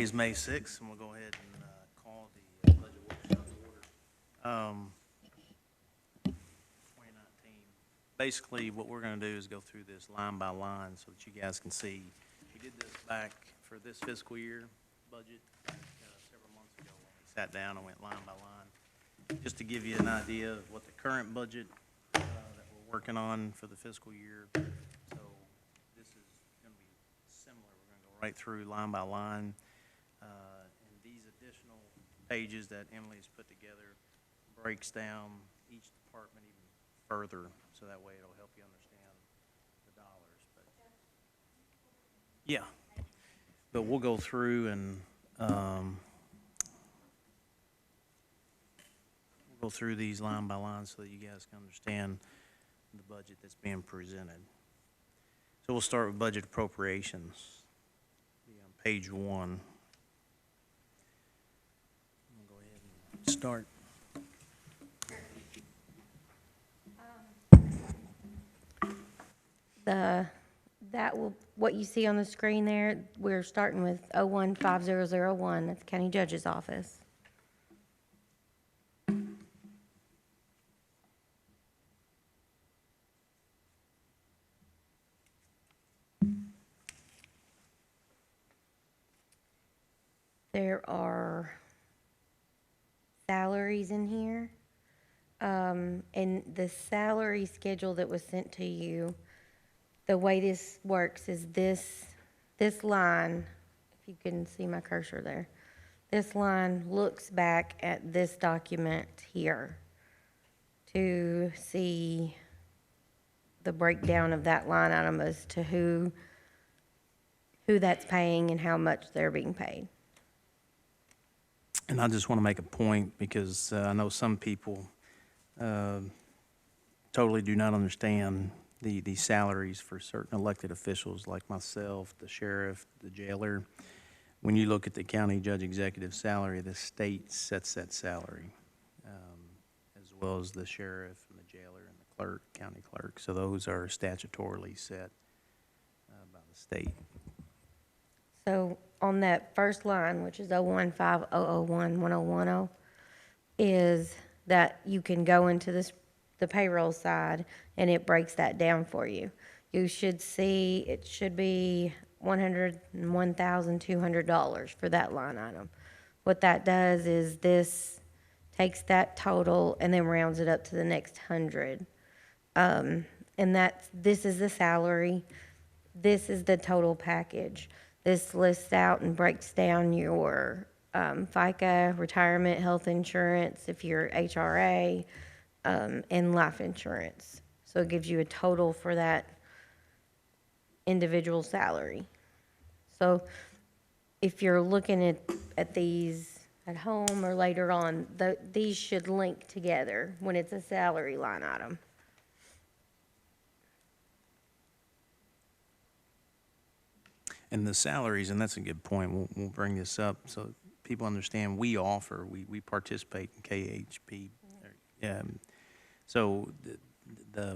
Today is May 6th, and we'll go ahead and call the budget workshop to order. 2019. Basically, what we're going to do is go through this line by line so that you guys can see. We did this back for this fiscal year budget several months ago when we sat down and went line by line. Just to give you an idea of what the current budget that we're working on for the fiscal year. So this is going to be similar. We're going to go right through line by line. And these additional pages that Emily's put together breaks down each department even further, so that way it'll help you understand the dollars. But yeah, but we'll go through and we'll go through these line by line so that you guys can understand the budget that's being presented. So we'll start with budget appropriations. Be on page 1. We'll go ahead and start. What you see on the screen there, we're starting with 015001, that's County Judge's Office. There are salaries in here, and the salary schedule that was sent to you, the way this works is this line, if you can see my cursor there, this line looks back at this document here to see the breakdown of that line item as to who that's paying and how much they're being paid. And I just want to make a point because I know some people totally do not understand the salaries for certain elected officials like myself, the sheriff, the jailer. When you look at the county judge executive salary, the state sets that salary, as well as the sheriff and the jailer and the clerk, county clerk. So those are statutorily set by the state. So on that first line, which is 0150011010, is that you can go into the payroll side and it breaks that down for you. You should see it should be $101,200 for that line item. What that does is this takes that total and then rounds it up to the next 100. And this is the salary. This is the total package. This lists out and breaks down your FICA, retirement, health insurance, if you're HRA, and life insurance. So it gives you a total for that individual salary. So if you're looking at these at home or later on, these should link together when it's a salary line item. And the salaries, and that's a good point, we'll bring this up so people understand we participate in KHP. So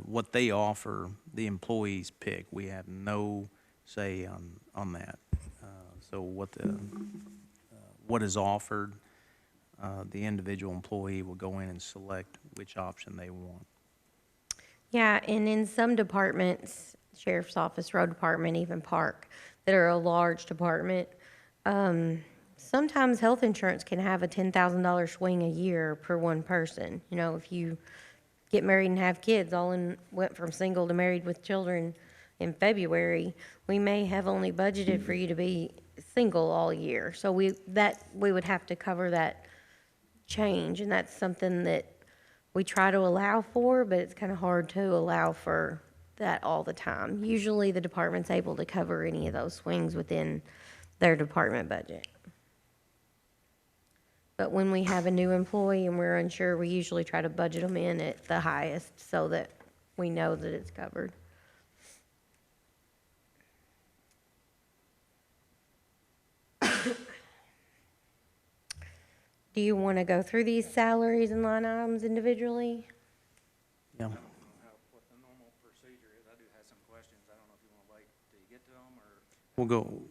what they offer, the employees pick. We have no say on that. So what is offered, the individual employee will go in and select which option they want. Yeah, and in some departments, sheriff's office, road department, even park, that are a large department, sometimes health insurance can have a $10,000 swing a year per one person. You know, if you get married and have kids, went from single to married with children in February, we may have only budgeted for you to be single all year. So we would have to cover that change, and that's something that we try to allow for, but it's kind of hard to allow for that all the time. Usually the department's able to cover any of those swings within their department budget. But when we have a new employee and we're unsure, we usually try to budget them in at the highest so that we know that it's covered. Do you want to go through these salaries and line items individually? Yeah. What the normal procedure is. I do have some questions. I don't know if you want to wait till you get to them or. We'll go,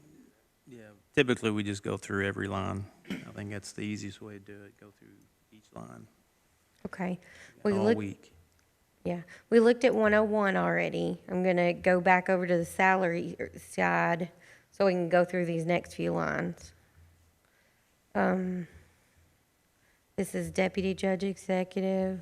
yeah, Typically, we just go through every line. I think that's the easiest way to do it, go through each line Okay. all week. Yeah, we looked at 101 already. I'm gonna go back over to the salary side so we can go through these next few lines. This is deputy judge executive.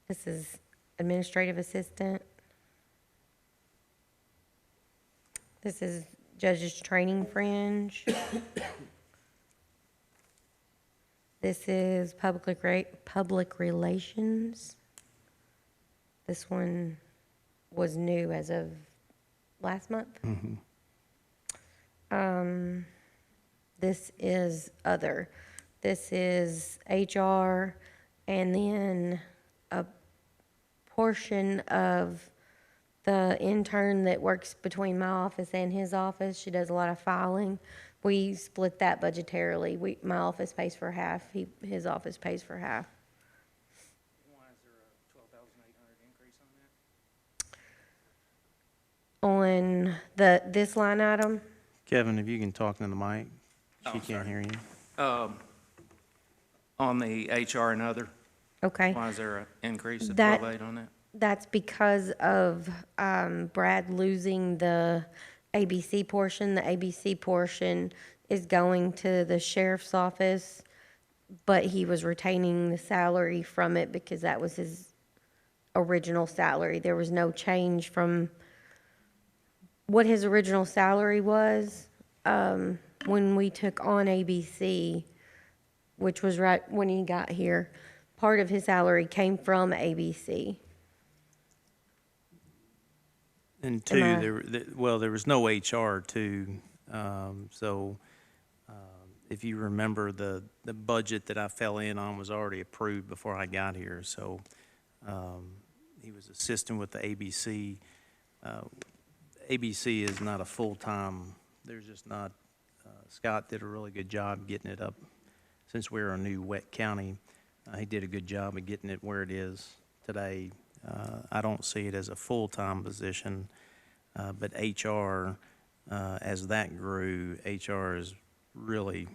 This is administrative assistant. This is judge's training fringe. This is public relations. This one was new as of last month. This is other. This is HR, and then a portion of the intern that works between my office and his office. She does a lot of filing. We split that budgetarily. My office pays for half, his office pays for half. Why is there a 12,800 increase on that? On this line item, Kevin, if you can talk into the mic, Oh, she can't sorry. hear you. On the HR and other, okay. why is there an increase of That- 12,800 on that? That's because of Brad losing the ABC portion. The ABC portion is going to the sheriff's office, but he was retaining the salary from it because that was his original salary. There was no change from what his original salary was when we took on ABC, which was right when he got here. Part of his salary came from ABC. And Am I- there was no HR too, so if you remember, the budget that I fell in on was already approved before I got here, so he was assisting with the ABC. ABC is not a full-time, there's just not, Scott did a really good job getting it up. Since we're a new wet county, he did a good job of getting it where it is today. I don't see it as a full-time position, but HR, as that grew, HR is really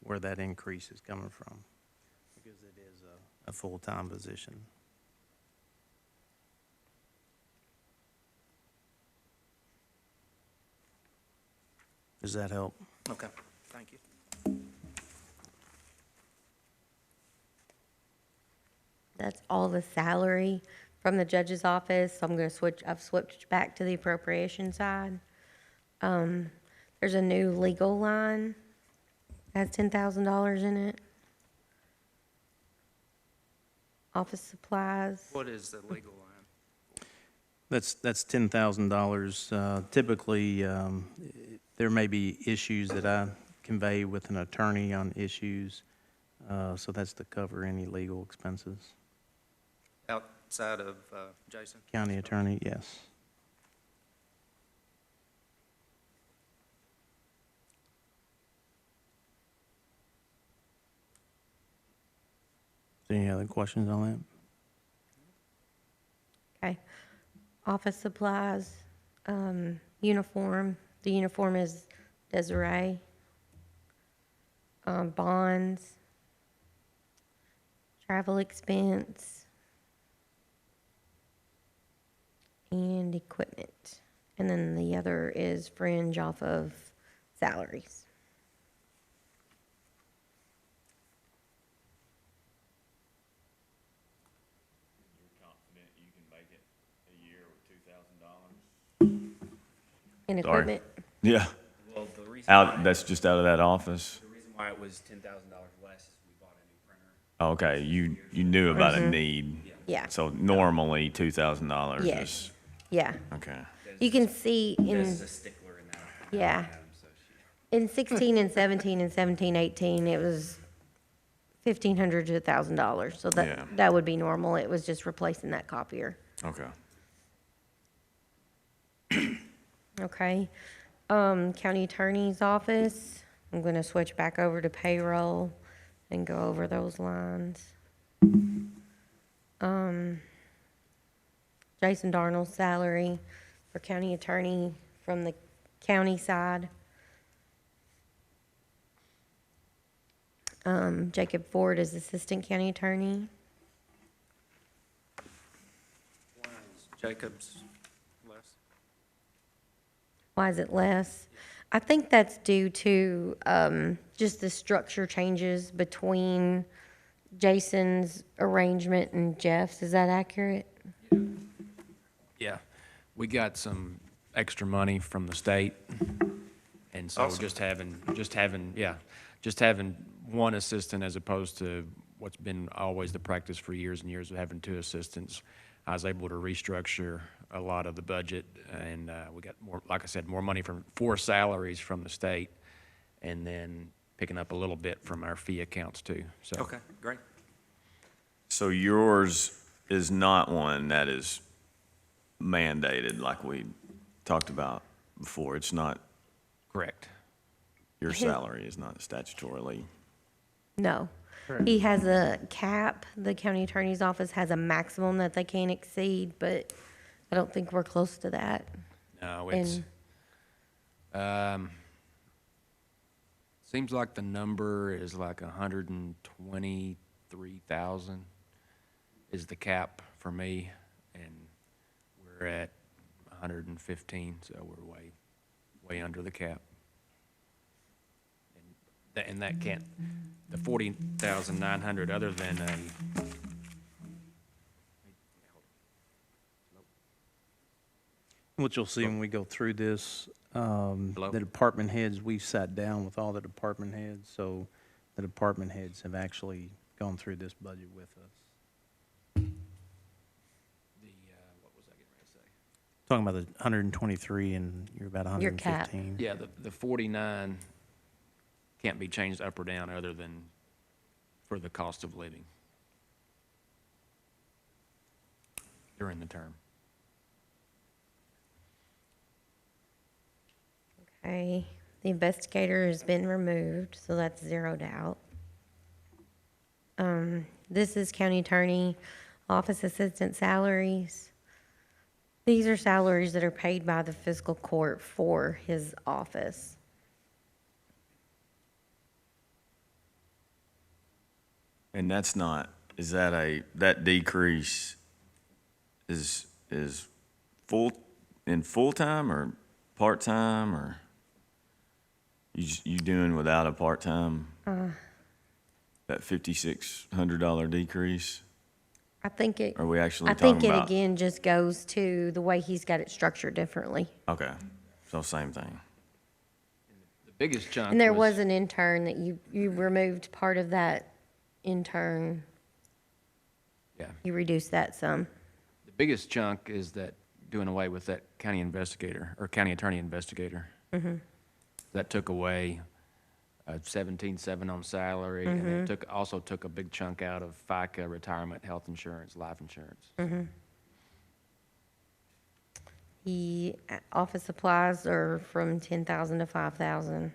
where that increase is coming from, because it is a full-time position. Does that help? Okay, thank you. That's all the salary from the judge's office. So I've switched back to the appropriation side. There's a new legal line, has $10,000 in it. Office supplies. What is the legal line? That's $10,000. Typically, there may be issues that I convey with an attorney on issues, so that's to cover any legal expenses. Outside of Jason? County attorney, yes. Any other questions on that? Okay. Office supplies, uniform. The uniform is Desiree. Bonds. Travel expense. And equipment. And then the other is fringe off of salaries. You're confident you can make it a year with $2,000? And Sorry. equipment. Yeah. Well, the reason why, That's just out of that office? the reason why it was $10,000 less is we bought a new printer. Okay, you knew about a need. Yeah. So normally $2,000 Yes. is, Yeah. okay. You can see in, There's a stickler in that. yeah. In 16 and 17 and 17, 18, it was $1,500 to $1,000. So Yeah. that would be normal. It was just replacing that copier. Okay. Okay. County Attorney's Office, I'm gonna switch back over to payroll and go over those lines. Jason Darnold's salary for county attorney from the county side. Jacob Ford is assistant county attorney. Jacob's less. Why is it less? I think that's due to just the structure changes between Jason's arrangement and Jeff's. Is that accurate? Yeah, we got some extra money from the state, and so Awesome. just having one assistant as opposed to what's been always the practice for years and years of having two assistants. I was able to restructure a lot of the budget, and we got more, like I said, more money for salaries from the state, and then picking up a little bit from our fee accounts too, so. Okay, great. So yours is not one that is mandated like we talked about before. It's not, Correct. your salary is not statutorily. No. He has a cap. The county attorney's office has a maximum that they can't exceed, but I don't think we're close to that. No, it's, seems like the number is like 123,000 is the cap for me, and we're at 115, so we're way under the cap. And that can't, the 40,900 other than What you'll see when we go through this, Hello? the department heads, we've sat down with all the department heads, so the department heads have actually gone through this budget with us. what was I getting ready to say? Talking about the 123 and you're about Your cap. 115. Yeah, the 49 can't be changed up or down other than for the cost of living during the term. Okay, the investigator has been removed, so that's zeroed out. This is county attorney, office assistant salaries. These are salaries that are paid by the fiscal court for his office. And that's not, is that that decrease is full-time or part-time, or you doing without a part-time? That $5,600 decrease? I think it, Are we actually I think talking it about? again just goes to the way he's got it structured differently. Okay, so same thing. The biggest chunk And there was an intern that you removed part of that intern. Yeah. You reduced that some. The biggest chunk is that doing away with that county investigator, or county attorney investigator. That took away 17.7 on salary, and it also took a big chunk out of FICA, retirement, health insurance, life insurance. The office supplies are from 10,000 to 5,000.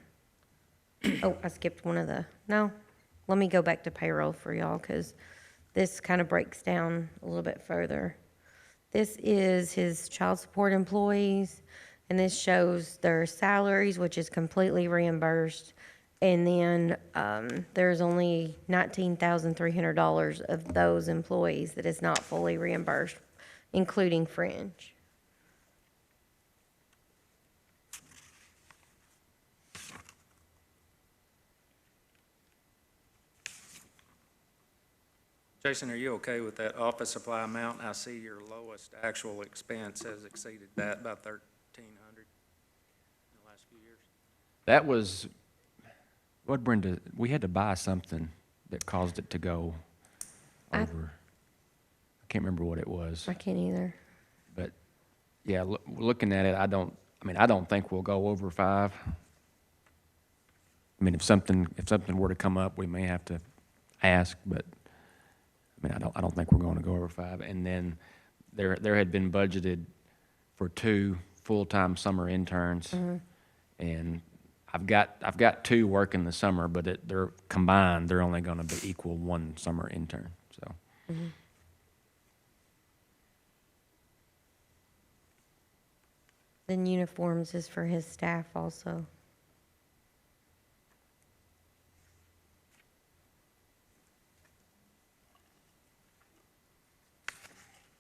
Oh, I skipped one of no, let me go back to payroll for y'all, because this kind of breaks down a little bit further. This is his child support employees, and this shows their salaries, which is completely reimbursed. And then there's only $19,300 of those employees that is not fully reimbursed, including fringe. Jason, are you okay with that office supply amount? I see your lowest actual expense has exceeded that by 1,300 in the last few years. That was, what Brenda, we had to buy something that caused it to go over. I can't remember what it was, I can't either. but yeah, looking at it, I don't think we'll go over 5. I mean, if something were to come up, we may have to ask, but I mean, I don't think we're going to go over 5. And then there had been budgeted for 2 full-time summer interns, and I've got 2 working the summer, but they're combined. They're only going to be equal 1 summer intern. So Then uniforms is for his staff also.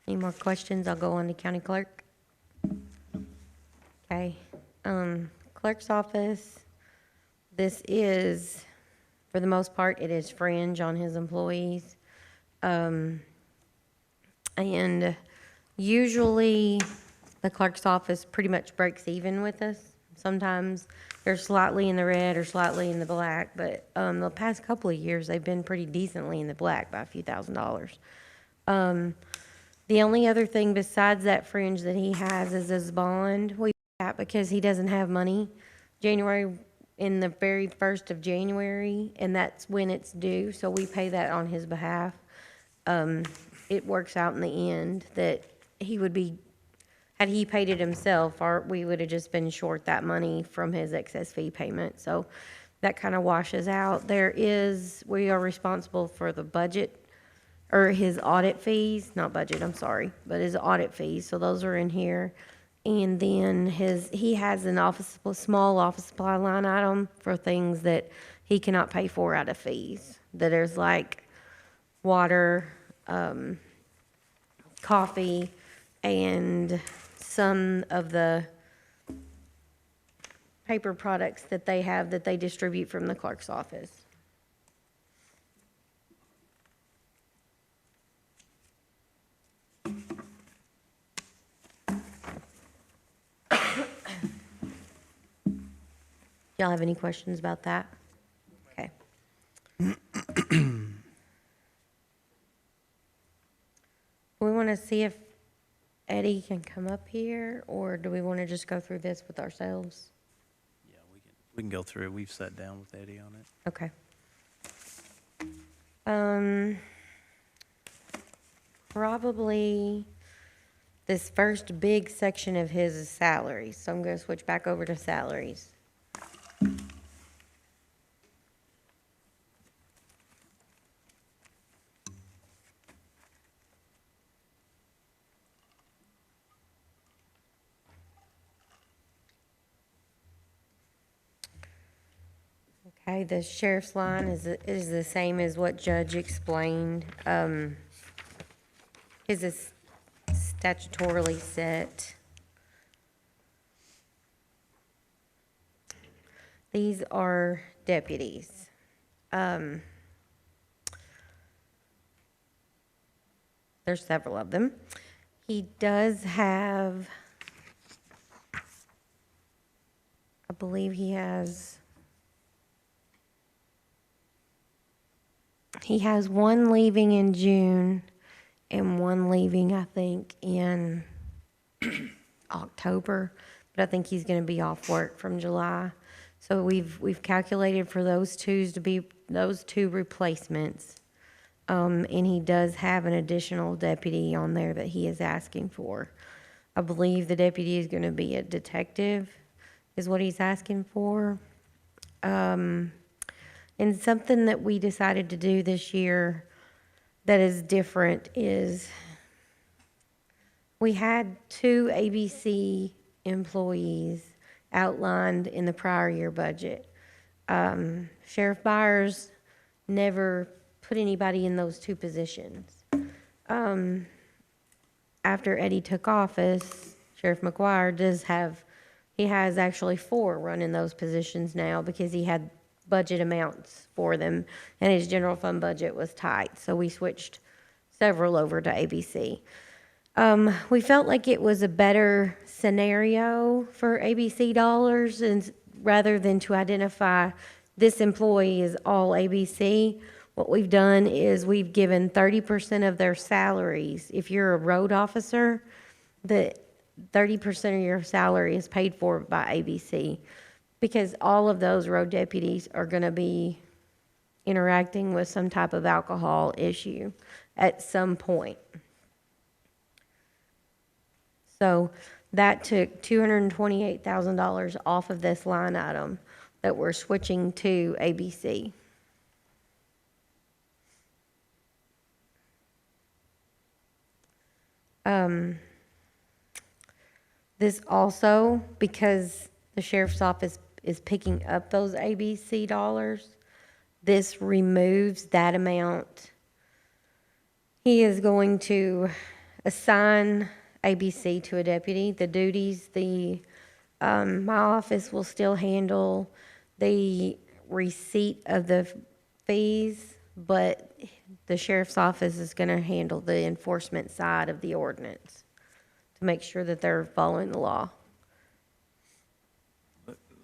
Any more questions? I'll go on to county clerk. Okay, clerk's office, this is, for the most part, it is fringe on his employees. And usually, the clerk's office pretty much breaks even with us. Sometimes they're slightly in the red or slightly in the black, but, the past couple of years, they've been pretty decently in the black by a few $1,000s. The only other thing besides that fringe that he has is his bond. We pay that because he doesn't have money in the very first of January, and that's when it's due, so we pay that on his behalf. It works out in the end that he would be, had he paid it himself, we would have just been short that money from his excess fee payment, so that kind of washes out. We are responsible for the budget, or his audit fees, not budget, I'm sorry, but his audit fees, so those are in here. And then he has a small office supply line item for things that he cannot pay for out of fees. That is like water, coffee, and some of the paper products that they have that they distribute from the clerk's office. Y'all have any questions about that? Okay. We want to see if Eddie can come up here, or do we want to just go through this with ourselves? Yeah, we can go through it. We've sat down with Eddie on it. Okay. Probably this first big section of his is salaries, so I'm going to switch back over to salaries. Okay, the sheriff's line is the same as what Judge explained. His is statutorily set. These are deputies. There's several of them. He does have, I believe he has one leaving in June and one leaving, I think, in October, but I think he's going to be off work from July. So we've calculated for those two to be those two replacements. And he does have an additional deputy on there that he is asking for. I believe the deputy is going to be a detective, is what he's asking for. And something that we decided to do this year that is different is we had 2 ABC employees outlined in the prior year budget. Sheriff Byers never put anybody in those 2 positions. After Eddie took office, Sheriff McGuire has actually 4 running those positions now because he had budget amounts for them and his general fund budget was tight, so we switched several over to ABC. We felt like it was a better scenario for ABC dollars, and rather than to identify this employee is all ABC, what we've done is we've given 30% of their salaries. If you're a road officer, the 30% of your salary is paid for by ABC, because all of those road deputies are going to be interacting with some type of alcohol issue at some point. So that took $228,000 off of this line item that we're switching to ABC. This also, because the sheriff's office is picking up those ABC dollars, this removes that amount. He is going to assign ABC to a deputy. The duties, my office will still handle the receipt of the fees, but the sheriff's office is gonna handle the enforcement side of the ordinance to make sure that they're following the law.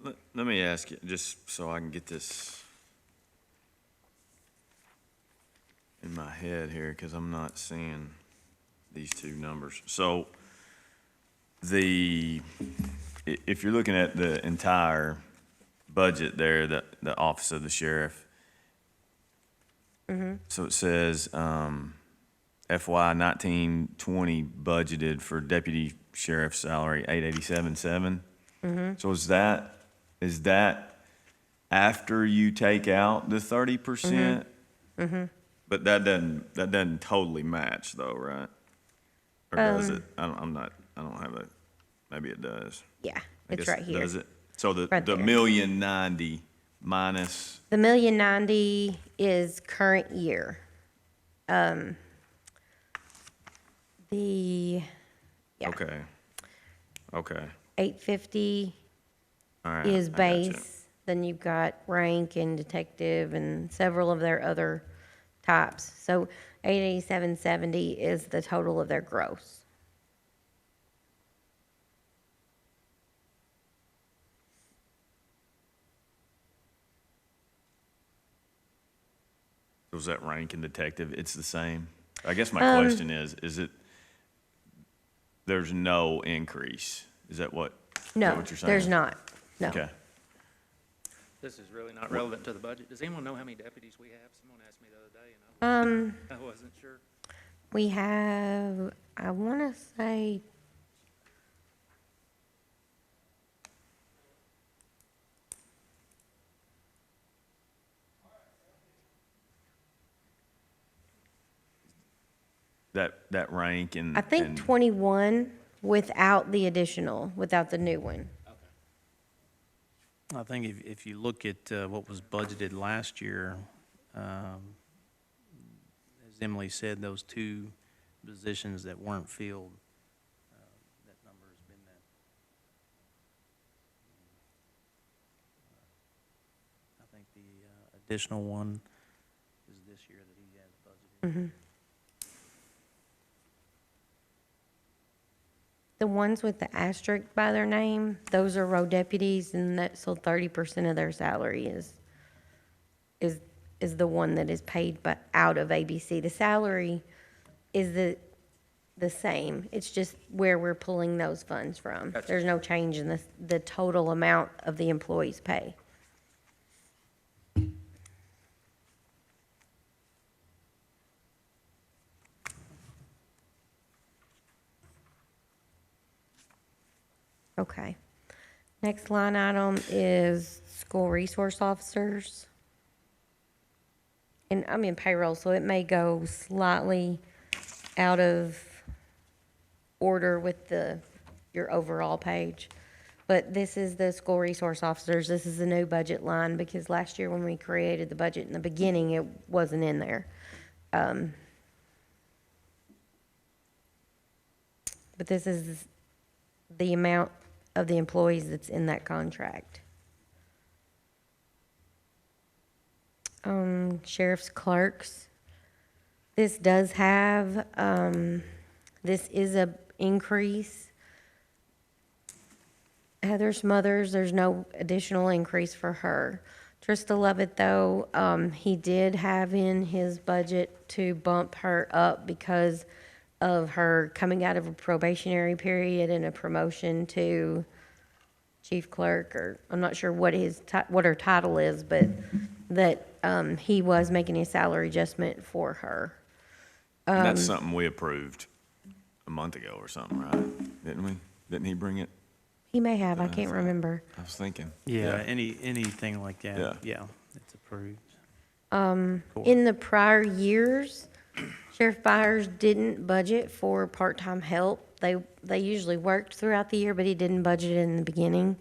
Let me ask you, just so I can get this in my head here, because I'm not seeing these two numbers. So if you're looking at the entire budget there, the office of the sheriff, so it says FY 1920 budgeted for deputy sheriff salary 887.7. So is that after you take out the 30%? But that doesn't totally match though, right? Or does it? I don't have a, maybe it does. Yeah, I it's guess right here. Does it? So Right the there. $1,090,000 minus, The $1,090,000 is current year. Yeah. okay. 850 All right. is I gotcha. base, then you've got rank and detective and several of their other types. So 887.70 is the total of their gross. Was that rank and detective? It's the same? I guess my Um, question is it, there's no increase? Is that what No, what you're saying? there's not, no. Okay. This is really not relevant to the budget. Does anyone know how many deputies we have? Someone asked me the other day, and I wasn't sure. We have, I want to say, That rank and. I think and- 21 without the additional, without the new one. I think if you look at what was budgeted last year, as Emily said, those two positions that weren't filled, that number has been that. I think the additional one is this year that he has budgeted. The ones with the asterisk by their name, those are road deputies, and that, so 30% of their salary is the one that is paid but out of ABC. The salary is the same. It's just where we're pulling those funds from. Gotcha. There's no change in the total amount of the employee's pay. Okay. Next line item is school resource officers. And I'm in payroll, so it may go slightly out of order with your overall page. But this is the school resource officers. This is the new budget line because last year when we created the budget in the beginning, it wasn't in there. But this is the amount of the employees that's in that contract. Sheriff's clerks. This does have, this is a increase. Heather Smothers, there's no additional increase for her. Trista Lovett, though, he did have in his budget to bump her up because of her coming out of a probationary period and a promotion to chief clerk, or I'm not sure what what her title is, but that he was making a salary adjustment for her. And that's something we approved a month ago or something, right? Didn't we? Didn't he bring it? He may have, I can't remember. I was thinking. Yeah, anything like Yeah. that, yeah, it's approved. In the prior years, Sheriff Byers didn't budget for part-time help. They usually worked throughout the year, but he didn't budget it in the beginning.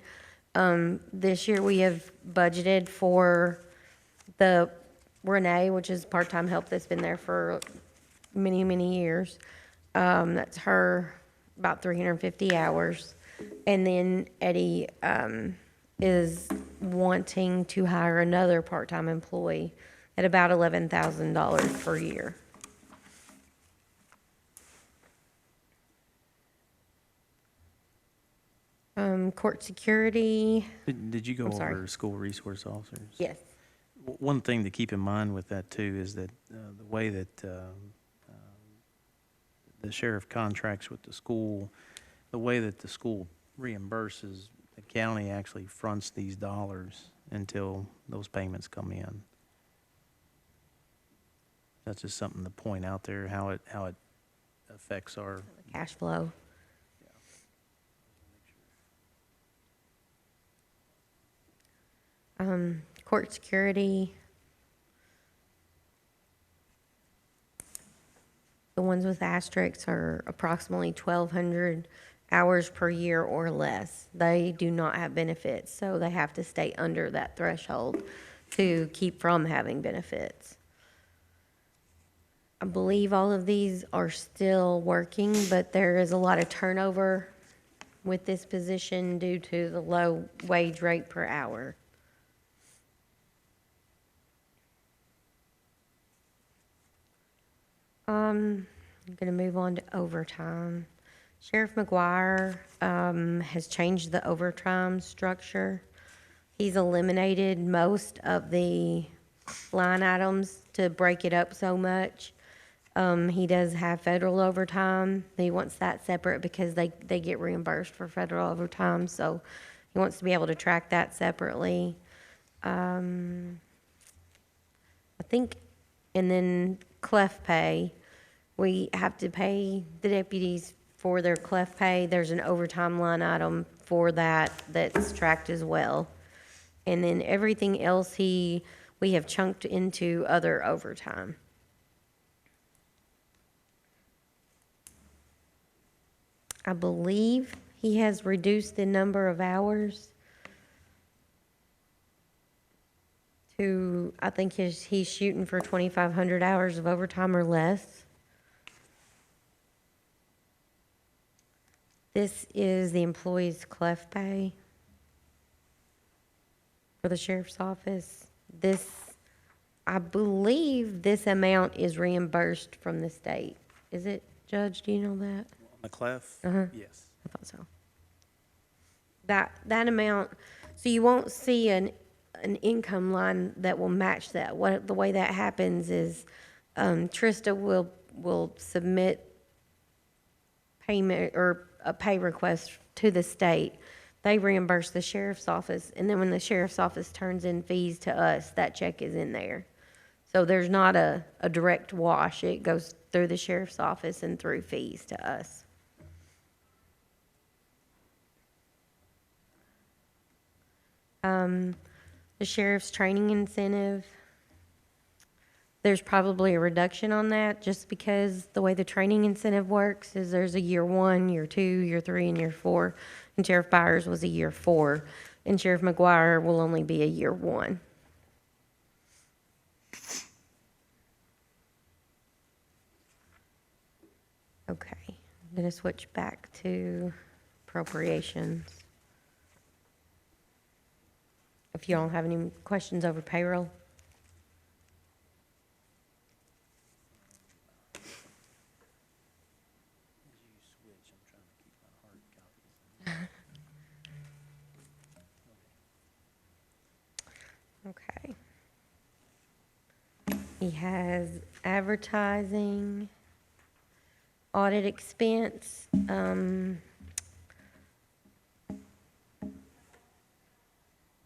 This year, we have budgeted for the Renee, which is part-time help that's been there for many, many years. That's her, about 350 hours. And then Eddie is wanting to hire another part-time employee at about $11,000 per year. Court security, Did you go I'm sorry. over school resource officers? yes. One thing to keep in mind with that too is that the way that the sheriff contracts with the school, the way that the school reimburses, the county actually fronts these dollars until those payments come in. That's just something to point out there, how it affects our. Cash flow. Court security. The ones with asterisks are approximately 1,200 hours per year or less. They do not have benefits, so they have to stay under that threshold to keep from having benefits. I believe all of these are still working, but there is a lot of turnover with this position due to the low wage rate per hour. I'm gonna move on to overtime. Sheriff McGuire has changed the overtime structure. He's eliminated most of the line items to break it up so much. He does have federal overtime. He wants that separate because they get reimbursed for federal overtime, so he wants to be able to track that separately. I think, and then clef pay, we have to pay the deputies for their clef pay. There's an overtime line item for that that's tracked as well. And then everything else we have chunked into other overtime. I believe he has reduced the number of hours to, I think he's shooting for 2,500 hours of overtime or less. This is the employee's clef pay for the sheriff's office. I believe this amount is reimbursed from the state. Is it, Judge, do you know that? On the clef? Uh-huh. Yes. I thought so. That amount, so you won't see an income line that will match that. The way that happens is, Trista will submit payment or a pay request to the state. They reimburse the sheriff's office, and then when the sheriff's office turns in fees to us, that check is in there. So there's not a direct wash. It goes through the sheriff's office and through fees to us. The sheriff's training incentive, there's probably a reduction on that just because the way the training incentive works is there's a year 1, year 2, year 3, and year 4. And Sheriff Byers was a year 4, and Sheriff McGuire will only be a year 1. Okay, I'm gonna switch back to appropriations. If you don't have any questions over payroll. Okay. He has advertising, audit expense,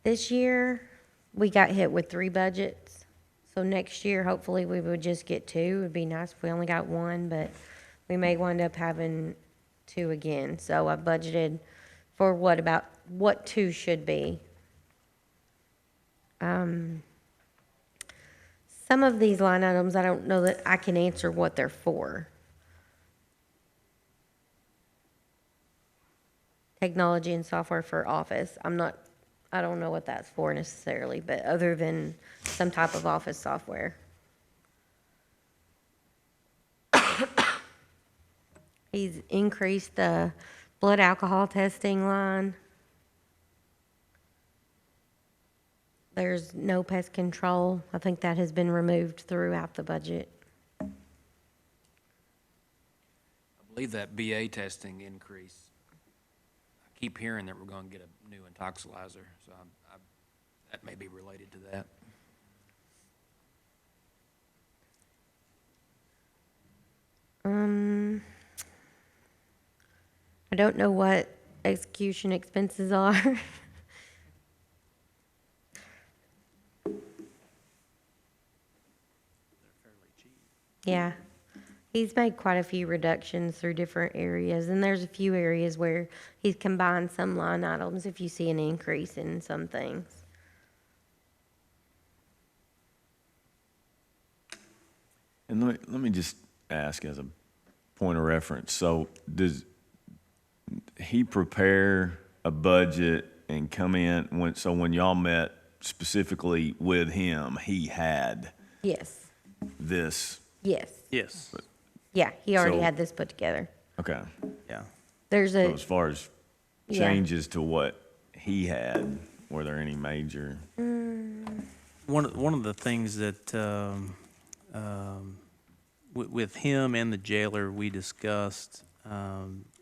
this year, we got hit with 3 budgets. So next year, hopefully, we would just get 2. It'd be nice if we only got 1, but we may wind up having 2 again. So I budgeted for what 2 should be. Some of these line items, I don't know that I can answer what they're for. Technology and software for office, I don't know what that's for necessarily, but other than some type of office software. He's increased the blood alcohol testing line. There's no pest control. I think that has been removed throughout the budget. I believe that BA testing increase, I keep hearing that we're going to get a new intoxilizer, so that may be related to that. I don't know what execution expenses are. They're fairly cheap. Yeah. He's made quite a few reductions through different areas, and there's a few areas where he's combined some line items if you see an increase in some things. And let me just ask as a point of reference, so does he prepare a budget and come in, when y'all met specifically with him, he had Yes, this, yes. Yes, Yeah, he already So- had this put together. okay. yeah. There's So a, as far as Yeah. changes to what he had, were there any major? One of the things that, with him and the jailer, we discussed,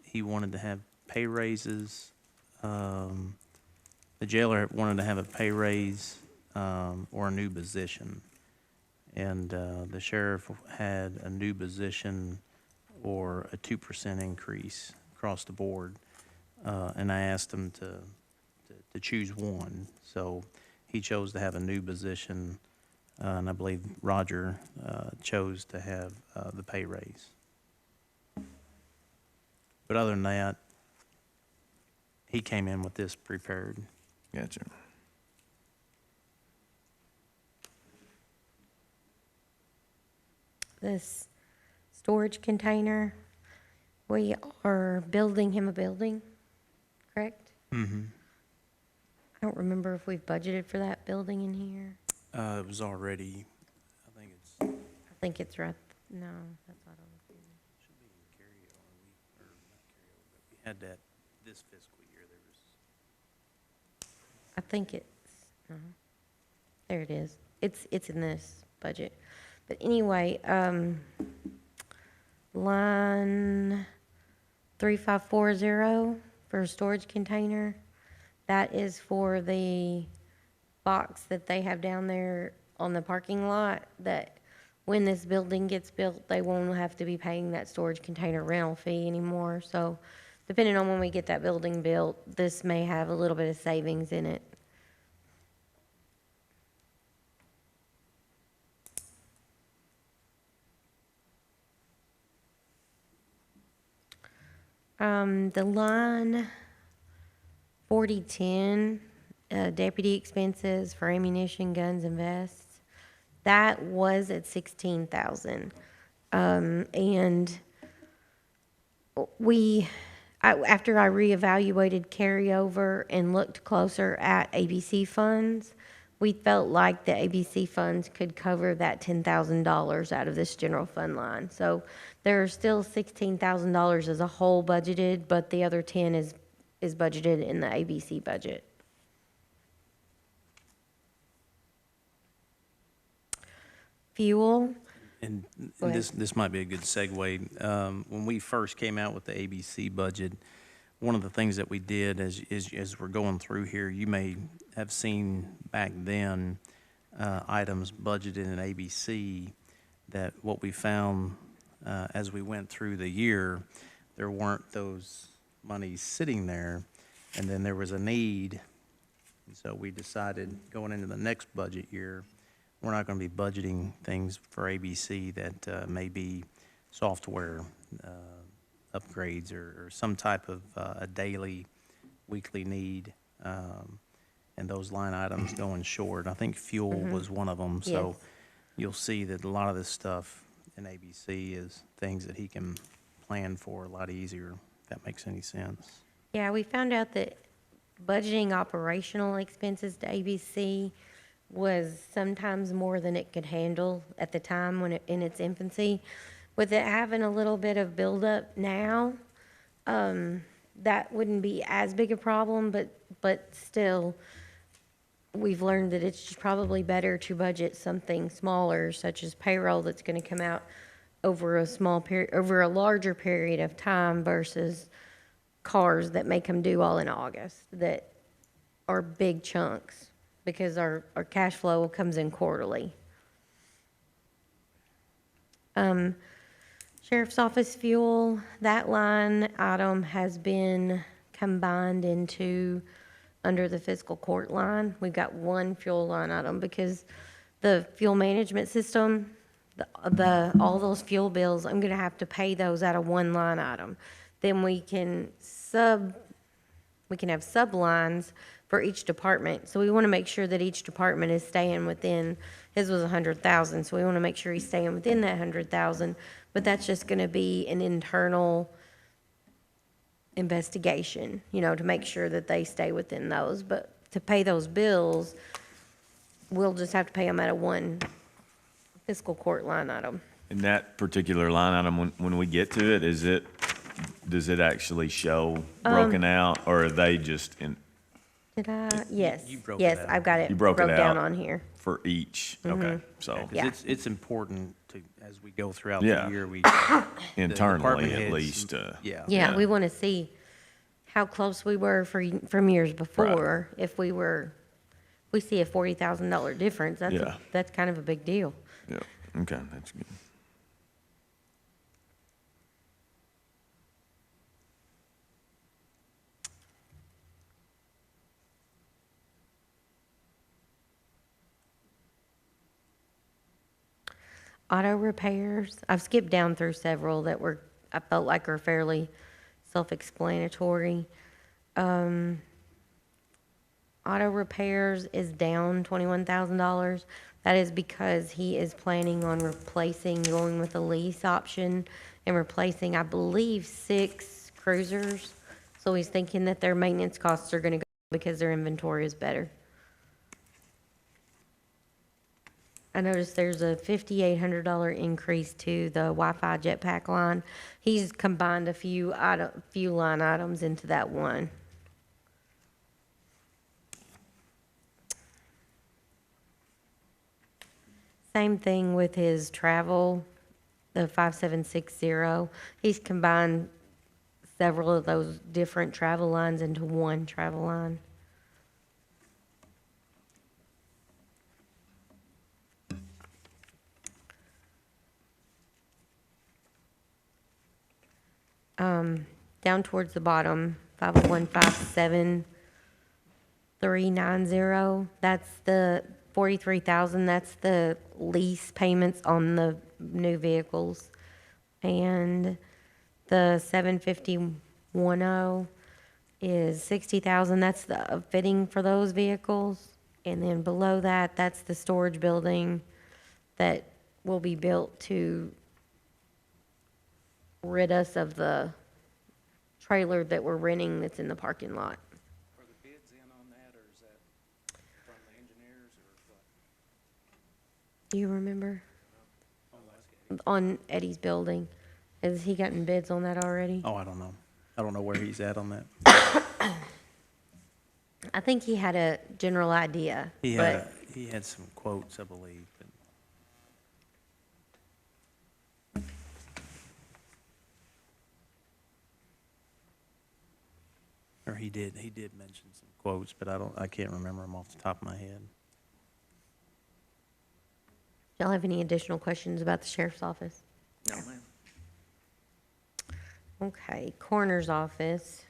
he wanted to have pay raises. The jailer wanted to have a pay raise, or a new position. And, the sheriff had a new position or a 2% increase across the board. And I asked him to choose one. So he chose to have a new position, and I believe Roger chose to have the pay raise. But other than that, he came in with this prepared. Gotcha. this storage container. We are building him a building, correct? Mm-hmm. I don't remember if we've budgeted for that building in here. It was already, I think it's, I think it's right, no, that's not on the should be in carryover, or not carryover, but we had that this fiscal year, there was. I think it's, there it is. It's in this budget. But anyway, line 3540 for a storage container, that is for the box that they have down there on the parking lot, that when this building gets built, they won't have to be paying that storage container rental fee anymore. So depending on when we get that building built, this may have a little bit of savings in it. The line 4010, deputy expenses for ammunition, guns, and vests, that was at 16,000. And after I reevaluated carryover and looked closer at ABC funds, we felt like the ABC funds could cover that $10,000 out of this general fund line. So there are still $16,000 as a whole budgeted, but the other 10 is budgeted in the ABC budget. Fuel, And Go ahead. this might be a good segue. When we first came out with the ABC budget, one of the things that we did as we're going through here, you may have seen back then, items budgeted in ABC, that what we found, as we went through the year, there weren't those monies sitting there, and then there was a need. And so we decided, going into the next budget year, we're not going to be budgeting things for ABC that may be software upgrades or some type of a daily, weekly need, and those line items going short. I think fuel was one of them. So Yes. you'll see that a lot of this stuff in ABC is things that he can plan for a lot easier, if that makes any sense. Yeah, we found out that budgeting operational expenses to ABC was sometimes more than it could handle at the time when it, in its infancy. With it having a little bit of buildup now, that wouldn't be as big a problem, but still, we've learned that it's probably better to budget something smaller, such as payroll, that's gonna come out over a small period, over a larger period of time versus cars that may come due all in August, that are big chunks, because our cash flow comes in quarterly. Sheriff's Office fuel, that line item has been combined into, under the fiscal court line. We've got one fuel line item, because the fuel management system, all those fuel bills, I'm gonna have to pay those out of one line item. Then we can have sublines for each department. So we want to make sure that each department is staying within, his was 100,000, so we want to make sure he's staying within that 100,000. But that's just going to be an internal investigation, to make sure that they stay within those. But to pay those bills, we'll just have to pay them out of one fiscal court line item. In that particular line item, when we get to it, does it actually show broken out, or are they just in, Did I? Yes. you broke it Yes, out. I've got it You broke it down out. on here. for each? Okay, so Because Yeah. it's important to, as we go throughout Yeah. the year, we. internally department at heads, least, Yeah. Yeah, we want to see how close we were from years before. If we see a $40,000 difference, Yeah. that's kind of a big deal. yeah, okay, that's good. Auto repairs, I've skipped down through several that I felt like are fairly self-explanatory. Auto repairs is down $21,000. That is because he is planning on going with a lease option and replacing, I believe, 6 cruisers. So he's thinking that their maintenance costs are gonna go because their inventory is better. I noticed there's a $5,800 increase to the Wi-Fi jetpack line. He's combined a few line items into that one. Same thing with his travel, the 5760. He's combined several of those different travel lines into one travel line. Down towards the bottom, 501-57390, that's the 43,000, that's the lease payments on the new vehicles. And the 75010 is 60,000, that's the fitting for those vehicles. And then below that, that's the storage building that will be built to rid us of the trailer that we're renting that's in the parking lot. Are the bids in on that, or is that from the engineers, or what? Do you remember? On Eddie's building, has he gotten bids on that already? Oh, I don't know. I don't know where he's at on that. I think he had a general idea, He but had some quotes, I believe, but. Or he did mention some quotes, but I can't remember them off the top of my head. y'all have any additional questions about the sheriff's office? No, ma'am. Okay, coroner's office,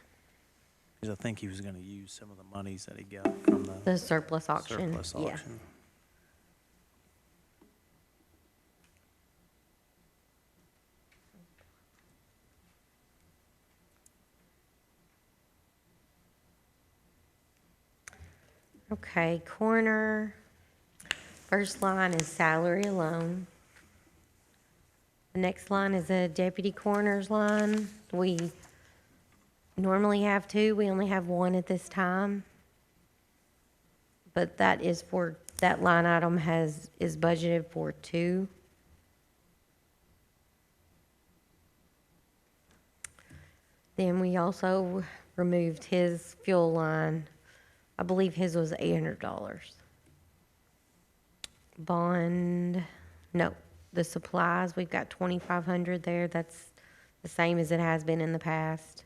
Because I think he was gonna use some of the monies that he got from the the surplus auction. surplus Yeah. auction. Okay, coroner, First line is salary alone. The next line is a deputy coroner's line. We normally have two, we only have one at this time. But that is for, that line item is budgeted for two. Then we also removed his fuel line. I believe his was $800. Bond, no, the supplies, we've got 2,500 there. That's the same as it has been in the past.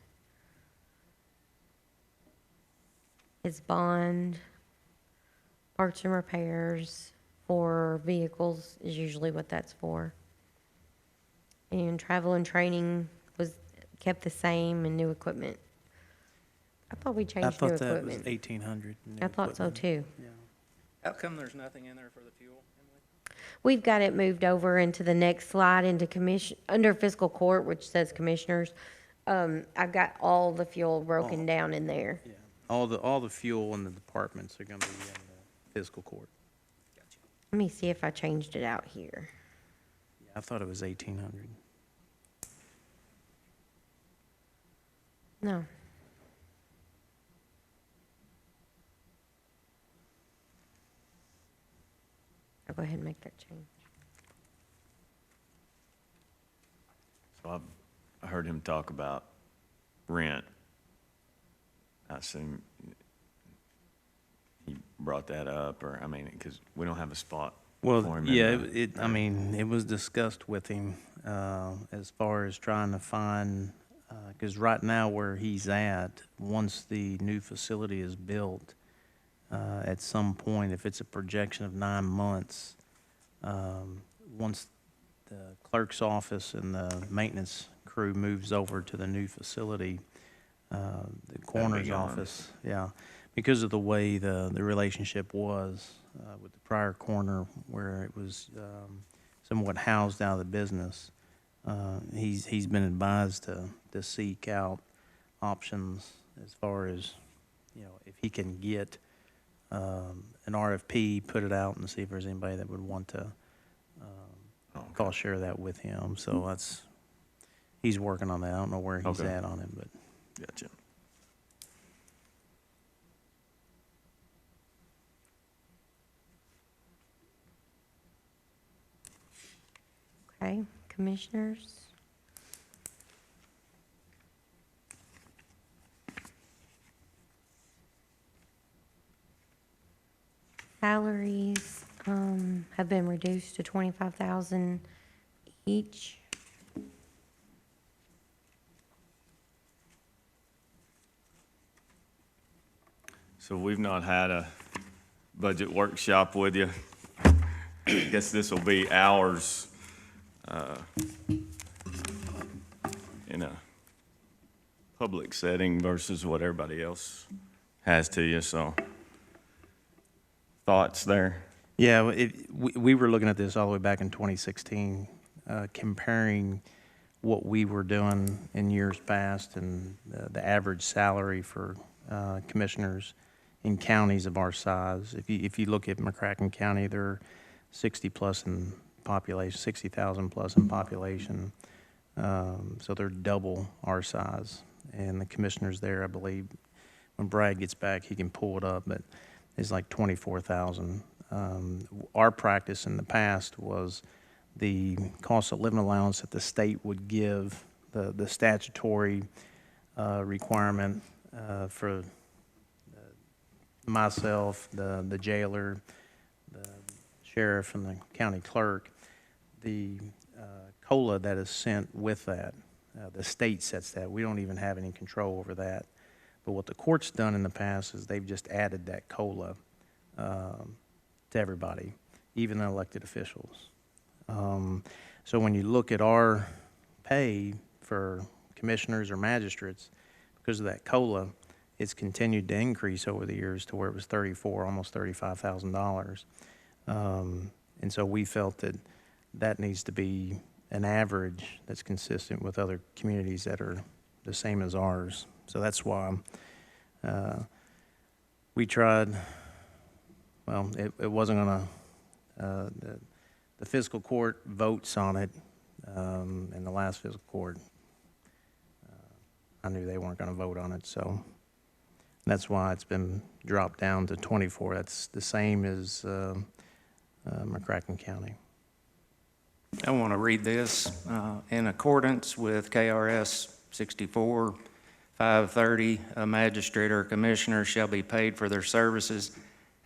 His bond, parts and repairs for vehicles is usually what that's for. And travel and training was kept the same, and new equipment. I thought we I changed new thought that was equipment. 1,800. new I thought so equipment. too. Yeah. How come there's nothing in there for the fuel, Emily? We've got it moved over into the next slide into under fiscal court, which says commissioners. I've got all the fuel broken down in there. Yeah. All the fuel in the departments are gonna be in the fiscal court. Gotcha. Let me see if I changed it out here. Yeah, I thought it was 1,800. No. I'll go ahead and make that change. So I heard him talk about rent. I assume he brought that up, or, I mean, because we don't have a spot for Well, him. yeah, I mean, it was discussed with him, as far as trying to find, because right now where he's at, once the new facility is built, at some point, if it's a projection of 9 months, once the clerk's office and the maintenance crew moves over to the new facility, the coroner's gone. office, yeah, because of the way the relationship was with the prior coroner, where it was somewhat housed out of the business, he's been advised to seek out options as far as, you know, if he can get an RFP, put it out and see if there's anybody that would want to cost share that with him. So he's working on that. I don't know where he's Okay. at on it, but. Gotcha. Okay, commissioners? Salaries, have been reduced to 25,000 each. So we've not had a budget workshop with you. I guess this will be ours, in a public setting versus what everybody else has to you, so. Thoughts there? Yeah, we were looking at this all the way back in 2016, comparing what we were doing in years past and the average salary for commissioners in counties of our size. If you look at McCracken County, they're 60+ in population, 60,000 plus in population. So they're double our size. And the commissioners there, I believe, when Brad gets back, he can pull it up, but it's like 24,000. Our practice in the past was the cost of living allowance that the state would give, the statutory requirement for myself, the jailer, the sheriff, and the county clerk. The COLA that is sent with that, the state sets that. We don't even have any control over that. But what the court's done in the past is they've just added that COLA to everybody, even the elected officials. So when you look at our pay for commissioners or magistrates, because of that COLA, it's continued to increase over the years to where it was almost $35,000. And so we felt that that needs to be an average that's consistent with other communities that are the same as ours. So that's why we tried, well, it wasn't going The fiscal court votes on it, in the last fiscal court. I knew they weren't going to vote on it, so that's why it's been dropped down to 24. That's the same as McCracken County. I want to read this. In accordance with KRS 64-530, a magistrate or commissioner shall be paid for their services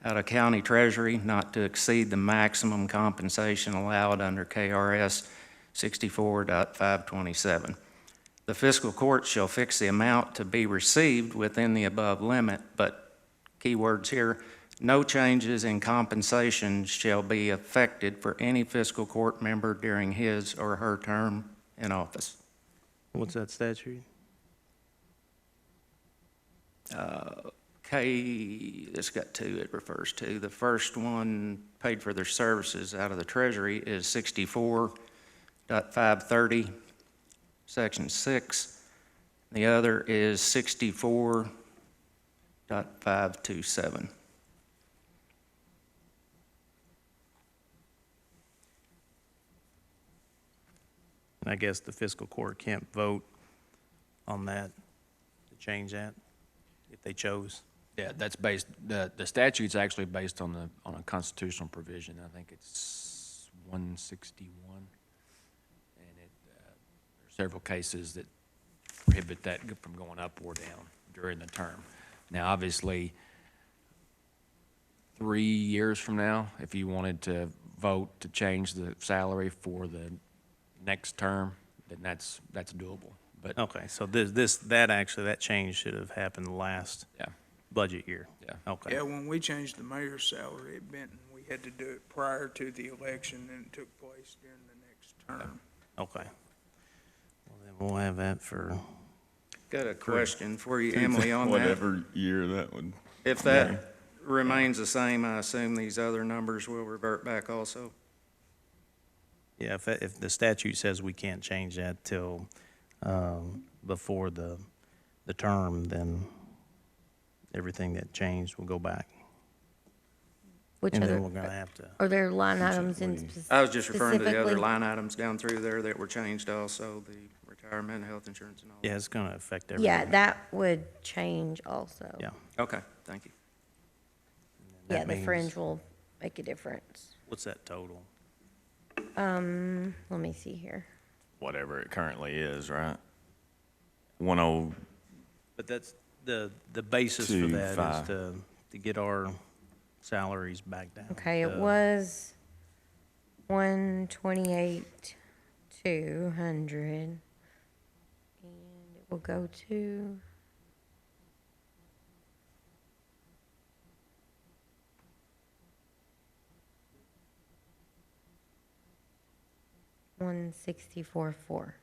out of county treasury not to exceed the maximum compensation allowed under KRS 64.527. The fiscal court shall fix the amount to be received within the above limit, but keywords here, no changes in compensation shall be affected for any fiscal court member during his or her term in office. What's that statute? It's got two it refers to. The first one, paid for their services out of the treasury, is 64.530, section 6. The other is 64.527. I guess the fiscal court can't vote on that to change that if they chose. Yeah, that's based, the statute's actually based on a constitutional provision. I think it's 161. And there are several cases that prohibit that from going up or down during the term. Now, obviously, 3 years from now, if you wanted to vote to change the salary for the next term, then that's doable. But Okay, so that change should have happened last yeah, budget year. yeah. Okay. Yeah, when we changed the mayor's salary at Benton, we had to do it prior to the election, and it took place during the next term. Okay. Well, then we'll have that for, Got a question for you, Emily, on that. Whatever year that would. If that remains the same, I assume these other numbers will revert back also? yeah, if the statute says we can't change that till before the term, then everything that changed will go back. Which And then other, we're going to have to, are there line items in I was just referring to the other specifically? line items down through there that were changed also, the retirement, health insurance and all that. yeah, it's going to affect everything. Yeah, that would change also. Yeah. Okay, thank you. That Yeah, the means- fringe will make a difference. What's that total? Let me see here. Whatever it currently is, right? 10, But that's, the basis for that 2.5. is to get our salaries back down. Okay, it was 128, 200. And it will go to. $164,400.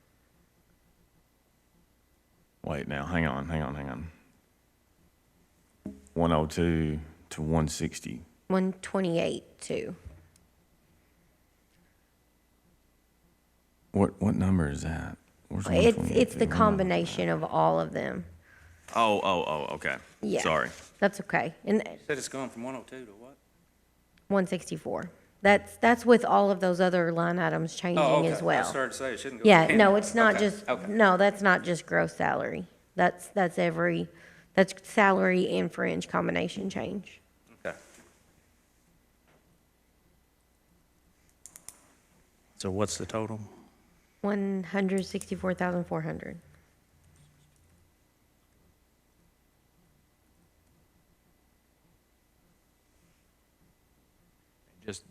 wait now, hang on. 102 to 160. 128, 2. What number is that? Where's It's 128? the combination of all of them. Oh, okay. Yeah. Sorry. That's okay. And Said it's going from 102 to what? 164. That's with all of those other line items Oh, changing okay. as I well. started to say it shouldn't go. Yeah, to no, 10. it's not Okay, just, okay. no, that's not just gross salary. That's salary and fringe combination change. Okay. So what's the total? 164,400.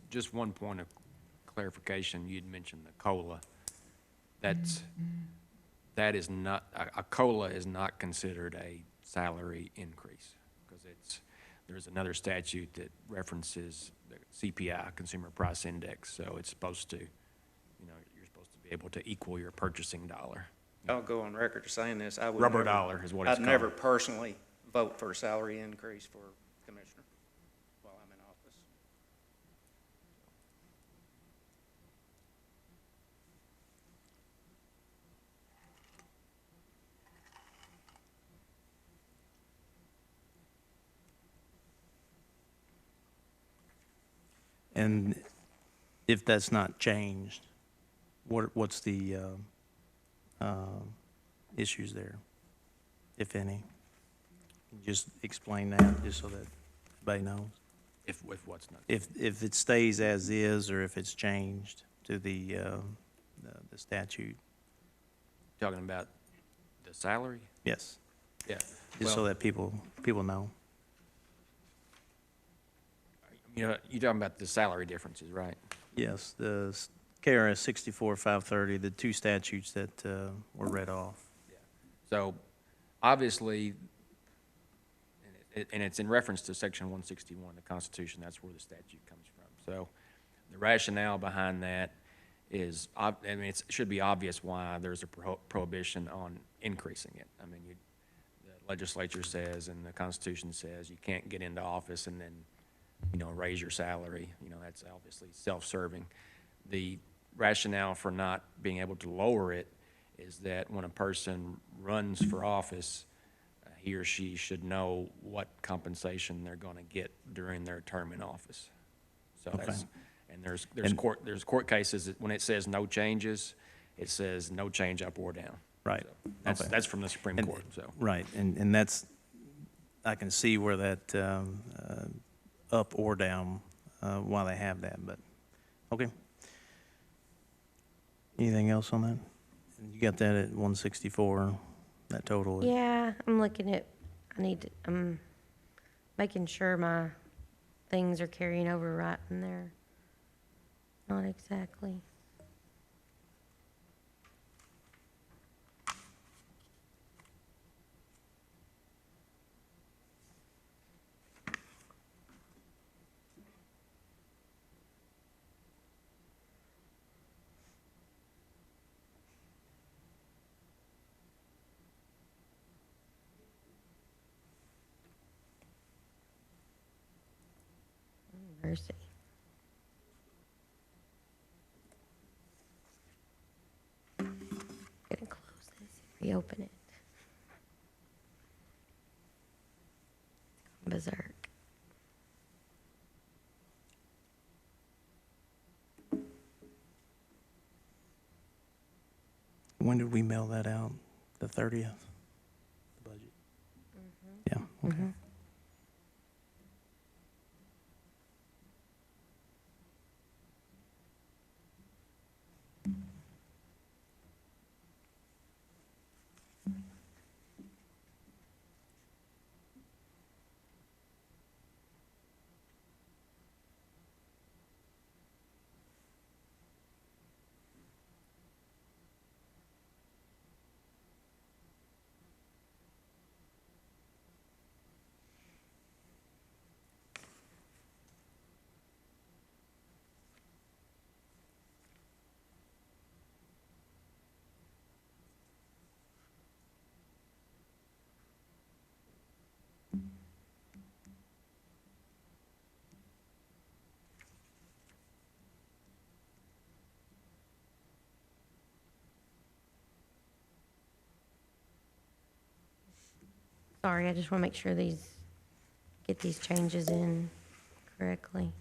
Just one point of clarification, you'd mentioned the COLA. That is not, a COLA is not considered a salary increase, because there's another statute that references the CPI, Consumer Price Index, so it's supposed to, you're supposed to be able to equal your purchasing dollar. I'll go on record to saying this. I would Rubber never- dollar is what it's I'd never called. personally vote for a salary increase for commissioner while I'm in office. And if that's not changed, what's the issues there, if any? Just explain that, just so that everybody knows. If what's not. If it stays as is, or if it's changed to the statute. Talking about the salary? Yes, Yeah. just so that people know. You know, you're talking about the salary differences, right? Yes, the KRS 64-530, the two statutes that were read off. So, obviously, and it's in reference to Section 161 of the Constitution, that's where the statute comes from. So, the rationale behind that is, I mean, it should be obvious why there's a prohibition on increasing it. I mean, the legislature says and the Constitution says you can't get into office and then, you know, raise your salary. You know, that's obviously self-serving. The rationale for not being able to lower it is that when a person runs for office, he or she should know what compensation they're going to get during their term in office. So that's, and there's court cases that when it says no changes, it says no change up or down. Right. So that's from the Supreme Court, so. Right, and that's, I can see where that up or down, why they have that, but, okay. Anything else on that? You got that at 164, that total? Yeah, I'm looking at, I'm making sure my things are carrying over right in there. Not exactly. Mercy. Gonna close this, reopen it. Berserk. When did we mail that out? The 30th? The budget? Yeah, okay. Sorry, I just want to make sure get these changes in correctly.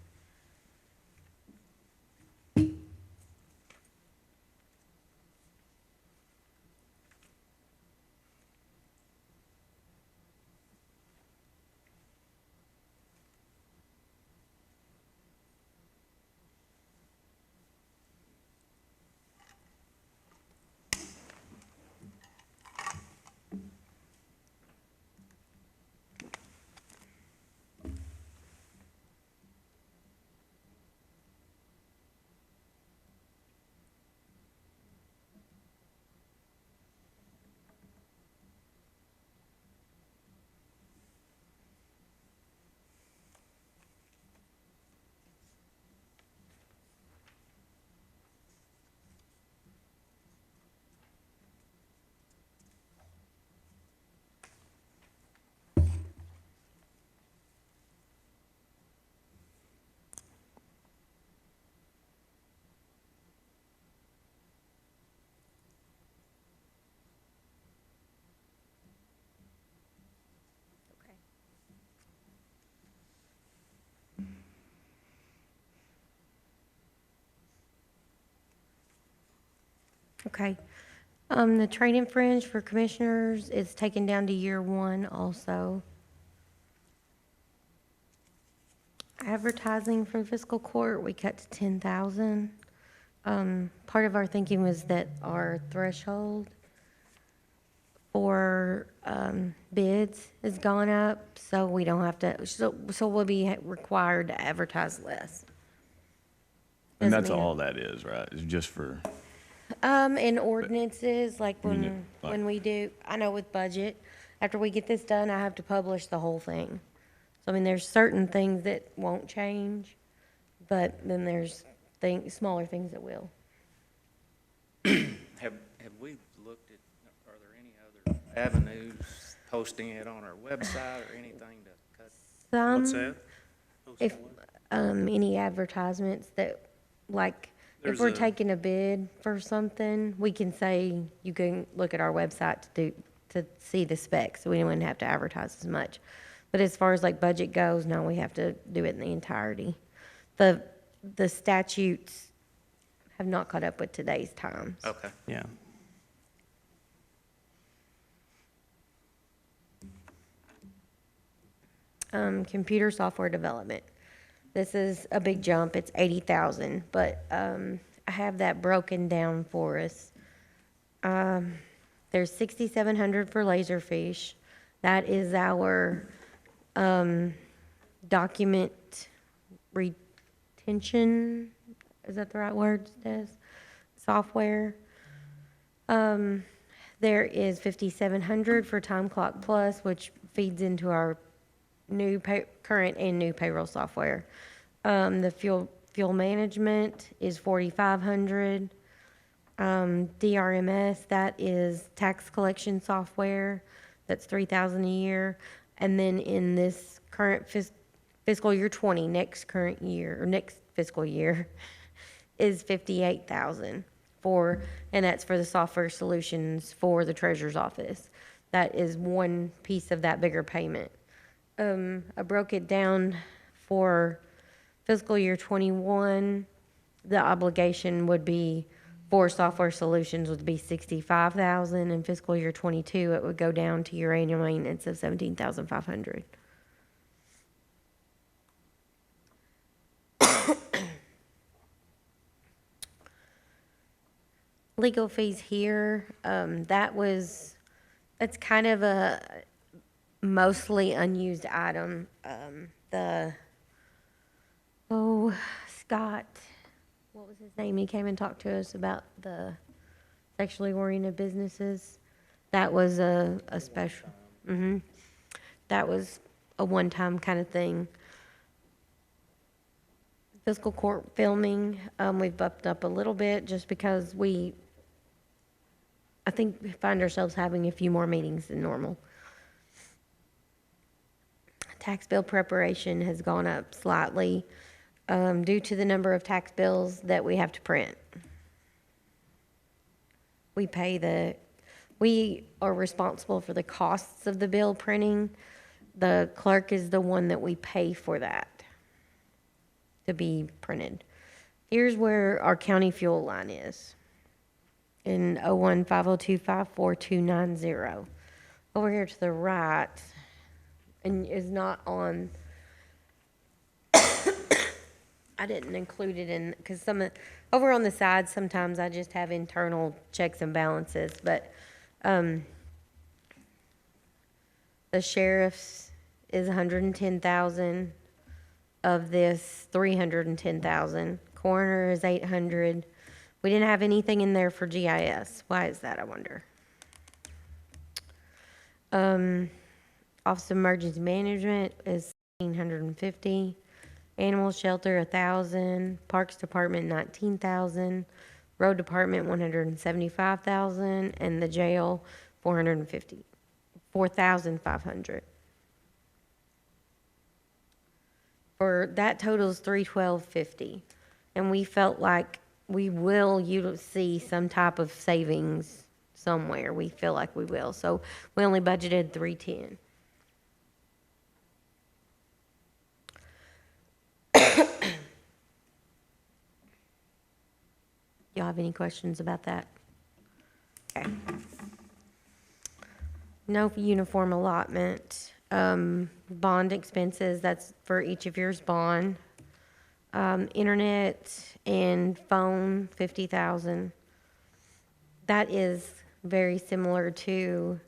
Okay. The trade-in fringe for commissioners is taken down to year one also. Advertising for fiscal court, we cut to 10,000. Part of our thinking was that our threshold for, bids has gone up, so we don't have to, so we'll be required to advertise less. And Doesn't that's mean- all that is, right? It's just for, In ordinances, like I mean, when we do, I know with budget, after we get this done, I have to publish the whole thing. So, I mean, there's certain things that won't change, but then there's smaller things that will. Have we looked at, are there any other avenues, posting it on our website or anything to cut? What's Some, that? if, any advertisements that, like, if There's we're a- taking a bid for something, we can say, you can look at our website to see the specs, so we wouldn't have to advertise as much. But as far as like budget goes, no, we have to do it in the entirety. The statutes have not caught up with today's times. Okay. Yeah. Computer software development. This is a big jump, it's 80,000, but, I have that broken down for us. There's 6,700 for Laserfish. That is our, document retention, is that the right word, Des? Software. There is 5,700 for Time Clock Plus, which feeds into our current and new payroll software. The fuel management is 4,500. DRMS, that is tax collection software, that's 3,000 a year. And then in this current fiscal year 20, next current year, or next fiscal year, is 58,000 and that's for the software solutions for the treasurer's office. That is one piece of that bigger payment. I broke it down for fiscal year 21, the obligation would be for software solutions would be 65,000. In fiscal year 22, it would go down to your annual maintenance of 17,500. Legal fees here, that's kind of a mostly unused item. Scott, what was his name? He came and talked to us about the sexually oriented businesses. That was a special, that was a one-time kind of thing. Fiscal court filming, we've bumped up a little bit just because I think we find ourselves having a few more meetings than normal. Tax bill preparation has gone up slightly due to the number of tax bills that we have to print. We are responsible for the costs of the bill printing. The clerk is the one that we pay for that to be printed. Here's where our county fuel line is. In 0150254290. Over here to the right, and is not on, I didn't include it in, because over on the side, sometimes I just have internal checks and balances, but the sheriff's is 110,000. Of this, 310,000. Coroner is 800. We didn't have anything in there for GIS. Why is that, I wonder? Office of Emergency Management is 1,650. Animal Shelter, 1,000. Parks Department, 19,000. Road Department, 175,000. And the jail, 4,500. That totals 312.50. And we felt like we will see some type of savings somewhere. We feel like we will. So we only budgeted 310. Y'all have any questions about that? Okay. No uniform allotment. Bond expenses, that's for each of yours bond. Internet and phone, 50,000. That is very similar to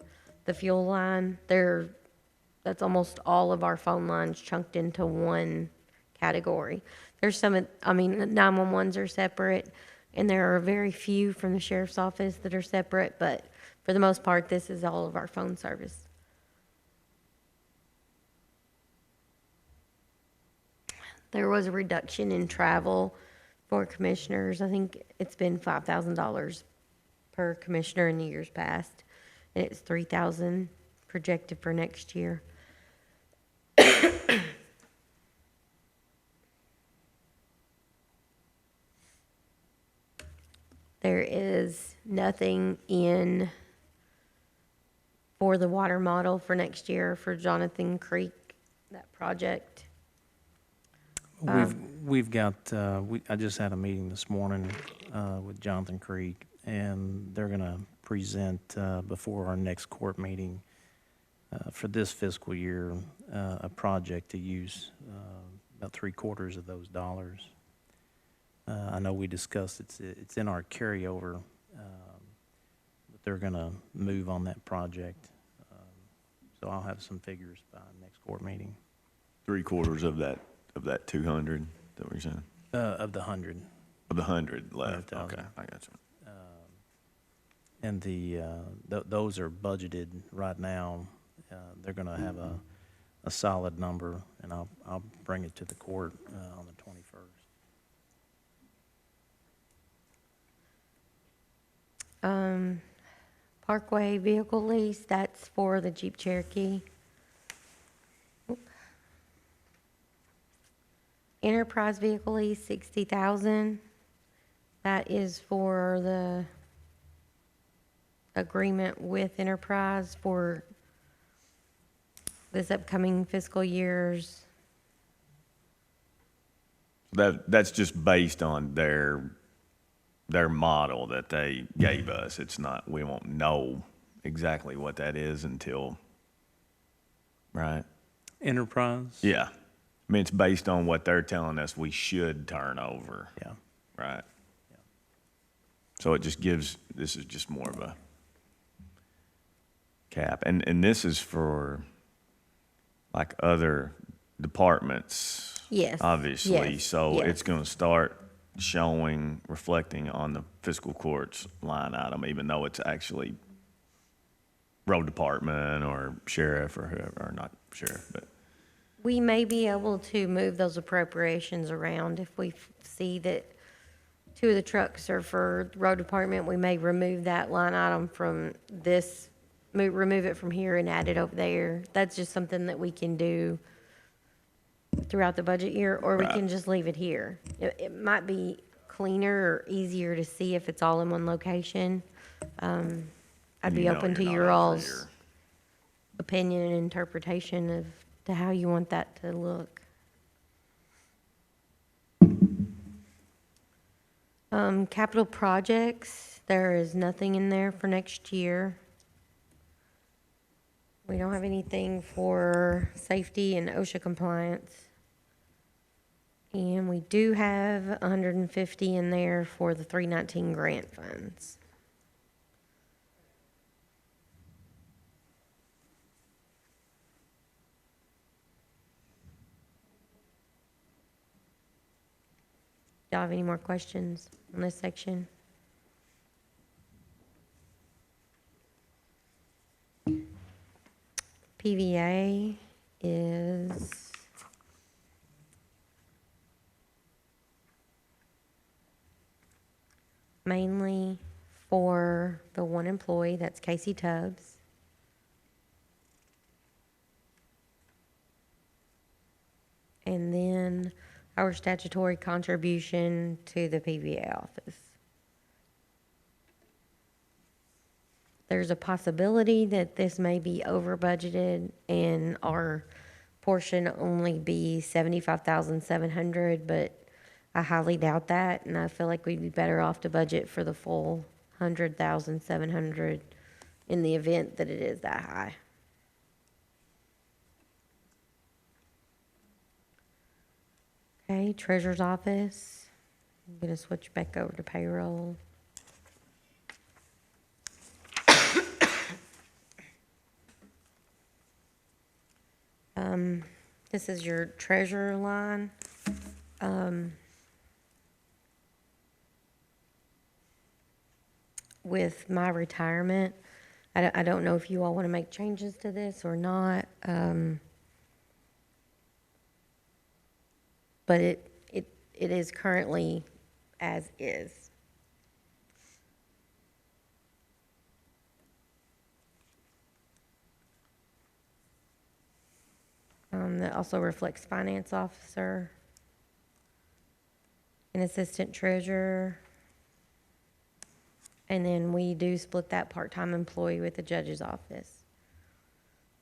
the fuel line. That's almost all of our phone lines chunked into one category. There's some, I mean, 911s are separate, and there are very few from the sheriff's office that are separate, but for the most part, this is all of our phone service. There was a reduction in travel for commissioners. I think it's been $5,000 per commissioner in the years past, and it's $3,000 projected for next year. There is nothing in for the water model for next year for Jonathan Creek, that project. We've got, I just had a meeting this morning with Jonathan Creek, and they're going to present before our next court meeting for this fiscal year a project to use about 3/4 of those dollars. I know we discussed it's in our carryover, but they're going to move on that project. So I'll have some figures by next court meeting. 3/4 of that 200, is that what you're saying? Of the 100. Of the 100 left, 100,000. okay, I got you. And those are budgeted right now. They're going to have a solid number, and I'll bring it to the court on the 21st. Parkway vehicle lease, that's for the Jeep Cherokee. Enterprise vehicle lease, 60,000. That is for the agreement with Enterprise for this upcoming fiscal years. That's just based on their model that they gave us. It's not, we won't know exactly what that is until, right? Enterprise? Yeah. I mean, it's based on what they're telling us we should turn over, Yeah. right? So it just gives, this is just more of a cap. And this is for like other departments. Yes, Obviously, yes, so yes. it's gonna start showing, reflecting on the fiscal court's line item, even though it's actually road department or sheriff or whoever, or not sheriff, but. We may be able to move those appropriations around if we see that two of the trucks are for the road department. We may remove that line item from this, remove it from here and add it over there. That's just something that we can do throughout the budget year, or we Right. can just leave it here. It might be cleaner or easier to see if it's all in one location. I'd be You know open to you're not your over all's here. opinion and interpretation of to how you want that to look. Capital projects, there is nothing in there for next year. We don't have anything for safety and OSHA compliance. And we do have 150 in there for the 319 grant funds. Y'all have any more questions on this section? PVA is mainly for the one employee, that's Casey Tubbs. And then our statutory contribution to the PVA office. There's a possibility that this may be over budgeted and our portion only be 75,700, but I highly doubt that, and I feel like we'd be better off to budget for the full $100,700 in the event that it is that high. Okay, treasurer's office. I'm gonna switch back over to payroll. This is your treasurer line. With my retirement, I don't know if you all want to make changes to this or not. But it is currently as is. That also reflects finance officer, an assistant treasurer. And then we do split that part-time employee with the judge's office.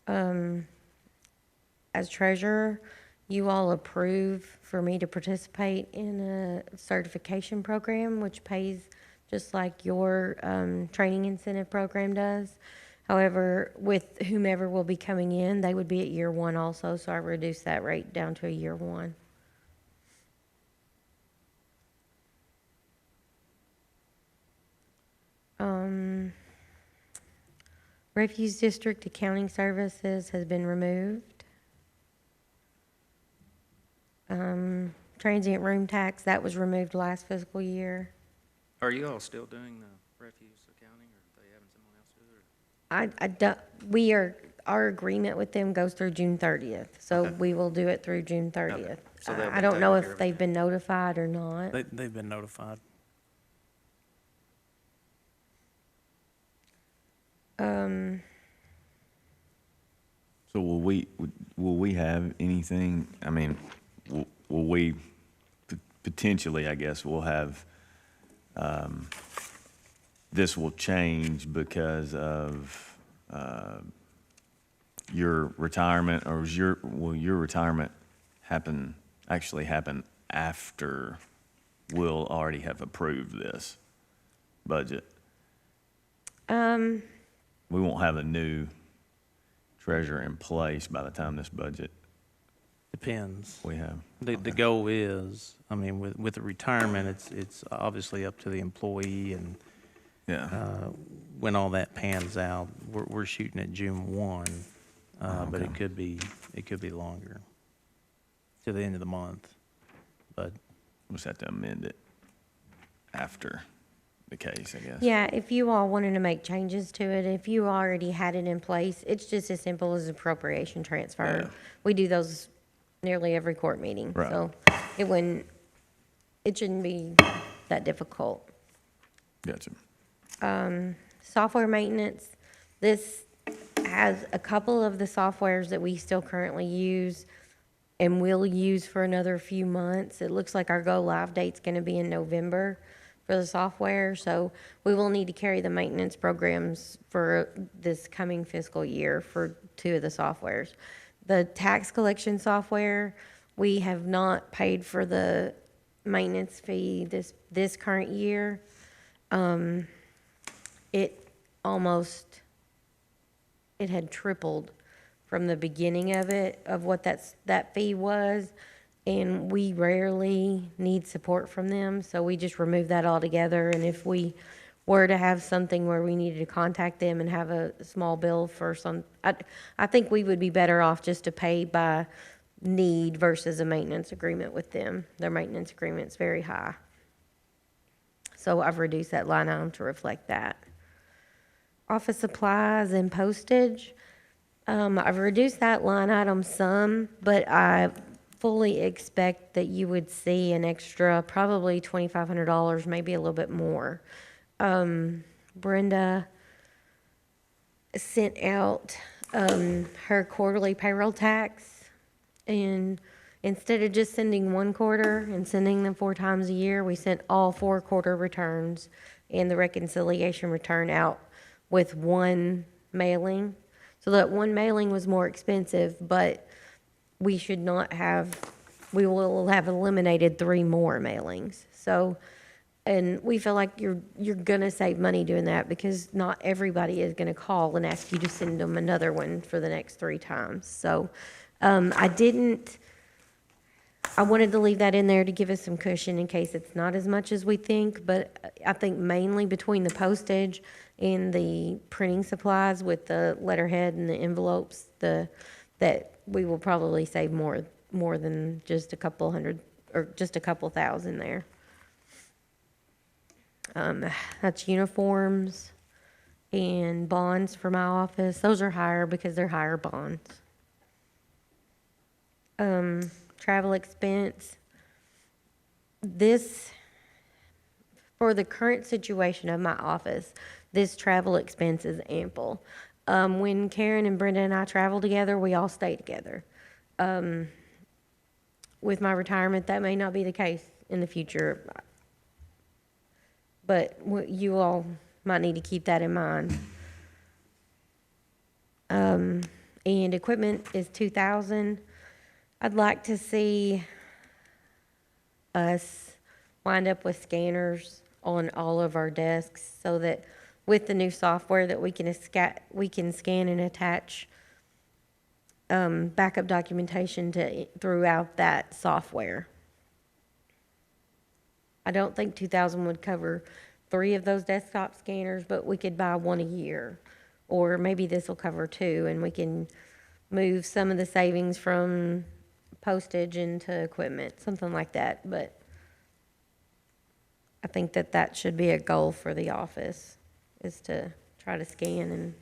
As treasurer, you all approve for me to participate in a certification program, which pays just like your training incentive program does. However, with whomever will be coming in, they would be at year one also, so I reduced that rate down to a year one. Refuse District Accounting Services has been removed. Transient room tax, that was removed last fiscal year. Are you all still doing the refuse accounting, or are they having someone else do it? I don't, our agreement with them goes through June 30th, so Okay. we will do it through June 30th. So they'll I be don't know taking care if of they've been notified or not. They've been notified. So will we have anything, I mean, will we, potentially, I guess, we'll have, this will change because of, your retirement, or will your retirement actually happen after we'll already have approved this budget? We won't have a new treasurer in place by the time this budget Depends. we have. The goal is, I mean, with the retirement, it's obviously up to the employee and Yeah, when all that pans out. We're shooting at June 1, but it could be longer, to the end of the month. But we'll just have to amend it after the case, I guess. Yeah, if you all wanted to make changes to it, if you already had it in place, it's just as simple as appropriation transfer. Yeah. We do those nearly every court meeting. Right. So it shouldn't be that difficult. Gotcha. Software maintenance, this has a couple of the softwares that we still currently use and will use for another few months. It looks like our go-live date's gonna be in November for the software, so we will need to carry the maintenance programs for this coming fiscal year for two of the softwares. The tax collection software, we have not paid for the maintenance fee this current year. It had tripled from the beginning of it, of what that fee was, and we rarely need support from them, so we just removed that altogether. And if we were to have something where we needed to contact them and have a small bill for I think we would be better off just to pay by need versus a maintenance agreement with them. Their maintenance agreement's very high. So I've reduced that line item to reflect that. Office supplies and postage, I've reduced that line item some, but I fully expect that you would see an extra, probably $2,500, maybe a little bit more. Brenda sent out her quarterly payroll tax, and instead of just sending one quarter and sending them 4 times a year, we sent all 4 quarter returns and the reconciliation return out with one mailing. So that one mailing was more expensive, but we will have eliminated 3 more mailings. So And we feel like you're gonna save money doing that because not everybody is gonna call and ask you to send them another one for the next 3 times. So, I wanted to leave that in there to give us some cushion in case it's not as much as we think, but I think mainly between the postage and the printing supplies with the letterhead and the envelopes, that we will probably save more than just a couple hundred, or just a couple thousand there. That's uniforms and bonds for my office. Those are higher because they're higher bonds. Travel expense. This, for the current situation of my office, this travel expense is ample. When Karen and Brenda and I travel together, we all stay together. With my retirement, that may not be the case in the future, but you all might need to keep that in mind. And equipment is 2,000. I'd like to see us wind up with scanners on all of our desks so that with the new software that we can scan and attach backup documentation throughout that software. I don't think 2,000 would cover 3 of those desktop scanners, but we could buy 1 a year. Or maybe this will cover 2, and we can move some of the savings from postage into equipment, something like that. But I think that should be a goal for the office, is to try to scan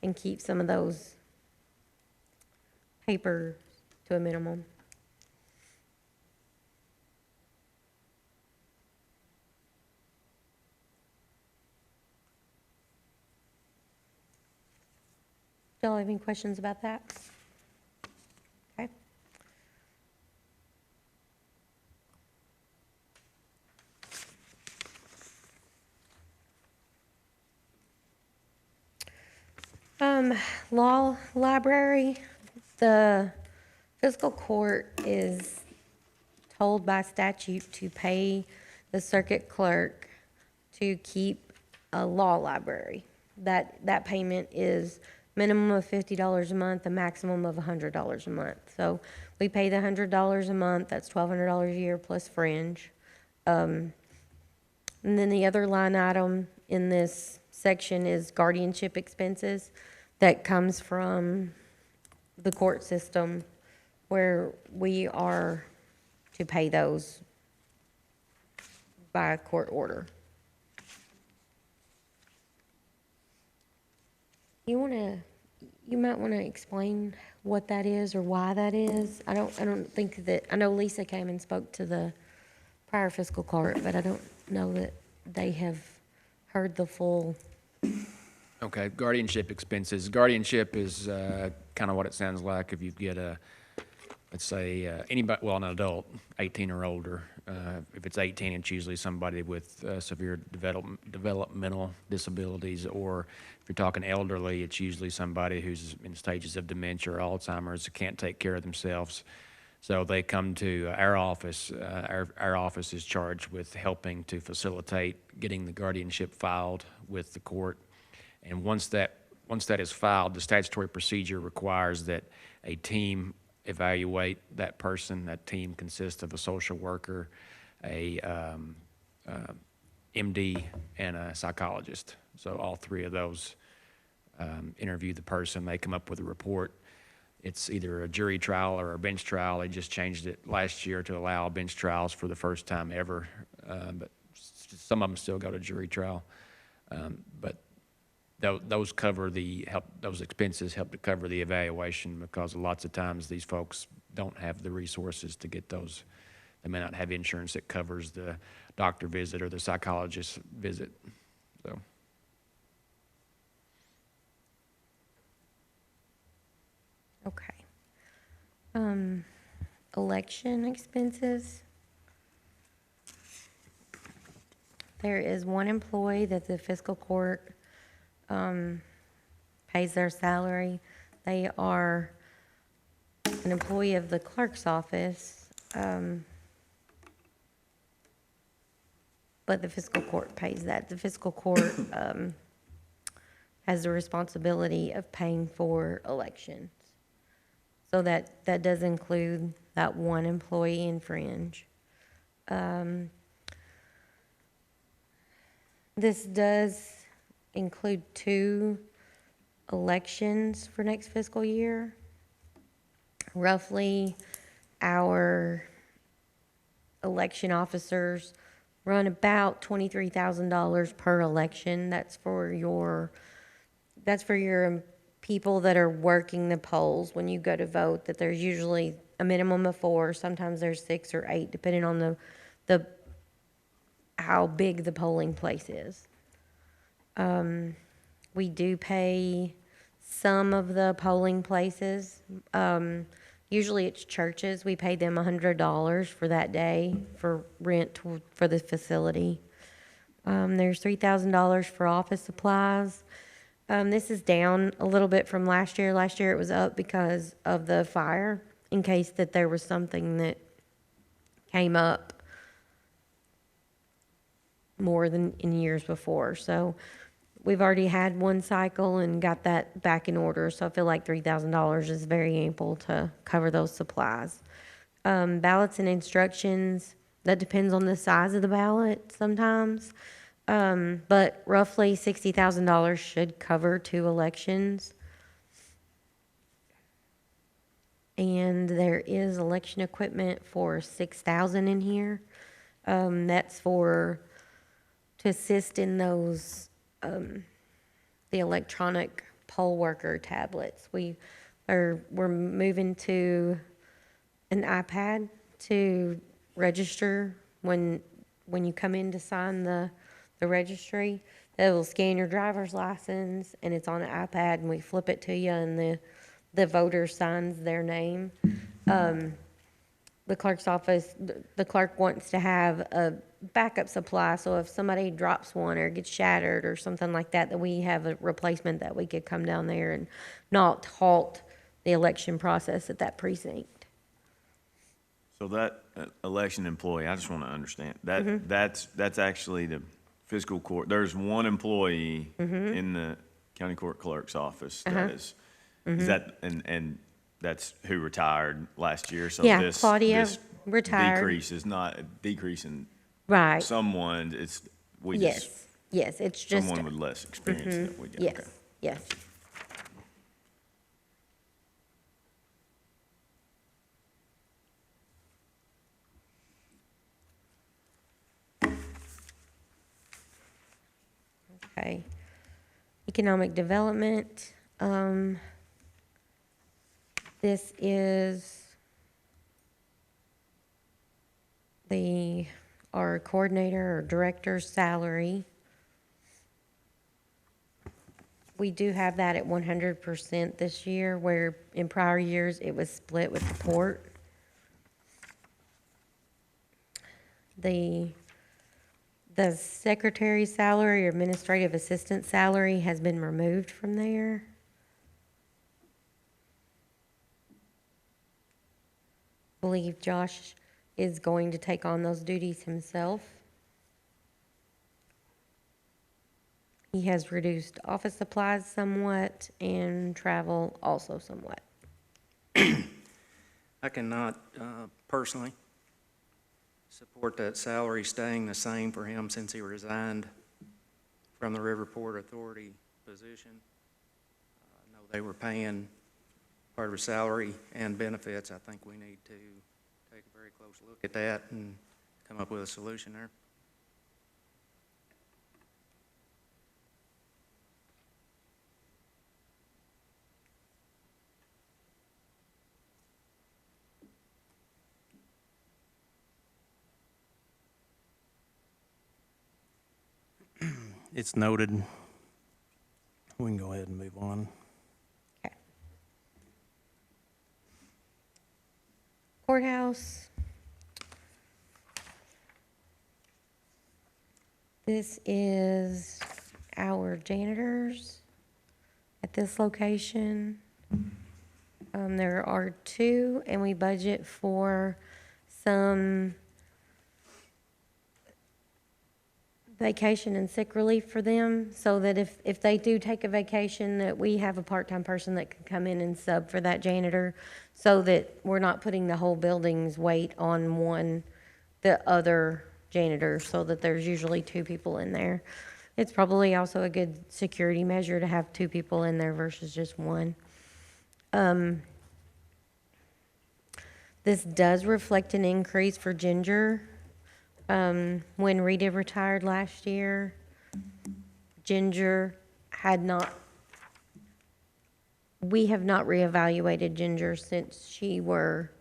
and keep some of those paper to a minimum. Y'all have any questions about that? Okay. Law library, the fiscal court is told by statute to pay the circuit clerk to keep a law library. That payment is minimum of $50 a month, a maximum of $100 a month. So we pay the $100 a month, that's $1,200 a year plus fringe. And then the other line item in this section is guardianship expenses that comes from the court system, where we are to pay those by court order. You might want to explain what that is or why that is. I don't think that, I know Lisa came and spoke to the prior fiscal court, but I don't know that they have heard the full. Okay, guardianship expenses. Guardianship is kind of what it sounds like if you get let's say, anybody, well, an adult, 18 or older. If it's 18, it's usually somebody with severe developmental disabilities, or if you're talking elderly, it's usually somebody who's in stages of dementia or Alzheimer's, can't take care of themselves. So they come to our office. Our office is charged with helping to facilitate getting the guardianship filed with the court. And once that is filed, the statutory procedure requires that a team evaluate that person. That team consists of a social worker, a MD, and a psychologist. So all 3 of those interview the person. They come up with a report. It's either a jury trial or a bench trial. They just changed it last year to allow bench trials for the first time ever, but some of them still go to jury trial. But those those expenses help to cover the evaluation, because lots of times these folks don't have the resources to get those. They may not have insurance that covers the doctor visit or the psychologist visit. So. Okay. Election expenses. There is one employee that the fiscal court pays their salary. They are an employee of the clerk's office, but the fiscal court pays that. The fiscal court has the responsibility of paying for elections. So that does include that one employee in fringe. This does include 2 elections for next fiscal year. Roughly, our election officers run about $23,000 per election. That's for your people that are working the polls when you go to vote, that there's usually a minimum of 4, sometimes there's 6 or 8, depending on the how big the polling place is. We do pay some of the polling places. Usually it's churches. We pay them $100 for that day for rent for the facility. There's $3,000 for office supplies. This is down a little bit from last year. Last year it was up because of the fire, in case that there was something that came up more than in years before. So we've already had one cycle and got that back in order. So I feel like $3,000 is very ample to cover those supplies. Ballots and instructions, that depends on the size of the ballot sometimes. But roughly $60,000 should cover 2 elections. And there is election equipment for $6,000 in here. That's to assist in those, the electronic poll worker tablets. We're moving to an iPad to register when you come in to sign the registry. It will scan your driver's license, and it's on an iPad, and we flip it to you, and the voter signs their name. The clerk's office, the clerk wants to have a backup supply, so if somebody drops one or gets shattered or something like that, that we have a replacement that we could come down there and not halt the election process at that precinct. So that election employee, I just want to understand, that's actually the fiscal court. There's one employee in the county court clerk's office that is that, and that's who retired last year, so Yeah, this Claudia this retired. decrease is not a decrease in Right. someone, it's, we just, Yes, it's just, someone with less experience that we get. yes, Okay. yes. Okay. Economic development, this is our coordinator or director's salary. We do have that at 100% this year, where in prior years it was split with the port. The secretary's salary or administrative assistant salary has been removed from there. I believe Josh is going to take on those duties himself. He has reduced office supplies somewhat and travel also somewhat. I cannot personally support that salary staying the same for him since he resigned from the Riverport Authority position. I know they were paying part of his salary and benefits. I think we need to take a very close look at that and come up with a solution there. It's noted. We can go ahead and move on. Okay. Courthouse. This is our janitors at this location. There are 2, and we budget for some vacation and sick relief for them, so that if they do take a vacation, that we have a part-time person that can come in and sub for that janitor, so that we're not putting the whole building's weight on the other janitor, so that there's usually two people in there. It's probably also a good security measure to have two people in there versus just one. This does reflect an increase for Ginger. When Rita retired last year, Ginger we have not reevaluated Ginger since she were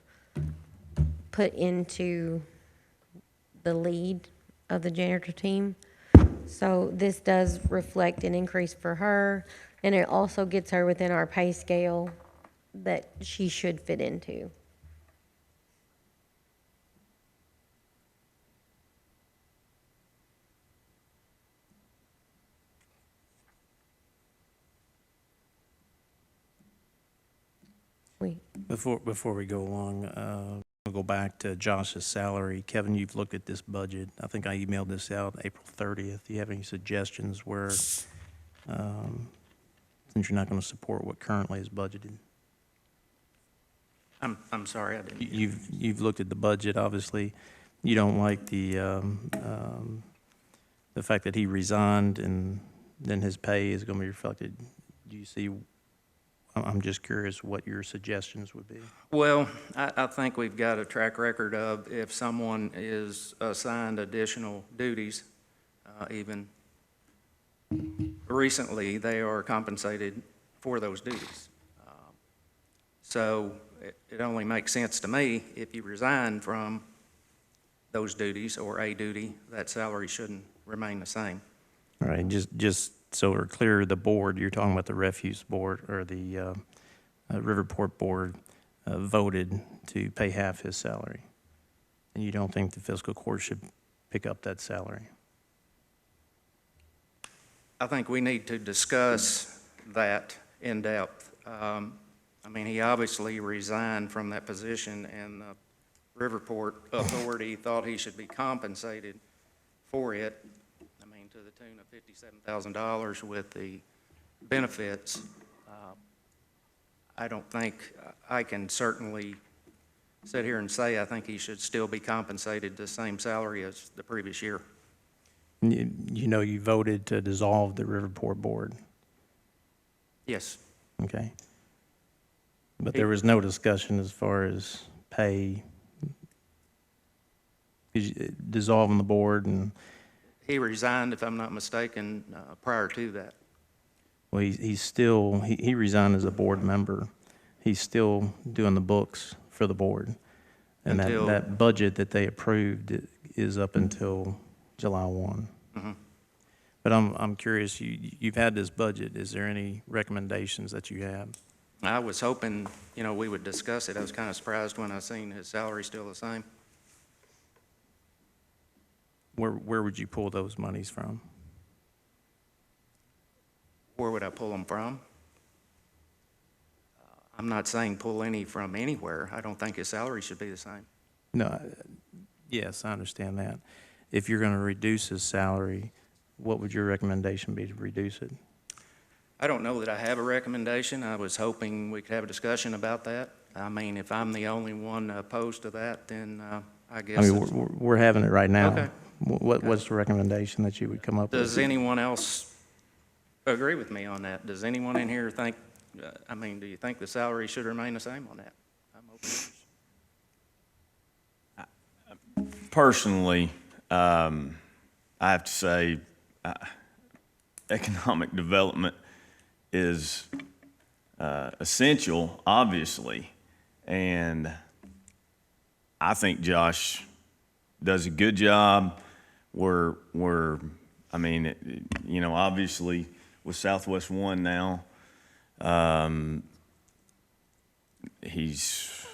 put into the lead of the janitor team. So this does reflect an increase for her, and it also gets her within our pay scale that she should fit into. Before we go along, we'll go back to Josh's salary. Kevin, you've looked at this budget. I think I emailed this out April 30th. Do you have any suggestions where, since you're not going to support what currently is budgeted? I'm sorry, I didn't. You've looked at the budget, obviously. You don't like the fact that he resigned and then his pay is going to be reflected. Do you see, I'm just curious what your suggestions would be. Well, I think we've got a track record of if someone is assigned additional duties, even recently, they are compensated for those duties. So it only makes sense to me, if you resign from those duties or a duty, that salary shouldn't remain the same. All right, just so we're clear, the board, you're talking about the refuse board or the Riverport board voted to pay half his salary. And you don't think the fiscal court should pick up that salary? I think we need to discuss that in depth. I mean, he obviously resigned from that position, and the Riverport Authority thought he should be compensated for it. I mean, to the tune of $57,000 with the benefits. I don't think, I can certainly sit here and say I think he should still be compensated the same salary as the previous year. You know you voted to dissolve the Riverport board, Yes. okay? But there was no discussion as far as pay, dissolving the board, and, He resigned, if I'm not mistaken, prior to that. well, he's still, he resigned as a board member. He's still doing the books for the board. And Until- that budget that they approved is up until July 1. Mhm. But I'm curious, you've had this budget. Is there any recommendations that you have? I was hoping, we would discuss it. I was kind of surprised when I seen his salary still the same. Where would you pull those monies from? Where would I pull them from? I'm not saying pull any from anywhere. I don't think his salary should be the same. No, yes, I understand that. If you're going to reduce his salary, what would your recommendation be to reduce it? I don't know that I have a recommendation. I was hoping we could have a discussion about that. I mean, if I'm the only one opposed to that, then I guess. I mean, we're having it right now. Okay. What's the recommendation that you would come up with? Does anyone else agree with me on that? Does anyone in here think, do you think the salary should remain the same on that? I'm open. Personally, I have to say, economic development is essential, obviously, and I think Josh does a good job. Obviously with Southwest One now, he's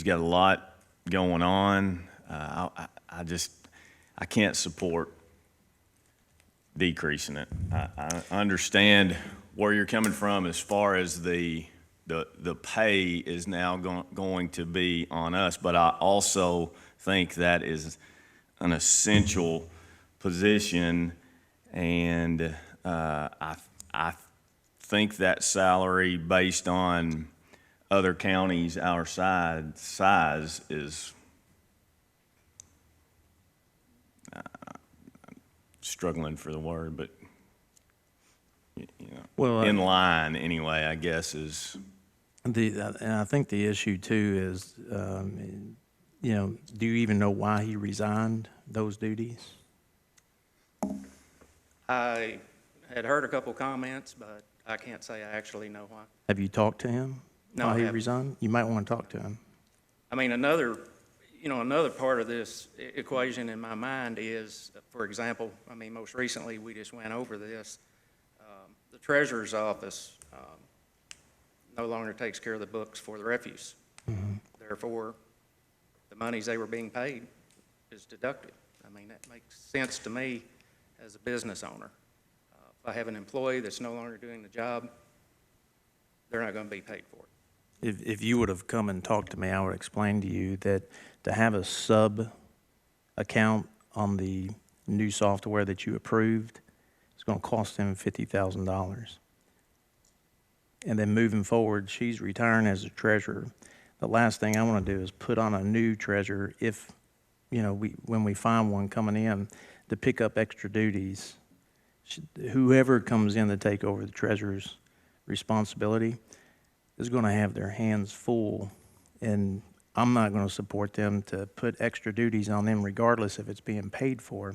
got a lot going on. I can't support decreasing it. I understand where you're coming from as far as the pay is now going to be on us, but I also think that is an essential position, and I think that salary based on other counties our size is struggling for the word, but you know, Well, in line anyway, I guess is. And I think the issue too is, you know, do you even know why he resigned those duties? I had heard a couple comments, but I can't say I actually know why. Have you talked to him? No, I Why he haven't. resigned? You might want to talk to him. I mean, another part of this equation in my mind is, for example, I mean, most recently, we just went over this. The treasurer's office no longer takes care of the books for the refuse. Therefore, the monies they were being paid is deducted. I mean, that makes sense to me as a business owner. If I have an employee that's no longer doing the job, they're not going to be paid for it. If you would have come and talked to me, I would explain to you that to have a sub account on the new software that you approved, it's going to cost them $50,000. And then moving forward, she's retiring as a treasurer. The last thing I want to do is put on a new treasurer if, you know, when we find one coming in to pick up extra duties. Whoever comes in to take over the treasurer's responsibility is going to have their hands full, and I'm not going to support them to put extra duties on them regardless if it's being paid for.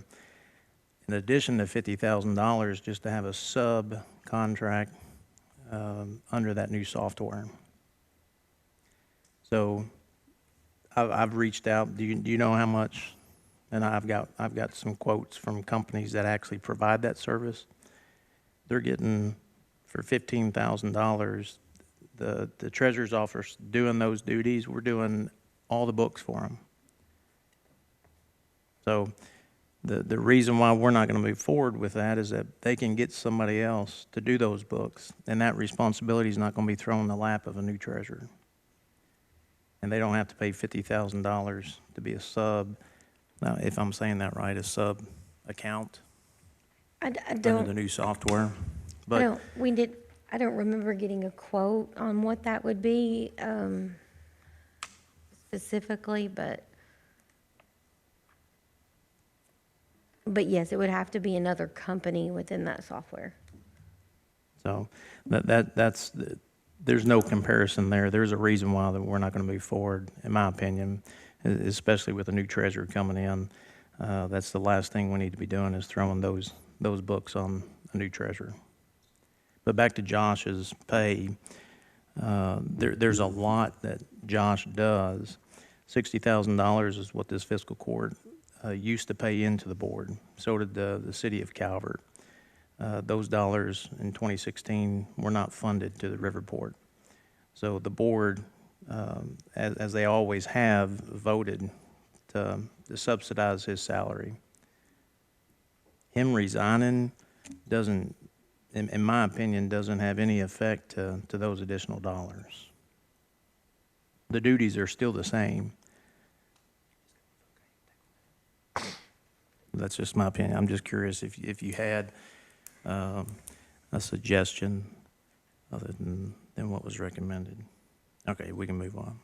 In addition to $50,000 just to have a sub-contract under that new software. So I've reached out. Do you know how much? And I've got some quotes from companies that actually provide that service. They're getting, for $15,000, the treasurer's office doing those duties. We're doing all the books for them. So the reason why we're not going to move forward with that is that they can get somebody else to do those books, and that responsibility is not going to be thrown in the lap of a new treasurer. And they don't have to pay $50,000 to be a sub. Now, if I'm saying that right, a sub account I under don't. the new software. I But don't remember getting a quote on what that would be, specifically, but yes, it would have to be another company within that software. so there's no comparison there. There's a reason why that we're not going to move forward, in my opinion, especially with a new treasurer coming in. That's the last thing we need to be doing is throwing those books on a new treasurer. But back to Josh's pay, there's a lot that Josh does. $60,000 is what this fiscal court used to pay into the board. So did the city of Calvert. Those dollars in 2016 were not funded to the Riverport. So the board, as they always have, voted to subsidize his salary. Him resigning doesn't, in my opinion, doesn't have any effect to those additional dollars. The duties are still the same. That's just my opinion. I'm just curious if you had a suggestion other than what was recommended. Okay, we can move on.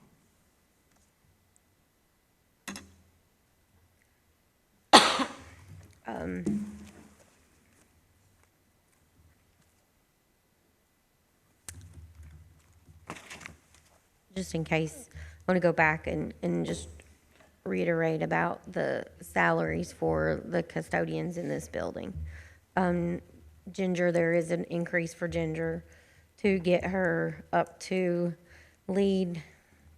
Just in case, I want to go back and just reiterate about the salaries for the custodians in this building. Ginger, there is an increase for Ginger to get her up to lead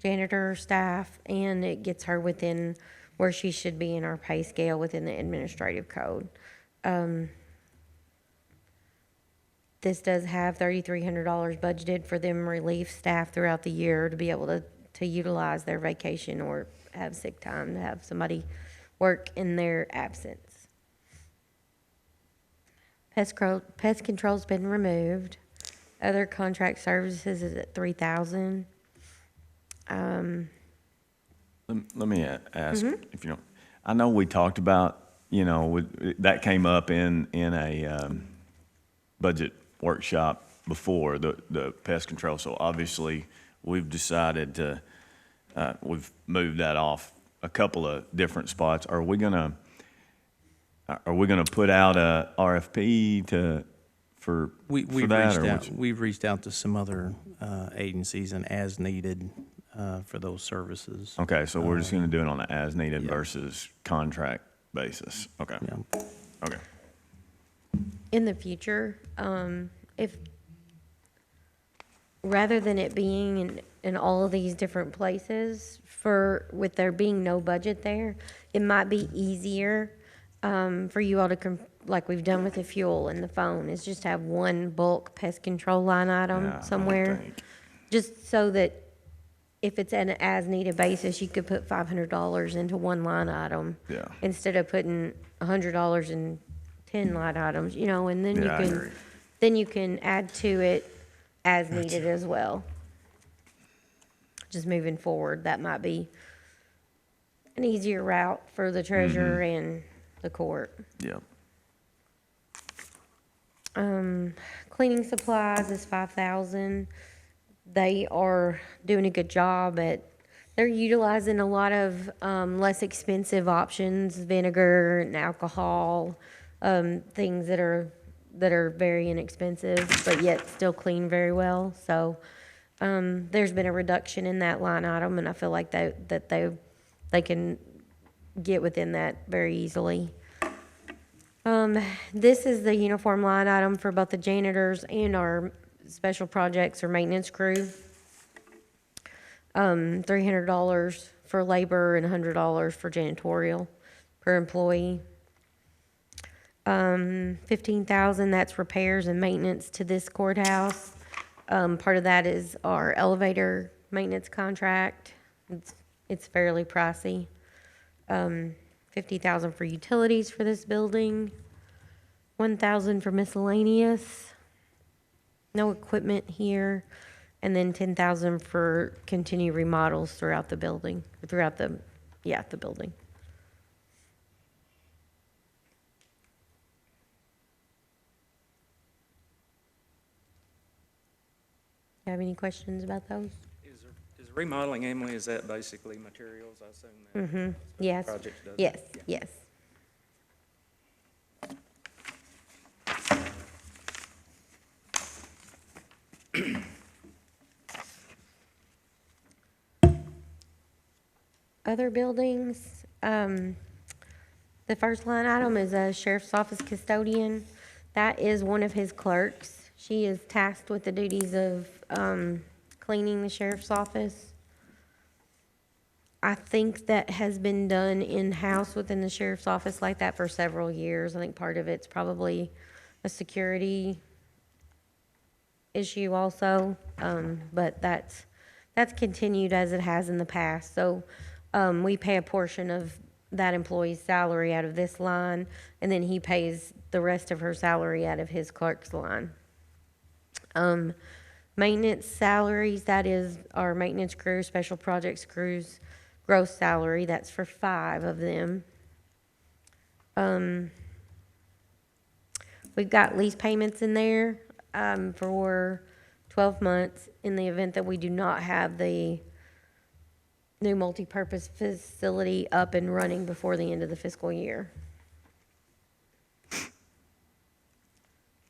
janitor staff, and it gets her within where she should be in our pay scale within the administrative code. This does have $3,300 budgeted for them relief staff throughout the year to be able to utilize their vacation or have sick time, to have somebody work in their absence. Pest control's been removed. Other contract services is at $3,000. Let me ask, if you don't, I know we talked about you know, that came up in a budget workshop before, the pest control. So obviously, we've decided to, we've moved that off a couple of different spots. Are we gonna put out a RFP for We've that? reached Or out, we've reached out to some other agencies and as needed for those services. Okay, so we're just gonna do it on an as-needed versus contract basis. Okay, Yeah. okay. In the future, if, rather than it being in all of these different places, with there being no budget there, it might be easier, for you all to, like we've done with the fuel and the phone, is just have one bulk pest control line Yeah, I item would somewhere. think. Just so that if it's an as-needed basis, you could put $500 into one line item. Yeah. Instead of putting $100 in 10 line items, you know, and then you Yeah, I can, agree. then you can add to it as needed as well. Just moving forward, that might be an easier route for the treasurer and the court. Yeah. Cleaning supplies is 5,000. They are doing a good job they're utilizing a lot of, less expensive options, vinegar and alcohol, things that are very inexpensive, but yet still clean very well. So, there's been a reduction in that line item, and I feel like they can get within that very easily. This is the uniform line item for both the janitors and our special projects or maintenance crew. $300 for labor and $100 for janitorial per employee. 15,000, that's repairs and maintenance to this courthouse. Part of that is our elevator maintenance contract. It's fairly pricey. 50,000 for utilities for this building. 1,000 for miscellaneous. No equipment here. And then 10,000 for continued remodels throughout the building, the building. Have any questions about those? Is remodeling, Emily, is that basically materials, I assume that? Mm-hmm, yes, Project does? yes, Yeah. yes. Other buildings, the first line item is a sheriff's office custodian. That is one of his clerks. She is tasked with the duties of, cleaning the sheriff's office. I think that has been done in-house within the sheriff's office like that for several years. I think part of it's probably a security issue also, but that's continued as it has in the past. So, we pay a portion of that employee's salary out of this line, and then he pays the rest of her salary out of his clerk's line. Maintenance salaries, that is our maintenance crew, special projects crews, gross salary, that's for 5 of them. We've got lease payments in there, for 12 months in the event that we do not have the new multipurpose facility up and running before the end of the fiscal year.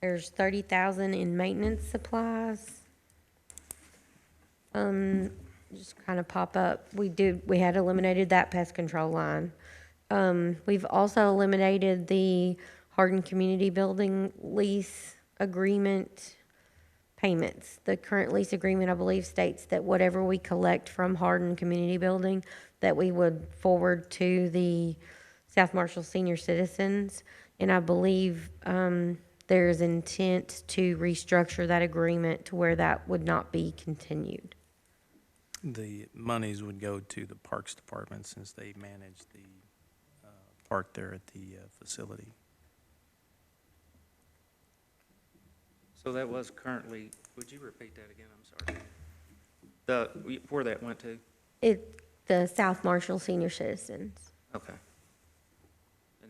There's 30,000 in maintenance supplies. Just kind of pop up. We had eliminated that pest control line. We've also eliminated the Hardin Community Building lease agreement payments. The current lease agreement, I believe, states that whatever we collect from Hardin Community Building, that we would forward to the South Marshall Senior Citizens. And I believe, there's intent to restructure that agreement to where that would not be continued. The monies would go to the Parks Department since they manage the park there at the facility. So that was currently, would you repeat that again? I'm sorry. Where that went to? The South Marshall Senior Citizens. Okay.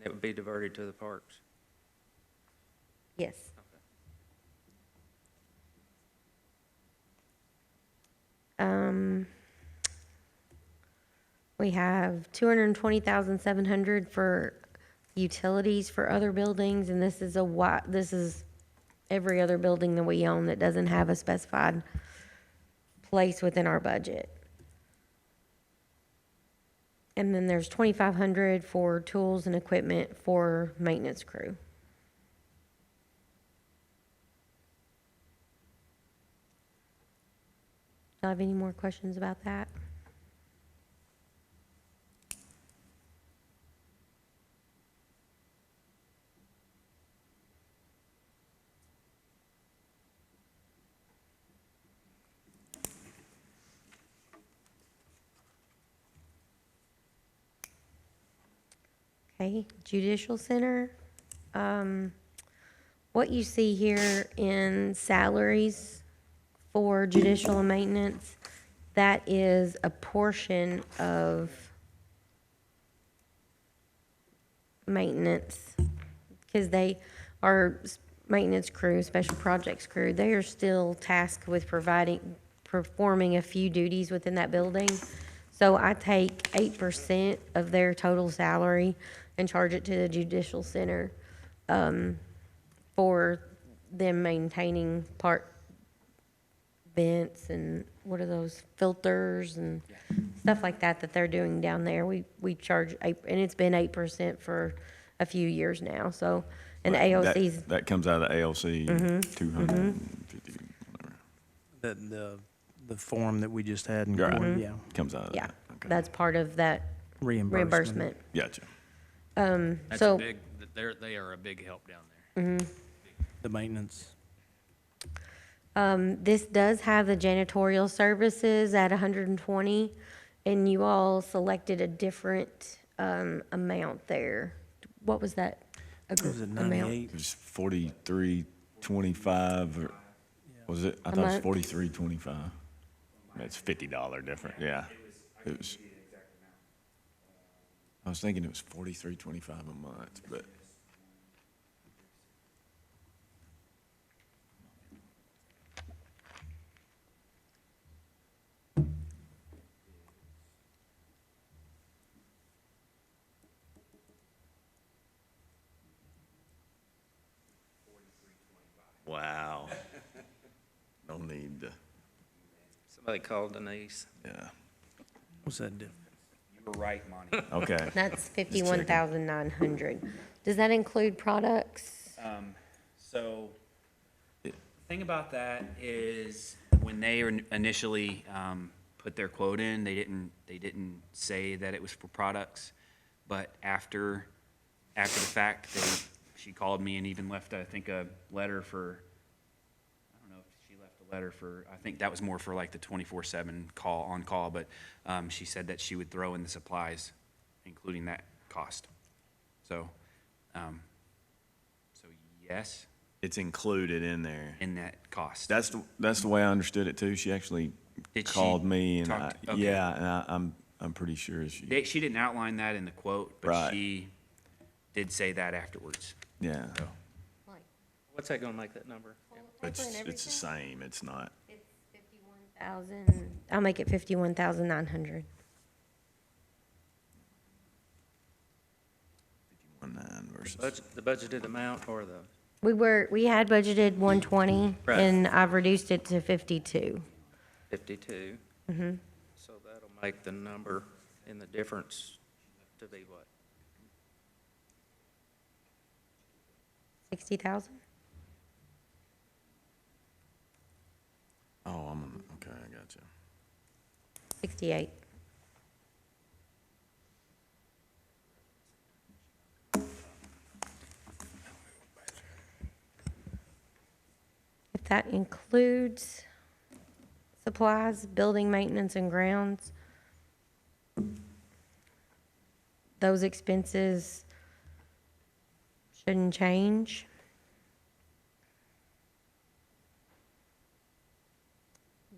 And it would be diverted to the parks. Yes. We have 220,700 for utilities for other buildings, and this is this is every other building that we own that doesn't have a specified place within our budget. And then there's 2,500 for tools and equipment for maintenance crew. Do I have any more questions about that? Okay, Judicial Center. What you see here in salaries for judicial and maintenance, that is a portion of maintenance. Because they are maintenance crew, special projects crew, they are still tasked with performing a few duties within that building. So I take 8% of their total salary and charge it to the Judicial Center for them maintaining vents and what are those, filters and stuff like that that they're doing down there. We charge, and it's been 8% for a few years now, so, and AOC's, That comes out of the ALC, 250, whatever. The form that we just had in Right. court, yeah, Comes out of yeah, that. Okay. that's part of that reimbursement. Gotcha. That's a So, big, they are a big help down there. the maintenance. this does have the janitorial services at 120, and you all selected a different, amount there. What was that? Was it amount? 98? It was 43.25, or was it? I thought it was month? 43.25. That's $50 different, yeah. It was. I was thinking it was 43.25 a month, but. Wow. No need to, Somebody called Denise. yeah. What's that difference? You were right, Monty. Okay. That's 51,900. Does that include products? So, the thing about that is, when they initially put their quote in, they didn't say that it was for products, but after the fact, she called me and even left, I think, a letter for, I don't know if she left a letter for, I think that was more for like the 24/7 on call, but she said that she would throw in the supplies, including that cost. So, yes, It's included in there. in that cost. That's the way I understood it too. She actually Did she called me and talk to- okay. yeah, and I'm pretty sure she, She didn't outline that in the quote, but Right. she did say that afterwards. yeah. What's that gonna make that number? It's the same. It's not. It's 51,000, I'll make it 51,900. 51.9 versus. The budgeted amount or the, We had budgeted 120, Right. and I've reduced it to 52. 52? So that'll make the number in the difference to be what? 60,000? Oh, okay, I got you. 68. If that includes supplies, building maintenance and grounds, those expenses shouldn't change.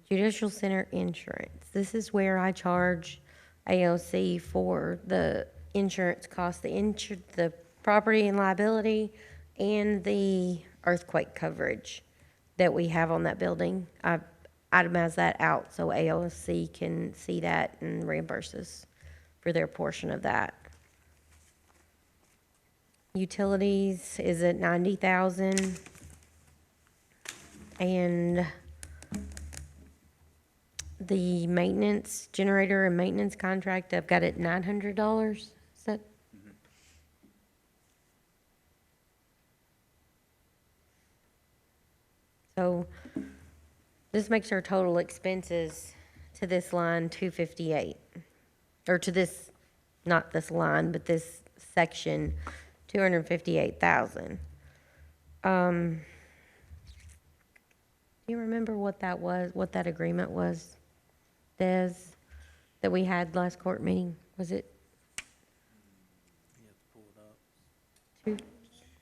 Judicial Center insurance. This is where I charge AOC for the insurance cost. The property and liability, and the earthquake coverage that we have on that building. I've itemized that out so AOC can see that and reimburse us for their portion of that. Utilities is at 90,000. And the maintenance, generator and maintenance contract, I've got it $900. Is that? So this makes our total expenses to this line 258, or to this, not this line, but this section, 258,000. Do you remember what that was, what that agreement was, Des, that we had last court meeting? Was it You have to pull it up.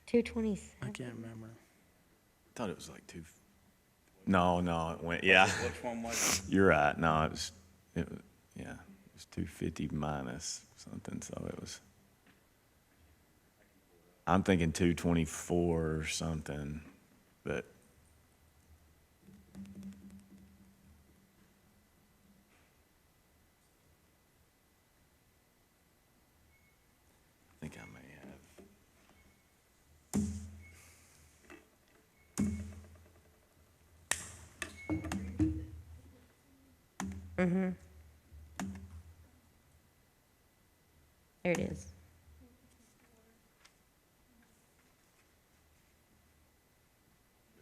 227? I can't remember. I thought it was like two. No, it went, yeah. Which one was it? You're right. No, it was, yeah, it was 250 minus something, so it was. I'm thinking 224 or something, but. I think I may have. There it is.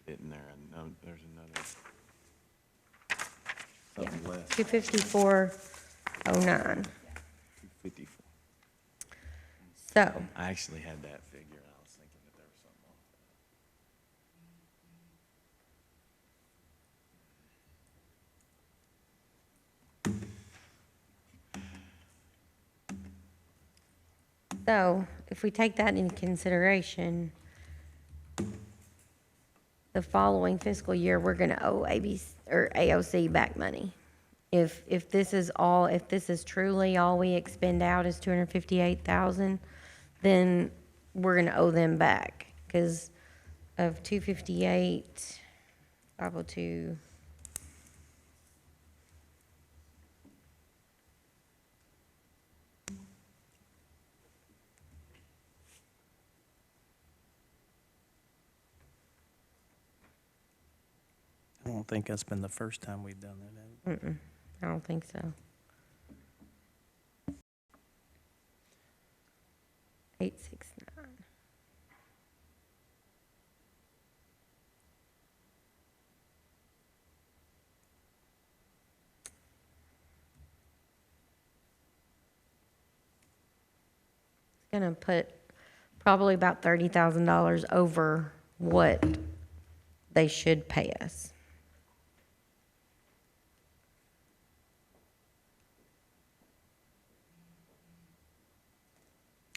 Getting there, I know there's another. Yeah, Something less, 25409. 254. So, I actually had that figure, and I was thinking that there was something off. so if we take that into consideration, the following fiscal year, we're gonna owe ABC, or AOC back money. If this is all, if this is truly all we expend out is 258,000, then we're gonna owe them back, because of 258, 502. I don't think that's been the first time we've done that. Mm-mm, I don't think so. 869. It's gonna put probably about $30,000 over what they should pay us.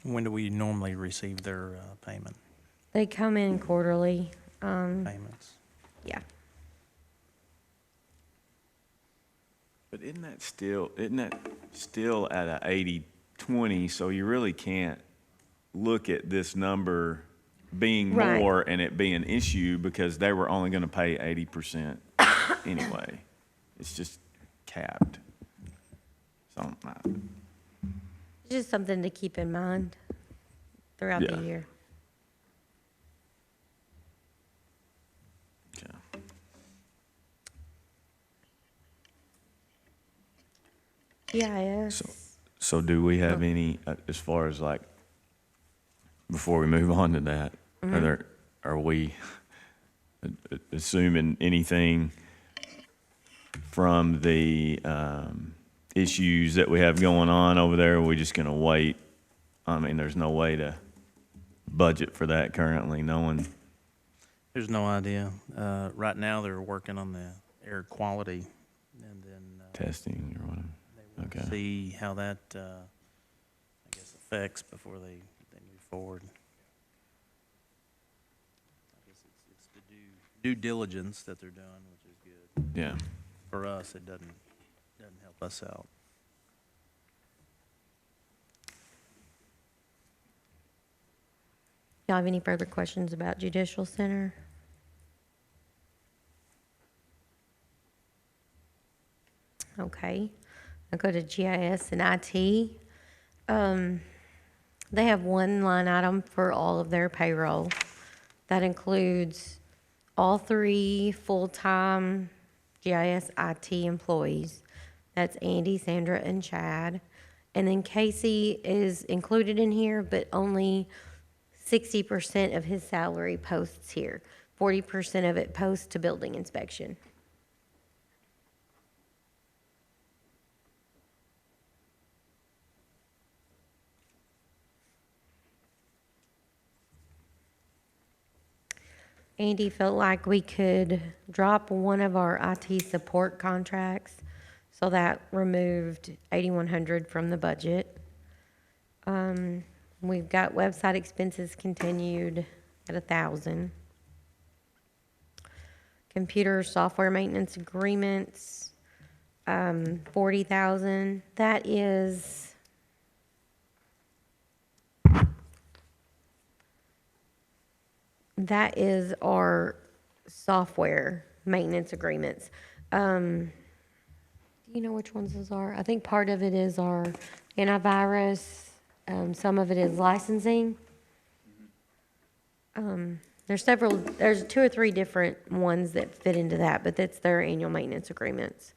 When do we normally receive their payment, They come in quarterly, payments? yeah. But isn't that still at a 80-20, so you really can't look at this number being Right. more and it being an issue because they were only gonna pay 80% anyway. It's just capped. So, It's just something to keep in mind throughout the Yeah. year. okay. GIS. So do we have any, as far as like, before we move on to that, are we assuming anything from the issues that we have going on over there? Are we just gonna wait? I mean, there's no way to budget for that currently, knowing, There's no idea. Right now, they're working on the air quality, and then testing or whatever. they will Okay. see how that, I guess, affects before they move forward. I guess it's the due diligence that they're doing, which is good. Yeah. For us, it doesn't help us out. y'all have any further questions about Judicial Center? Okay, I'll go to GIS and IT. They have one line item for all of their payroll. That includes all 3 full-time GIS IT employees. That's Andy, Sandra, and Chad. And then Casey is included in here, but only 60% of his salary posts here. 40% of it posts to building inspection. Andy felt like we could drop one of our IT support contracts, so that removed $8,100 from the budget. We've got website expenses continued at $1,000. Computer software maintenance agreements, $40,000. That is our software maintenance agreements. Do you know which ones those are? I think part of it is our antivirus, some of it is licensing. There's 2 or 3 different ones that fit into that, but that's their annual maintenance agreements.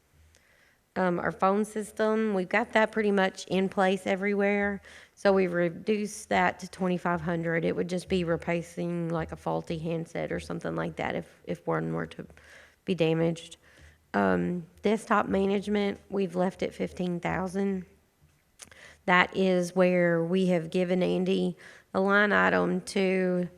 Our phone system, we've got that pretty much in place everywhere, so we've reduced that to $2,500. It would just be replacing like a faulty handset or something like that if one were to be damaged. Desktop management, we've left at $15,000. That is where we have given Andy a line item to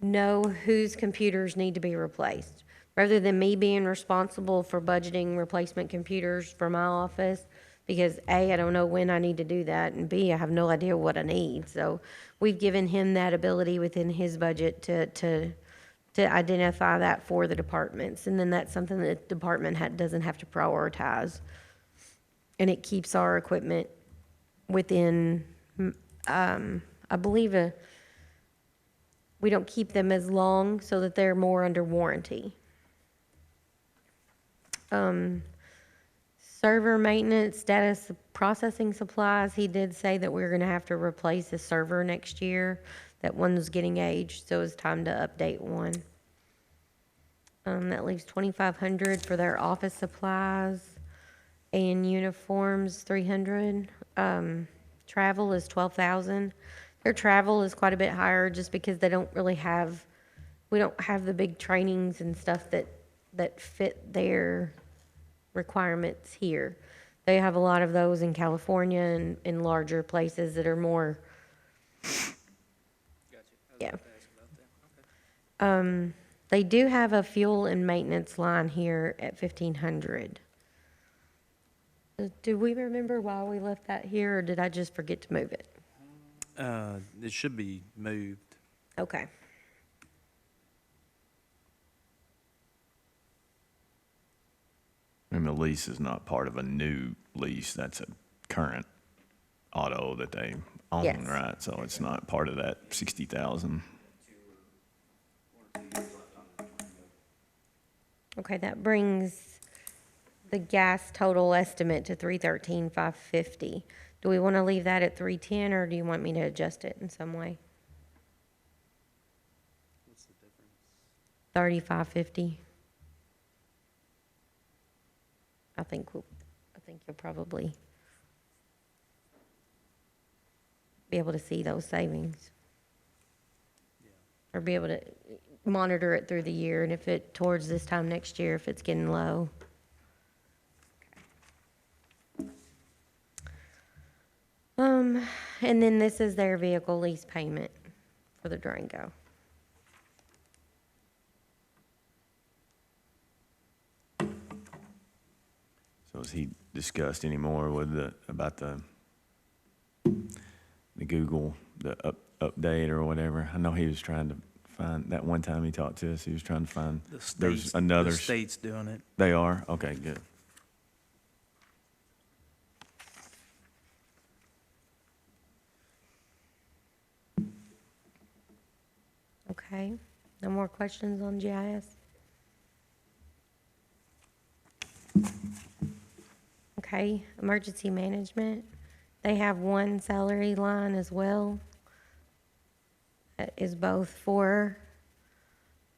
know whose computers need to be replaced. Rather than me being responsible for budgeting replacement computers for my office, because A, I don't know when I need to do that, and B, I have no idea what I need. So we've given him that ability within his budget to identify that for the departments. And then that's something that the department doesn't have to prioritize. And it keeps our equipment within, I believe, we don't keep them as long so that they're more under warranty. Server maintenance, data processing supplies, he did say that we're gonna have to replace a server next year. That one was getting aged, so it's time to update one. That leaves $2,500 for their office supplies and uniforms, $300. Travel is $12,000. Their travel is quite a bit higher just because we don't have the big trainings and stuff that fit their requirements here. They have a lot of those in California and in larger places that are more. Yeah. They do have a fuel and maintenance line here at $1,500. Do we remember why we left that here, or did I just forget to move it? It should be moved. Okay. And the lease is not part of a new lease, that's a current auto that they own, Yes. right? So it's not part of that 60,000. Okay, that brings the gas total estimate to $313,550. Do we want to leave that at 310, or do you want me to adjust it in some way? What's the difference? 3550. I think you'll probably be able to see those savings. Or be able to monitor it through the year, and if it, towards this time next year, if it's getting low. And then this is their vehicle lease payment for the Durango. So has he discussed any more about the Google, the update or whatever? I know he was trying to find, that one time he talked to us, he was trying to find, there's another. The state's doing it. They are? Okay, good. Okay, no more questions on GIS? Okay, emergency management, they have one salary line as well. That is both for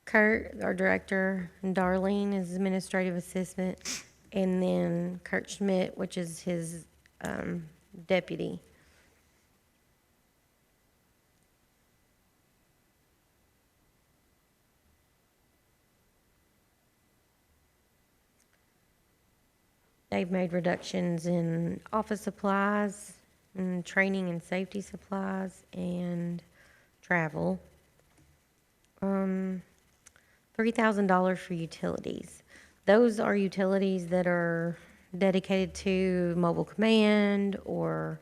Kurt, our director, and Darlene is administrative assistant, and then Kurt Schmidt, which is his deputy. They've made reductions in office supplies, and training and safety supplies, and travel. $3,000 for utilities. Those are utilities that are dedicated to mobile command or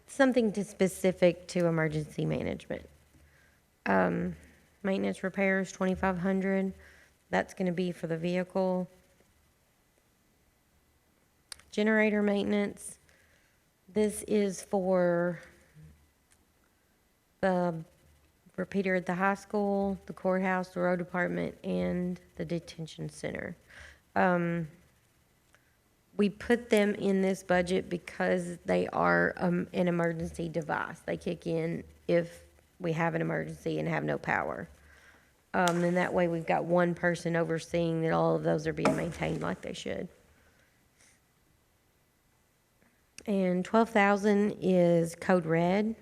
something specific to emergency management. Maintenance repairs, 2,500. That's gonna be for the vehicle. Generator maintenance, this is for the repeater at the high school, the courthouse, the road department, and the detention center. We put them in this budget because they are an emergency device. They kick in if we have an emergency and have no power. And that way we've got one person overseeing that all of those are being maintained like they should. And 12,000 is Code Red.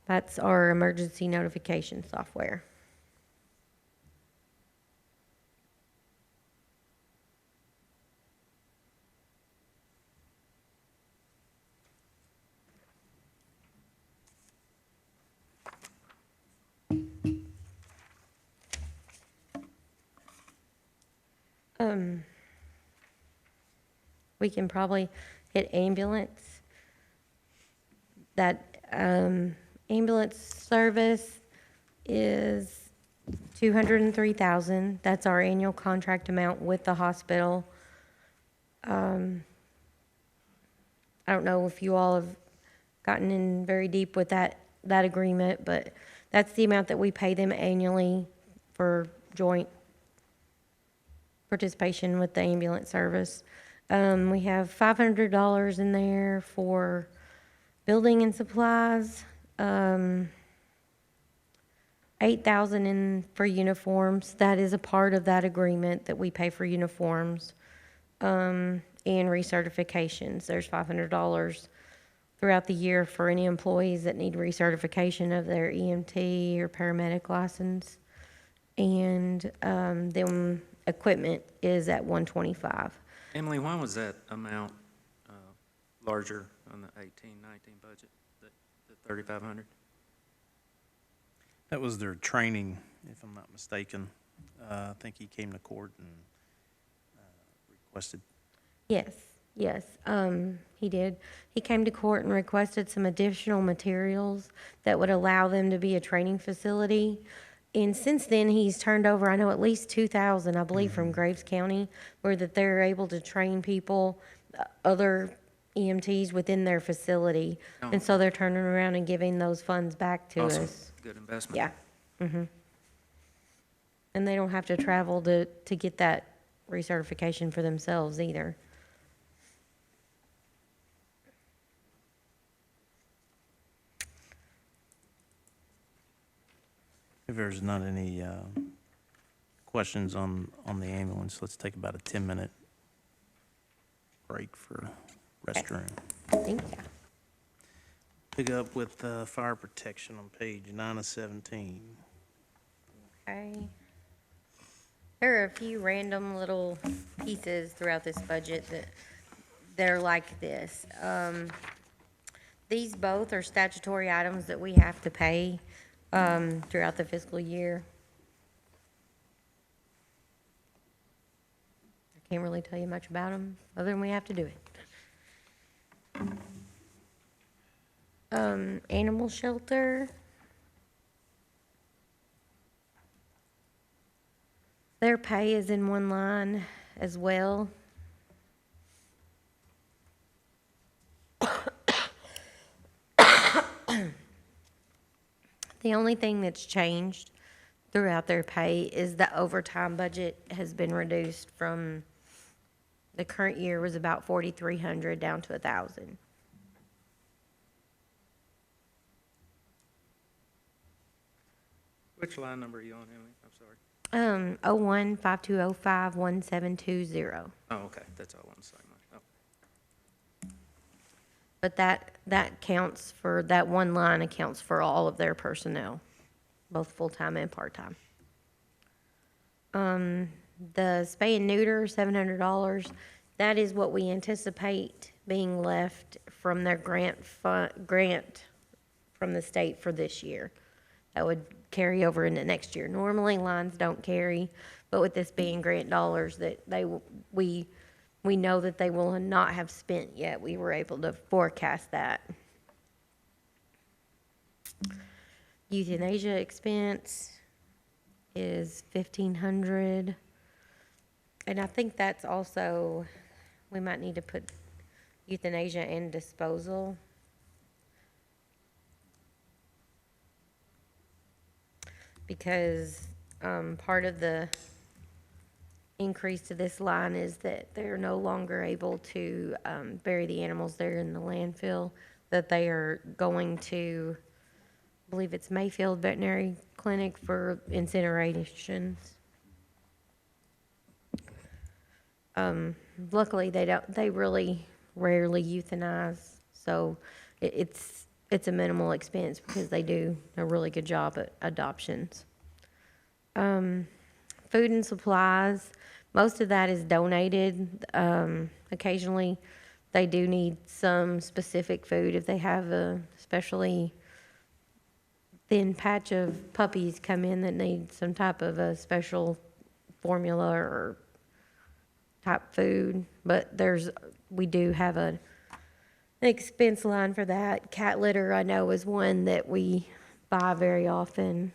That's our emergency notification software. We can probably hit ambulance. That ambulance service is 203,000. That's our annual contract amount with the hospital. I don't know if you all have gotten in very deep with that agreement, but that's the amount that we pay them annually for joint participation with the ambulance service. We have $500 in there for building and supplies, 8,000 in for uniforms. That is a part of that agreement that we pay for uniforms, and recertifications. There's $500 throughout the year for any employees that need recertification of their EMT or paramedic license. And then equipment is at 125. Emily, why was that amount larger on the 18-19 budget, the 3,500? That was their training, if I'm not mistaken. I think he came to court and requested. Yes, he did. He came to court and requested some additional materials that would allow them to be a training facility. And since then, he's turned over, I know, at least 2,000, I believe, from Graves County, where that they're able to train people, other EMTs within their facility. Oh. And so they're turning around and giving those funds back to Awesome. us. Good investment. Yeah. And they don't have to travel to get that recertification for themselves either. If there's not any questions on the ambulance, let's take about a 10-minute break for restroom. Thank you. Pick up with fire protection on page 9 of 17. Okay. There are a few random little pieces throughout this budget that are like this. These both are statutory items that we have to pay throughout the fiscal year. I can't really tell you much about them, other than we have to do it. Animal shelter. Their pay is in one line as well. The only thing that's changed throughout their pay is the overtime budget has been reduced from, the current year was about 4,300 down to 1,000. Which line number are you on, Emily? I'm sorry. 01-5205-1720. Oh, okay, that's all on the same line. Oh. But that counts for, that one line accounts for all of their personnel, both full-time and part-time. The spay and neuter, $700, that is what we anticipate being left from their grant from the state for this year. That would carry over into next year. Normally, lines don't carry, but with this being grant dollars that we know that they will not have spent yet. We were able to forecast that. Euthanasia expense is $1,500. And I think that's also, we might need to put euthanasia and disposal. Because part of the increase to this line is that they're no longer able to bury the animals there in the landfill, that they are going to, I believe it's Mayfield Veterinary Clinic for incinerations. Luckily, they really rarely euthanize, so it's a minimal expense because they do a really good job at adoptions. Food and supplies, most of that is donated. Occasionally, they do need some specific food if they have a especially thin patch of puppies come in that need some type of a special formula or type food. But we do have an expense line for that. Cat litter, I know, is one that we buy very often.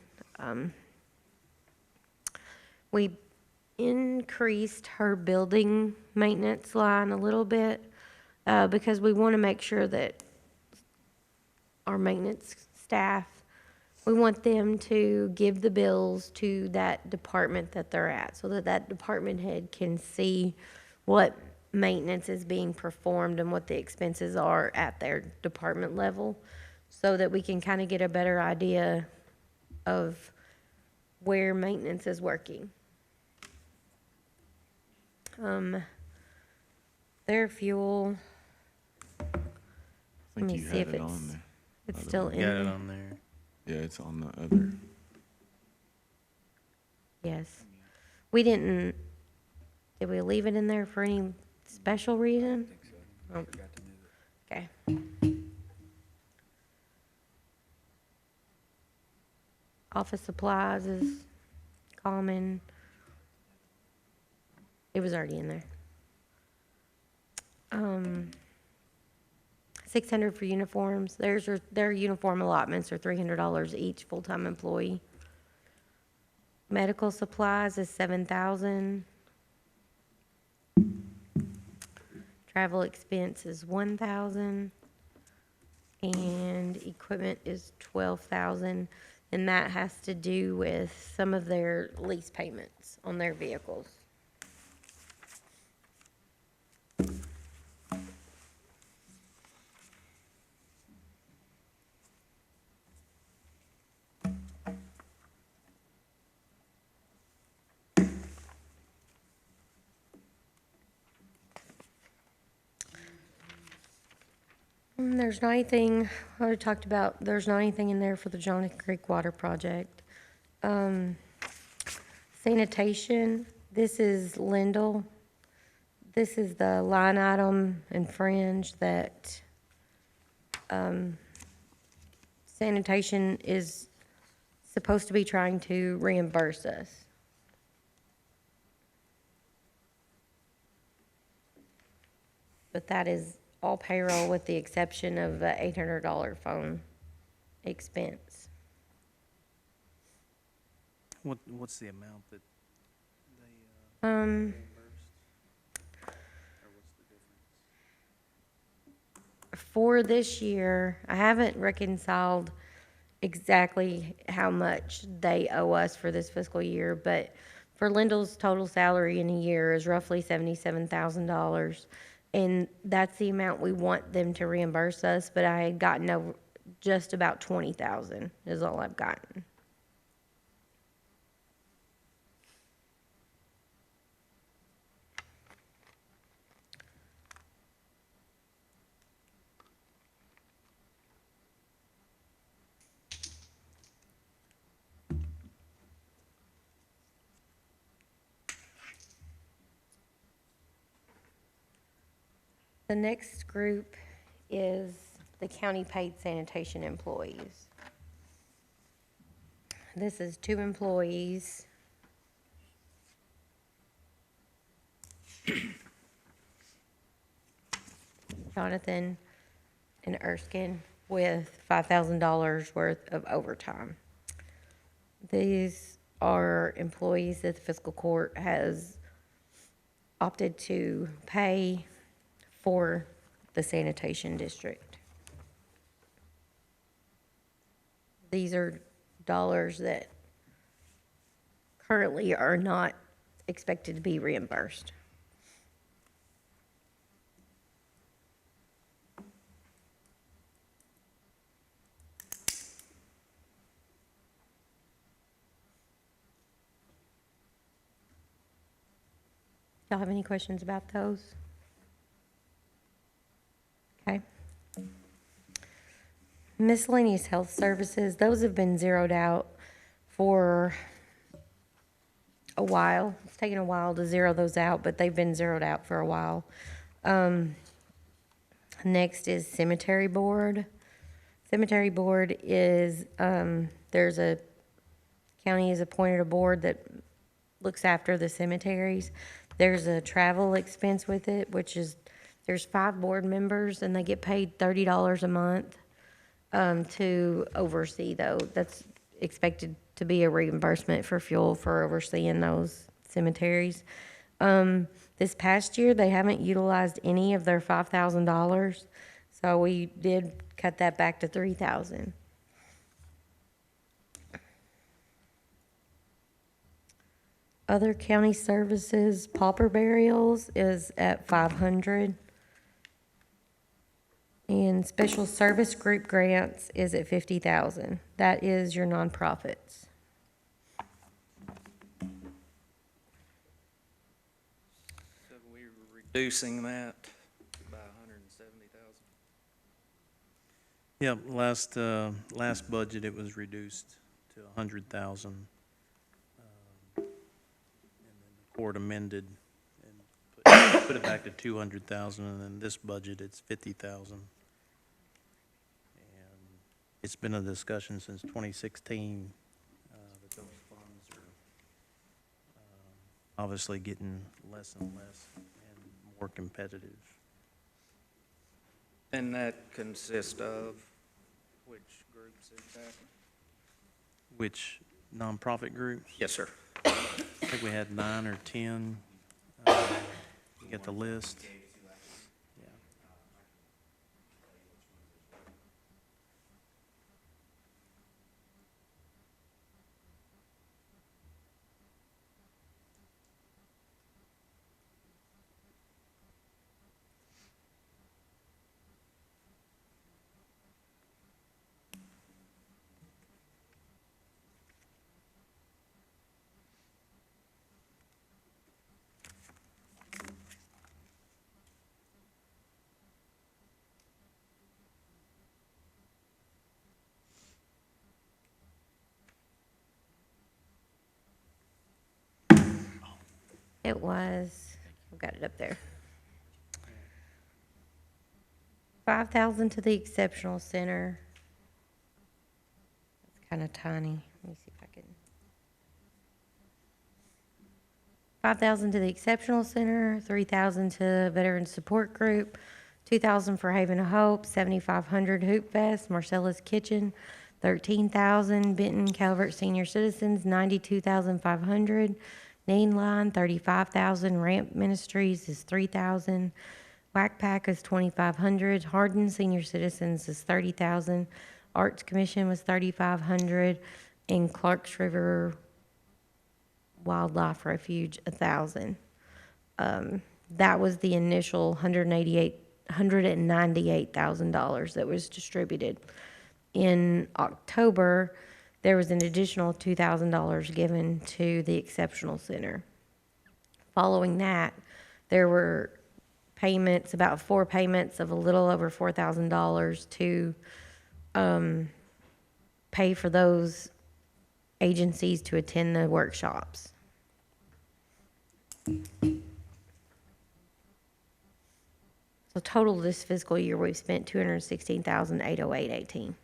We increased her building maintenance line a little bit because we want to make sure that our maintenance staff, we want them to give the bills to that department that they're at so that that department head can see what maintenance is being performed and what the expenses are at their department level so that we can kind of get a better idea of where maintenance is working. Their fuel, I let think me you see had if it on there. it's still in Got it there. on there. Yeah, it's on the other. Yes. We did we leave it in there for any special reason? Oh, okay. Office supplies is common. It was already in there. 600 for uniforms. Their uniform allotments are $300 each full-time employee. Medical supplies is $7,000. Travel expense is $1,000. And equipment is $12,000. And that has to do with some of their lease payments on their vehicles. There's not anything, I already talked about, there's not anything in there for the Johnny Creek Water Project. Sanitation, this is Lindell. This is the line item and fringe that sanitation is supposed to be trying to reimburse us. But that is all payroll with the exception of the $800 phone expense. What's the amount that they Um, reimbursed? Or what's the difference? For this year, I haven't reconciled exactly how much they owe us for this fiscal year, but for Lindell's total salary in a year is roughly $77,000. And that's the amount we want them to reimburse us, but I had gotten over just about 20,000 is all I've gotten. The next group is the county paid sanitation employees. This is 2 employees. Jonathan and Erskine with $5,000 worth of overtime. These are employees that the fiscal court has opted to pay for the sanitation district. These are dollars that currently are not expected to be reimbursed. Y'all have any questions about those? Okay. Miscellaneous health services, those have been zeroed out for a while. It's taken a while to zero those out, but they've been zeroed out for a while. Next is cemetery board. Cemetery board is, there's a, county has appointed a board that looks after the cemeteries. There's a travel expense with it, which is, there's 5 board members and they get paid $30 a month to oversee those. That's expected to be a reimbursement for fuel for overseeing those cemeteries. This past year, they haven't utilized any of their $5,000, so we did cut that back to $3,000. Other county services, pauper burials is at $500. And special service group grants is at $50,000. That is your nonprofits. So we're reducing that by 170,000. Yep, last budget, it was reduced to 100,000. And then the court amended and put it back to 200,000, and then this budget, it's 50,000. And it's been a discussion since 2016, that those funds are, obviously getting less and less and more competitive. And that consists of which groups exactly? Which nonprofit groups? Yes, sir. I think we had 9 or 10. You get the list. Yeah. It was, I've got it up there. 5,000 to the exceptional center. It's kind of tiny. Let me see if I can. 5,000 to the exceptional center, 3,000 to veteran support group, 2,000 for Haven of Hope, 7,500 Hoop Fest, Marcella's Kitchen, 13,000 Benton Calvert Senior Citizens, 92,500. Main Line, 35,000. Ramp Ministries is 3,000. Whack Pack is 2,500. Hardin Senior Citizens is 30,000. Arts Commission was 3,500, and Clarks River Wildlife Refuge, 1,000. That was the initial $198,000 that was distributed. In October, there was an additional $2,000 given to the Exceptional Center. Following that, there were payments, about 4 payments of a little over $4,000 to pay for those agencies to attend the workshops. So total this fiscal year, we've spent $216,808.18.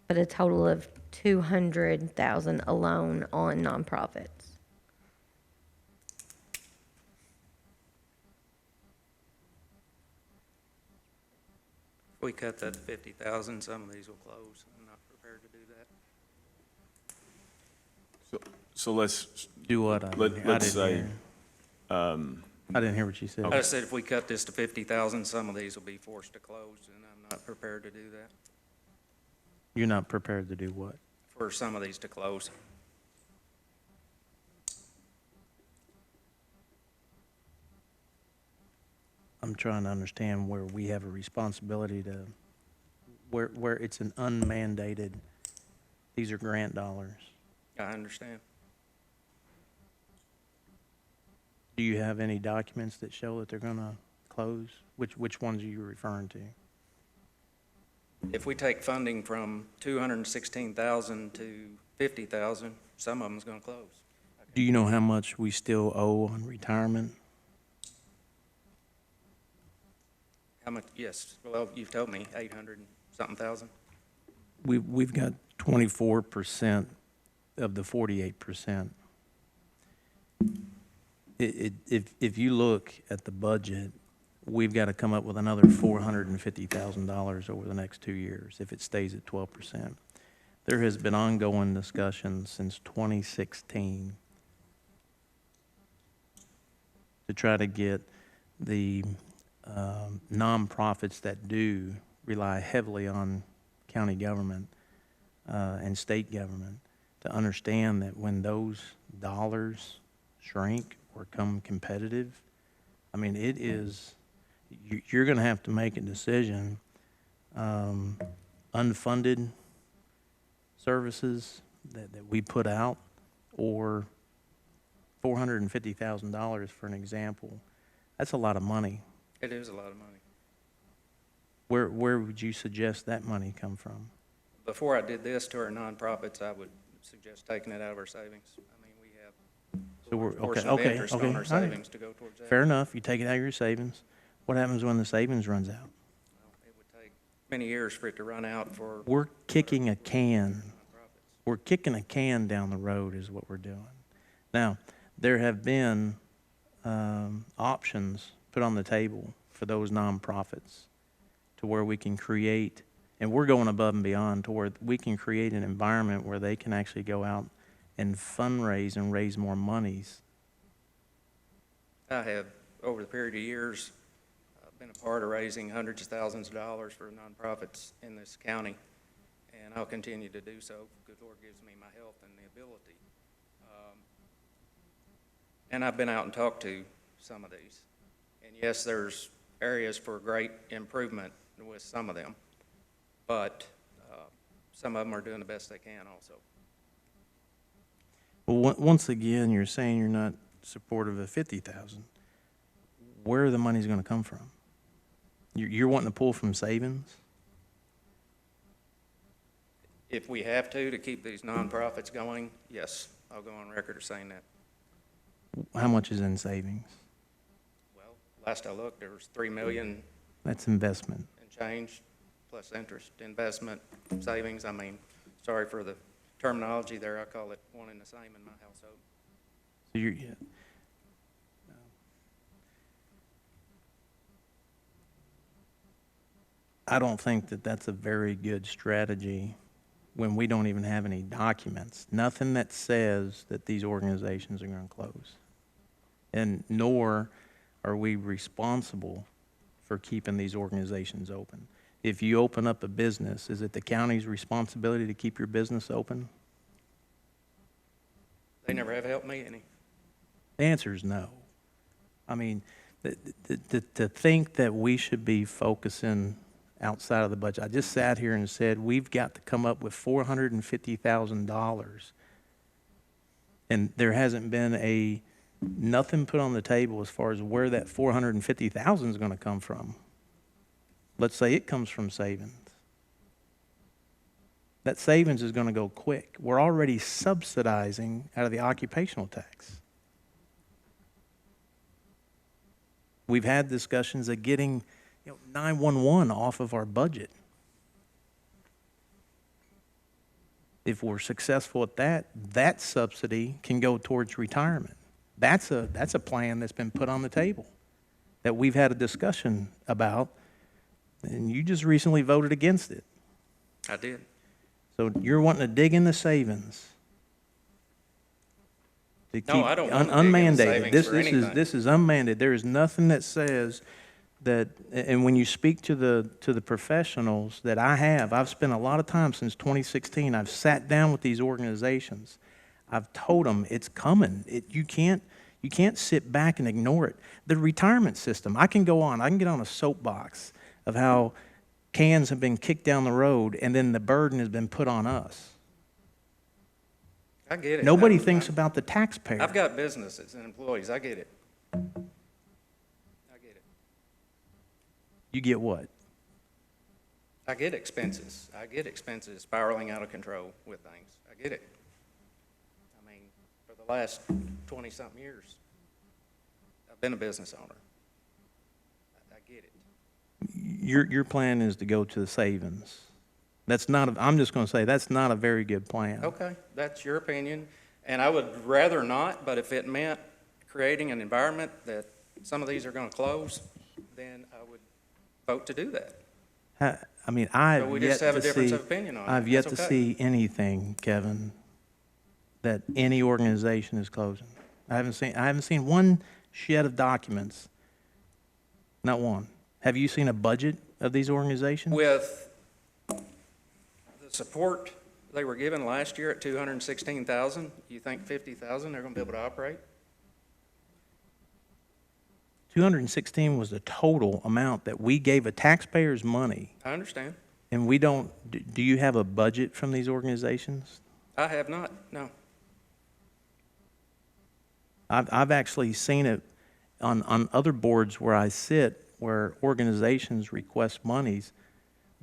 But a total of $200,000 alone on nonprofits. If we cut that to 50,000, some of these will close. I'm not prepared to do that. So let's, Do what? I let's didn't say, hear. I didn't hear what you said. I just said if we cut this to 50,000, some of these will be forced to close, and I'm not prepared to do that, You're not prepared to do what? for some of these to close. I'm trying to understand where we have a responsibility to, where it's an unmandated, these are grant dollars. I understand. Do you have any documents that show that they're gonna close? Which ones are you referring to? If we take funding from 216,000 to 50,000, some of them's gonna close. Do you know how much we still owe on retirement? How much, yes, well, you've told me 800 and something thousand. We've got 24% of the 48%. If you look at the budget, we've got to come up with another $450,000 over the next 2 years if it stays at 12%. There has been ongoing discussion since 2016 to try to get the nonprofits that do rely heavily on county government and state government to understand that when those dollars shrink or become competitive, I mean, it is, you're going to have to make a decision. Unfunded services that we put out, or $450,000 for an example, that's a lot of money. It is a lot of money. Where would you suggest that money come from? Before I did this to our nonprofits, I would suggest taking it out of our savings. I mean, we have So a we're, large portion okay, of interest okay, on our all right. savings to go towards that. Fair enough, you take it out of your savings. What happens when the savings runs out? Well, it would take many years for it to run out for We're kicking a can. nonprofits. We're kicking a can down the road is what we're doing. Now, there have been options put on the table for those nonprofits to where we can create, and we're going above and beyond to where we can create an environment where they can actually go out and fundraise and raise more monies. I have, over the period of years, been a part of raising hundreds of thousands of dollars for nonprofits in this county, and I'll continue to do so. Good Lord gives me my health and the ability. And I've been out and talked to some of these. And yes, there's areas for great improvement with some of them, but some of them are doing the best they can also. Well, once again, you're saying you're not supportive of 50,000. Where the money's going to come from? You're wanting to pull from savings? If we have to keep these nonprofits going, yes, I'll go on record as saying that. How much is in savings? Well, last I looked, there was 3 million That's investment. and change, plus interest, investment, savings. I mean, sorry for the terminology there. I call it one and the same in my household. So you're, I don't think that that's a very good strategy when we don't even have any documents. Nothing that says that these organizations are going to close. And nor are we responsible for keeping these organizations open. If you open up a business, is it the county's responsibility to keep your business open? They never have helped me any. The answer is no. I mean, to think that we should be focusing outside of the budget. I just sat here and said, we've got to come up with $450,000. And there hasn't been nothing put on the table as far as where that $450,000 is going to come from. Let's say it comes from savings. That savings is going to go quick. We're already subsidizing out of the occupational tax. We've had discussions of getting 911 off of our budget. If we're successful at that, that subsidy can go towards retirement. That's a plan that's been put on the table that we've had a discussion about, and you just recently voted against it. I did. So you're wanting to dig in the savings. To No, keep I don't want to dig in the unmandated. savings for anything. This is unmandated. There is nothing that says that, and when you speak to the professionals that I've spent a lot of time since 2016. I've sat down with these organizations. I've told them it's coming. You can't sit back and ignore it. The retirement system, I can get on a soapbox of how cans have been kicked down the road and then the burden has been put on us. I get it. Nobody thinks about the taxpayer. I've got businesses and employees. I get it. I get it. You get what? I get expenses. I get expenses spiraling out of control with things. I get it. I mean, for the last 20-something years, I've been a business owner. I get it. Your plan is to go to the savings. I'm just going to say, that's not a very good plan. Okay, that's your opinion, and I would rather not, but if it meant creating an environment that some of these are going to close, then I would vote to do that. I mean, So we just have a difference of opinion on it. I've yet That's to okay. see anything, Kevin, that any organization is closing. I haven't seen one shed of documents. Not one. Have you seen a budget of these organizations? With the support they were given last year at 216,000, you think 50,000 they're going to be able to operate? 216 was the total amount that we gave a taxpayer's money, I understand. and we don't. Do you have a budget from these organizations? I have not, no. I've actually seen it on other boards where I sit, where organizations request monies,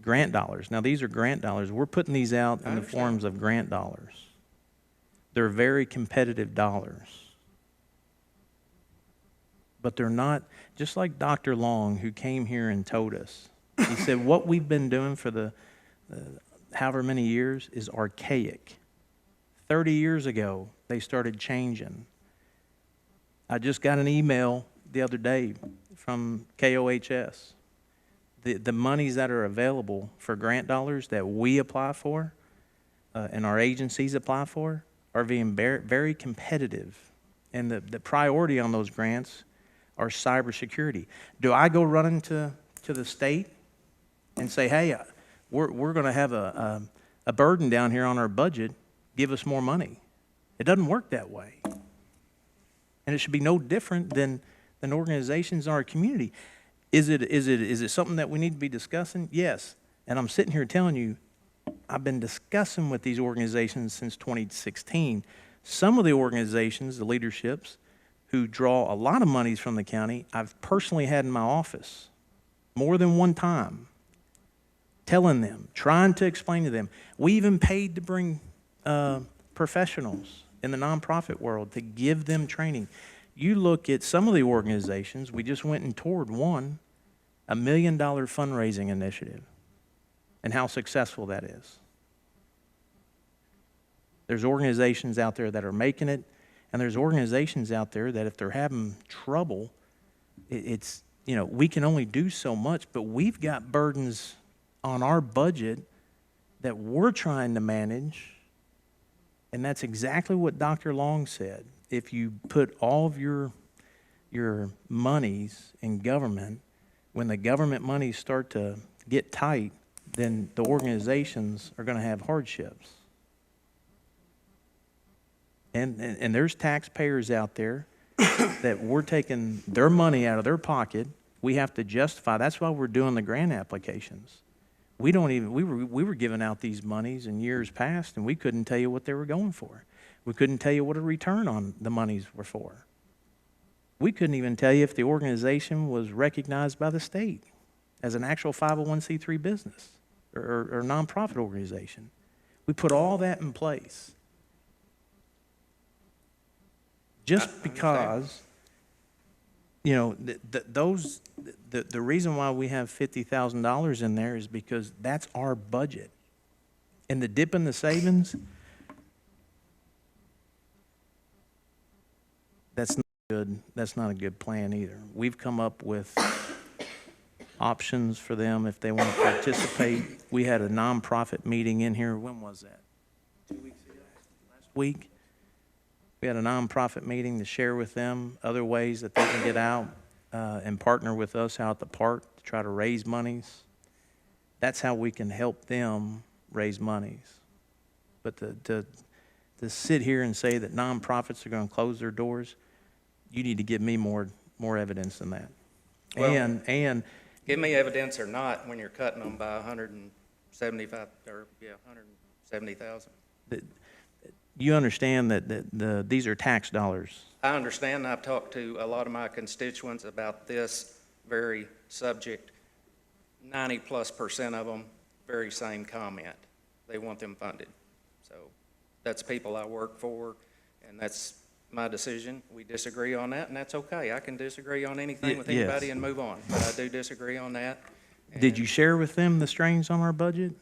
grant dollars. Now, these are grant dollars. We're putting these out I in the understand. forms of grant dollars. They're very competitive dollars. But they're not, just like Dr. Long, who came here and told us. He said, what we've been doing for the however many years is archaic. 30 years ago, they started changing. I just got an email the other day from KOHS. The monies that are available for grant dollars that we apply for and our agencies apply for are being very competitive. And the priority on those grants are cybersecurity. Do I go running to the state and say, hey, we're going to have a burden down here on our budget, give us more money? It doesn't work that way. And it should be no different than organizations in our community. Is it something that we need to be discussing? Yes. And I'm sitting here telling you, I've been discussing with these organizations since 2016. Some of the organizations, the leaderships, who draw a lot of monies from the county, I've personally had in my office more than one time, telling them, trying to explain to them. We even paid to bring professionals in the nonprofit world to give them training. You look at some of the organizations, we just went and toured one, $1 million fundraising initiative, and how successful that is. There's organizations out there that are making it, and there's organizations out there that if they're having trouble, it's, we can only do so much, but we've got burdens on our budget that we're trying to manage, and that's exactly what Dr. Long said. If you put all of your monies in government, when the government monies start to get tight, then the organizations are gonna have hardships. And there's taxpayers out there that we're taking their money out of their pocket. We have to justify, that's why we're doing the grant applications. We were giving out these monies in years past, and we couldn't tell you what they were going for. We couldn't tell you what a return on the monies were for. We couldn't even tell you if the organization was recognized by the state as an actual 501c3 business or nonprofit organization. We put all that in place. Just because, you know, the reason why we have $50,000 in there is because that's our budget. And the dip in the savings, that's not good. That's not a good plan either. We've come up with options for them if they want to participate. We had a nonprofit meeting in here. When was that? 2 weeks ago? Last week? We had a nonprofit meeting to share with them other ways that they can get out and partner with us out at the park to try to raise monies. That's how we can help them raise monies. But to sit here and say that nonprofits are going to close their doors, you need to give me more evidence than that. Well, and Give me evidence or not when you're cutting them by 170,000. you understand that these are tax dollars. I understand. I've talked to a lot of my constituents about this very subject. 90+% of them, very same comment. They want them funded. So that's people I work for, and that's my decision. We disagree on that, and that's okay. I can disagree on anything with anybody and move on, but I do disagree on that. Did you share with them the strains on our budget?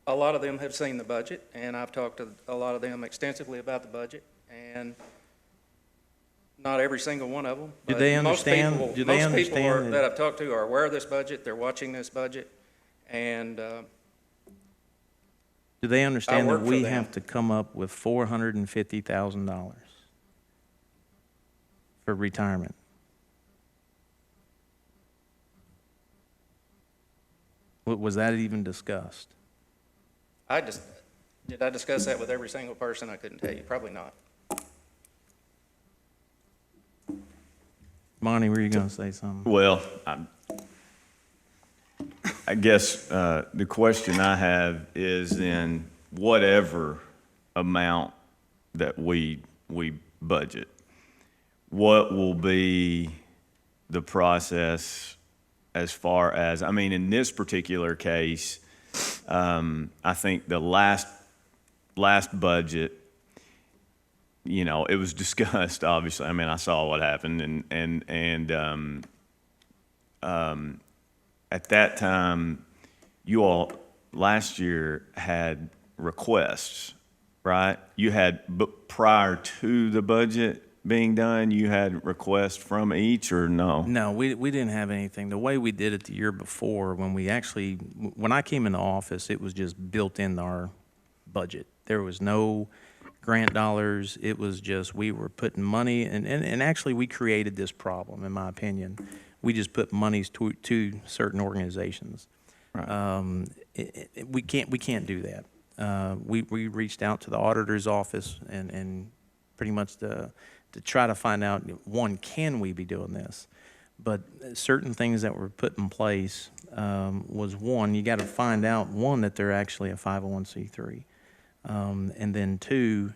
A lot of them have seen the budget, and I've talked to a lot of them extensively about the budget, and not every single one of them. Do but they understand? Most Do they people understand that I've talked to are aware of this budget. They're watching this budget, and Do they understand that work for we them. have to come up with $450,000 for retirement? Was that even discussed? did I discuss that with every single person? I couldn't tell you. Probably not. Monty, were you going to say something? Well, I guess the question I have is then whatever amount that we budget, what will be the process as far as, I mean, in this particular case, I think the last budget, you know, it was discussed, obviously. I mean, I saw what happened, and at that time, you all last year had requests, right? You had, but prior to the budget being done, you had requests from each, or no? No, we didn't have anything. The way we did it the year before, when I came into office, it was just built in our budget. There was no grant dollars. It was just, we were putting money, and actually we created this problem, in my opinion. We just put monies to certain organizations. Right. We can't do that. We reached out to the auditor's office and pretty much to try to find out, one, can we be doing this? But certain things that were put in place was, one, you got to find out, one, that they're actually a 501c3. And then two,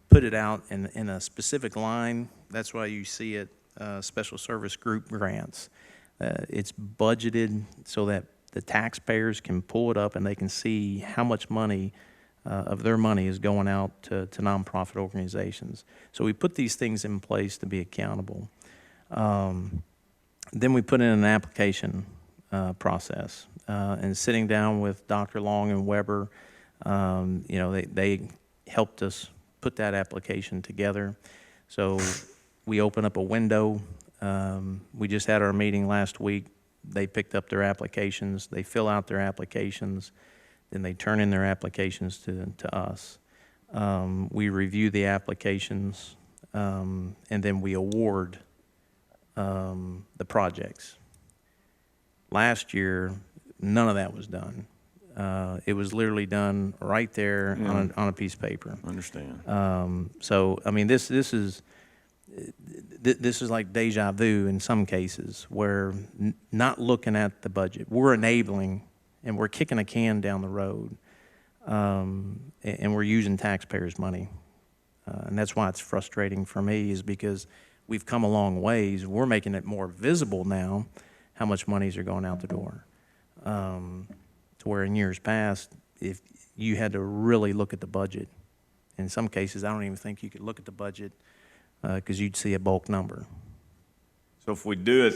put it out in a specific line. That's why you see it, special service group grants. It's budgeted so that the taxpayers can pull it up and they can see how much money of their money is going out to nonprofit organizations. So we put these things in place to be accountable. Then we put in an application process, and sitting down with Dr. Long and Weber, you know, they helped us put that application together. So we open up a window. We just had our meeting last week. They picked up their applications. They fill out their applications. Then they turn in their applications to us. We review the applications, and then we award the projects. Last year, none of that was done. It was literally done right there on a piece of paper. Understand. So, I mean, this is like deja vu in some cases, where not looking at the budget, we're enabling and we're kicking a can down the road, and we're using taxpayers' money. And that's why it's frustrating for me, is because we've come a long ways. We're making it more visible now how much monies are going out the door. To where in years past, if you had to really look at the budget, in some cases, I don't even think you could look at the budget because you'd see a bulk number. So if we do it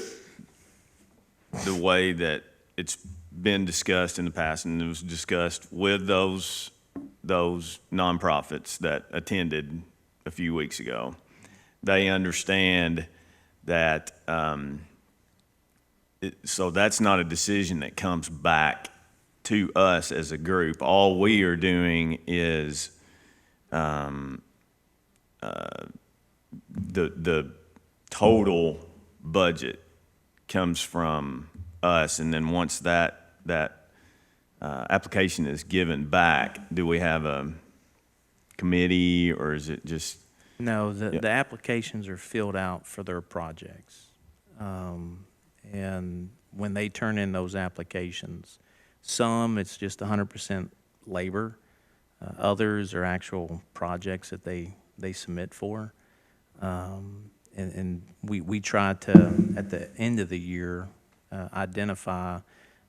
the way that it's been discussed in the past, and it was discussed with those nonprofits that attended a few weeks ago, they understand that, so that's not a decision that comes back to us as a group. All we are doing is the total budget comes from us, and then once that application is given back, do we have a committee, or is it just? No, the applications are filled out for their projects. And when they turn in those applications, some it's just 100% labor. Others are actual projects that they submit for. And we try to, at the end of the year, identify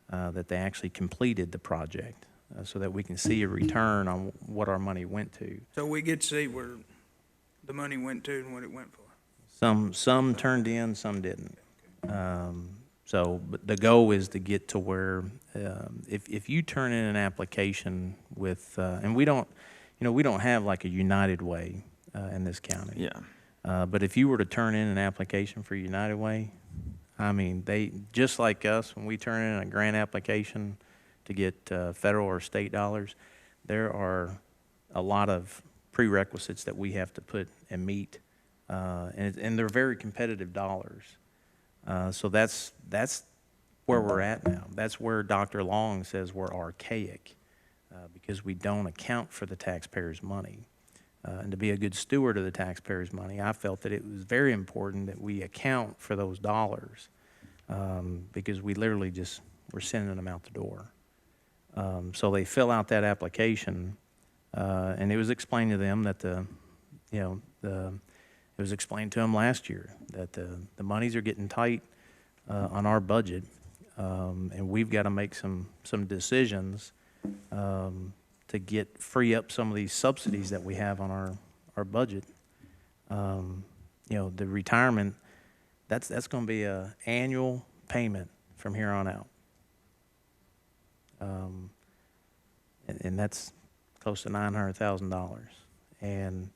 that they actually completed the project so that we can see a return on what our money went to. So we get to see where the money went to and what it went for. Some turned in, some didn't. But the goal is to get to where, if you turn in an application with, and we don't have like a United Way in this county. Yeah. But if you were to turn in an application for United Way, I mean, they, just like us, when we turn in a grant application to get federal or state dollars, there are a lot of prerequisites that we have to put and meet, and they're very competitive dollars. So that's where we're at now. That's where Dr. Long says we're archaic, because we don't account for the taxpayers' money. And to be a good steward of the taxpayers' money, I felt that it was very important that we account for those dollars, because we literally we're sending them out the door. So they fill out that application, and it was explained to them that it was explained to them last year that the monies are getting tight on our budget, and we've got to make some decisions to free up some of these subsidies that we have on our budget. The retirement, that's going to be an annual payment from here on out. And that's close to $900,000. And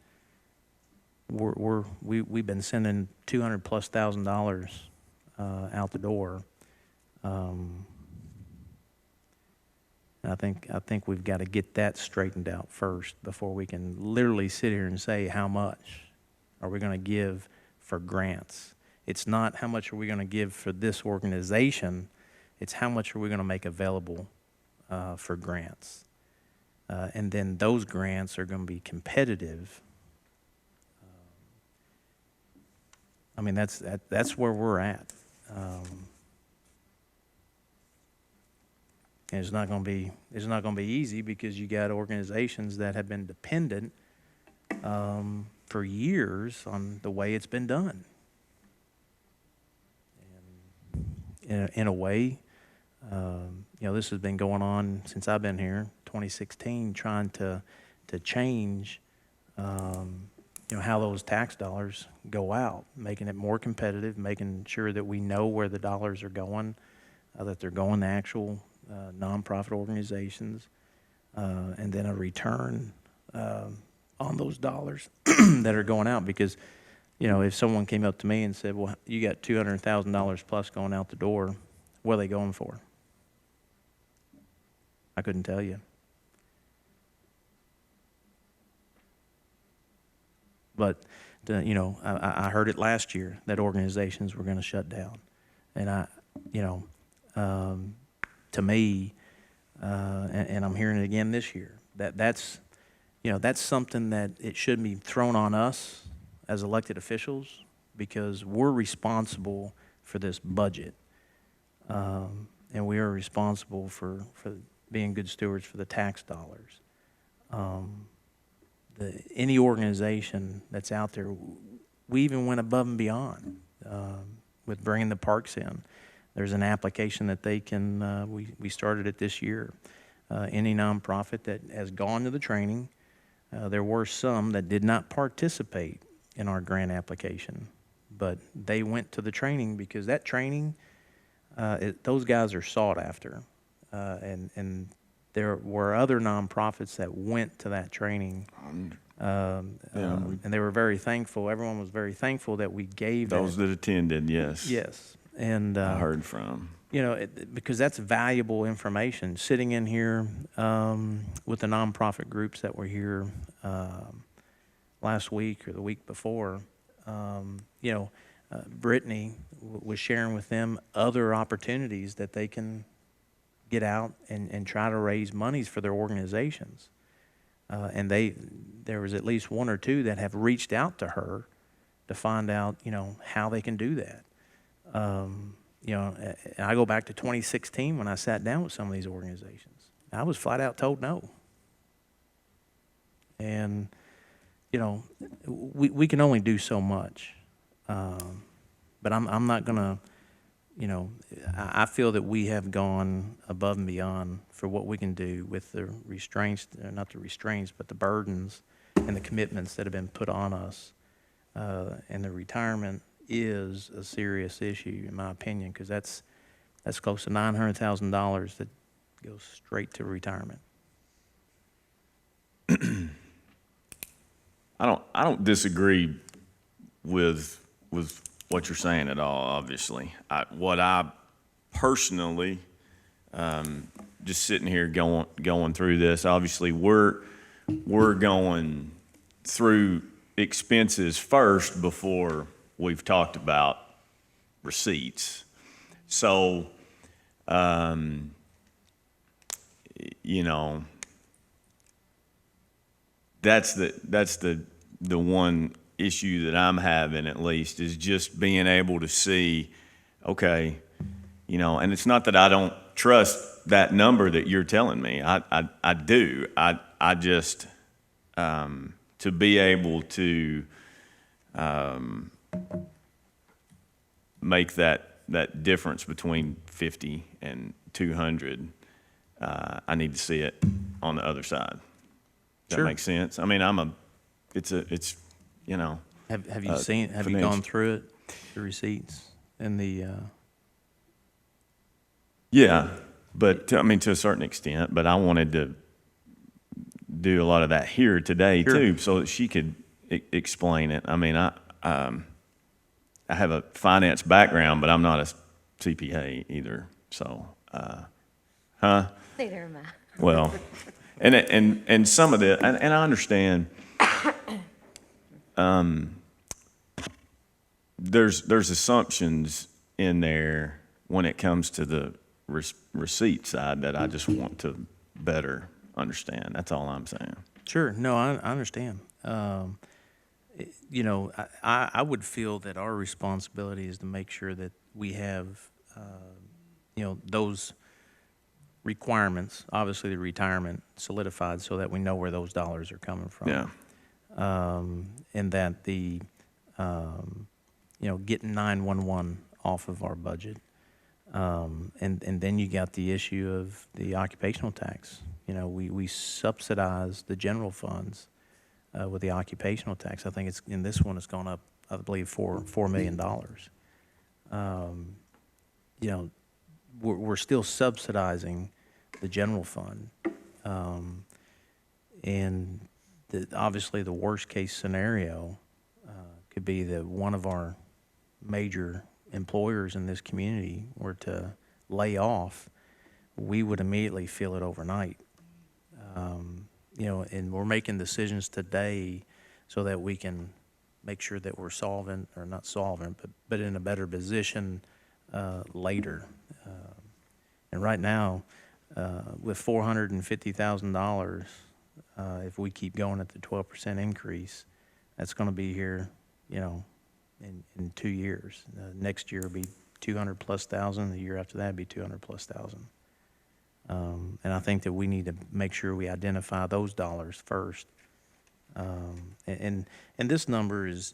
we've been sending $200,000+ out the door. I think we've got to get that straightened out first before we can literally sit here and say how much are we going to give for grants. It's not how much are we going to give for this organization, it's how much are we going to make available for grants. And then those grants are going to be competitive. I mean, that's where we're at. And it's not going to be easy, because you got organizations that have been dependent for years on the way it's been done. And in a way, this has been going on since I've been here, 2016, trying to change, how those tax dollars go out, making it more competitive, making sure that we know where the dollars are going, that they're going to actual nonprofit organizations, and then a return on those dollars that are going out. Because, if someone came up to me and said, well, you got $200,000+ going out the door, what are they going for? I couldn't tell you. But I heard it last year that organizations were going to shut down. And to me, and I'm hearing it again this year, that's something that it shouldn't be thrown on us as elected officials, because we're responsible for this budget. And we are responsible for being good stewards for the tax dollars. Any organization that's out there, we even went above and beyond with bringing the parks in. There's an application that they can, we started it this year. Any nonprofit that has gone to the training, there were some that did not participate in our grant application, but they went to the training because that training, those guys are sought after. And there were other nonprofits that went to that training, and they were very thankful. Everyone was very thankful that we gave Those that attended, yes. Yes, and I heard from. because that's valuable information. Sitting in here with the nonprofit groups that were here last week or the week before, Brittany was sharing with them other opportunities that they can get out and try to raise monies for their organizations. And there was at least one or two that have reached out to her to find out, how they can do that. And I go back to 2016 when I sat down with some of these organizations. I was flat out told no. And, we can only do so much. But I'm not going to, I feel that we have gone above and beyond for what we can do with the restraints, not the restraints, but the burdens and the commitments that have been put on us. And the retirement is a serious issue, in my opinion, because that's close to $900,000 that goes straight to retirement. I don't disagree with what you're saying at all, obviously. What I personally, just sitting here going through this, obviously we're going through expenses first before we've talked about receipts. So, that's the one issue that I'm having, at least, is just being able to see, okay, and it's not that I don't trust that number that you're telling me. I do. I just, to be able to make that difference between 50 and 200, I need to see it on the other side. Does that make sense? I mean, have you seen, have you gone through it, the receipts and the, Yeah, but, to a certain extent, but I wanted to do a lot of that here today too, so that she could explain it. I mean, I have a finance background, but I'm not a CPA either, so, Neither am I. well, and some of the, and I understand, there's assumptions in there when it comes to the receipt side that I just want to better understand. That's all I'm saying. Sure. No, I understand. I would feel that our responsibility is to make sure that we have, those requirements, obviously the retirement solidified so that we know where those dollars are coming from. Yeah. And that getting 911 off of our budget. And then you got the issue of the occupational tax. We subsidize the general funds with the occupational tax. I think in this one, it's gone up, I believe, $4 million. We're still subsidizing the general fund. And obviously the worst case scenario could be that one of our major employers in this community were to lay off, we would immediately feel it overnight. And we're making decisions today so that we can make sure that we're solvent, or not solvent, but in a better position later. And right now, with $450,000, if we keep going at the 12% increase, that's going to be here, you know, in 2 years. Next year will be 200 plus thousand. The year after that will be 200 plus thousand. And I think that we need to make sure we identify those dollars first. And this number is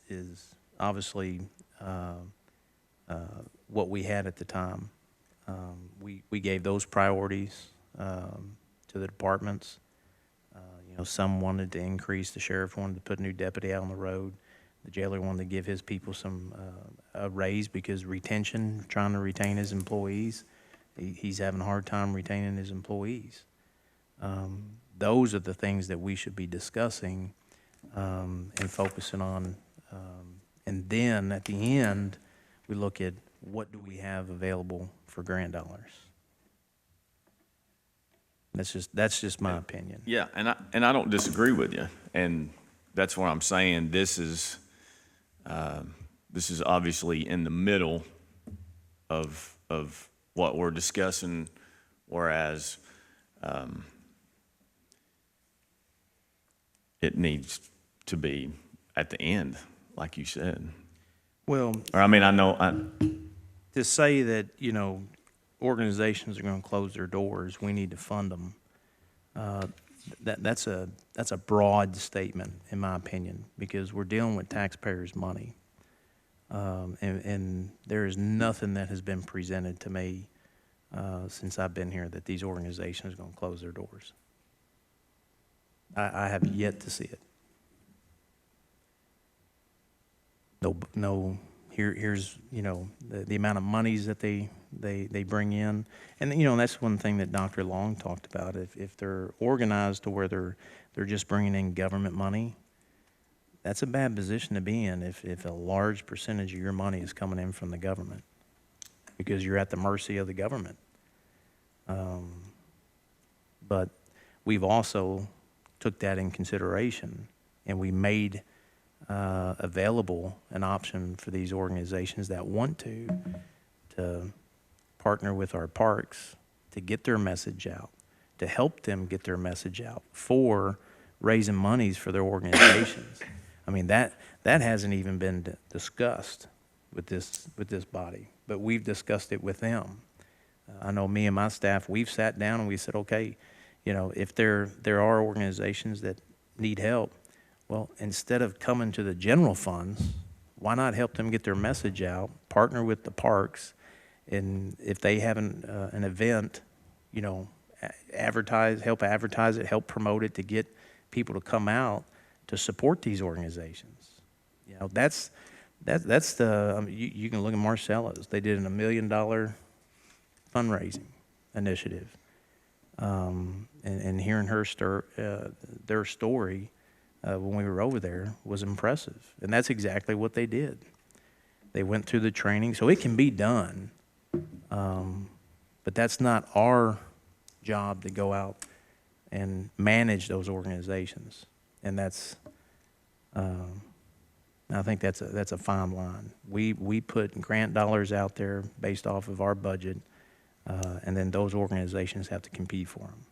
obviously what we had at the time. We gave those priorities to the departments. You know, some wanted to increase, the sheriff wanted to put a new deputy out on the road. The jailer wanted to give his people some, a raise because retention, trying to retain his employees. He's having a hard time retaining his employees. Those are the things that we should be discussing and focusing on. And then at the end, we look at what do we have available for grant dollars. That's just my opinion. Yeah, and I don't disagree with you, and that's what I'm saying. This is obviously in the middle of what we're discussing, whereas it needs to be at the end, like you said. Well, Or I mean, I know to say that, you know, organizations are going to close their doors, we need to fund them. That's a broad statement, in my opinion, because we're dealing with taxpayers' money. And there is nothing that has been presented to me since I've been here that these organizations are going to close their doors. I have yet to see it. No. Here's, you know, the amount of monies that they bring in. And, you know, that's one thing that Dr. Long talked about. If they're organized to where they're just bringing in government money, that's a bad position to be in if a large percentage of your money is coming in from the government, because you're at the mercy of the government. But we've also took that in consideration, and we made available an option for these organizations that want to partner with our parks to get their message out, to help them get their message out for raising monies for their organizations. I mean, that hasn't even been discussed with this body, but we've discussed it with them. I know me and my staff, we've sat down and we said, okay, you know, if there are organizations that need help, well, instead of coming to the general funds, why not help them get their message out, partner with the parks, and if they have an event, you know, help advertise it, help promote it to get people to come out to support these organizations. You know, that's the, I mean, you can look at Marcella's. They did a $1 million fundraising initiative. And hearing their story when we were over there was impressive. And that's exactly what they did. They went through the training, so it can be done. But that's not our job to go out and manage those organizations. And that's, I think that's a fine line. We put grant dollars out there based off of our budget, and then those organizations have to compete for them.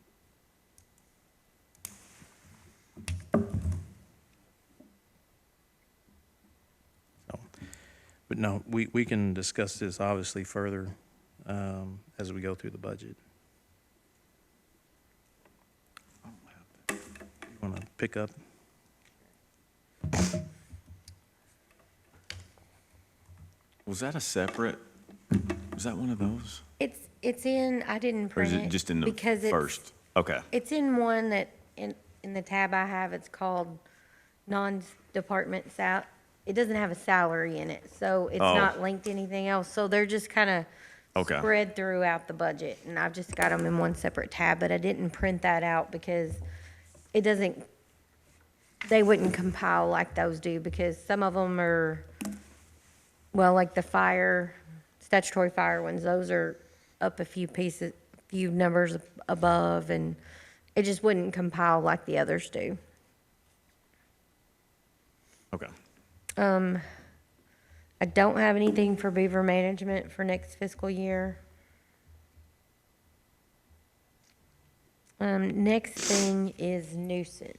But no, we can discuss this obviously further as we go through the budget. You want to pick up? was that one of those? It's in, I didn't Or print is it. it just in the because first? Okay. It's in one that, in the tab I have, it's called non-department it doesn't have a salary in it, so it's Oh. not linked to anything else. So they're just kind of Okay. spread throughout the budget, and I've just got them in one separate tab, but I didn't print that out because it doesn't, they wouldn't compile like those do, because some of them are, well, like the statutory fire ones, those are up a few numbers above, and it just wouldn't compile like the others do. Okay. I don't have anything for beaver management for next fiscal year. Next thing is nuisance.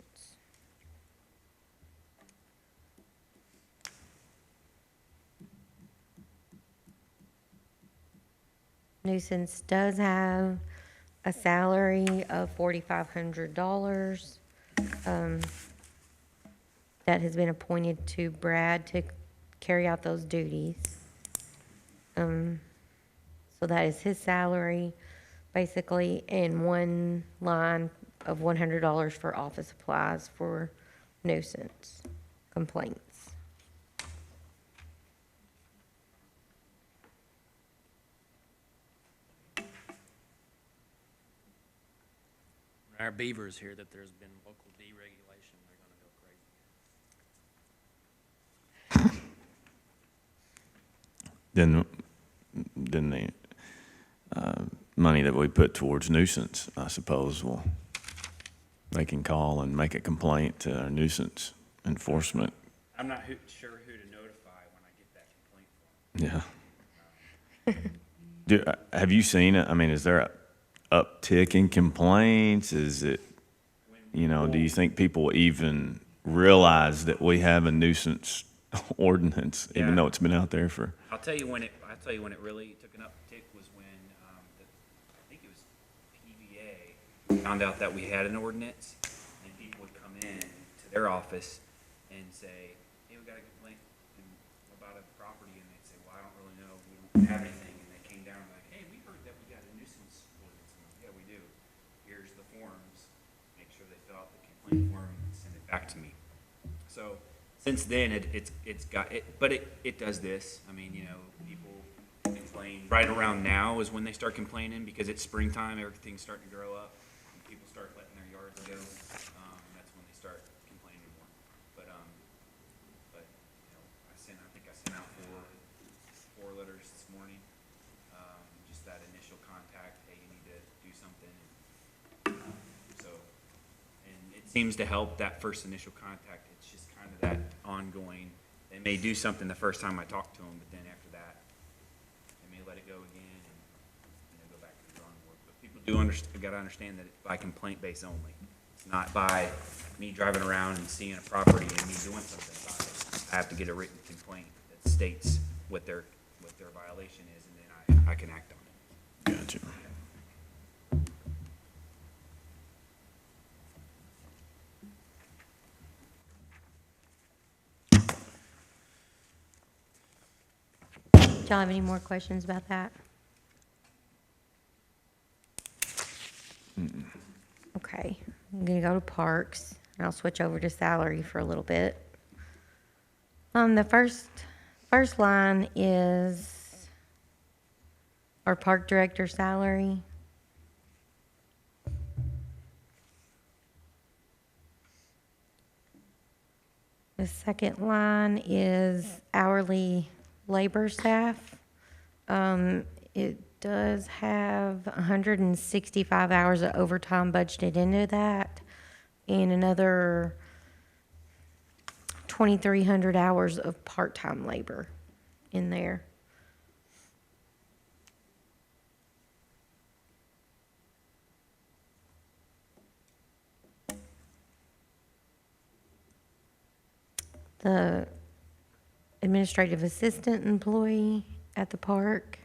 Nuisance does have a salary of $4,500. That has been appointed to Brad to carry out those duties. So that is his salary, basically, and one line of $100 for office supplies for nuisance complaints. Our beavers hear that there's been local deregulation, they're gonna go crazy. Then the money that we put towards nuisance, I suppose, they can call and make a complaint to our nuisance enforcement. I'm not sure who to notify when I get that complaint form. Yeah. Have you seen it? I mean, is there a uptick in complaints? Is it, do you think people even realize that we have a nuisance ordinance, even Yeah. though it's been out there for? I'll tell you when it really took an uptick was when, I think it was PVA found out that we had an ordinance, and people would come in to their office and say, hey, we got a complaint about a property, and they'd say, well, I don't really know, we don't have anything, and they came down and like, hey, we heard that we got a nuisance ordinance. I'm like, yeah, we do. Here's the forms, make sure they fill out the complaint form and send it back to me. So, since then, it's got it, but it does this. I mean, people complain. Right around now is when they start complaining because it's springtime, everything's starting to grow up, and people start letting their yards go. That's when they start complaining more. But I think I sent out four letters this morning. Just that initial contact. Hey, you need to do something. And it seems to help that first initial contact. It's just kind of that ongoing. They may do something the first time I talk to them, but then after that, they may let it go again and go back to the drawing board. But people do got to understand that it's by complaint base only. It's not by me driving around and seeing a property and me doing something about it. I have to get a written complaint that states what their violation is, and then I can act on it. Gotcha. Do y'all have any more questions about that? Okay, I'm gonna go to parks, and I'll switch over to salary for a little bit. The first line is our park director salary. The second line is hourly labor staff. It does have 165 hours of overtime budgeted into that, and another 2,300 hours of part-time labor in there. The administrative assistant employee at the park.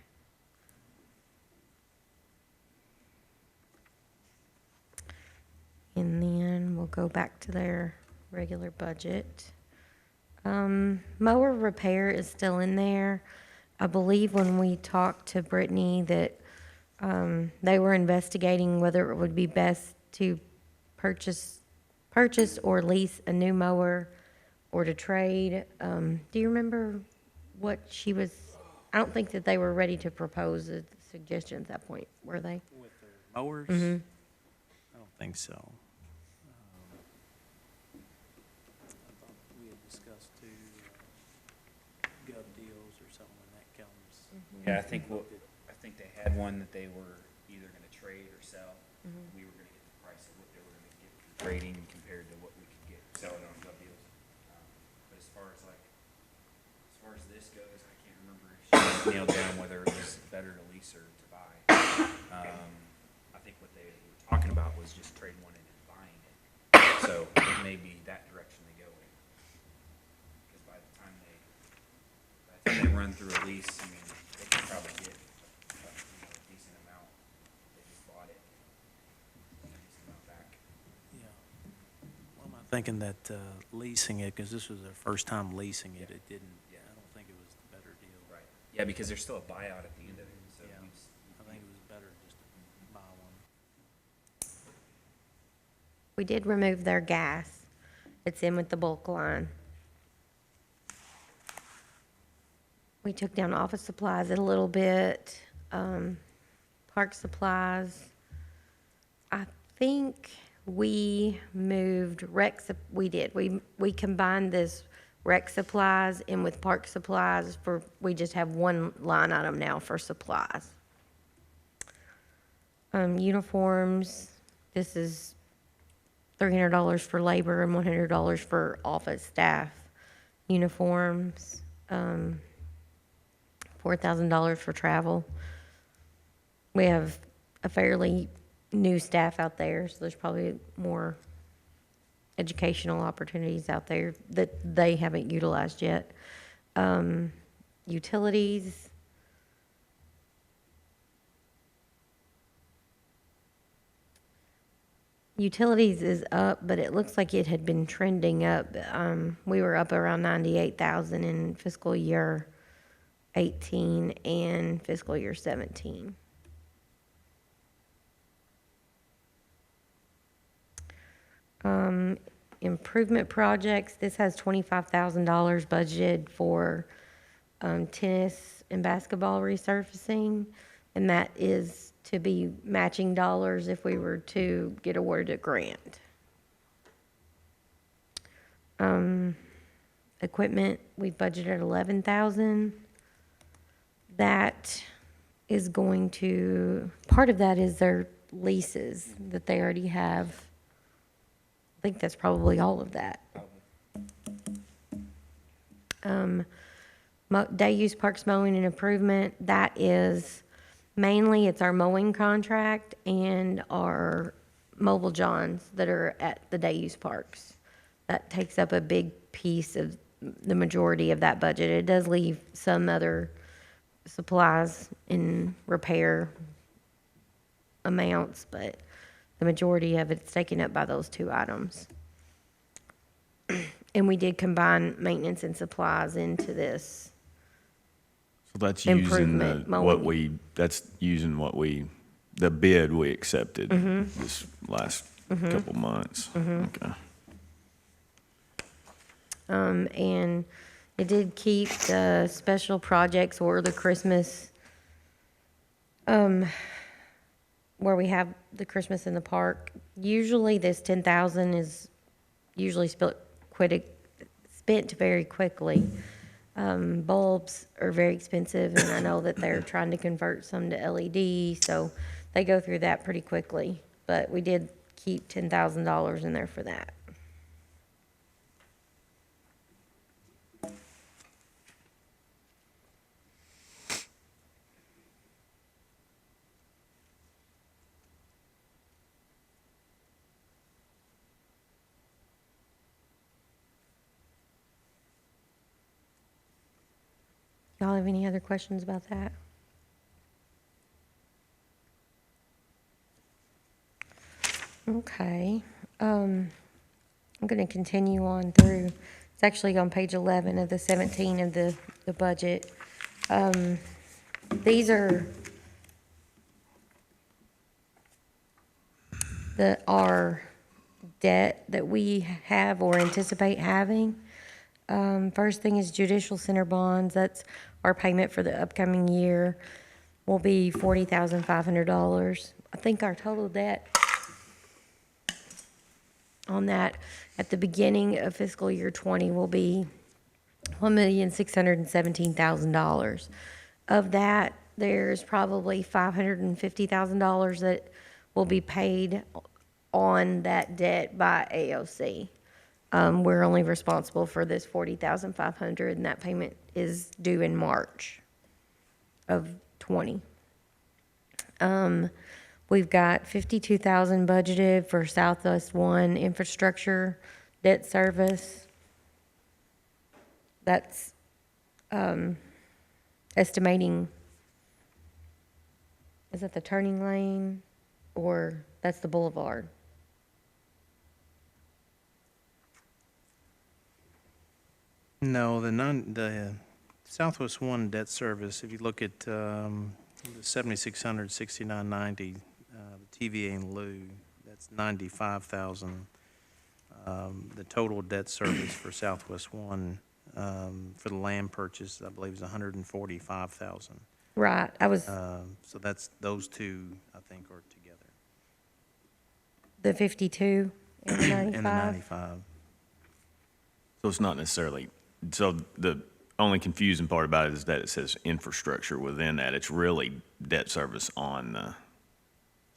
And then we'll go back to their regular budget. Mower repair is still in there. I believe when we talked to Brittany that they were investigating whether it would be best to purchase or lease a new mower or to trade. Do you remember what she was, I don't think that they were ready to propose a suggestion at that point, were they? With the mowers? Mm-hmm. I don't think so. I thought we had discussed gov deals or something when that comes. Yeah, I think they had one that they were either gonna trade or sell. We were gonna get the price of what they were gonna get for trading compared to what we could get selling on gov deals. But as far as like goes, I can't remember if she nailed down whether it was better to lease or to buy. I think what they were talking about was just trading one in and buying it. So it may be that direction they go in. Because by the time they run through a lease, I mean, they can probably get, a decent amount. They just bought it, a decent amount back. Yeah. Well, I'm thinking that leasing it, because this was their first time leasing it, it didn't, I don't think it was the better deal. Right. Yeah, because there's still a buyout at the end of it, so Yeah. I think it was better just to buy one. We did remove their gas. It's in with the bulk line. We took down office supplies a little bit, park supplies. I think we moved we did. We combined this rec supplies in with park supplies we just have one line item now for supplies. Uniforms, this is $300 for labor and $100 for office staff. Uniforms, $4,000 for travel. We have a fairly new staff out there, so there's probably more educational opportunities out there that they haven't utilized yet. Utilities. Utilities is up, but it looks like it had been trending up. We were up around 98,000 in fiscal year 18 and fiscal year 17. Improvement projects, this has $25,000 budgeted for tennis and basketball resurfacing, and that is to be matching dollars if we were to get awarded a grant. Equipment, we've budgeted $11,000. That is going to, part of that is their leases that they already have. I think that's probably all of that. Day use parks mowing and improvement, that is mainly, it's our mowing contract and our mobile johns that are at the day use parks. That takes up a big piece of the majority of that budget. It does leave some other supplies and repair amounts, but the majority of it's taken up by those two items. And we did combine maintenance and supplies into this. So that's using Improvement, the bid we accepted this last couple months. Okay. And it did keep the special projects or the Christmas, where we have the Christmas in the park. Usually this 10,000 is usually spent very quickly. Bulbs are very expensive, and I know that they're trying to convert some to LED, so they go through that pretty quickly. But we did keep $10,000 in there for that. Y'all have any other questions about that? Okay. I'm going to continue on through. It's actually on page 11 of the 17 of the budget. These are our debt that we have or anticipate having. First thing is judicial center bonds. That's our payment for the upcoming year will be $40,500. I think our total debt on that at the beginning of fiscal year 20 will be $1,617,000. Of that, there's probably $550,000 that will be paid on that debt by AOC. We're only responsible for this 40,500, and that payment is due in March of 20. We've got 52,000 budgeted for Southwest One infrastructure debt service. That's, estimating, is that the turning lane, or that's the boulevard? No, the Southwest One debt service, if you look at, the 7,600, 6990, the TVA in lieu, that's 95,000. The total debt service for Southwest One, for the land purchase, I believe is 145,000. Right, I was, So that's, those two, I think, are together. the 52 and the And the 95. 95. So it's not necessarily, so the only confusing part about it is that it says infrastructure within that. It's really debt service on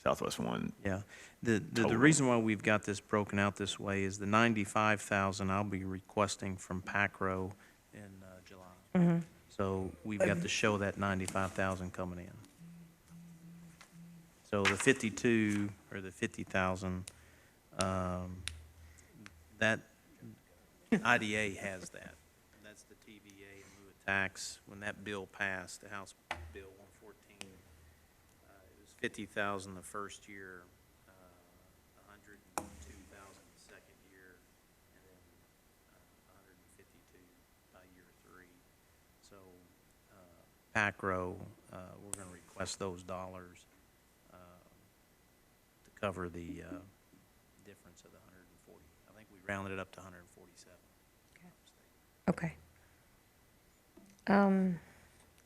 Southwest One. Yeah. The Total. reason why we've got this broken out this way is the 95,000 I'll be requesting from PACRO in July. So we've got to show that 95,000 coming in. So the 52 or the 50,000, that IDA has that. That's the TVA in lieu of tax. When that bill passed, the House Bill 114, it was 50,000 the first year, 102,000 the second year, and then 152 by year 3. So PACRO, we're going to request those dollars to cover the difference of the 140. I think we rounded it up to 147. Okay.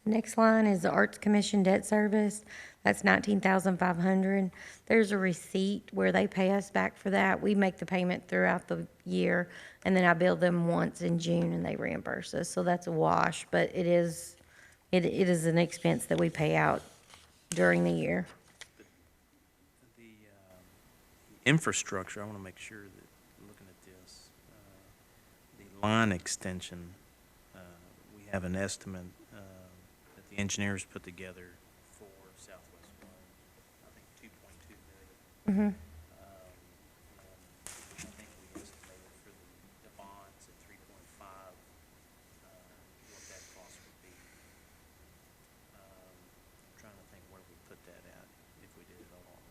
Next line is the Arts Commission debt service. That's 19,500. There's a receipt where they pay us back for that. We make the payment throughout the year, and then I bill them once in June, and they reimburse us. So that's a wash, but it is an expense that we pay out during the year. The infrastructure, I want to make sure that, looking at this, the line extension, we have an estimate that the engineers put together for Southwest One, I think 2.2 million. I think we estimated for the bonds at 3.5, what that cost would be. I'm trying to think where we put that at, if we did it all.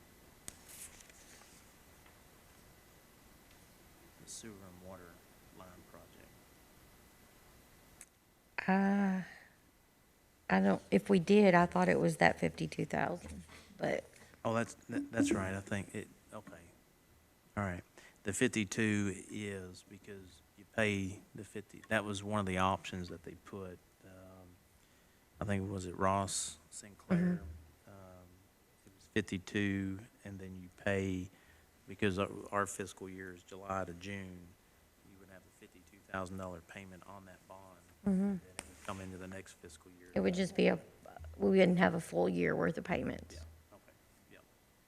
The sewer and water line project. I don't, if we did, I thought it was that 52,000, but, Oh, that's right, I think it, okay. All right. The 52 is because you pay the 50, that was one of the options that they put. I think, was it Ross Sinclair? It was 52, and then you pay, because our fiscal year is July to June, you would have a $52,000 payment on that bond. And then it would come into the next fiscal year. it would just be we wouldn't have a full year worth of payments. Yeah, okay, yeah.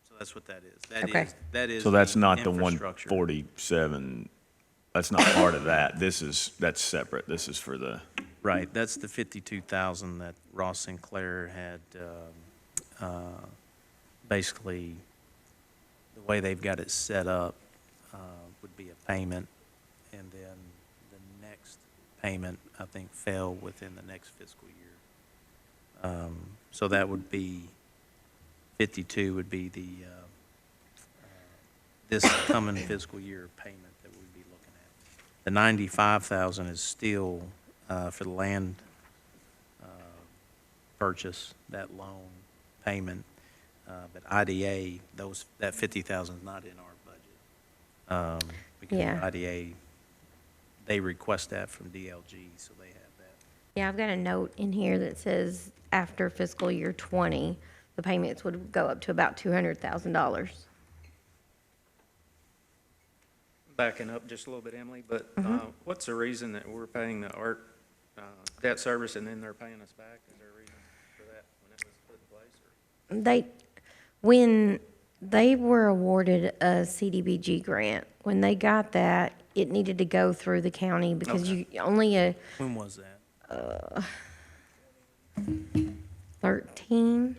So that's what that is. Okay. That is So that's not the infrastructure. 147, that's not part of that. That's separate. This is for the, Right, that's the 52,000 that Ross Sinclair had, basically, the way they've got it set up, would be a payment, and then the next payment, I think, fell within the next fiscal year. So that would be, 52 would be the, this coming fiscal year payment that we'd be looking at. The 95,000 is still, for the land purchase, that loan payment. But IDA, that 50,000 is not in our budget. Because Yeah. IDA, they request that from DLG, so they have that. Yeah, I've got a note in here that says after fiscal year 20, the payments would go up to about $200,000. Backing up just a little bit, Emily, but what's the reason that we're paying the art debt service and then they're paying us back? Is there a reason for that when it was put in place? Or? When they were awarded a CDBG grant, when they got that, it needed to go through the county because you only When was that? 13,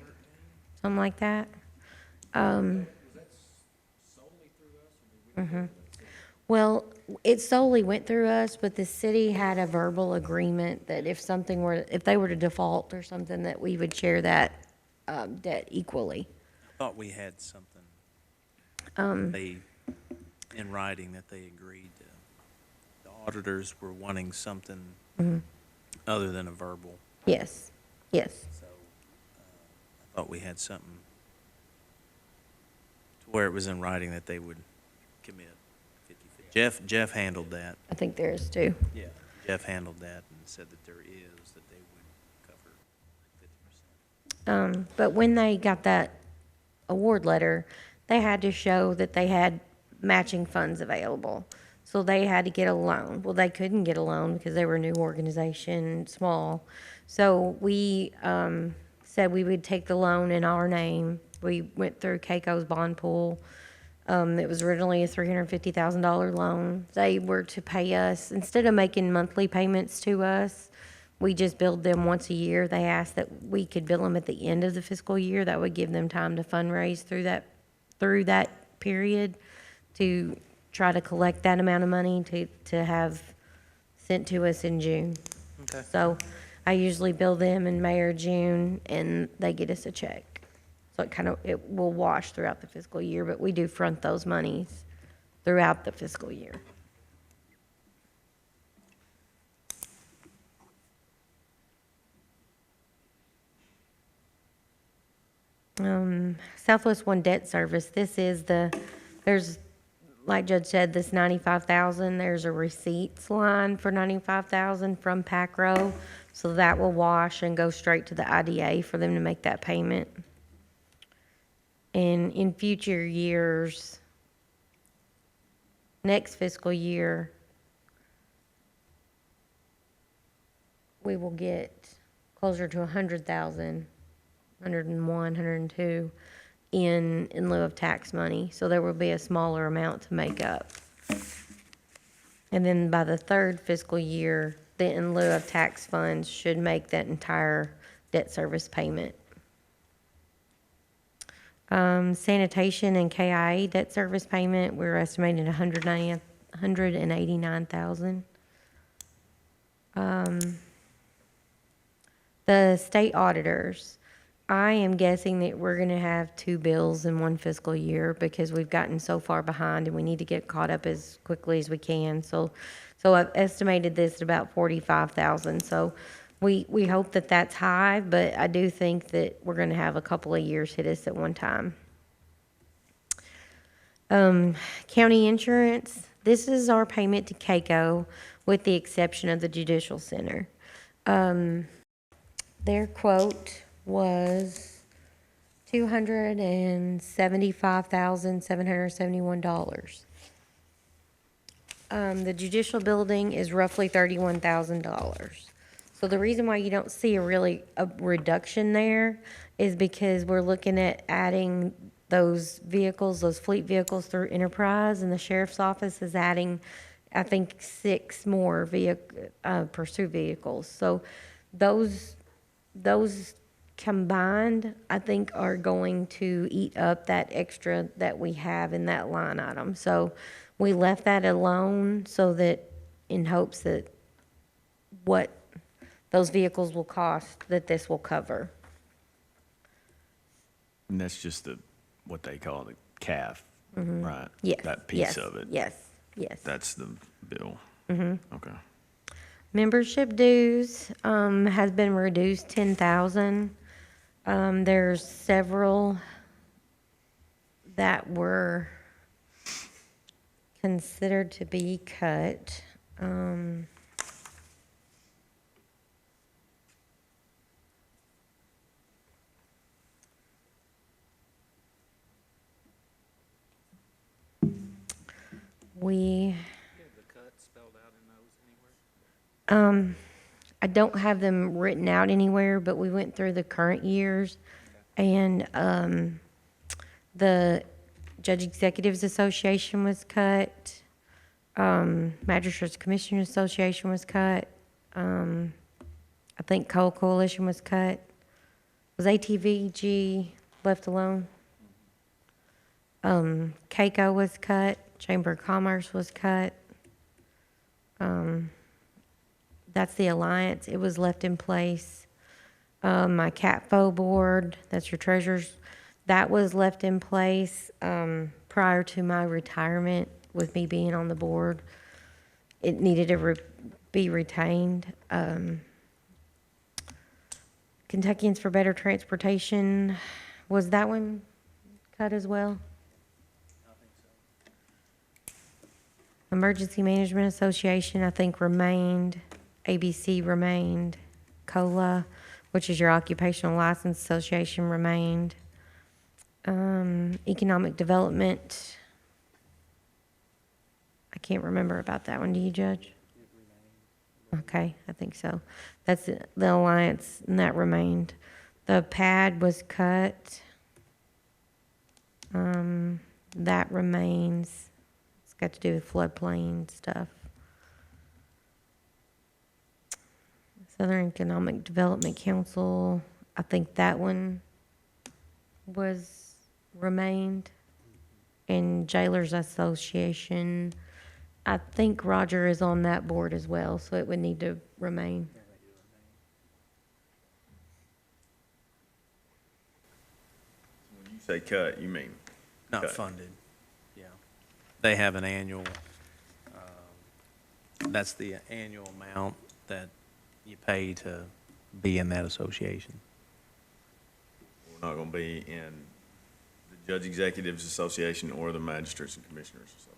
something like that. Well, it solely went through us, but the city had a verbal agreement that if they were to default or something, that we would share that debt equally. I thought we had something, they, in writing, that they agreed to. The auditors were wanting something other than a verbal, Yes, yes. so, I thought we had something to where it was in writing that they would commit 50/50. Jeff handled that. I think there is too. Yeah. Jeff handled that and said that there is, that they would cover 50%. But when they got that award letter, they had to show that they had matching funds available. So they had to get a loan. Well, they couldn't get a loan because they were a new organization, small. So we said we would take the loan in our name. We went through Keiko's bond pool. It was originally a $350,000 loan. They were to pay us, instead of making monthly payments to us, we just billed them once a year. They asked that we could bill them at the end of the fiscal year. That would give them time to fundraise through that period to try to collect that amount of money to have sent to us in June. Okay. So I usually bill them in May or June, and they get us a check. So it will wash throughout the fiscal year, but we do front those monies throughout the fiscal year. Southwest One Debt Service, there's, like Judge said, this 95,000, there's a receipts line for 95,000 from PACRO, so that will wash and go straight to the IDA for them to make that payment. And in future years, next fiscal year, we will get closer to 100,000, 101, 102 in lieu of tax money. So there will be a smaller amount to make up. And then by the third fiscal year, the in lieu of tax funds should make that entire debt service payment. Sanitation and KIA debt service payment, we're estimating $189,000. The state auditors, I am guessing that we're gonna have 2 bills in one fiscal year because we've gotten so far behind and we need to get caught up as quickly as we can. So I've estimated this at about 45,000. So we hope that that's high, but I do think that we're gonna have a couple of years hit us at one time. County insurance, this is our payment to Keiko with the exception of the judicial center. Their quote was $275,771. The judicial building is roughly $31,000. So the reason why you don't see a reduction there is because we're looking at adding those vehicles, those fleet vehicles through Enterprise, and the sheriff's office is adding, I think, 6 more pursuit vehicles. So those combined, I think, are going to eat up that extra that we have in that line item. So we left that alone so that, in hopes that what those vehicles will cost, that this will cover. And that's just what they call the CAF, right? Yes. That piece yes, of it. Yes, yes. That's the bill. Okay. Membership dues has been reduced 10,000. There's several that were considered to be cut. I don't have them written out anywhere, but we went through the current years, and the Judge Executives Association was cut. Magistrates Commissioners Association was cut. I think Coal Coalition was cut. Was ATVG left alone? CAECO was cut. Chamber of Commerce was cut. That's the alliance. It was left in place. My CATFO board, that's your treasurers, that was left in place prior to my retirement with me being on the board. It needed to be retained. Kentuckians for Better Transportation, was that one cut as well? Emergency Management Association, I think, remained. ABC remained. COLA, which is your Occupational License Association, remained. Economic Development, I can't remember about that one. Do you, Judge? Okay, I think so. That's the alliance, and that remained. The PAD was cut. That remains. It's got to do with floodplain stuff. Southern Economic Development Council, I think that one remained. And Jailers Association, I think Roger is on that board as well, so it would need to remain. When you say cut, you mean Not cut. funded, yeah. They have an annual, that's the annual amount that you pay to be in that association. We're not gonna be in the Judge Executives Association or the Magistrates and Commissioners Association.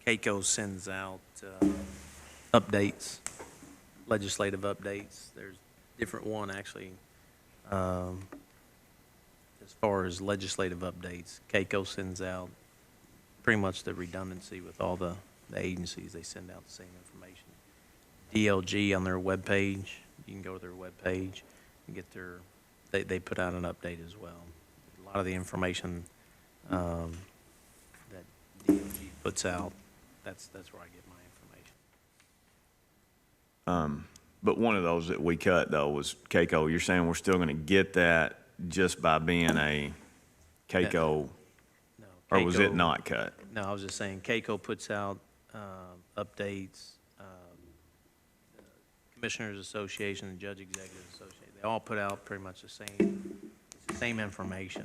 CAECO sends out updates, legislative updates. There's different one, actually, as far as legislative updates. CAECO sends out pretty much the redundancy with all the agencies. They send out the same information. DLG on their webpage, you can go to their webpage and get their, they put out an update as well. A lot of the information that DLG puts out, that's where I get my information. But one of those that we cut though was CAECO. You're saying we're still gonna get that just by being a CAECO, No, or was it CAECO not cut? No, I was just saying, CAECO puts out updates, Commissioners Association, and Judge Executive Association, they all put out pretty much the same information.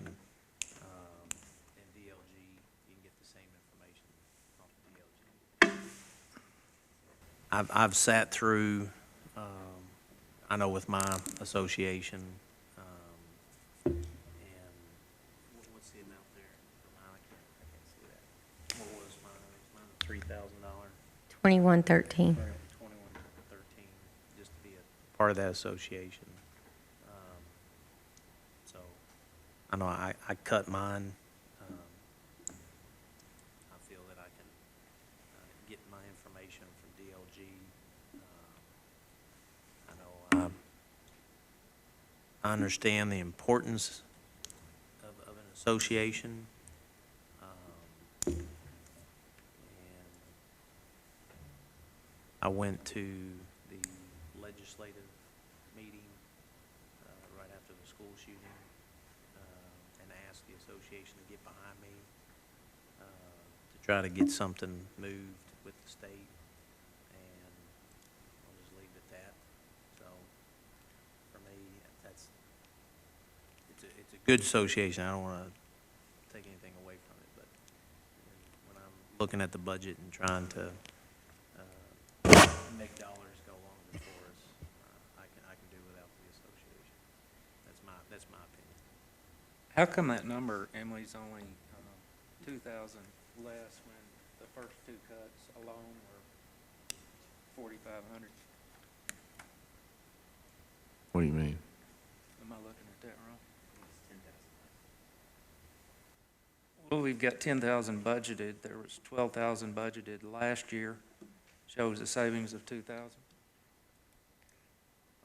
In DLG, you can get the same information off of DLG. I've sat through, I know with my association, and what's the amount there for mine? I can't see that. What was mine? Mine was $3,000. 2113. 2113, just to be a part of that association. So, I know I cut mine. I feel that I can get my information from DLG. I know I understand the importance of an association. And I went to the legislative meeting right after the school shooting and asked the association to get behind me to try to get something moved with the state, and I'll just leave it at that. So, for me, it's a good association. I don't want to take anything away from it, but when I'm looking at the budget and trying to make dollars go longer for us, I can do without the association. That's my opinion. How come that number, Emily's only 2,000 less when the first two cuts alone were 4,500? What do you mean? Am I looking at that wrong? Well, we've got 10,000 budgeted. There was 12,000 budgeted last year. Shows a savings of 2,000.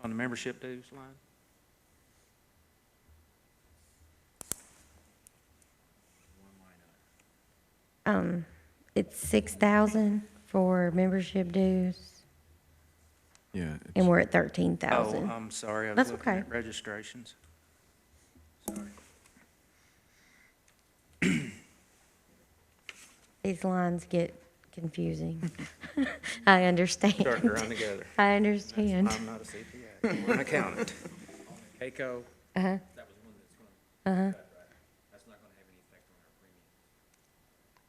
on the membership dues line? It's 6,000 for membership dues, Yeah. and we're at Oh, 13,000. I'm sorry, I was That's looking okay. at registrations. These lines get confusing. I understand. Starting to run together. I understand. I'm not a CPA, I'm an accountant. HACO, Uh-huh. that was one that's gonna, Uh-huh. that's not gonna have any effect on our premium.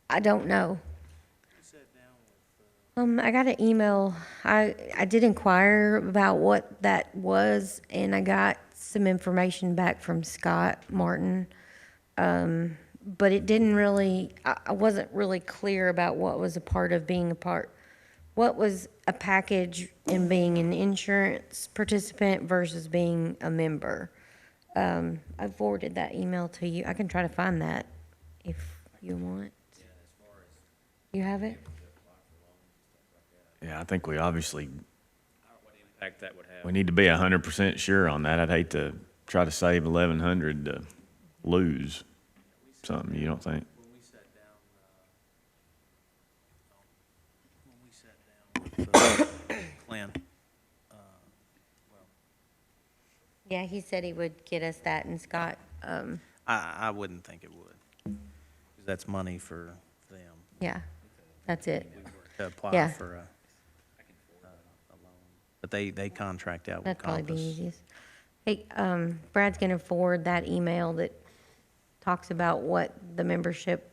I don't know. I got an email. I did inquire about what that was, and I got some information back from Scott Martin. But it didn't really, I wasn't really clear about what was a part of being a part, what was a package in being an insurance participant versus being a member. I forwarded that email to you. I can try to find that if you want. You have it? Yeah, I think we obviously, What impact that would have. we need to be 100% sure on that. I'd hate to try to save 1,100 to lose something, you don't think? When we sat down with Clint, Yeah, he said he would get us that, and Scott, I wouldn't think it would, because that's money for them. yeah, that's it. We were to apply Yeah. for a loan. But they contract out with That'd probably be Compass. easiest. Hey, Brad's gonna forward that email that talks about what the membership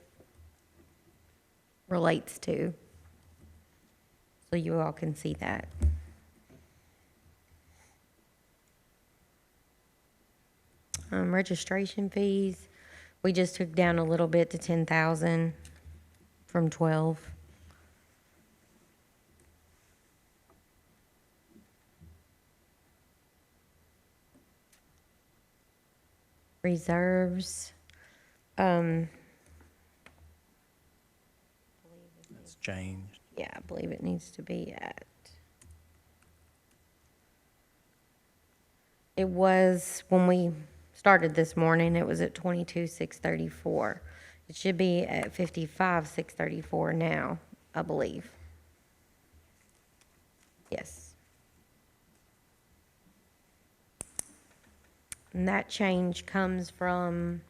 relates to. So you all can see that. Registration fees, we just took down a little bit to 10,000 from 12. Reserves, That's changed. yeah, I believe it needs to be at. It was, when we started this morning, it was at 22,634. It should be at 55,634 now, I believe. Yes. And that change comes from,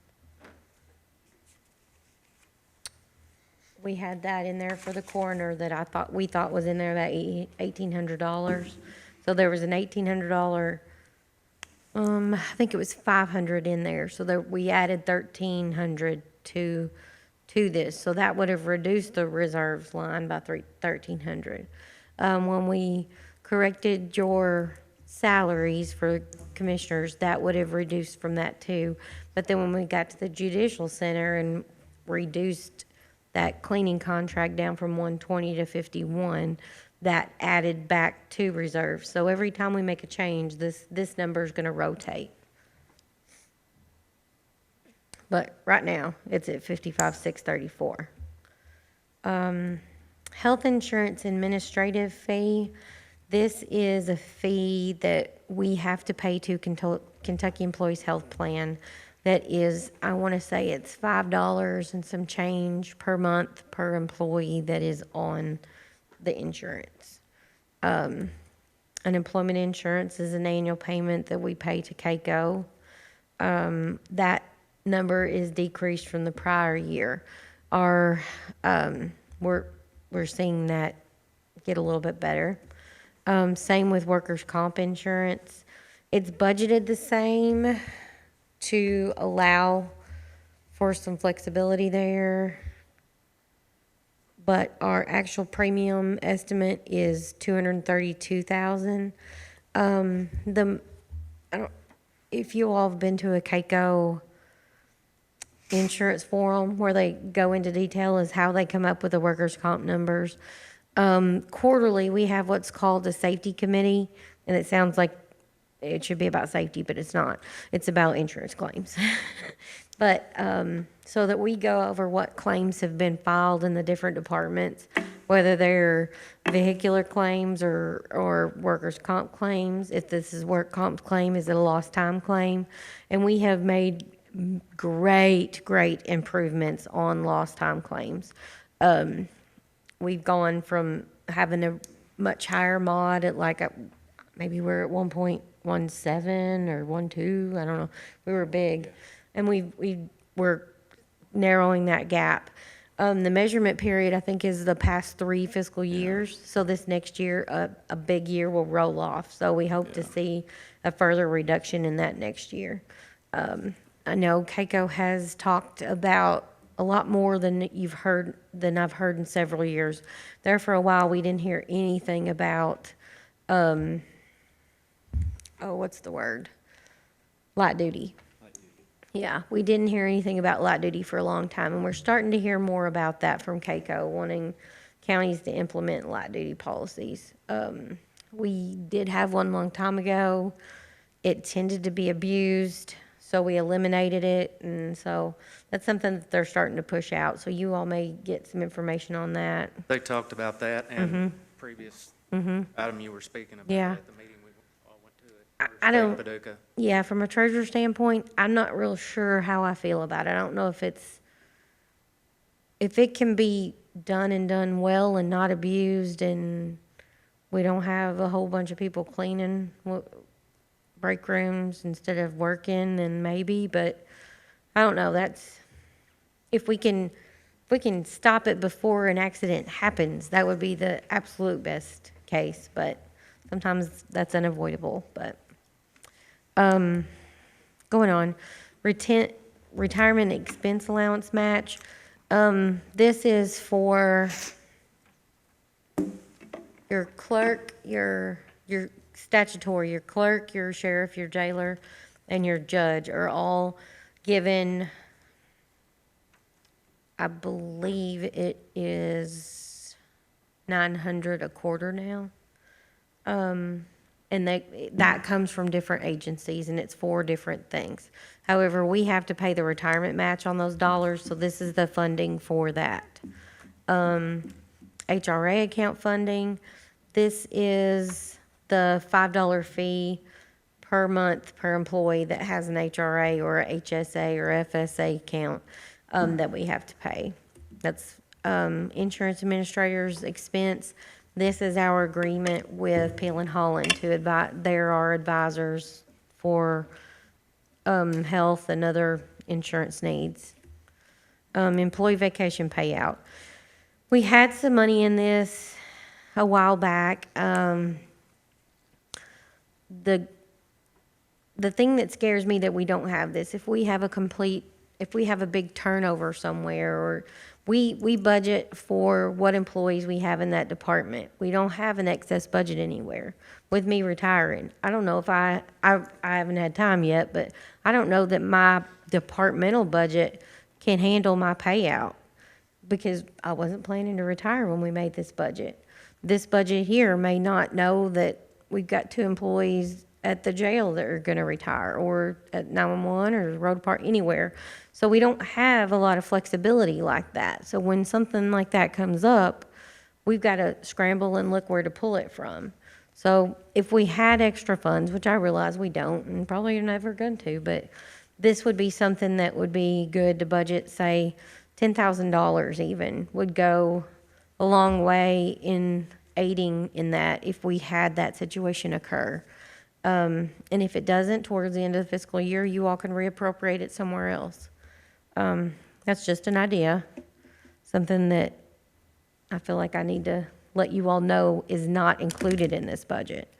we had that in there for the coroner that we thought was in there, that $1,800. So there was an $1,800, I think it was 500 in there, so there, we added 1,300 to this. So that would have reduced the reserves line by 1,300. When we corrected your salaries for commissioners, that would have reduced from that too. But then when we got to the judicial center and reduced that cleaning contract down from 120 to 51, that added back to reserves. So every time we make a change, this number is gonna rotate. But right now, it's at 55,634. Health insurance administrative fee, this is a fee that we have to pay to Kentucky Employees Health Plan. That is, I want to say it's $5 and some change per month per employee that is on the insurance. Unemployment insurance is an annual payment that we pay to KACO. That number is decreased from the prior year. We're seeing that get a little bit better. Same with workers' comp insurance. It's budgeted the same to allow for some flexibility there, but our actual premium estimate is 232,000. If you all have been to a KACO insurance forum where they go into detail is how they come up with the workers' comp numbers. Quarterly, we have what's called a safety committee, and it sounds like it should be about safety, but it's not. It's about insurance claims. But so that we go over what claims have been filed in the different departments, whether they're vehicular claims or workers' comp claims. If this is work comp claim, is it a lost time claim? And we have made great improvements on lost time claims. We've gone from having a much higher mod at like, maybe we're at 1.17 or 1.2, I don't know. We were big. And we're narrowing that gap. The measurement period, I think, is the past 3 fiscal years. So this next year, a big year will roll off. So we hope to see a further reduction in that next year. I know Keiko has talked about a lot more than I've heard in several years. There for a while, we didn't hear anything about, what's the word? Light duty. Yeah, we didn't hear anything about light duty for a long time, and we're starting to hear more about that from Keiko, wanting counties to implement light duty policies. We did have one long time ago. It tended to be abused, so we eliminated it, and so that's something that they're starting to push out. So you all may get some information on that. They talked about that and previous item you were speaking about Yeah. at the meeting we all went to at I State don't- Paducah. Yeah, from a treasurer standpoint, I'm not real sure how I feel about it. I don't know if it can be done and done well and not abused, and we don't have a whole bunch of people cleaning break rooms instead of working, then maybe, but I don't know, if we can stop it before an accident happens, that would be the absolute best case, but sometimes that's unavoidable, but, going on, retirement expense allowance match. This is for your clerk, your statutory, your clerk, your sheriff, your jailer, and your judge are all given, I believe it is 900 a quarter now. And that comes from different agencies, and it's for different things. However, we have to pay the retirement match on those dollars, so this is the funding for that. HRA account funding, this is the $5 fee per month per employee that has an HRA or a HSA or FSA account that we have to pay. That's insurance administrator's expense. This is our agreement with Peel and Holland to advise, they're our advisors for health and other insurance needs. Employee vacation payout. We had some money in this a while back. The thing that scares me that we don't have this, if we have a big turnover somewhere, or we budget for what employees we have in that department. We don't have an excess budget anywhere. With me retiring, I don't know if I haven't had time yet, but I don't know that my departmental budget can handle my payout, because I wasn't planning to retire when we made this budget. This budget here may not know that we've got 2 employees at the jail that are going to retire, or at 911 or road park, anywhere. So we don't have a lot of flexibility like that. So when something like that comes up, we've got to scramble and look where to pull it from. So if we had extra funds, which I realize we don't, and probably are never going to, but this would be something that would be good to budget, say $10,000 even, would go a long way in aiding in that if we had that situation occur. And if it doesn't, towards the end of the fiscal year, you all can reappropriate it somewhere else. That's just an idea, something that I feel like I need to let you all know is not included in this budget.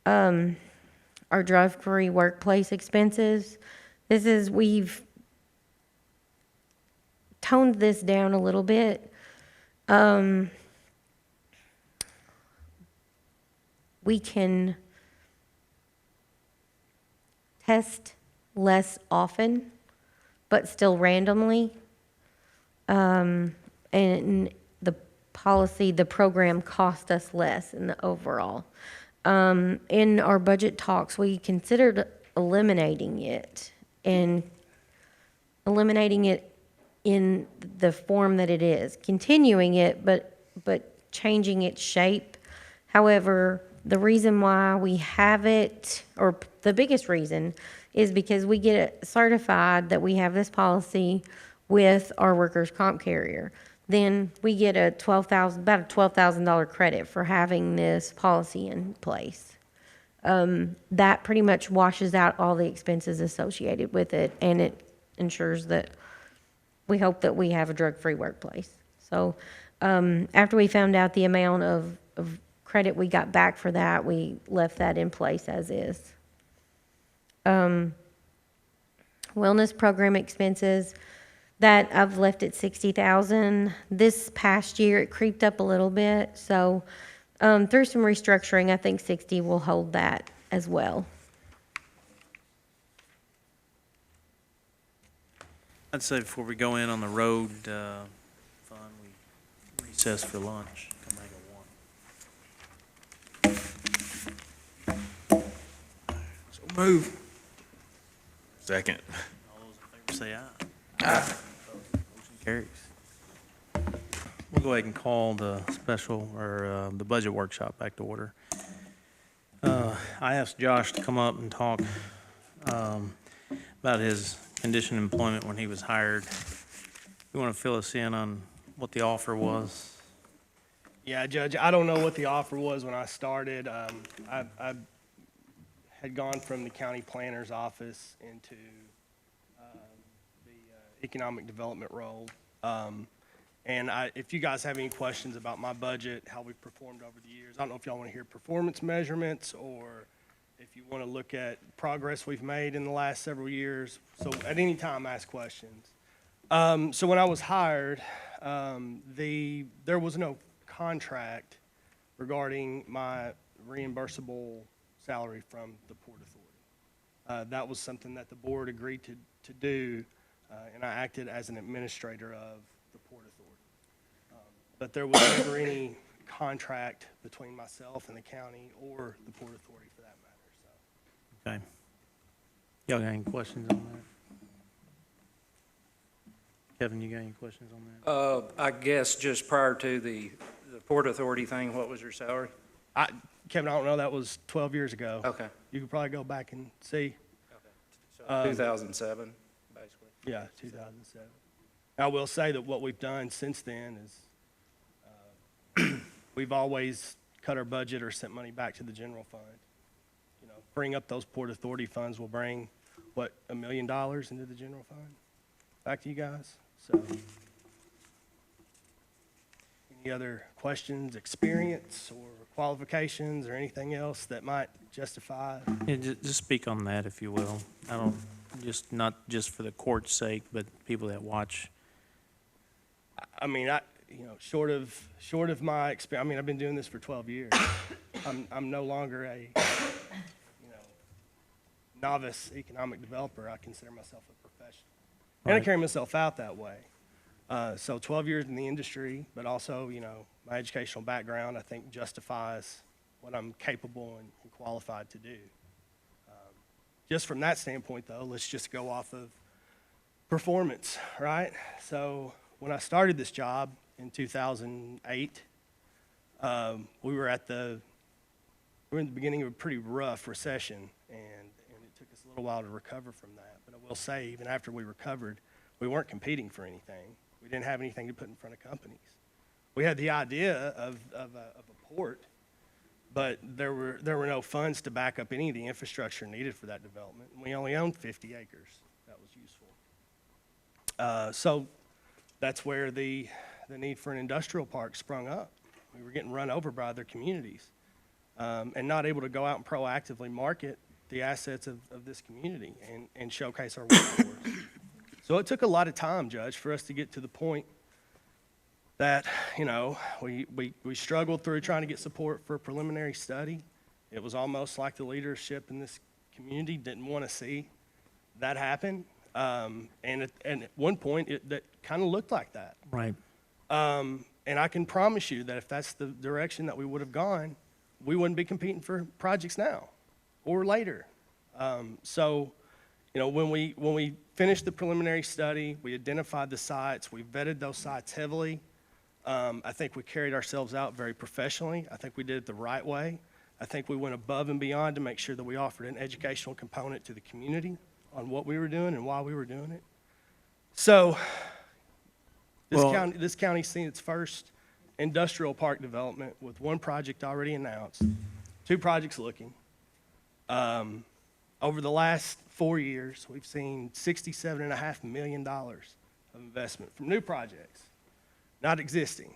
Our drug-free workplace expenses, we've toned this down a little bit. We can test less often, but still randomly. And the policy, the program cost us less in the overall. In our budget talks, we considered eliminating it in the form that it is, continuing it, but changing its shape. However, the reason why we have it, or the biggest reason, is because we get it certified that we have this policy with our workers' comp carrier. Then we get about a $12,000 credit for having this policy in place. That pretty much washes out all the expenses associated with it, and it ensures that we hope that we have a drug-free workplace. So, after we found out the amount of credit we got back for that, we left that in place as is. Wellness program expenses, that I've left at 60,000. This past year, it creeped up a little bit, so, through some restructuring, I think 60 will hold that as well. I'd say before we go in on the road fund, we recess for lunch. Come back at 1. So move. Second. All those in favor say aye. Aye. Motion carries. We'll go ahead and call the special, or the budget workshop back to order. I asked Josh to come up and talk about his condition of employment when he was hired. You want to fill us in on what the offer was? Yeah, Judge, I don't know what the offer was when I started. I had gone from the county planner's office into the economic development role. And if you guys have any questions about my budget, how we've performed over the years, I don't know if y'all want to hear performance measurements or if you want to look at progress we've made in the last several years. So at any time, ask questions. So when I was hired, there was no contract regarding my reimbursable salary from the Port Authority. That was something that the board agreed to do, and I acted as an administrator of the Port Authority. But there was never any contract between myself and the county or the Port Authority for that matter, so. Okay. Y'all got any questions on that? Kevin, you got any questions on that? I guess just prior to the Port Authority thing, what was your salary? Kevin, I don't know, that was 12 years ago. Okay. You could probably go back and see. So 2007, basically. Yeah, 2007. I will say that what we've done since then is we've always cut our budget or sent money back to the general fund. You know, bring up those Port Authority funds will bring, what, $1 million into the general fund? Back to you guys, so. Any other questions, experience, or qualifications, or anything else that might justify? Yeah, just speak on that, if you will. I don't, not just for the court's sake, but people that watch. I mean, short of my experience, I mean, I've been doing this for 12 years. I'm no longer a, novice economic developer. I consider myself a professional. And I Right. carry myself out that way. So 12 years in the industry, but also, my educational background, I think justifies what I'm capable and qualified to do. Just from that standpoint, though, let's just go off of performance, right? So when I started this job in 2008, we were in the beginning of a pretty rough recession, and it took us a little while to recover from that. But I will say, even after we recovered, we weren't competing for anything. We didn't have anything to put in front of companies. We had the idea of a port, but there were no funds to back up any of the infrastructure needed for that development. And we only owned 50 acres. That was useful. So that's where the need for an industrial park sprung up. We were getting run over by other communities, and not able to go out and proactively market the assets of this community and showcase our workforce. So it took a lot of time, Judge, for us to get to the point that, we struggled through trying to get support for a preliminary study. It was almost like the leadership in this community didn't want to see that happen. And at one point, that kind of looked like that. Right. And I can promise you that if that's the direction that we would have gone, we wouldn't be competing for projects now or later. So, when we finished the preliminary study, we identified the sites, we vetted those sites heavily. I think we carried ourselves out very professionally. I think we did it the right way. I think we went above and beyond to make sure that we offered an educational component to the community on what we were doing and why we were doing it. So, this county's seen its first industrial park development with one project already announced, 2 projects looking. Over the last 4 years, we've seen $67.5 million of investment from new projects, not existing.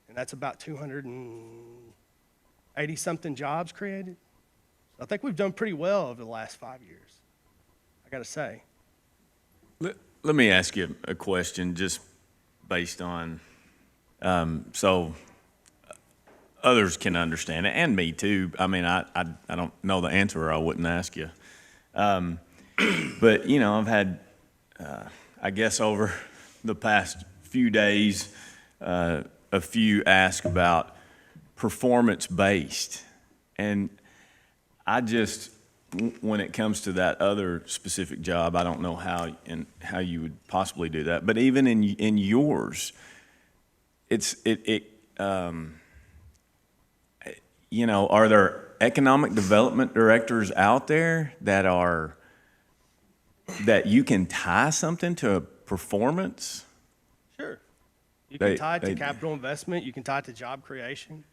And that's about 280-something jobs created. I think we've done pretty well over the last 5 years, I gotta say. Let me ask you a question just based on, so others can understand it, and me too. I mean, I don't know the answer or I wouldn't ask you. But, you know, I've had, I guess over the past few days, a few ask about performance-based. And I just, when it comes to that other specific job, I don't know how you would possibly do that. But even in yours, you know, are there economic development directors out there that you can tie something to a performance? Sure. You can tie it to capital investment, you can tie it to job creation.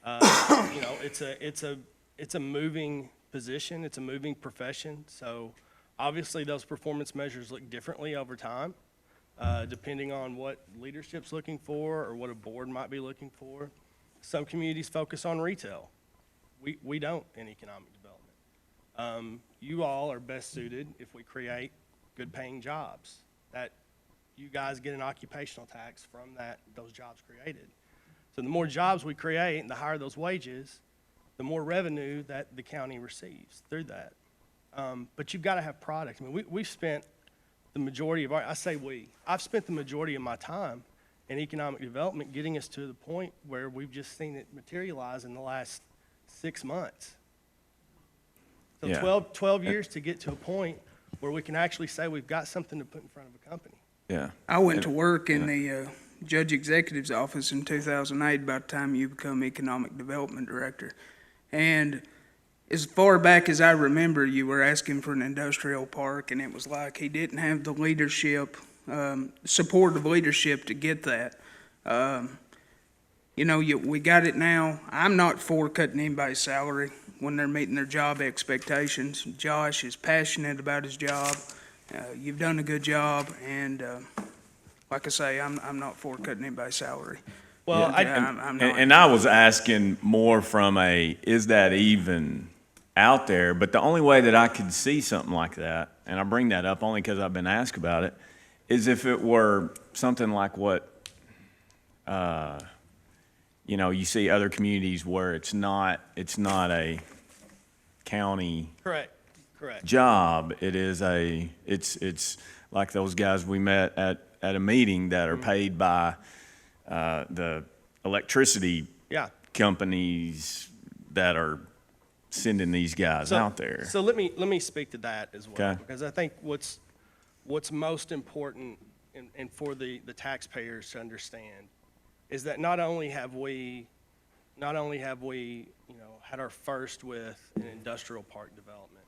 You know, it's a moving position, it's a moving profession, so obviously those performance measures look differently over time, depending on what leadership's looking for or what a board might be looking for. Some communities focus on retail. We don't in economic development. You all are best suited if we create good paying jobs, that you guys get an occupational tax from those jobs created. So the more jobs we create and the higher those wages, the more revenue that the county receives through that. But you've got to have product. I mean, we've spent the majority of I've spent the majority of my time in economic development getting us to the point where we've just seen it materialize in the last 6 months. So Yeah. 12 years to get to a point where we can actually say we've got something to put in front of a company. Yeah. I went to work in the judge executive's office in 2008, about the time you become economic development director. And as far back as I remember, you were asking for an industrial park, and it was like he didn't have the leadership, supportive leadership to get that. You know, we got it now. I'm not for cutting anybody's salary when they're meeting their job expectations. Josh is passionate about his job. You've done a good job, and like I say, I'm not for cutting anybody's salary. Well, I'm not. And I was asking more from is that even out there? But the only way that I could see something like that, and I bring that up only because I've been asked about it, is if it were something like what, you know, you see other communities where it's not a county correct. job. It's like those guys we met at a meeting that are paid by the electricity companies that are sending these guys out there. So let me speak to that as well, Okay. because I think what's most important and for the taxpayers to understand is that not only have we had our first with an industrial park development,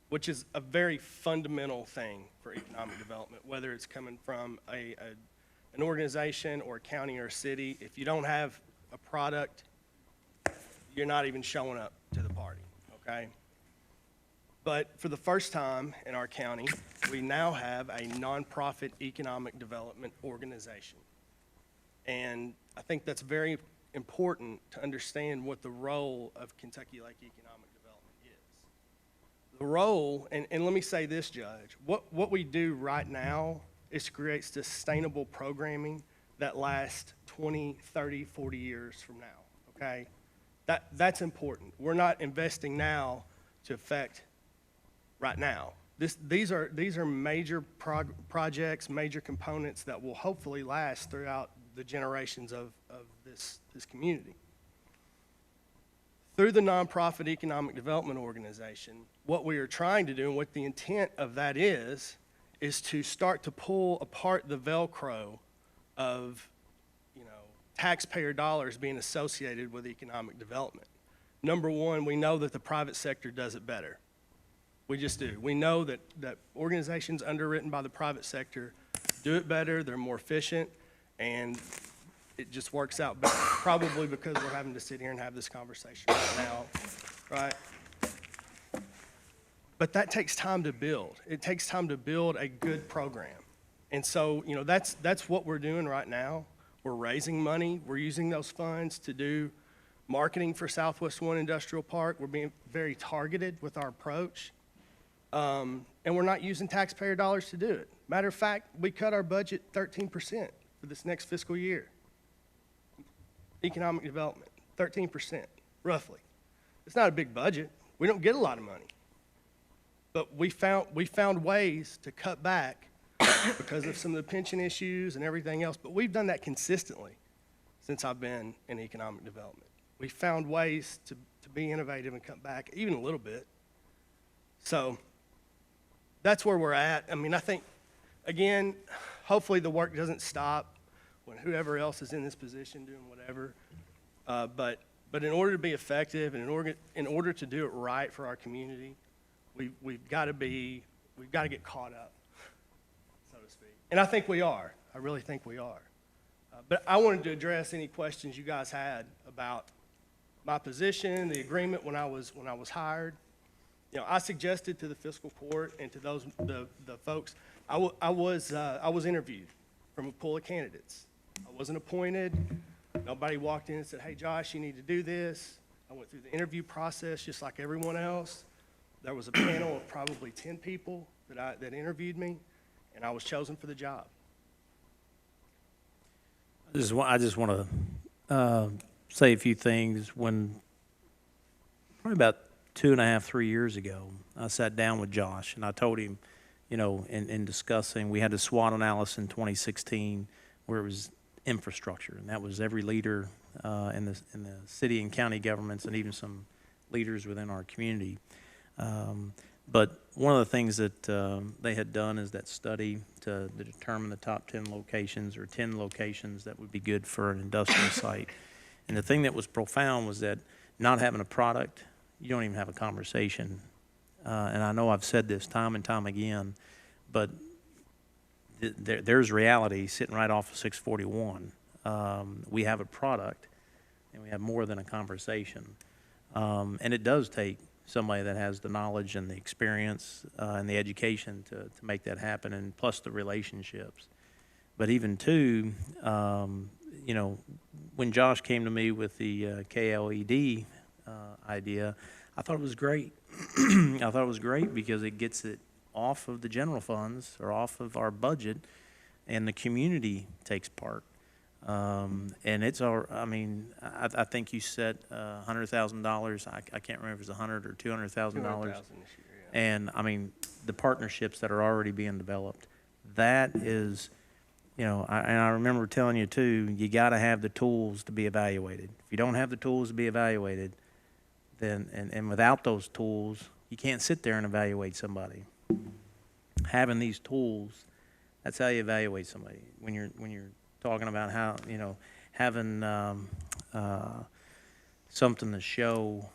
which is a very fundamental thing for economic development, whether it's coming from an organization or a county or a city. If you don't have a product, you're not even showing up to the party, okay? But for the first time in our county, we now have a nonprofit economic development organization. And I think that's very important to understand what the role of Kentucky Lake Economic Development is. The role, and let me say this, Judge, what we do right now is to create sustainable programming that lasts 20, 30, 40 years from now, okay? That's important. We're not investing now to affect right now. These are major projects, major components that will hopefully last throughout the generations of this community. Through the nonprofit economic development organization, what we are trying to do and what the intent of that is is to start to pull apart the Velcro of, taxpayer dollars being associated with economic development. Number one, we know that the private sector does it better. We just do. We know that organizations underwritten by the private sector do it better, they're more efficient, and it just works out better. Probably because we're having to sit here and have this conversation right now, right? But that takes time to build. It takes time to build a good program. And so, that's what we're doing right now. We're raising money. We're using those funds to do marketing for Southwest One Industrial Park. We're being very targeted with our approach. And we're not using taxpayer dollars to do it. Matter of fact, we cut our budget 13% for this next fiscal year. Economic development, 13%, roughly. It's not a big budget. We don't get a lot of money. But we found ways to cut back because of some of the pension issues and everything else. But we've done that consistently since I've been in economic development. We found ways to be innovative and cut back even a little bit. So that's where we're at. I mean, I think, again, hopefully the work doesn't stop when whoever else is in this position doing whatever. But in order to be effective and in order to do it right for our community, we've got to get caught up, so to speak. And I think we are. I really think we are. But I wanted to address any questions you guys had about my position, the agreement when I was hired. I suggested to the fiscal court and to the folks. I was interviewed from a pool of candidates. I wasn't appointed. Nobody walked in and said, "Hey, Josh, you need to do this." I went through the interview process just like everyone else. There was a panel of probably 10 people that interviewed me, and I was chosen for the job. I just want to say a few things. When, probably about 2.5, 3 years ago, I sat down with Josh, and I told him, in discussing, we had a SWOT analysis in 2016 where it was infrastructure, and that was every leader in the city and county governments and even some leaders within our community. But one of the things that they had done is that study to determine the top 10 locations or 10 locations that would be good for an industrial site. And the thing that was profound was that not having a product, you don't even have a conversation. And I know I've said this time and time again, but there's reality sitting right off of 641. We have a product, and we have more than a conversation. And it does take somebody that has the knowledge and the experience and the education to make that happen, and plus the relationships. But even too, when Josh came to me with the KLED idea, I thought it was great. I thought it was great because it gets it off of the general funds or off of our budget, and the community takes part. And it's I think you said $100,000. I can't remember if it was $100,000 or $200,000. This year, yeah. And the partnerships that are already being developed. That is, I remember telling you too, you got to have the tools to be evaluated. If you don't have the tools to be evaluated, then and without those tools, you can't sit there and evaluate somebody. Having these tools, that's how you evaluate somebody. When you're talking about how, having something to show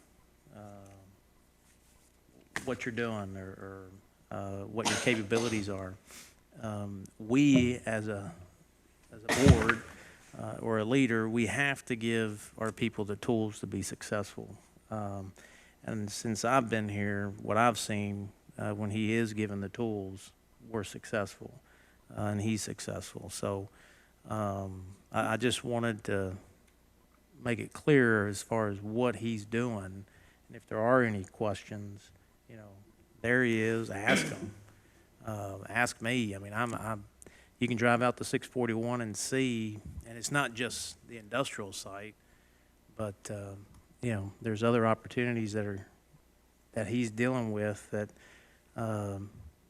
what you're doing or what your capabilities are. We, as a board or a leader, we have to give our people the tools to be successful. And since I've been here, what I've seen, when he is given the tools, we're successful, and he's successful. So I just wanted to make it clear as far as what he's doing. And if there are any questions, there he is. Ask him. Ask me. I mean, you can drive out to 641 and see, and it's not just the industrial site, but there's other opportunities that he's dealing with that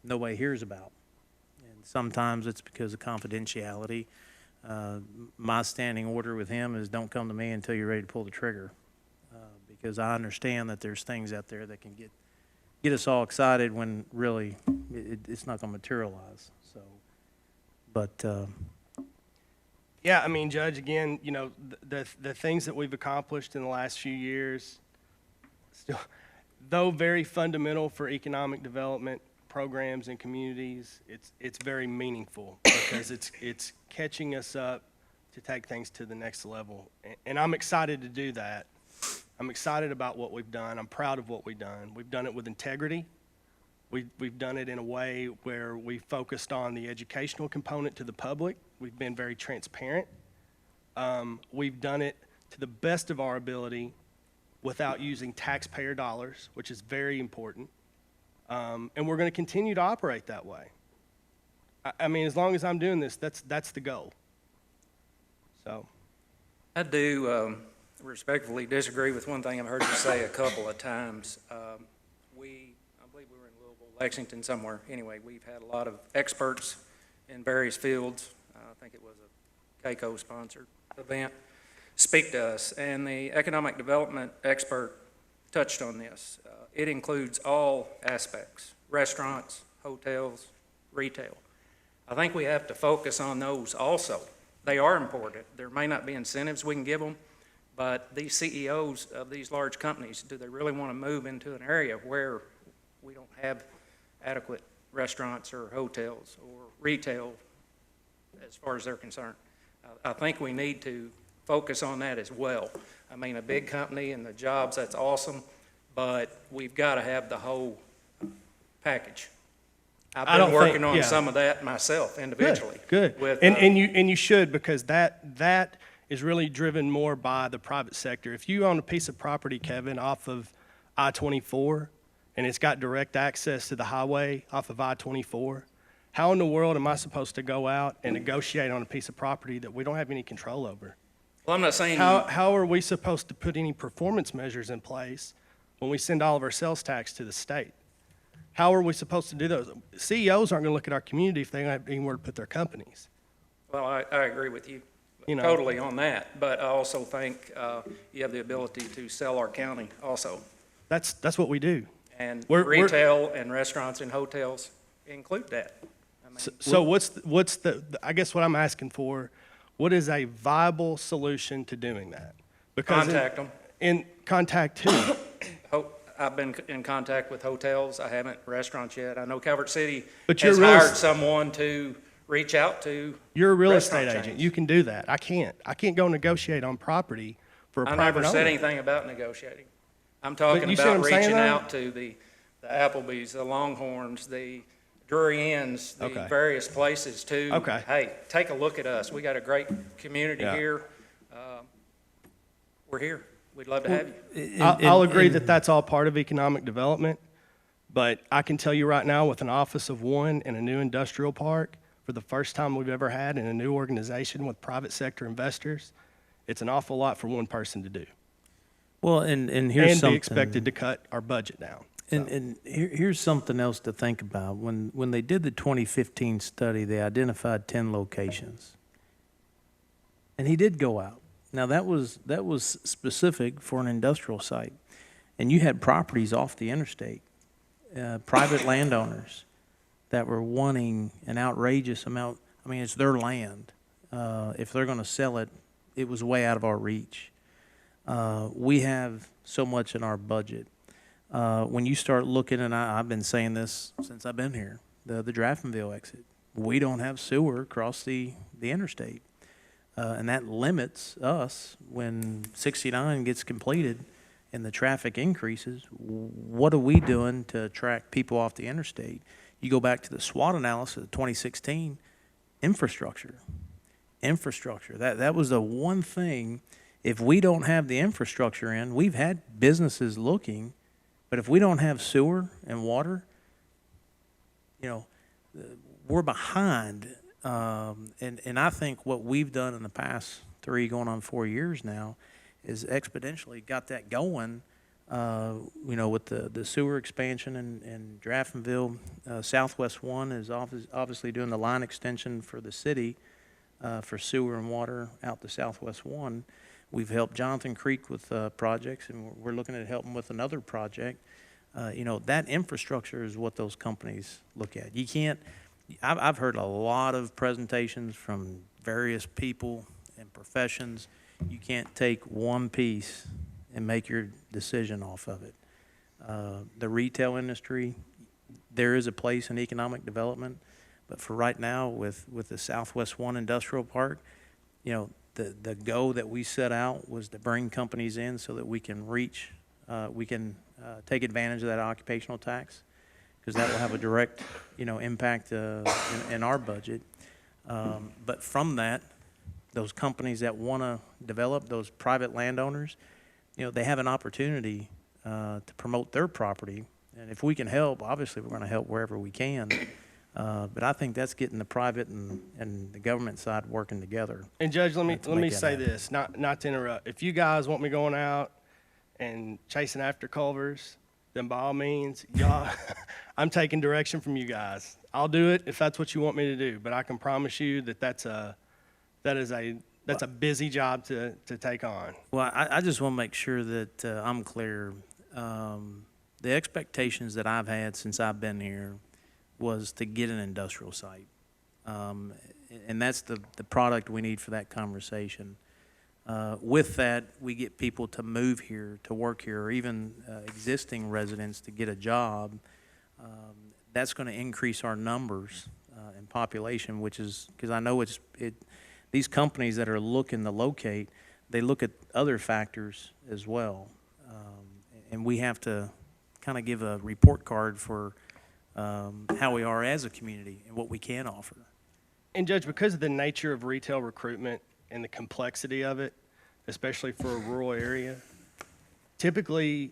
nobody hears about. And sometimes it's because of confidentiality. My standing order with him is don't come to me until you're ready to pull the trigger, because I understand that there's things out there that can get get us all excited when really it's not gonna materialize, so. But, Yeah, I mean, Judge, again, you know, the things that we've accomplished in the last few years, still, though very fundamental for economic development programs and communities, it's very meaningful because it's catching us up to take things to the next level. And I'm excited to do that. I'm excited about what we've done. I'm proud of what we've done. We've done it with integrity. We've done it in a way where we focused on the educational component to the public. We've been very transparent. We've done it to the best of our ability without using taxpayer dollars, which is very important. And we're going to continue to operate that way. I mean, as long as I'm doing this, that's the goal. So, I do respectfully disagree with one thing I've heard you say a couple of times. I believe we were in Louisville, Lexington somewhere. Anyway, we've had a lot of experts in various fields. I think it was a CAECO-sponsored event, speak to us. And the economic development expert touched on this. It includes all aspects, restaurants, hotels, retail. I think we have to focus on those also. They are important. There may not be incentives we can give them, but these CEOs of these large companies, do they really want to move into an area where we don't have adequate restaurants or hotels or retail as far as they're concerned? I think we need to focus on that as well. I mean, a big company and the jobs, that's awesome, but we've got to have the whole package. I've been working on some of that myself individually. Good. With, and you should, because that is really driven more by the private sector. If you own a piece of property, Kevin, off of I-24, and it's got direct access to the highway off of I-24, how in the world am I supposed to go out and negotiate on a piece of property that we don't have any control over? well, I'm not saying How are we supposed to put any performance measures in place when we send all of our sales tax to the state? How are we supposed to do those? CEOs aren't going to look at our community if they don't have anywhere to put their companies. Well, I agree with you You know. totally on that, but I also think you have the ability to sell our county also. That's what we do. And We're- retail and restaurants and hotels include that. I mean, So what's the, I guess what I'm asking for, what is a viable solution to doing that? Because Contact them. In contact who? I've been in contact with hotels. I haven't restaurants yet. I know Calvert City But you're has real- hired someone to reach out to. You're a real restaurant estate agent. chains. You can do that. I can't. I can't go negotiate on property for a I private never said owner. anything about negotiating. I'm talking you see about what I'm saying, reaching though? out to the Applebee's, the Longhorns, the Drury Inns, the Okay. various places to, Okay. hey, take a look at us. We got a great community Yeah. here. We're here. We'd love to have you. I'll agree that that's all part of economic development, but I can tell you right now, with an office of one in a new industrial park, for the first time we've ever had in a new organization with private sector investors, it's an awful lot for one person to do. well, and here's And something. be expected to cut our budget down. And here's something else to think about. When they did the 2015 study, they identified 10 locations. And he did go out. Now, that was specific for an industrial site. And you had properties off the interstate, private landowners that were wanting an outrageous amount. I mean, it's their land. If they're going to sell it, it was way out of our reach. We have so much in our budget. When you start looking, and I've been saying this since I've been here, the Draftonville exit, we don't have sewer across the interstate. And that limits us when 69 gets completed and the traffic increases. What are we doing to attract people off the interstate? You go back to the SWOT analysis of 2016, infrastructure. That was the one thing. If we don't have the infrastructure in, we've had businesses looking, but if we don't have sewer and water, you know, we're behind. And I think what we've done in the past 3 going on 4 years now is exponentially got that going, you know, with the sewer expansion in Draftonville. Southwest One is obviously doing the line extension for the city for sewer and water out to Southwest One. We've helped Jonathan Creek with projects, and we're looking at helping with another project. you know, that infrastructure is what those companies look at. You can't, I've heard a lot of presentations from various people and professions. You can't take one piece and make your decision off of it. The retail industry, there is a place in economic development, but for right now, with the Southwest One Industrial Park, you know, the goal that we set out was to bring companies in so that we can reach, take advantage of that occupational tax, because that will have a direct, you know, impact in our budget. But from that, those companies that want to develop, those private landowners, you know, they have an opportunity to promote their property. And if we can help, obviously, we're going to help wherever we can. But I think that's getting the private and the government side working together. And Judge, let me to make that say happen. this, not to interrupt. If you guys want me going out and chasing after Culvers, then by all means, y'all, I'm taking direction from you guys. I'll do it if that's what you want me to do, but I can promise you that that's a busy job to take on. Well, I just want to make sure that I'm clear. The expectations that I've had since I've been here was to get an industrial site. And that's the product we need for that conversation. With that, we get people to move here, to work here, or even existing residents to get a job. That's going to increase our numbers in population, which is, because I know these companies that are looking to locate, they look at other factors as well. And we have to kind of give a report card for how we are as a community and what we can offer. And Judge, because of the nature of retail recruitment and the complexity of it, especially for a rural area, typically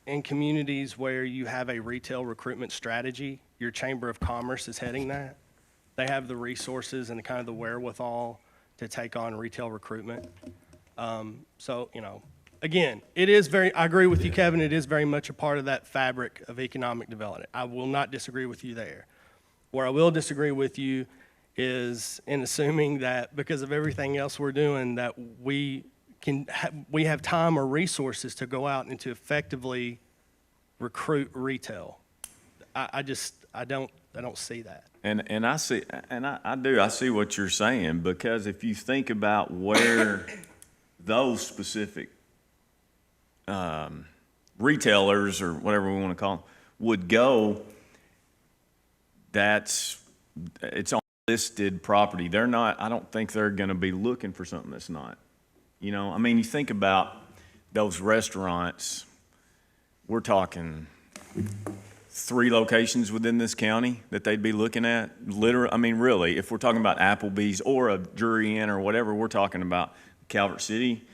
in communities where you have a retail recruitment strategy, your Chamber of Commerce is heading that. They have the resources and kind of the wherewithal to take on retail recruitment. So, you know, again, I agree with you, Kevin, it is very much a part of that fabric of economic development. I will not disagree with you there. Where I will disagree with you is in assuming that because of everything else we're doing, that we have time or resources to go out and to effectively recruit retail. I don't see that. And I see, and I see what you're saying, because if you think about where those specific retailers, or whatever we want to call them, would go, it's on listed property. They're not, I don't think they're going to be looking for something that's not. You know, I mean, you think about those restaurants, we're talking 3 locations within this county that they'd be looking at. I mean, really, if we're talking about Applebee's or a Drury Inn or whatever, we're talking about Calvert City,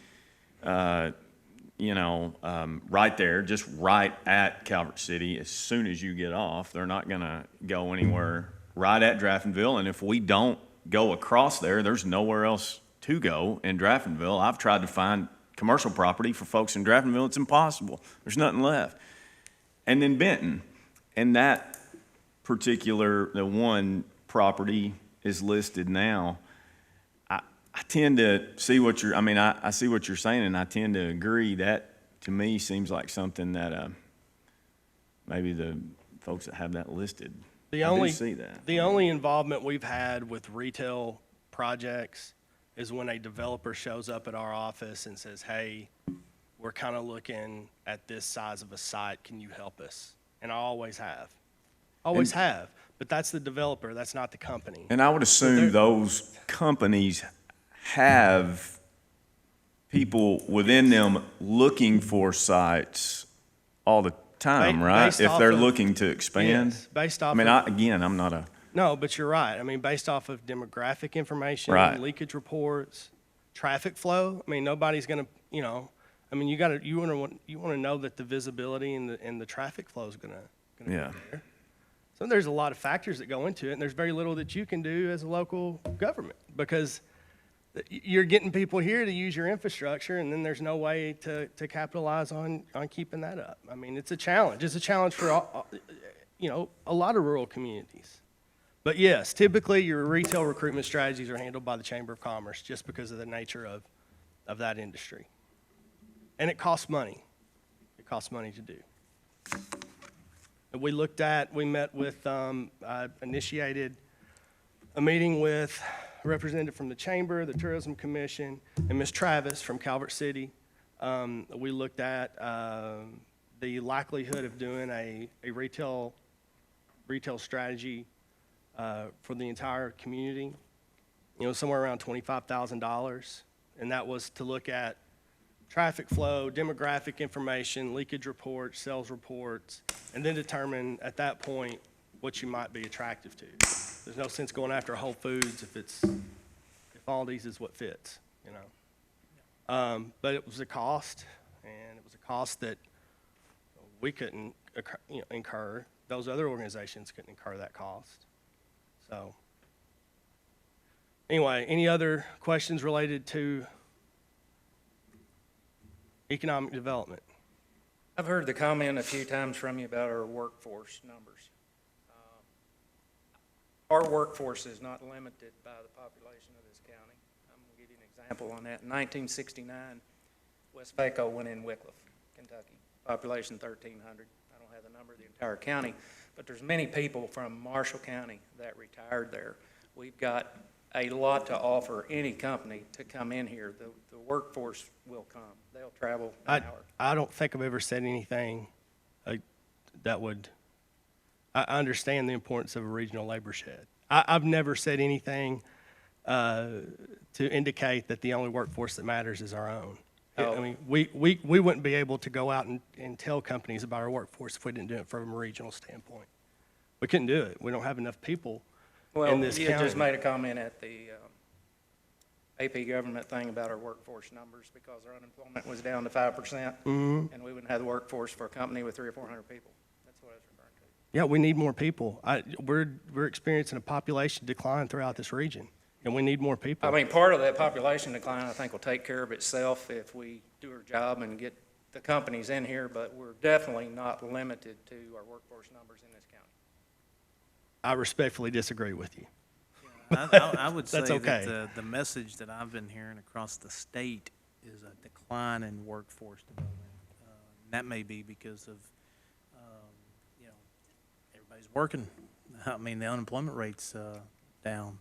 you know, right there, just right at Calvert City. As soon as you get off, they're not going to go anywhere right at Draftonville. And if we don't go across there, there's nowhere else to go in Draftonville. I've tried to find commercial property for folks in Draftonville. It's impossible. There's nothing left. And then Benton. And that particular, the one property is listed now. I tend to see what I see what you're saying, and I tend to agree. That, to me, seems like something that maybe the folks that have that listed, I do see that. The only involvement we've had with retail projects is when a developer shows up at our office and says, hey, we're kind of looking at this size of a site, can you help us? And I always have. But that's the developer, that's not the company. And I would assume those companies have people within them looking for sites all the time, right? Based If off they're of- looking to expand. Yes, based off I mean, of- I'm not a, No, but you're right. I mean, based off of demographic information, Right. leakage reports, traffic flow. I mean, nobody's going to, you know, I mean, you want to know that the visibility and the traffic flow is going to yeah. be there. So there's a lot of factors that go into it, and there's very little that you can do as a local government because you're getting people here to use your infrastructure, and then there's no way to capitalize on keeping that up. I mean, it's a challenge. It's a challenge for a lot of rural communities. But yes, typically your retail recruitment strategies are handled by the Chamber of Commerce just because of the nature of that industry. And it costs money. It costs money to do. We met with, I initiated a meeting with a representative from the Chamber, the Tourism Commission, and Ms. Travis from Calvert City. We looked at the likelihood of doing a retail strategy for the entire community, somewhere around $25,000. And that was to look at traffic flow, demographic information, leakage reports, sales reports, and then determine at that point what you might be attractive to. There's no sense going after Whole Foods if Aldi's is what fits, But it was a cost, and it was a cost that we couldn't incur. Those other organizations couldn't incur that cost. So, anyway, any other questions related to economic development? I've heard the comment a few times from you about our workforce numbers. Our workforce is not limited by the population of this county. I'm going to give you an example on that. In 1969, Westvaco went in Wickliffe, Kentucky, population 1,300. I don't have the number of the entire county, but there's many people from Marshall County that retired there. We've got a lot to offer any company to come in here. The workforce will come. They'll travel an hour. I don't think I've ever said anything that would, I understand the importance of a regional labor shed. I've never said anything to indicate that the only workforce that matters is our own. Oh. I mean, we wouldn't be able to go out and tell companies about our workforce if we didn't do it from a regional standpoint. We couldn't do it. We don't have enough people in this You county. just made a comment at the AP government thing about our workforce numbers because our unemployment was down to 5%, and we wouldn't have the workforce for a company with 300 or 400 people. That's what I was referring to. Yeah, we need more people. We're experiencing a population decline throughout this region, and we need more people. I mean, part of that population decline, I think, will take care of itself if we do our job and get the companies in here, but we're definitely not limited to our workforce numbers in this county. I respectfully disagree with you. I would say That's okay. that the message that I've been hearing across the state is a decline in workforce development. That may be because of, everybody's working. I mean, the unemployment rate's down.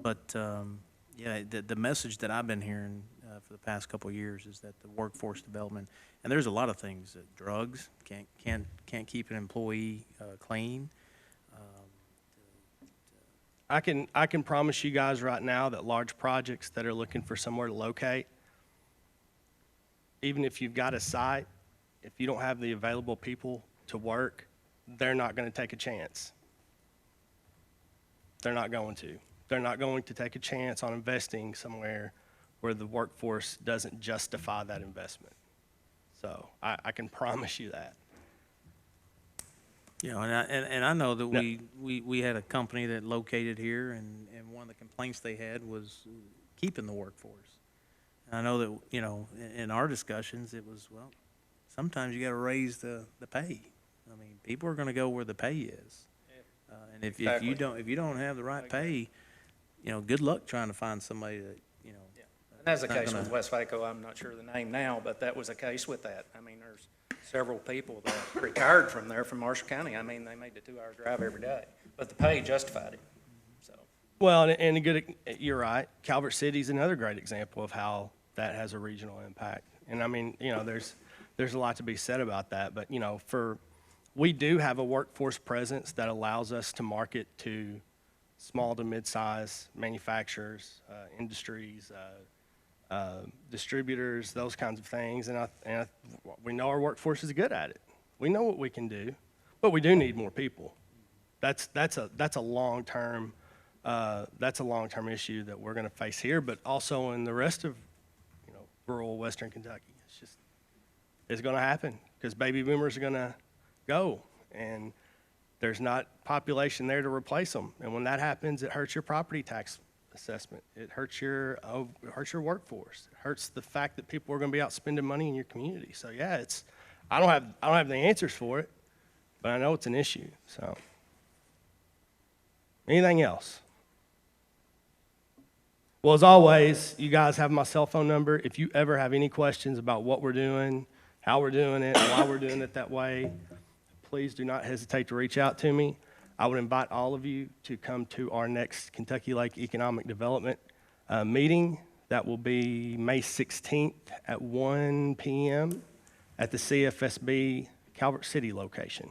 But, the message that I've been hearing for the past couple of years is that the workforce development, and there's a lot of things, drugs, can't keep an employee clean. I can promise you guys right now that large projects that are looking for somewhere to locate, even if you've got a site, if you don't have the available people to work, they're not going to take a chance. They're not going to. They're not going to take a chance on investing somewhere where the workforce doesn't justify that investment. So I can promise you that. And I know that we had a company that located here, and one of the complaints they had was keeping the workforce. And I know that, in our discussions, it was, well, sometimes you got to raise the pay. I mean, people are going to go where the pay is. And if you don't have the right pay, good luck trying to find somebody that, And that's the not case gonna- with Westvaco. I'm not sure of the name now, but that was a case with that. I mean, there's several people that retired from there from Marshall County. I mean, they made the 2-hour drive every day, but the pay justified it, so. Well, you're right. Calvert City's another great example of how that has a regional impact. And I mean, there's a lot to be said about that. But, we do have a workforce presence that allows us to market to small to mid-size manufacturers, industries, distributors, those kinds of things. And we know our workforce is good at it. We know what we can do, but we do need more people. That's a long-term issue that we're going to face here, but also in the rest of rural Western Kentucky. It's going to happen because baby boomers are going to go, and there's not population there to replace them. And when that happens, it hurts your property tax assessment. It hurts your workforce. It hurts the fact that people are going to be out spending money in your community. So yeah, I don't have the answers for it, but I know it's an issue. So anything else? Well, as always, you guys have my cell phone number. If you ever have any questions about what we're doing, how we're doing it, why we're doing it that way, please do not hesitate to reach out to me. I would invite all of you to come to our next Kentucky Lake Economic Development meeting. That will be May 16th at 1 p.m. at the CFSB Calvert City location.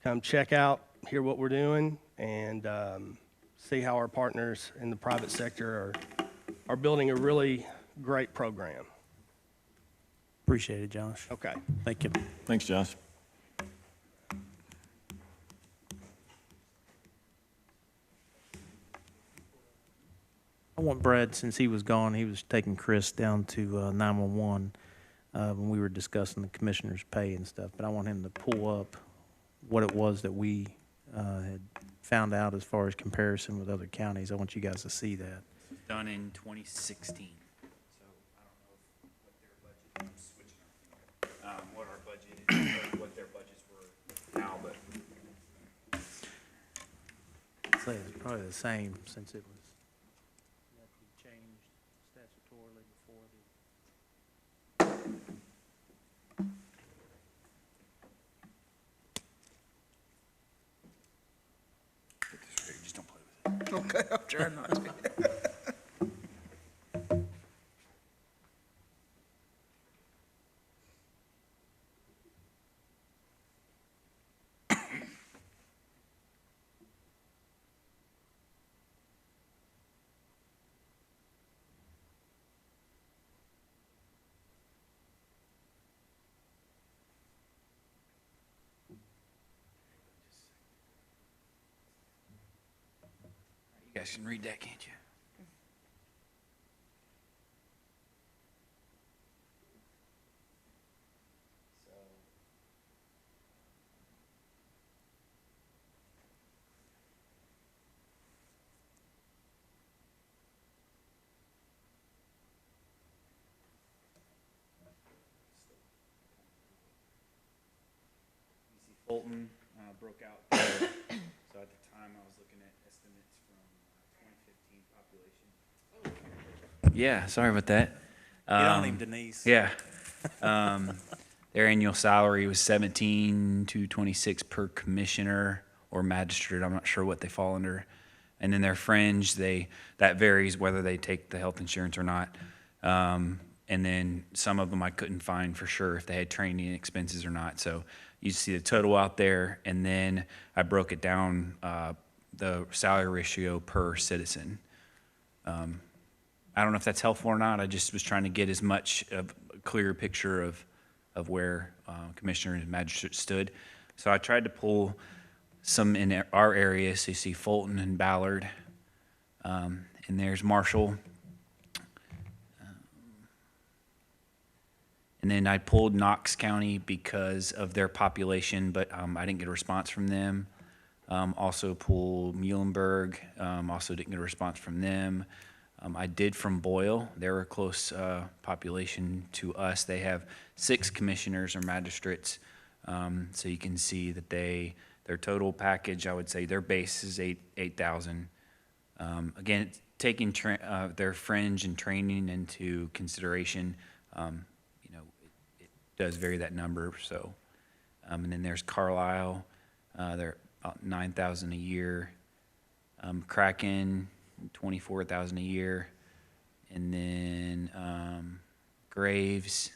Come check out, hear what we're doing, and see how our partners in the private sector are building a really great program. Appreciate it, Josh. Okay. Thank you. Thanks, Josh. I want Brad, since he was gone, he was taking Chris down to 911 when we were discussing the commissioner's pay and stuff, but I want him to pull up what it was that we had found out as far as comparison with other counties. I want you guys to see that. Done in 2016. So I don't know what their budget, I'm switching what our budget is, or what their budgets were now, but I'd say it's probably the same since it was changed statutorily before the. just don't play with it. Okay, I'm trying not to. You guys can read that, can't you? You see Fulton broke out there. So at the time, I was looking at estimates from 2015 population. Yeah, sorry about that. Get on him, Denise. Yeah. Their annual salary was 17 to 26 per commissioner or magistrate. I'm not sure what they fall under. And then their fringe, that varies whether they take the health insurance or not. And then some of them I couldn't find for sure if they had training expenses or not. So you see the total out there, and then I broke it down, the salary ratio per citizen. I don't know if that's helpful or not. I just was trying to get as much of a clear picture of where commissioner and magistrate stood. So I tried to pull some in our area. So you see Fulton and Ballard, and there's Marshall. And then I pulled Knox County because of their population, but I didn't get a response from them. Also pulled Muhlenberg, also didn't get a response from them. I did from Boyle. They're a close population to us. They have 6 commissioners or magistrates. So you can see that their total package, I would say their base is 8,000. Again, taking their fringe and training into consideration, it does vary that number. So, and then there's Carlisle. They're about 9,000 a year. Kraken, 24,000 a year. And then Graves,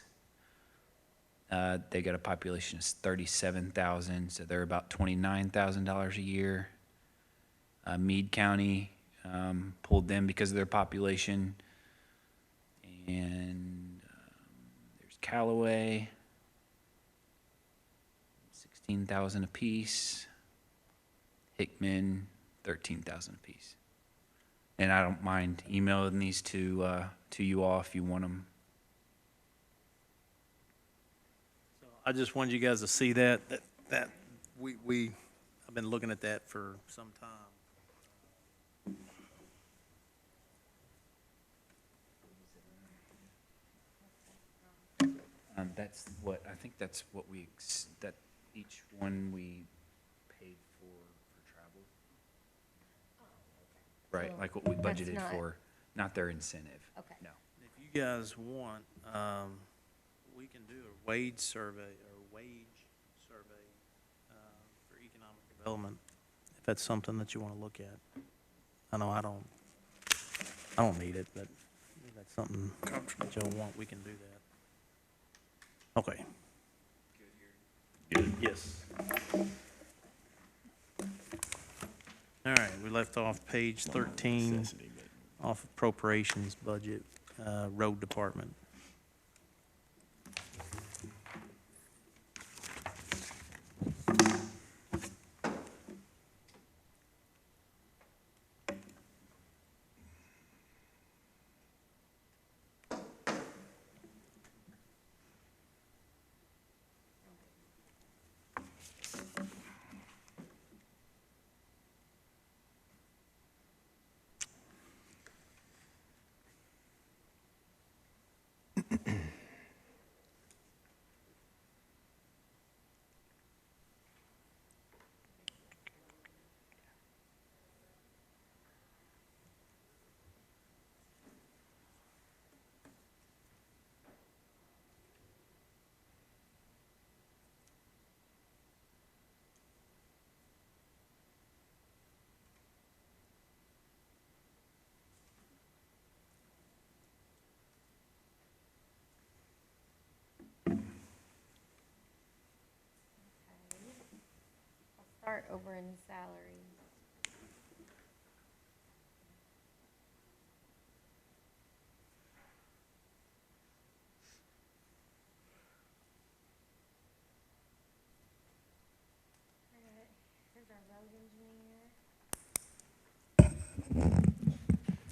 they got a population of 37,000, so they're about $29,000 a year. Meade County, pulled them because of their population. And there's Callaway, 16,000 apiece. Hickman, 13,000 apiece. And I don't mind emailing these to you all if you want them. I just wanted you guys to see that I've been looking at that for some time. I think that's what that each one we paid for travel. Right, So like what we that's budgeted not- for, not their incentive. Okay. No. If you guys want, we can do a wage survey development, if that's something that you want to look at. I know I don't need it, but if that's something that y'all want, we can do that. Okay. Good. Yes. All right, we left off page 13, off appropriations budget, road department. Start over in salaries. Here's our road engineer.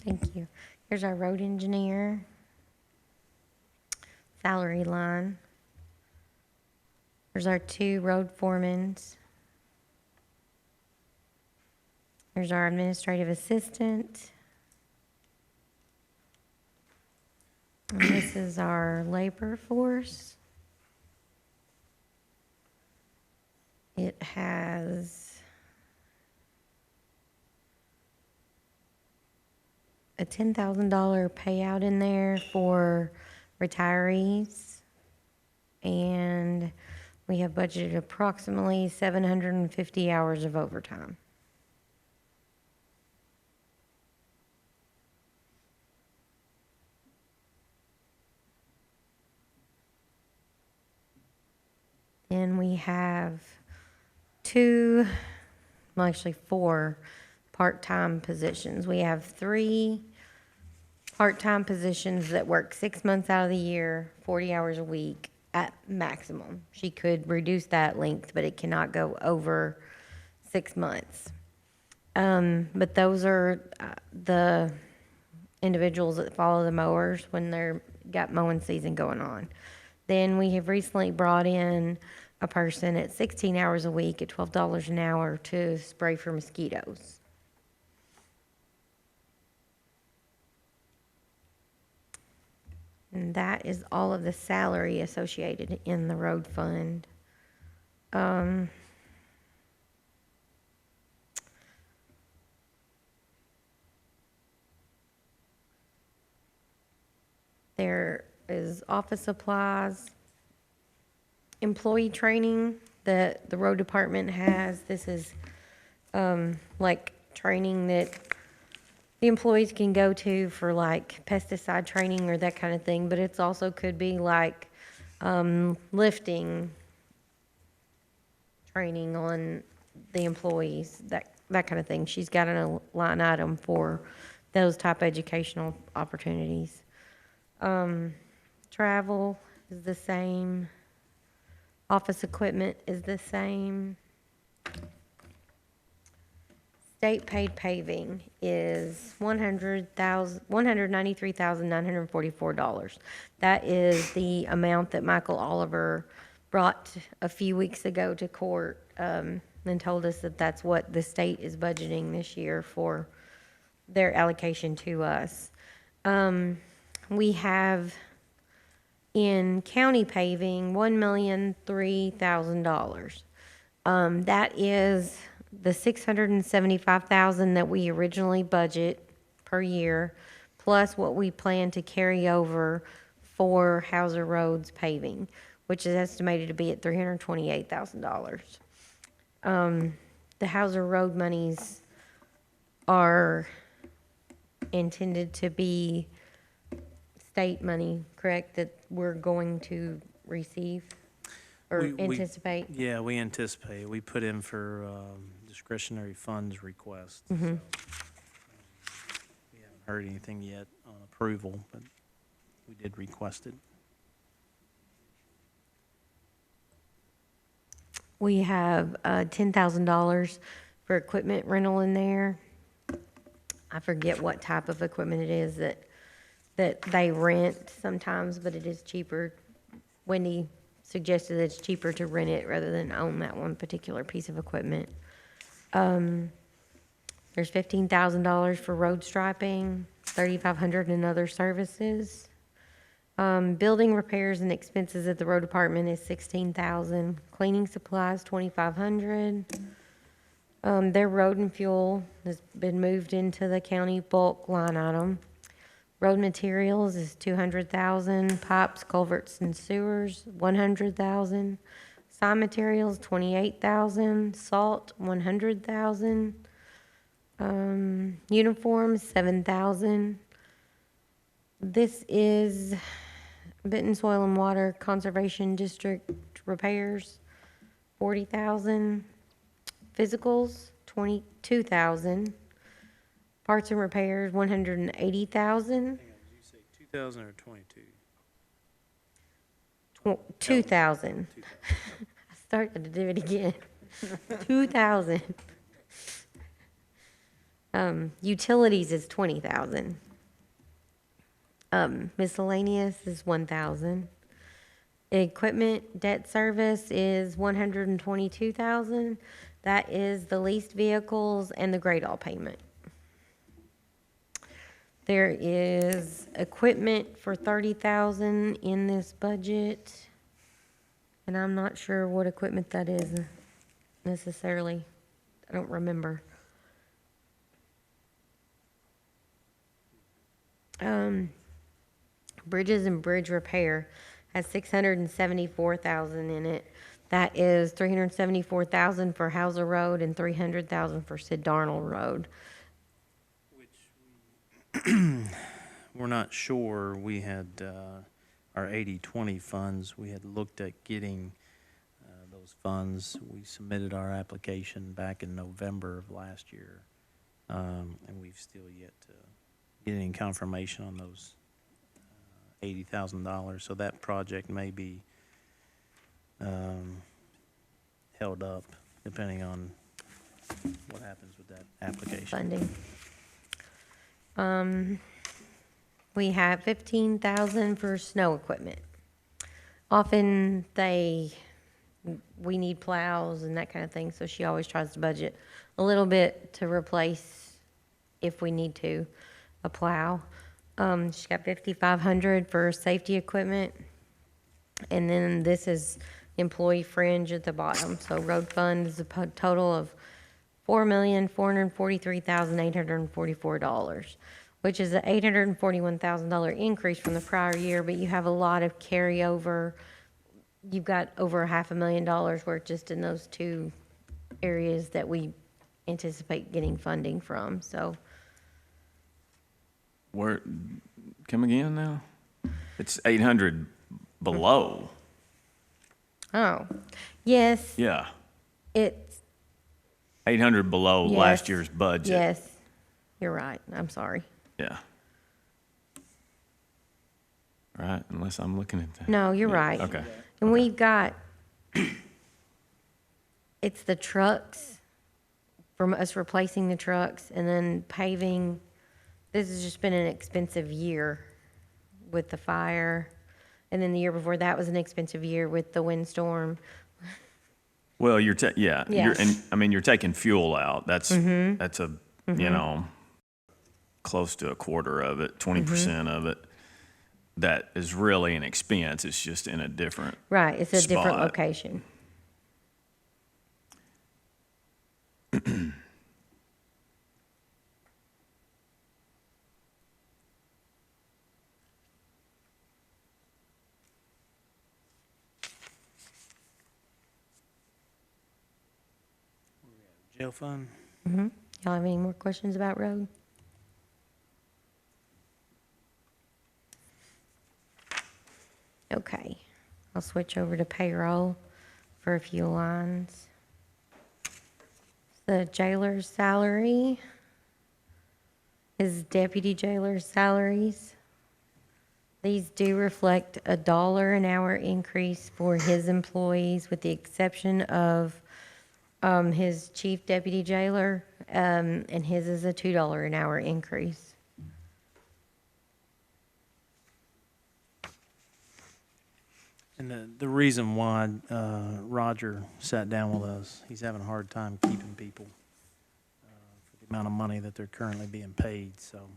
Thank you. Here's our road engineer. Salary line. Here's our 2 road foremans. Here's our administrative assistant. And this is our labor force. It has a $10,000 payout in there for retirees. And we have budgeted approximately 750 hours of overtime. And we have 2, well, actually 4 part-time positions. We have 3 part-time positions that work 6 months out of the year, 40 hours a week at maximum. She could reduce that length, but it cannot go over 6 months. But those are the individuals that follow the mowers when they're got mowing season going on. Then we have recently brought in a person at 16 hours a week at $12 an hour to spray for mosquitoes. And that is all of the salary associated in the road fund. There is office supplies, employee training that the road department has. This is like training that the employees can go to for like pesticide training or that kind of thing, but it's also could be like lifting training on the employees, that kind of thing. She's got a line item for those type of educational opportunities. Travel is the same. Office equipment is the same. State paid paving is $193,944. That is the amount that Michael Oliver brought a few weeks ago to court, and told us that that's what the state is budgeting this year for their allocation to us. We have in county paving $1,003,000. That is the $675,000 that we originally budget per year, plus what we plan to carry over for Hauser Roads paving, which is estimated to be at $328,000. the Hauser Road monies are intended to be state money, correct, that we're going to receive or We- anticipate? Yeah, we anticipate. We put in for discretionary funds request. Mm-hmm. So, we haven't heard anything yet on approval, but we did request it. We have $10,000 for equipment rental in there. I forget what type of equipment it is that they rent sometimes, but it is cheaper. Wendy suggested that it's cheaper to rent it rather than own that one particular piece of equipment. There's $15,000 for road striping, $3,500 in other services. Building repairs and expenses at the road department is $16,000. Cleaning supplies, $2,500. Their road and fuel has been moved into the county bulk line item. Road materials is $200,000. Pipes, culverts, and sewers, $100,000. Sign materials, $28,000. Salt, $100,000. Uniforms, $7,000. This is Benton Soil and Water Conservation District repairs, $40,000. Physicals, $22,000. Parts and repairs, $180,000. Hang on, did you say 2,000 or 22? 2,000. I started to do it again. 2,000. Utilities is 20,000. Miscellaneous is 1,000. Equipment debt service is 122,000. That is the leased vehicles and the grade all payment. There is equipment for 30,000 in this budget. And I'm not sure what equipment that is necessarily. I don't remember. Bridges and bridge repair has 674,000 in it. That is 374,000 for Hauser Road and 300,000 for Sid Darnell Road. We're not sure. We had our 80/20 funds. We had looked at getting those funds. We submitted our application back in November of last year, and we've still yet to get any confirmation on those $80,000. So that project may be held up depending on what happens with that application. Funding. We have 15,000 for snow equipment. Often we need plows and that kind of thing, so she always tries to budget a little bit to replace, if we need to, a plow. She's got 5,500 for safety equipment. And then this is employee fringe at the bottom. So road fund is a total of $4,443,844, which is an $841,000 increase from the prior year, but you have a lot of carryover. You've got over $500,000 worth just in those two areas that we anticipate getting funding from, so. Where, come again now? It's 800 below. Oh, yes, Yeah, it's, 800 below last Yes. year's budget. yes, you're right, I'm sorry. Yeah. Right, unless I'm looking at that. No, you're right. Okay. And we've got, it's the trucks, from us replacing the trucks, and then paving. This has just been an expensive year with the fire, and then the year before that was an expensive year with the windstorm. Well, you're, Yeah. and, I mean, you're taking fuel out. That's a, you know, close to a quarter of it, 20% of it. That is really an expense. It's just in a different Right, it's a different spot. location. Jail fund? Y'all have any more questions about road? Okay, I'll switch over to payroll for a few lines. The jailer's salary, his deputy jailer's salaries. These do reflect $1 an hour increase for his employees, with the exception of his chief deputy jailer, and his is a $2 an hour increase. And the reason why Roger sat down with us, he's having a hard time keeping people for the amount of money that they're currently being paid, so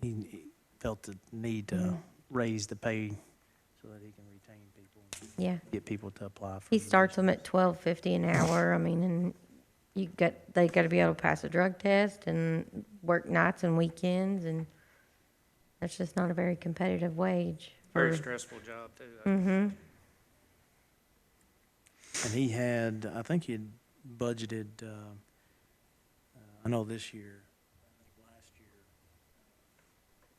he felt the need to raise the pay so that he can retain people. And Yeah. get people to apply for. He starts them at $12.50 an hour. I mean, and they got to be able to pass a drug test and work nights and weekends, and that's just not a very competitive wage. Very stressful job, too. Mm-hmm. And he had, I think he had budgeted, I know this year,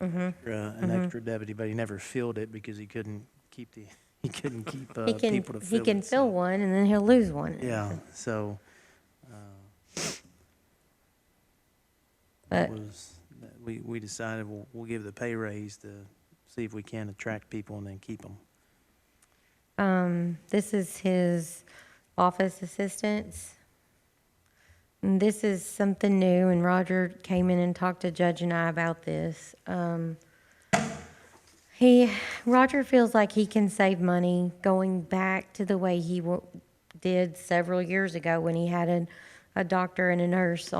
I think last year, an extra deputy, but he never filled it because he couldn't keep people to fill it. He can so- fill one, and then he'll lose one. Yeah, so, But we decided we'll give the pay raise to see if we can attract people and then keep them. this is his office assistants. And this is something new, and Roger came in and talked to Judge and I about this. Roger feels like he can save money going back to the way he did several years ago when he had a doctor and a nurse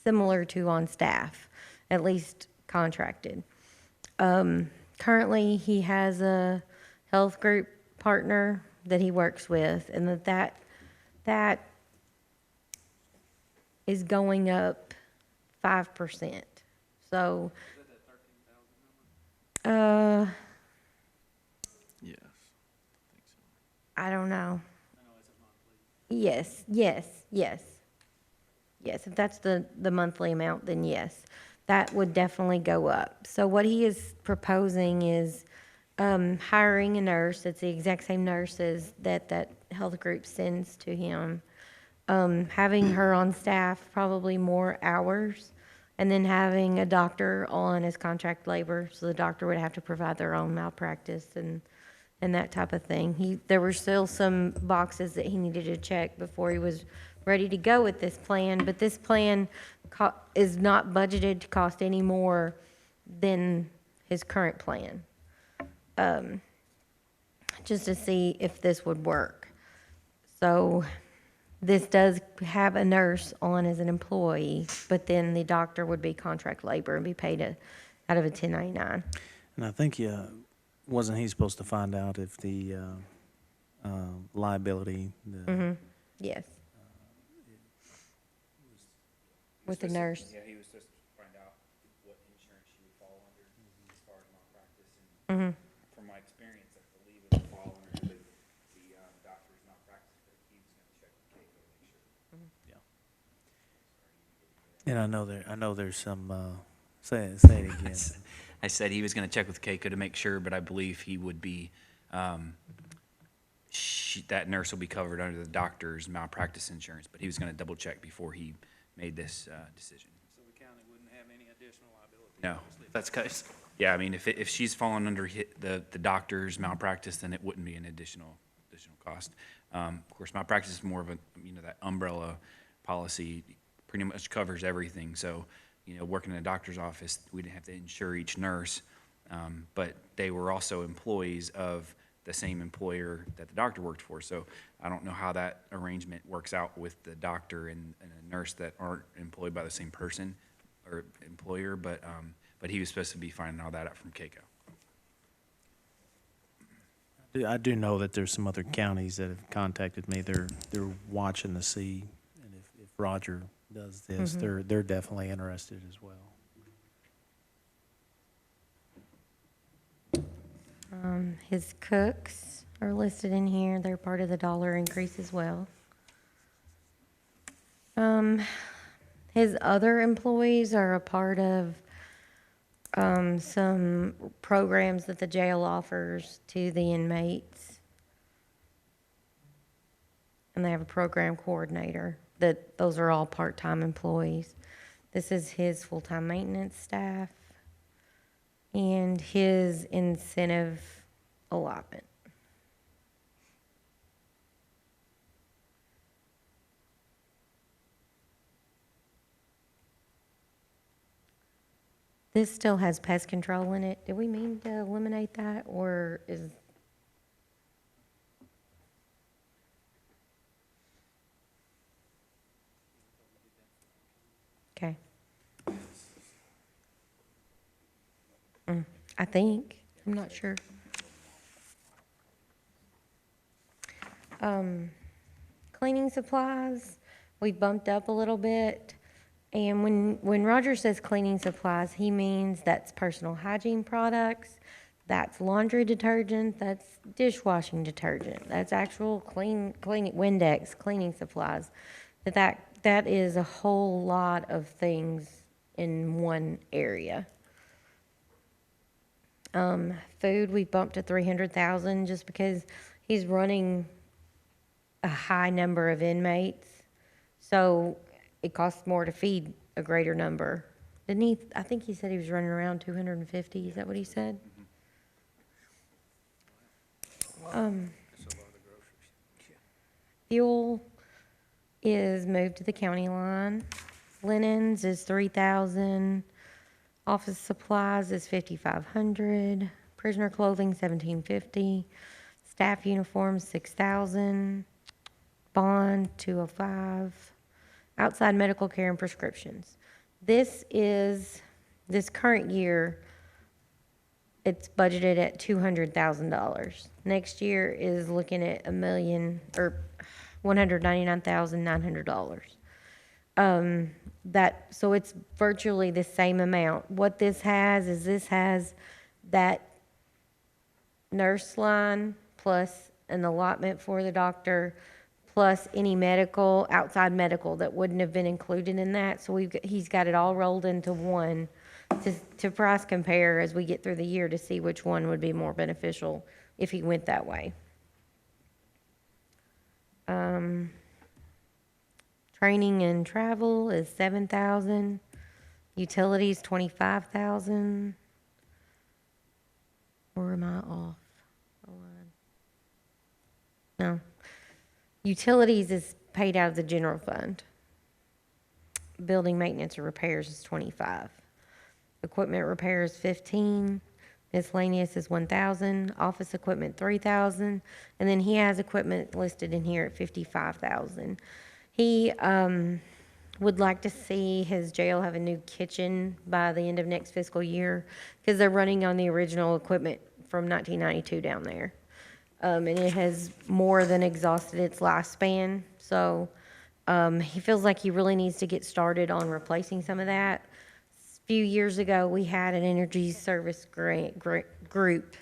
similar to on staff, at least contracted. Currently, he has a health group partner that he works with, and that is going up 5%. So, Yes. I don't know. Yes, yes, yes. Yes, if that's the monthly amount, then yes, that would definitely go up. So what he is proposing is hiring a nurse, it's the exact same nurses that health group sends to him, having her on staff probably more hours, and then having a doctor on as contract labor, so the doctor would have to provide their own malpractice and that type of thing. There were still some boxes that he needed to check before he was ready to go with this plan, but this plan is not budgeted to cost any more than his current plan. Just to see if this would work. So this does have a nurse on as an employee, but then the doctor would be contract labor and be paid out of a 1099. And I think, wasn't he supposed to find out if the liability, Yes. With the nurse. Yeah, he was supposed to find out what insurance she would fall under as far as malpractice. And from my experience, I believe it would fall under the doctor's malpractice, but he was going to check with Kate to make sure. and I know there's some, say it again. I said he was going to check with Keiko to make sure, but I believe he would be, that nurse will be covered under the doctor's malpractice insurance, but he was going to double check before he made this decision. So the county wouldn't have any additional liability? No. If that's the case. Yeah, I mean, if she's fallen under the doctor's malpractice, then it wouldn't be an additional cost. Of course, malpractice is more of a, that umbrella policy pretty much covers everything. So, working in a doctor's office, we didn't have to insure each nurse, but they were also employees of the same employer that the doctor worked for. So I don't know how that arrangement works out with the doctor and a nurse that aren't employed by the same person or employer, but he was supposed to be finding all that out from Keiko. I do know that there's some other counties that have contacted me. They're watching to see, and if Roger does this, they're definitely interested as well. His cooks, are listed in here. They're part of the dollar increase as well. His other employees are a part of some programs that the jail offers to the inmates. And they have a program coordinator. Those are all part-time employees. This is his full-time maintenance staff and his incentive allotment. This still has pest control in it. Did we mean to eliminate that, or is? Okay. I think, I'm not sure. Cleaning supplies, we bumped up a little bit. And when Roger says cleaning supplies, he means that's personal hygiene products, that's laundry detergent, that's dishwashing detergent, that's actual cleaning Windex cleaning supplies. That is a whole lot of things in one area. Food, we bumped to 300,000 just because he's running a high number of inmates. So it costs more to feed a greater number. Didn't he? I think he said he was running around 250. Is that what he said? Fuel is moved to the county line. Linens is 3,000. Office supplies is 5,500. Prisoner clothing 1,750. Staff uniforms 6,000. Bond 205. Outside medical care and prescriptions. This current year, it's budgeted at $200,000. Next year is looking at $199,900. So it's virtually the same amount. What this has that nurse line plus an allotment for the doctor, plus any outside medical that wouldn't have been included in that. So he's got it all rolled into one to price compare as we get through the year to see which one would be more beneficial if he went that way. Training and travel is 7,000. Utilities 25,000. Or am I off? No. Utilities is paid out of the general fund. Building maintenance or repairs is 25. Equipment repairs 15. Miscellaneous is 1,000. Office equipment 3,000. And then he has equipment listed in here at 55,000. He would like to see his jail have a new kitchen by the end of next fiscal year because they're running on the original equipment from 1992 down there. And it has more than exhausted its lifespan. So he feels like he really needs to get started on replacing some of that. A few years ago, we had an energy service group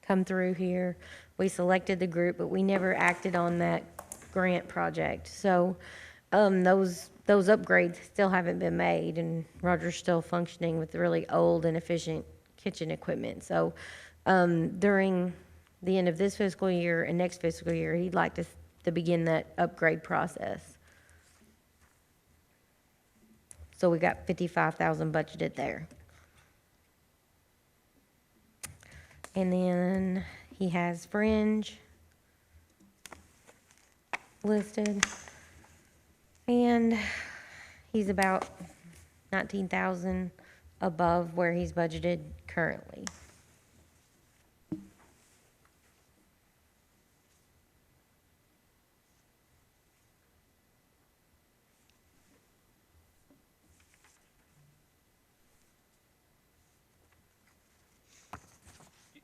come through here. We selected the group, but we never acted on that grant project. So those upgrades still haven't been made, and Roger's still functioning with really old and inefficient kitchen equipment. So during the end of this fiscal year and next fiscal year, he'd like to begin that upgrade process. So we got 55,000 budgeted there. And then he has fringe listed. And he's about 19,000 above where he's budgeted currently.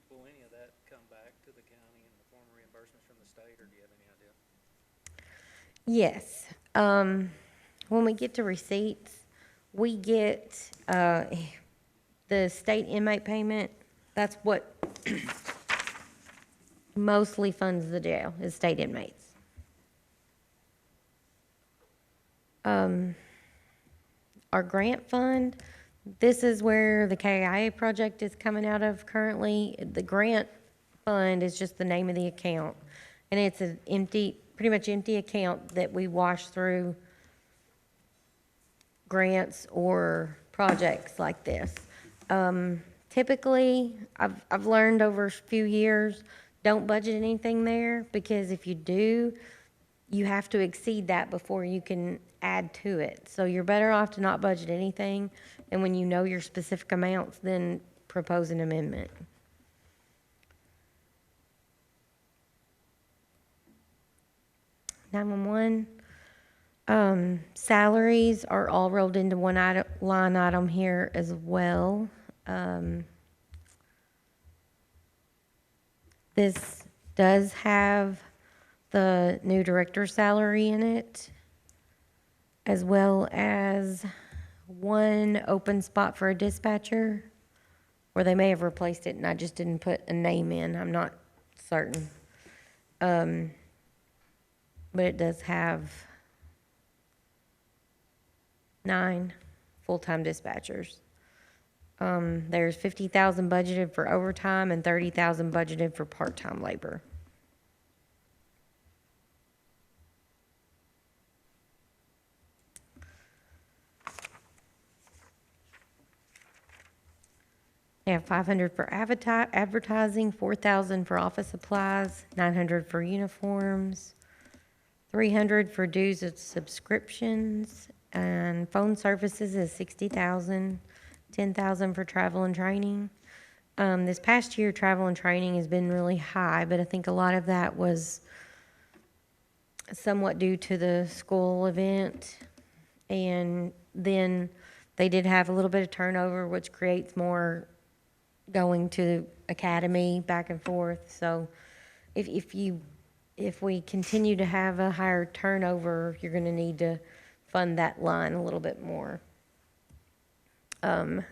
Will any of that come back to the county in the form of reimbursements from the state, or do you have any idea? Yes. When we get to receipts, we get the state inmate payment. That's what mostly funds the jail, is state inmates. Our grant fund, this is where the KIA project is coming out of currently. The grant fund is just the name of the account. And it's an empty, pretty much empty account that we wash through grants or projects like this. Typically, I've learned over a few years, don't budget anything there, because if you do, you have to exceed that before you can add to it. So you're better off to not budget anything, and when you know your specific amounts, then propose an amendment. Nine-one-one, salaries are all rolled into one line item here as well. This does have the new director's salary in it, as well as one open spot for a dispatcher, or they may have replaced it and I just didn't put a name in, I'm not certain. But it does have 9 full-time dispatchers. There's 50,000 budgeted for overtime and 30,000 budgeted for part-time labor. They have 500 for advertising, 4,000 for office supplies, 900 for uniforms, 300 for dues and subscriptions, and phone services is 60,000, 10,000 for travel and training. This past year, travel and training has been really high, but I think a lot of that was somewhat due to the school event. And then they did have a little bit of turnover, which creates more going to academy back and forth. So if we continue to have a higher turnover, you're gonna need to fund that line a little bit more.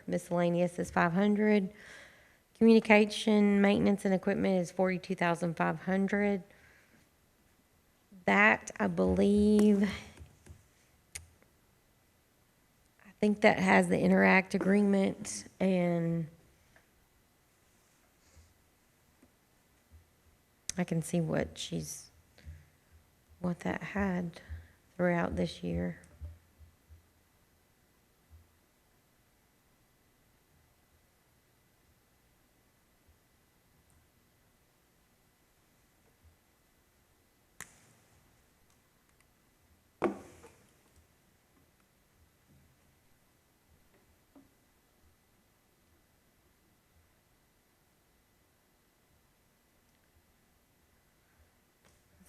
Miscellaneous is 500. Communication, maintenance, and equipment is 42,500. That, I believe, I think that has the Interact agreement, and I can see what that had throughout this year.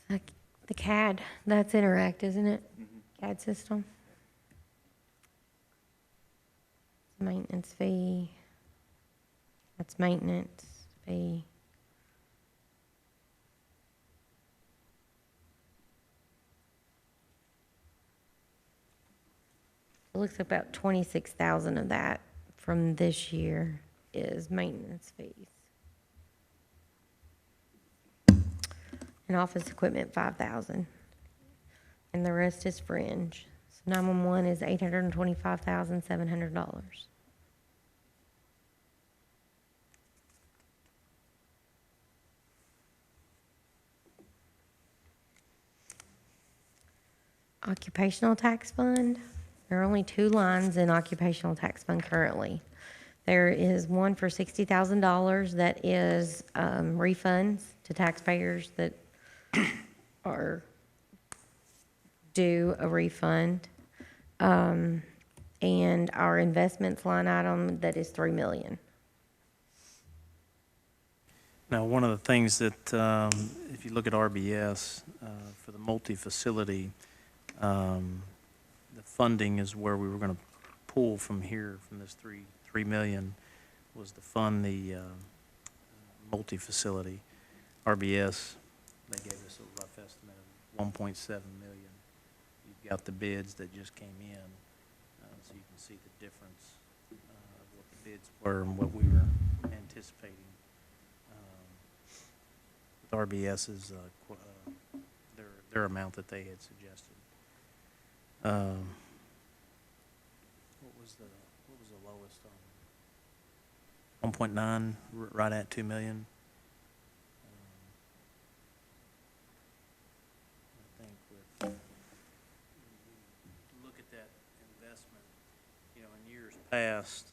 Like the CAD, that's Interact, isn't it? CAD system. Maintenance fee. That's maintenance fee. It looks about 26,000 of that from this year is maintenance fees. And office equipment, 5,000. And the rest is fringe. So 911 is $825,700. Occupational tax fund, there are only 2 lines in occupational tax fund currently. There is one for $60,000 that is refunds to taxpayers that are due a refund. And our investments line item, that is $3 million. Now, one of the things that, if you look at RBS, for the multi-facility, the funding is where we were going to pull from here, from this $3 million, was to fund the multi-facility. RBS, they gave us a rough estimate of $1.7 million. You've got the bids that just came in, so you can see the difference of what the bids were and what we were anticipating. RBS's, their amount that they had suggested. What was the lowest on? 1.9, right at 2 million. I think with, look at that investment, you know, in years past,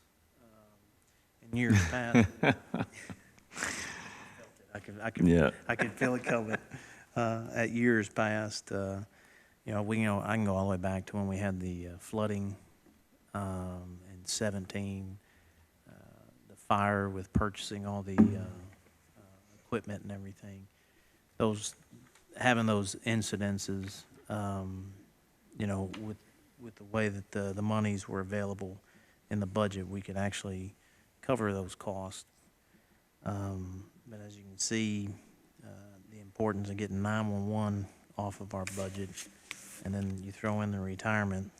Yeah. I could feel it coming. At years past, you know, I can go all the way back to when we had the flooding in 17, the fire with purchasing all the equipment and everything. Having those incidences, you know, with the way that the monies were available in the budget, we could actually cover those costs. But as you can see, the importance of getting 911 off of our budget, and then you throw in the retirement.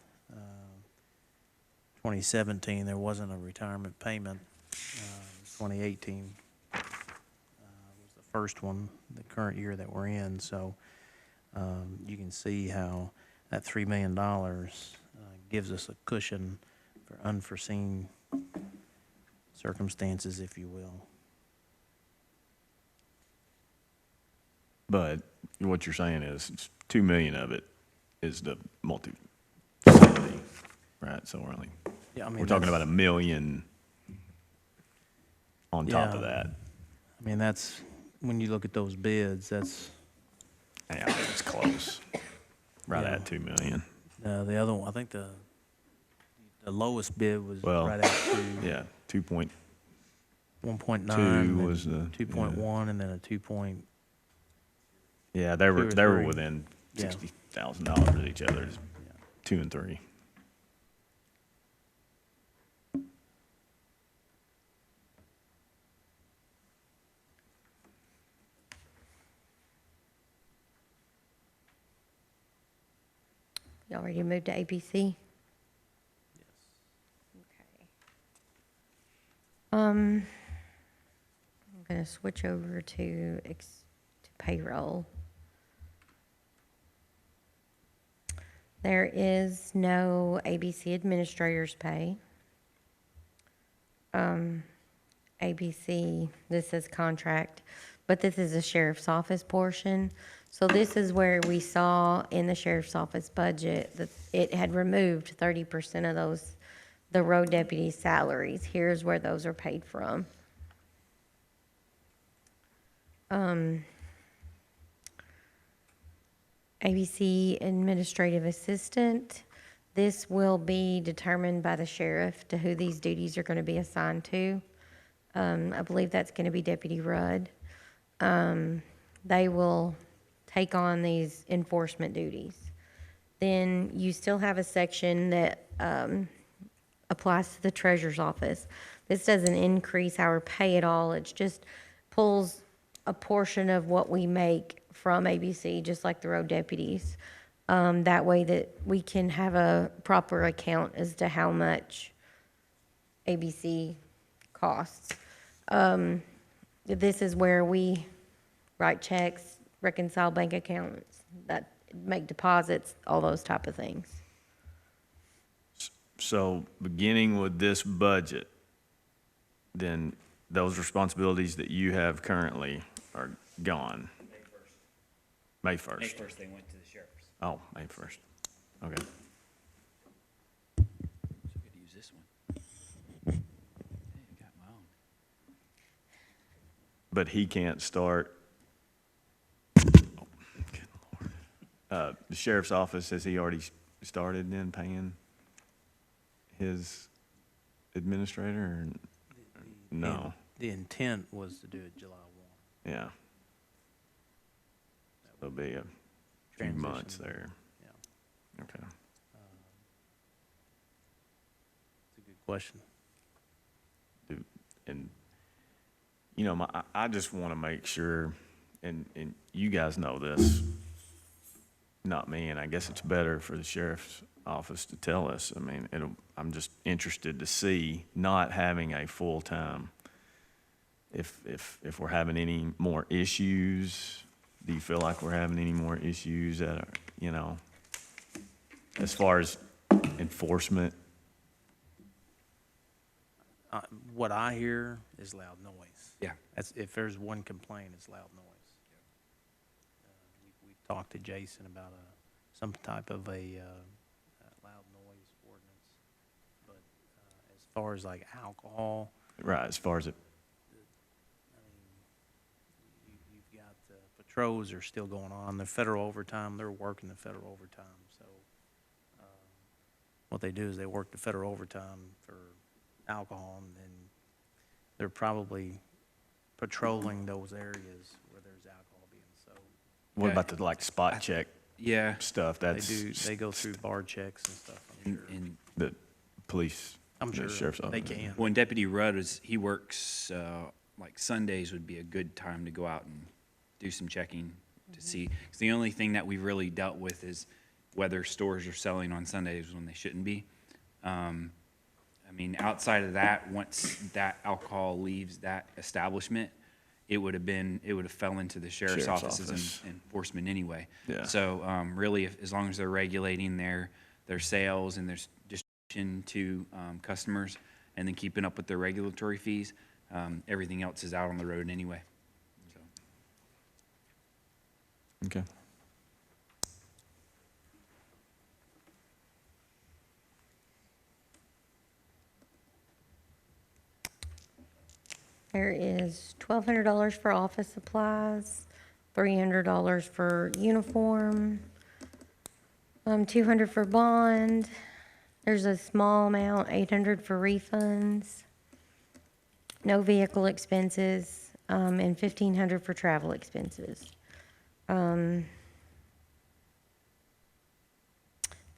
2017, there wasn't a retirement payment. 2018 was the first one, the current year that we're in. So you can see how that $3 million gives us a cushion for unforeseen circumstances, if you will. But what you're saying is, it's 2 million of it is the multi-facility, right? So we're only, Yeah, I mean, we're talking that's- about $1 million on top of Yeah. that. I mean, that's, when you look at those bids, that's, Yeah, it's close. Right Yeah. at 2 million. the other one, I think the lowest bid was Well, right at Yeah, 2.2 1.9, was the. 2.1, and then a 2 point, Yeah, they two were, or they were three. within Yeah. $60,000 of each other, 2 and 3. Y'all ready to move to ABC? Okay. I'm gonna switch over to payroll. There is no ABC administrator's pay. ABC, this is contract, but this is the sheriff's office portion. So this is where we saw in the sheriff's office budget that it had removed 30% of those, the road deputy salaries. Here's where those are paid from. ABC administrative assistant, this will be determined by the sheriff to who these duties are going to be assigned to. I believe that's going to be Deputy Rudd. They will take on these enforcement duties. Then you still have a section that applies to the treasurer's office. This doesn't increase our pay at all. It just pulls a portion of what we make from ABC, just like the road deputies. That way that we can have a proper account as to how much ABC costs. This is where we write checks, reconcile bank accounts, that make deposits, all those type of things. So beginning with this budget, then those responsibilities that you have currently are gone. May 1st. May 1st, they went to the sheriff's. Oh, May 1st. Okay. So I could use this one. Hey, I got my own. But he can't start. Oh, good Lord. The sheriff's office, has he already started then paying his administrator or no? the intent was to do it July 1. Yeah. There'll be a few months Transition. there. Yeah. Okay. It's a good question. And, you know, I just want to make sure, and you guys know this, not me, and I guess it's better for the sheriff's office to tell us. I mean, I'm just interested to see not having a full-time if we're having any more issues. Do you feel like we're having any more issues that are, you know, as far as enforcement? What I hear is loud noise. Yeah. That's, if there's one complaint, it's loud noise. We talked to Jason about some type of a loud noise ordinance. But as far as like alcohol, Right, as far as it, I mean, you've got patrols are still going on. The federal overtime, they're working the federal overtime. So what they do is they work the federal overtime for alcohol, and then they're probably patrolling those areas where there's alcohol being sold. what Yeah. about the like spot check Yeah, stuff? They That's do, they go through bar checks and stuff, I'm sure. and the police. I'm the sure sheriff's they office. can. when Deputy Rudd he works, like Sundays would be a good time to go out and do some checking to see. 'Cause the only thing that we've really dealt with is whether stores are selling on Sundays when they shouldn't be. I mean, outside of that, once that alcohol leaves that establishment, it would have fell into the sheriff's Sheriff's office's office. enforcement anyway. Yeah. So, really, as long as they're regulating their sales and their distribution to, customers, and then keeping up with their regulatory fees, everything else is out on the road anyway. So, Okay. There is $1,200 for office supplies, $300 for uniform, $200 for bond. There's a small amount, $800 for refunds, no vehicle expenses, and $1,500 for travel expenses.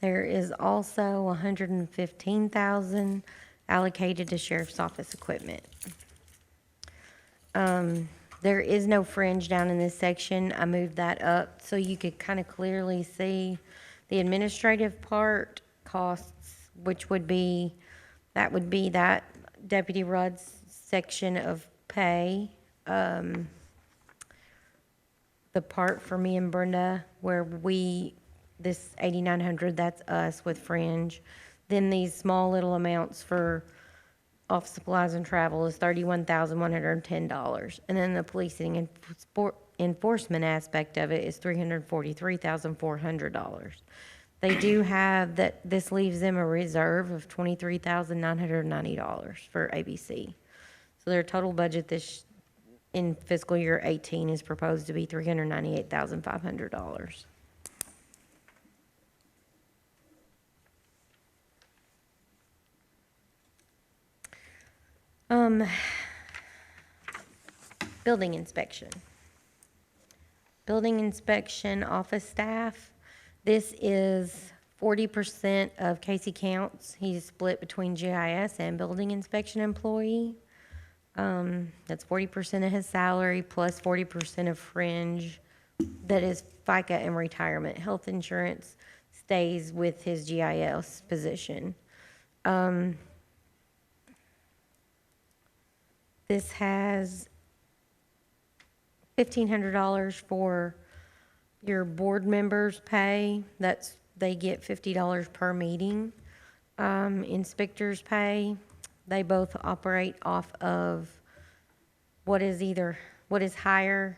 There is also $115,000 allocated to sheriff's office equipment. There is no fringe down in this section. I moved that up so you could kind of clearly see the administrative part costs, which would be, that would be that Deputy Rudd's section of pay. The part for me and Brenda where this 8,900, that's us with fringe. Then these small little amounts for office supplies and travel is $31,110. And then the policing and enforcement aspect of it is $343,400. They do have that, this leaves them a reserve of $23,990 for ABC. So their total budget in fiscal year 18 is proposed to be $398,500. Building inspection. Building inspection office staff. This is 40% of Casey Counts. He's split between GIS and building inspection employee. That's 40% of his salary plus 40% of fringe. That is FICA and retirement. Health insurance stays with his GIS position. This has $1,500 for your board members' pay. They get $50 per meeting. Inspectors' pay, they both operate off of what is higher,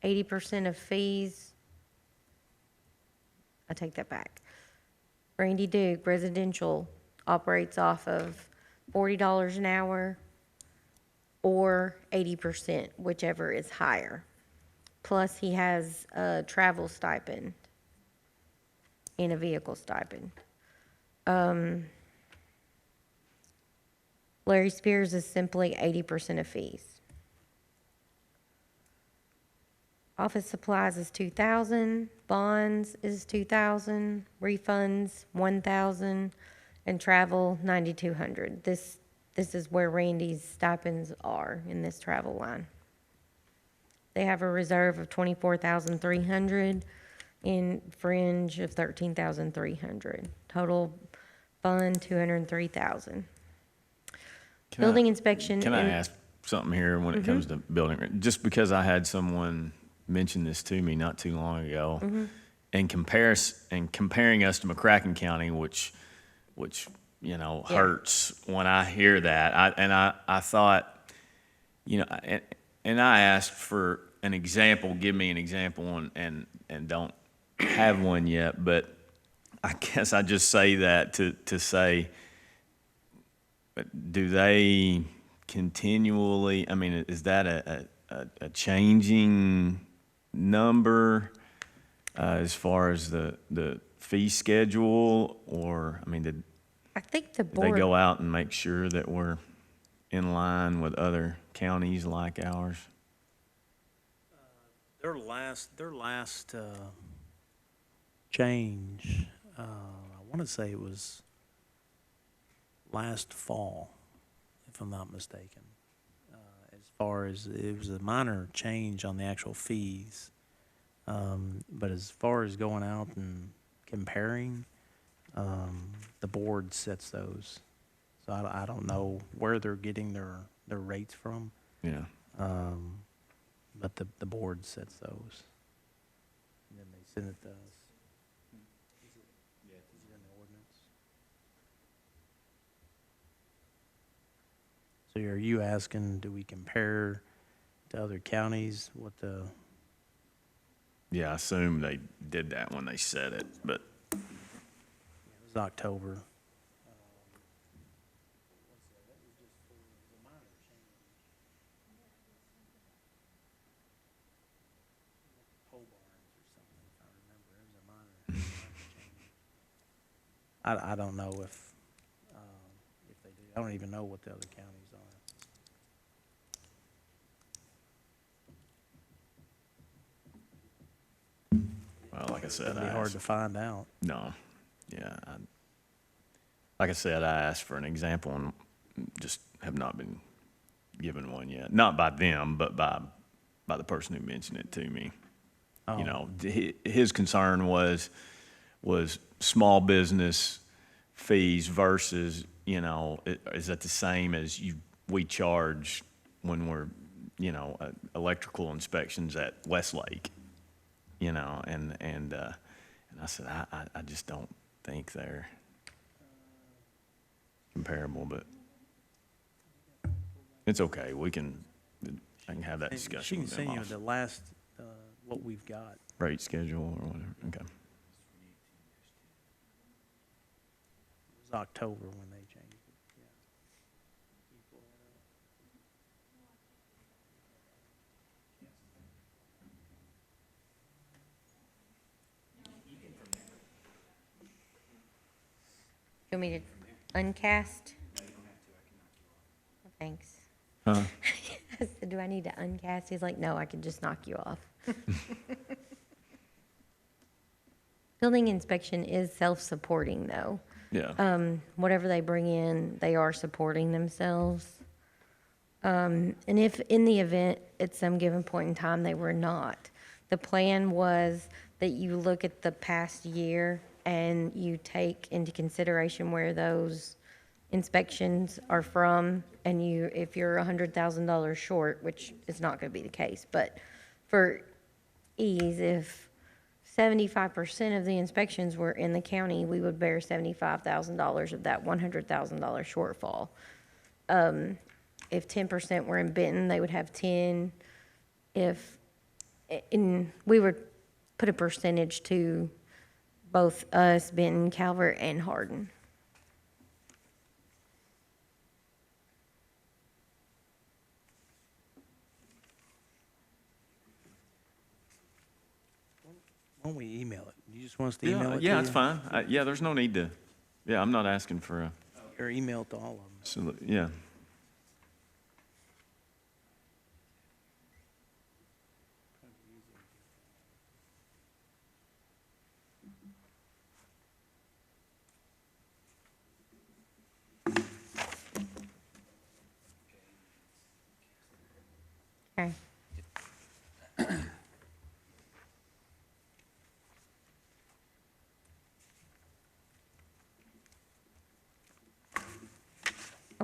80% of fees. I take that back. Randy Duke, residential, operates off of $40 an hour or 80%, whichever is higher. Plus, he has a travel stipend and a vehicle stipend. Larry Spears is simply 80% of fees. Office supplies is $2,000, bonds is $2,000, refunds $1,000, and travel $9,200. This is where Randy's stipends are in this travel line. They have a reserve of $24,300 and fringe of $13,300. Total fund $203,000. Building inspection. Can I and- ask something here when it comes to building, just because I had someone mention this to me not too long ago, and comparing us to McCracken County, which you know Yeah. hurts when I hear that. I thought, you know, and I asked for an example. Give me an example, and don't have one yet. But I guess I just say that to say, do they continually? I mean, is that a changing number as far as the fee schedule, or I mean, did I think the did they board, go out and make sure that we're in line with other counties like ours? Their last change, I want to say it was last fall, if I'm not mistaken. As far as, it was a minor change on the actual fees. But as far as going out and comparing, the board sets those. So I don't know where they're getting their rates from, Yeah. but the board sets those. And then they send it to us. Is it in the ordinance? So are you asking, do we compare to other counties, what the? Yeah, I assume they did that when they said it, but It was October. I don't know if they do. I don't even know what the other counties are. well, like I said, It'd be I hard asked, to find out. no, yeah. Like I said, I asked for an example and just have not been given one yet. Not by them, but by the person who mentioned it to me. Oh. You know, his concern was small business fees versus, you know, is that the same as we charge when we're, you know, electrical inspections at Westlake, you know, and I said, I just don't think they're comparable, but it's okay. I can have that She discussion can with them send you off the last, what we've got. rate schedule or whatever. Okay. It was October when they changed it, yeah. Can you pull that up? you want me to uncast? Thanks. Huh? I said, do I need to uncast? He's like, no, I can just knock you off. Building inspection is self-supporting, though. Yeah. Whatever they bring in, they are supporting themselves. And if in the event at some given point in time they were not, the plan was that you look at the past year and you take into consideration where those inspections are from, and if you're $100,000 short, which is not gonna be the case, but for ease, if 75% of the inspections were in the county, we would bear $75,000 of that $100,000 shortfall. If 10% were in Benton, they would have 10. And we would put a percentage to both us, Benton, Calvert, and Hardin. Why don't we email it? You just want us to email it to Yeah, it's you? fine. Yeah, there's no need to, yeah, I'm not asking for Or email it to all of them? yeah. Okay.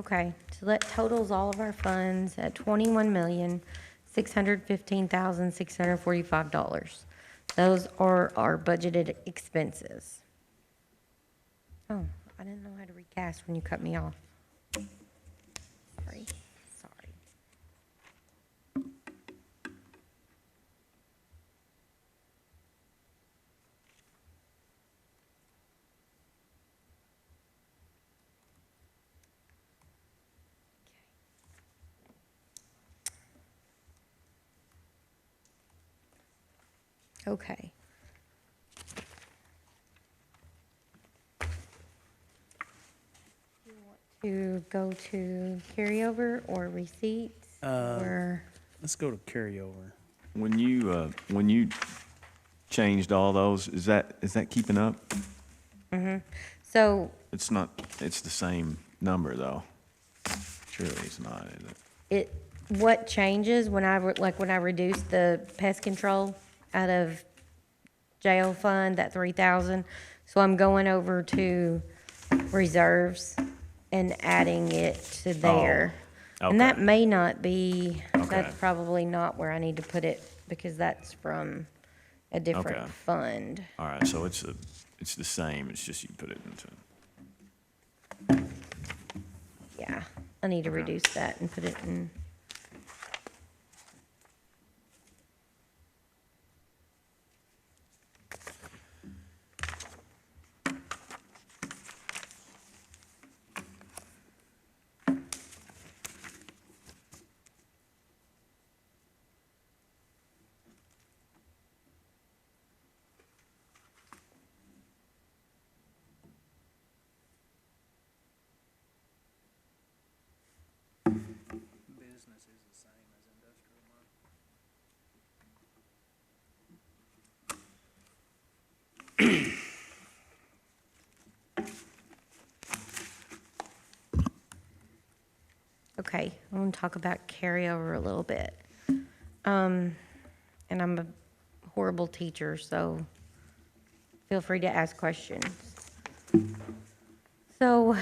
Okay, so that totals all of our funds at $21,615,645. Those are our budgeted expenses. Oh, I didn't know how to recast when you cut me off. Sorry, sorry. Okay. You want to go to carryover or receipts or? Let's go to carryover. When you changed all those, is that keeping up? So It's not, it's the same number, though. Surely it's not, is it? what changes when when I reduce the pest control out of jail fund, that 3,000? So I'm going over to reserves and adding it to there. And that okay. may not be, Okay. that's probably not where I need to put it because that's from a different Okay. fund. All right, so it's the same, it's just you put it into. Yeah, I need to reduce that and put it in. Business is the same as industrial, Mark. Okay, I want to talk about carryover a little bit. And I'm a horrible teacher, so feel free to ask questions. So,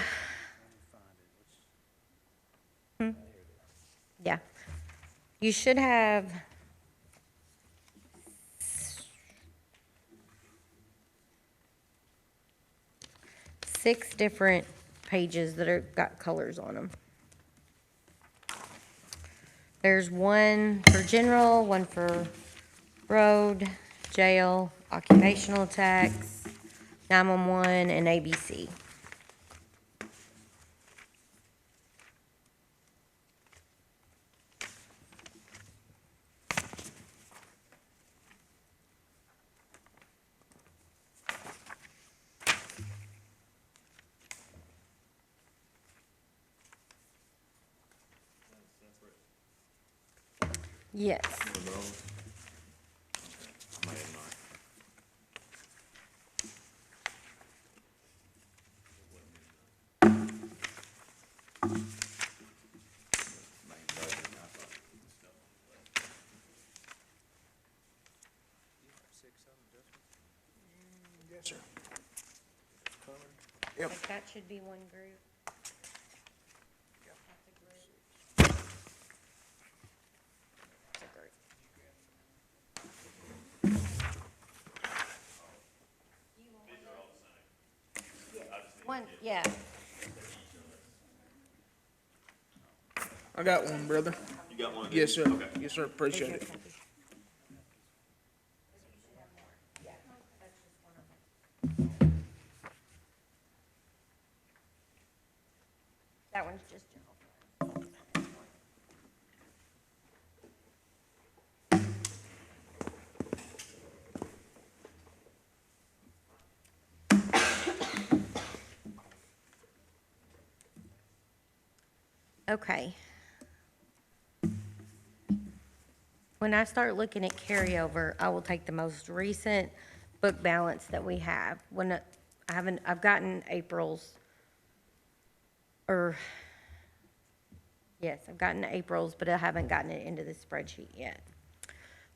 yeah, you should have six different pages that are got colors on them. There's one for general, one for road, jail, occupational tax, 911, and ABC. Yes. Yes, sir. Like that should be one group. That's a group. That's a group. One, yeah. I got one, brother. You got one? Yes, sir. Yes, sir, appreciate it. That one's just general. Okay. When I start looking at carryover, I will take the most recent book balance that we have. I've gotten April's, yes, I've gotten April's, but I haven't gotten it into the spreadsheet yet.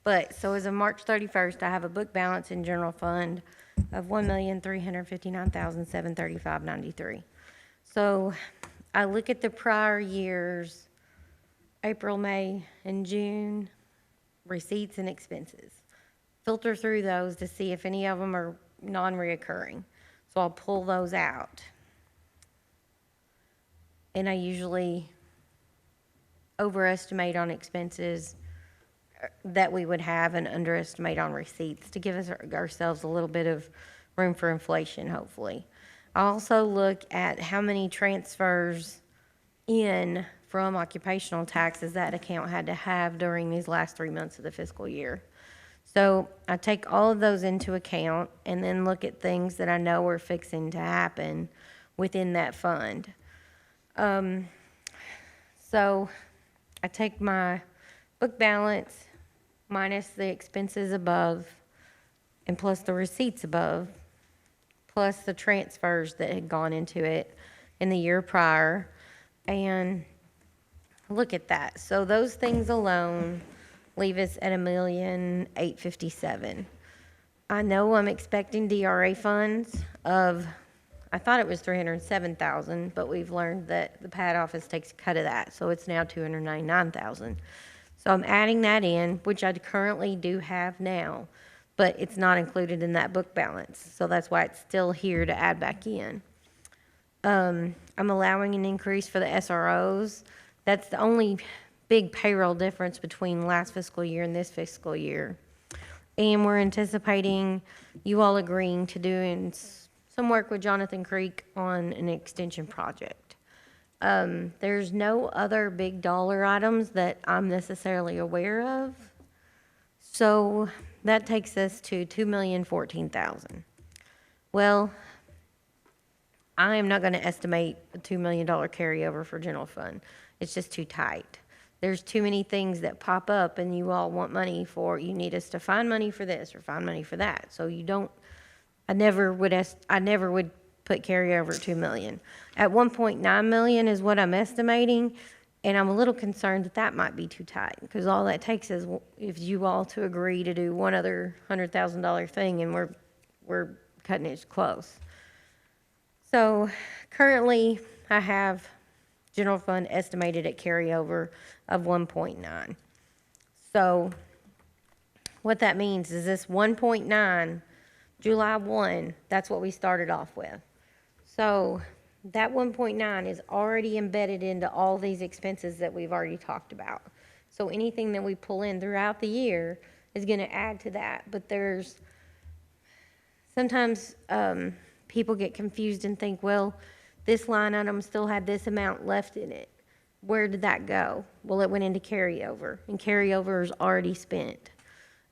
But, so as of March 31st, I have a book balance in general fund of $1,359,735.93. So I look at the prior years, April, May, and June, receipts and expenses. Filter through those to see if any of them are non-reoccurring. So I'll pull those out. And I usually overestimate on expenses that we would have and underestimate on receipts to give us ourselves a little bit of room for inflation, hopefully. I also look at how many transfers in from occupational taxes that account had to have during these last 3 months of the fiscal year. So I take all of those into account and then look at things that I know are fixing to happen within that fund. So I take my book balance minus the expenses above and plus the receipts above, plus the transfers that had gone into it in the year prior, and look at that. So those things alone leave us at $1,857,000. I know I'm expecting DRA funds of, I thought it was 307,000, but we've learned that the PAD office takes a cut of that, so it's now 299,000. So I'm adding that in, which I currently do have now, but it's not included in that book balance, so that's why it's still here to add back in. I'm allowing an increase for the SROs. That's the only big payroll difference between last fiscal year and this fiscal year. And we're anticipating you all agreeing to doing some work with Jonathan Creek on an extension project. There's no other big dollar items that I'm necessarily aware of. So that takes us to $2,014,000. Well, I am not going to estimate a $2 million carryover for general fund. It's just too tight. There's too many things that pop up and you all want money for, you need us to find money for this or find money for that. So you don't, I never would put carryover at $2 million. At $1.9 million is what I'm estimating, and I'm a little concerned that that might be too tight, because all that takes is if you all to agree to do one other $100,000 thing, and we're cutting it close. So currently, I have general fund estimated at carryover of 1.9. So what that means is this 1.9, July 1, that's what we started off with. So that 1.9 is already embedded into all these expenses that we've already talked about. So anything that we pull in throughout the year is going to add to that. But there's sometimes people get confused and think, well, this line item still had this amount left in it. Where did that go? Well, it went into carryover, and carryover is already spent.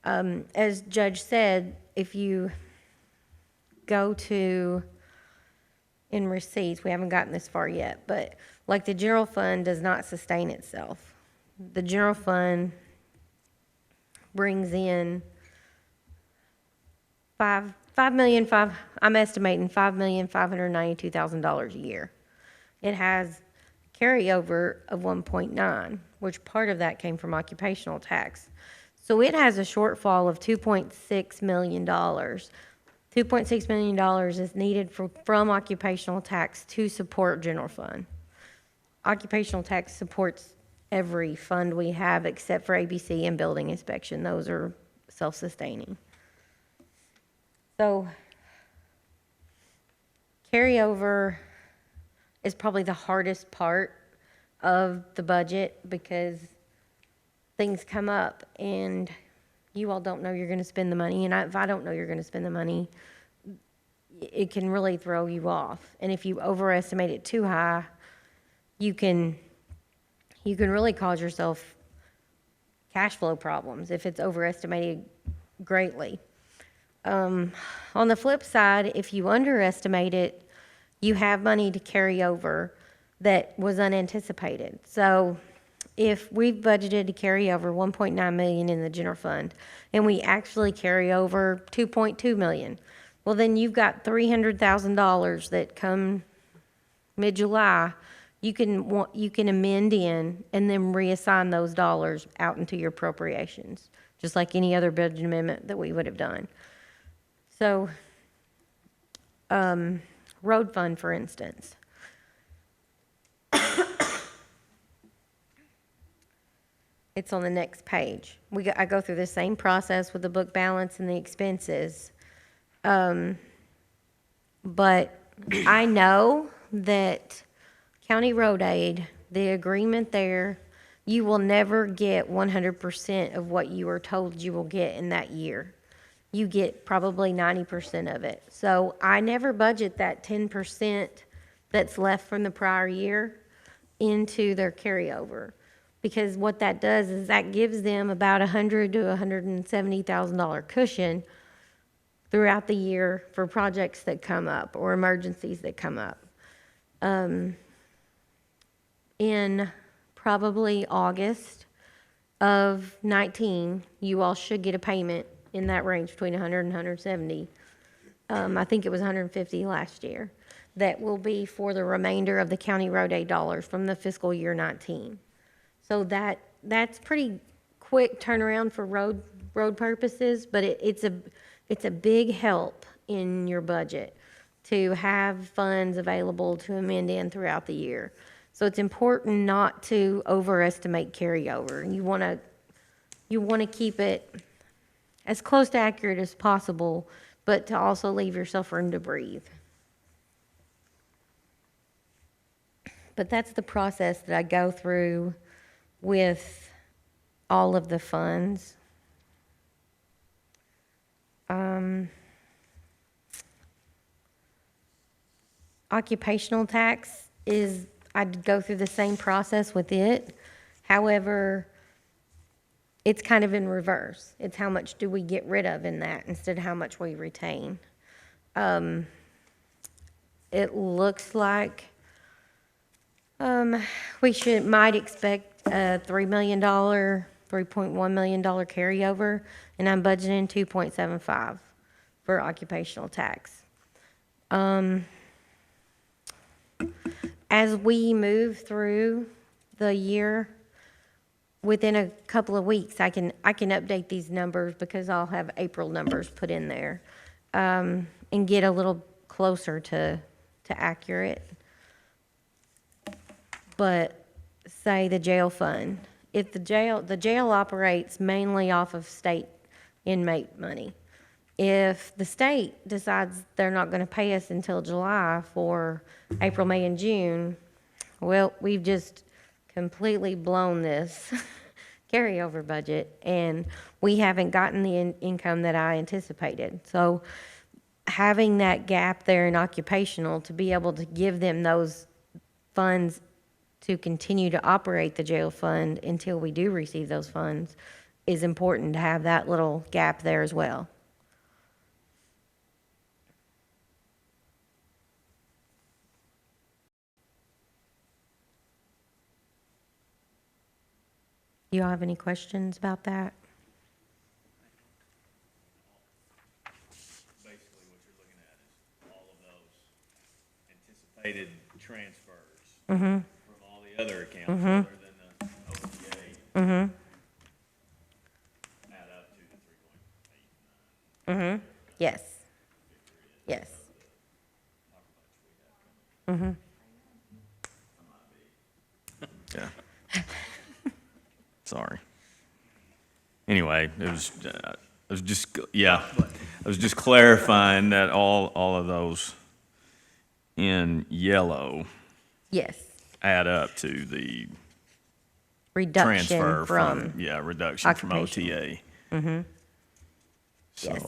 As Judge said, if you go to in receipts, we haven't gotten this far yet, but like the general fund does not sustain itself. The general fund brings in I'm estimating $5,592,000 a year. It has carryover of 1.9, which part of that came from occupational tax. So it has a shortfall of $2.6 million. $2.6 million is needed from occupational tax to support general fund. Occupational tax supports every fund we have except for ABC and building inspection. Those are self-sustaining. So carryover is probably the hardest part of the budget because things come up and you all don't know you're going to spend the money. And if I don't know you're going to spend the money, it can really throw you off. And if you overestimate it too high, you can really cause yourself cash flow problems if it's overestimated greatly. On the flip side, if you underestimate it, you have money to carry over that was unanticipated. So if we've budgeted to carry over 1.9 million in the general fund and we actually carry over 2.2 million, well, then you've got $300,000 that come mid-July. You can amend in and then reassign those dollars out into your appropriations, just like any other budget amendment that we would have done. So, road fund, for instance. It's on the next page. I go through the same process with the book balance and the expenses. But I know that county road aid, the agreement there, you will never get 100% of what you were told you will get in that year. You get probably 90% of it. So I never budget that 10% that's left from the prior year into their carryover. Because what that does is that gives them about $100,000 to $170,000 cushion throughout the year for projects that come up or emergencies that come up. In probably August of 19, you all should get a payment in that range between 100 and 170. I think it was 150 last year. That will be for the remainder of the county road aid dollars from the fiscal year 19. So that's pretty quick turnaround for road purposes, but it's a big help in your budget to have funds available to amend in throughout the year. So it's important not to overestimate carryover. You want to keep it as close to accurate as possible, but to also leave yourself room to breathe. But that's the process that I go through with all of the funds. Occupational tax is, I'd go through the same process with it. However, it's kind of in reverse. It's how much do we get rid of in that instead of how much we retain. It looks like we might expect a $3 million, $3.1 million carryover, and I'm budgeting 2.75 for occupational tax. As we move through the year, within a couple of weeks, I can update these numbers because I'll have April numbers put in there, and get a little closer to accurate. But say the jail fund, if the jail operates mainly off of state inmate money. If the state decides they're not going to pay us until July for April, May, and June, well, we've just completely blown this carryover budget, and we haven't gotten the income that I anticipated. So having that gap there in occupational to be able to give them those funds to continue to operate the jail fund until we do receive those funds is important to have that little gap there as well. Do you all have any questions about that? Basically, what you're looking at is all of those anticipated transfers from all the other accounts other than the OTA. Add up to the 3.89. Yes. Yes. Yeah. Sorry. Anyway, I was just clarifying that all of those in yellow Yes. add up to the Reduction transfer from, reduction from occupational. OTA. So, Yes.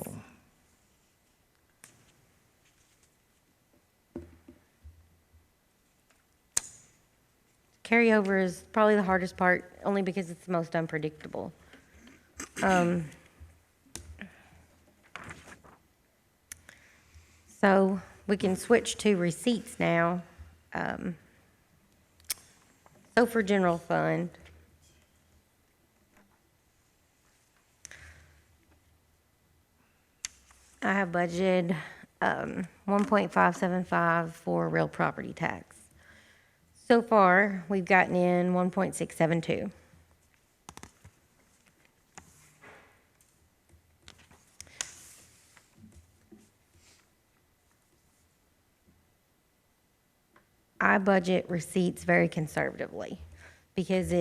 Carryover is probably the hardest part, only because it's the most unpredictable. So we can switch to receipts now. So for general fund, I have budgeted 1.575 for real property tax. So far, we've gotten in 1.672. I budget receipts very conservatively because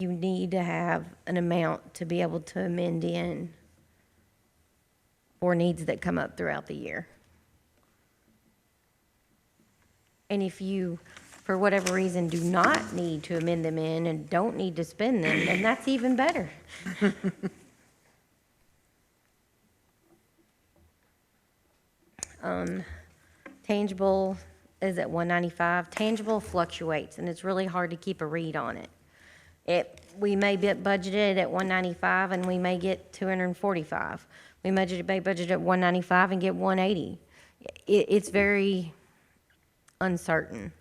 you need to have an amount to be able to amend in for needs that come up throughout the year. And if you, for whatever reason, do not need to amend them in and don't need to spend them, then that's even better. Tangible is at 195. Tangible fluctuates, and it's really hard to keep a read on it. We may get budgeted at 195, and we may get 245. We may budget at 195 and get 180. It's very uncertain.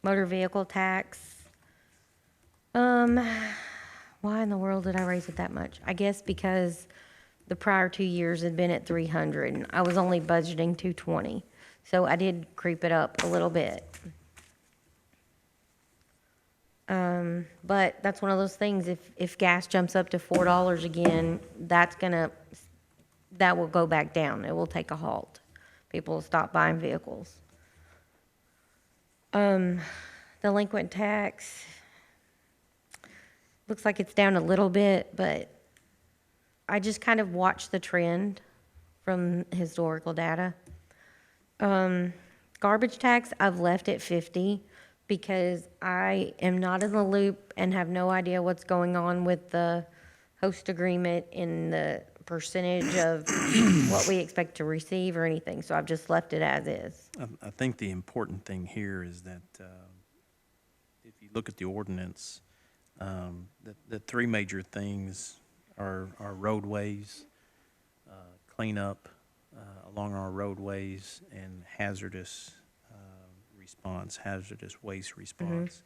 Motor vehicle tax. Why in the world did I raise it that much? I guess because the prior 2 years had been at 300, and I was only budgeting 220. So I did creep it up a little bit. But that's one of those things, if gas jumps up to $4 again, that will go back down. It will take a halt. People will stop buying vehicles. Delinquent tax, looks like it's down a little bit, but I just kind of watched the trend from historical data. Garbage tax, I've left at 50 because I am not in the loop and have no idea what's going on with the host agreement and the percentage of what we expect to receive or anything, so I've just left it as is. I think the important thing here is that if you look at the ordinance, the three major things are roadways, cleanup along our roadways, and hazardous waste response.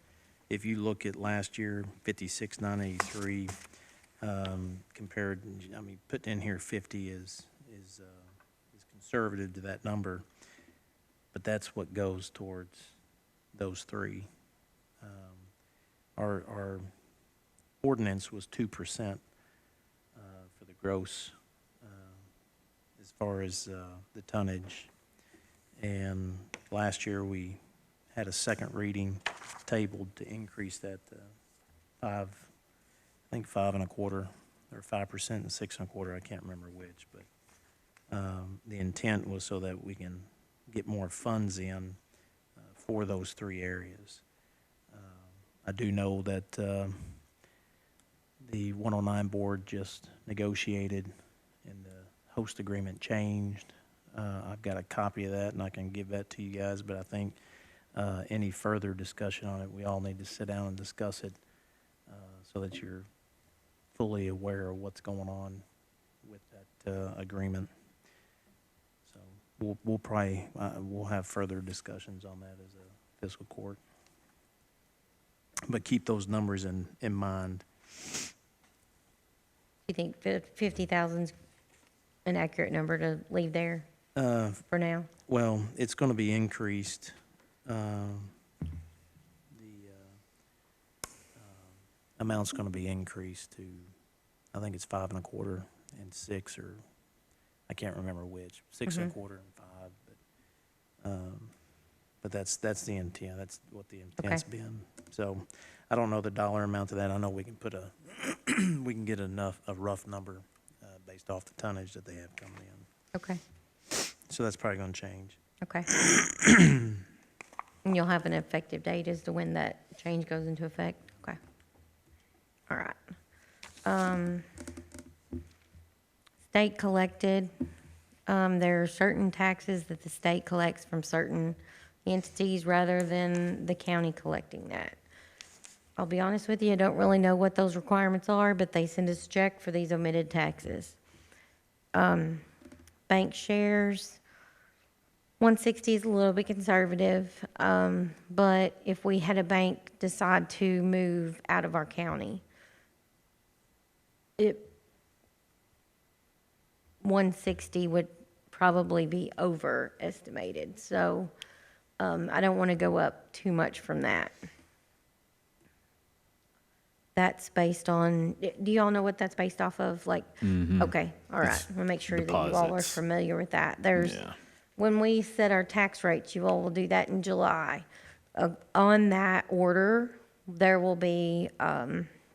If you look at last year, 56,983, compared, I mean, putting in here 50 is conservative to that number, but that's what goes towards those three. Our ordinance was 2% for the gross as far as the tonnage. And last year, we had a second reading tabled to increase that to 5 1/4, or 5% and 6 1/4, I can't remember which, but the intent was so that we can get more funds in for those three areas. I do know that the 109 board just negotiated and the host agreement changed. I've got a copy of that and I can give that to you guys, but I think any further discussion on it, we all need to sit down and discuss it so that you're fully aware of what's going on with that agreement. So we'll probably, we'll have further discussions on that as a fiscal court. But keep those numbers in mind. You think 50,000's an accurate number to leave there for now? Well, it's going to be increased. Amount's going to be increased to, I think it's 5 1/4 and 6, or I can't remember which, 6 1/4 and 5. But that's the intent. That's what the intent's been. So I don't know the dollar amount of that. I know we can put we can get a rough number based off the tonnage that they have coming in. Okay, So that's probably going to change. okay. And you'll have an effective date as to when that change goes into effect? Okay. All right. State collected, there are certain taxes that the state collects from certain entities rather than the county collecting that. I'll be honest with you, I don't really know what those requirements are, but they send us a check for these omitted taxes. Bank shares, 160 is a little bit conservative, but if we had a bank decide to move out of our county, 160 would probably be overestimated. So I don't want to go up too much from that. That's based on, do you all know what that's based off of? Like, okay, all right. I'll make sure that you all are deposits. familiar with that. There's, Yeah. when we set our tax rates, you all will do that in July. On that order there will be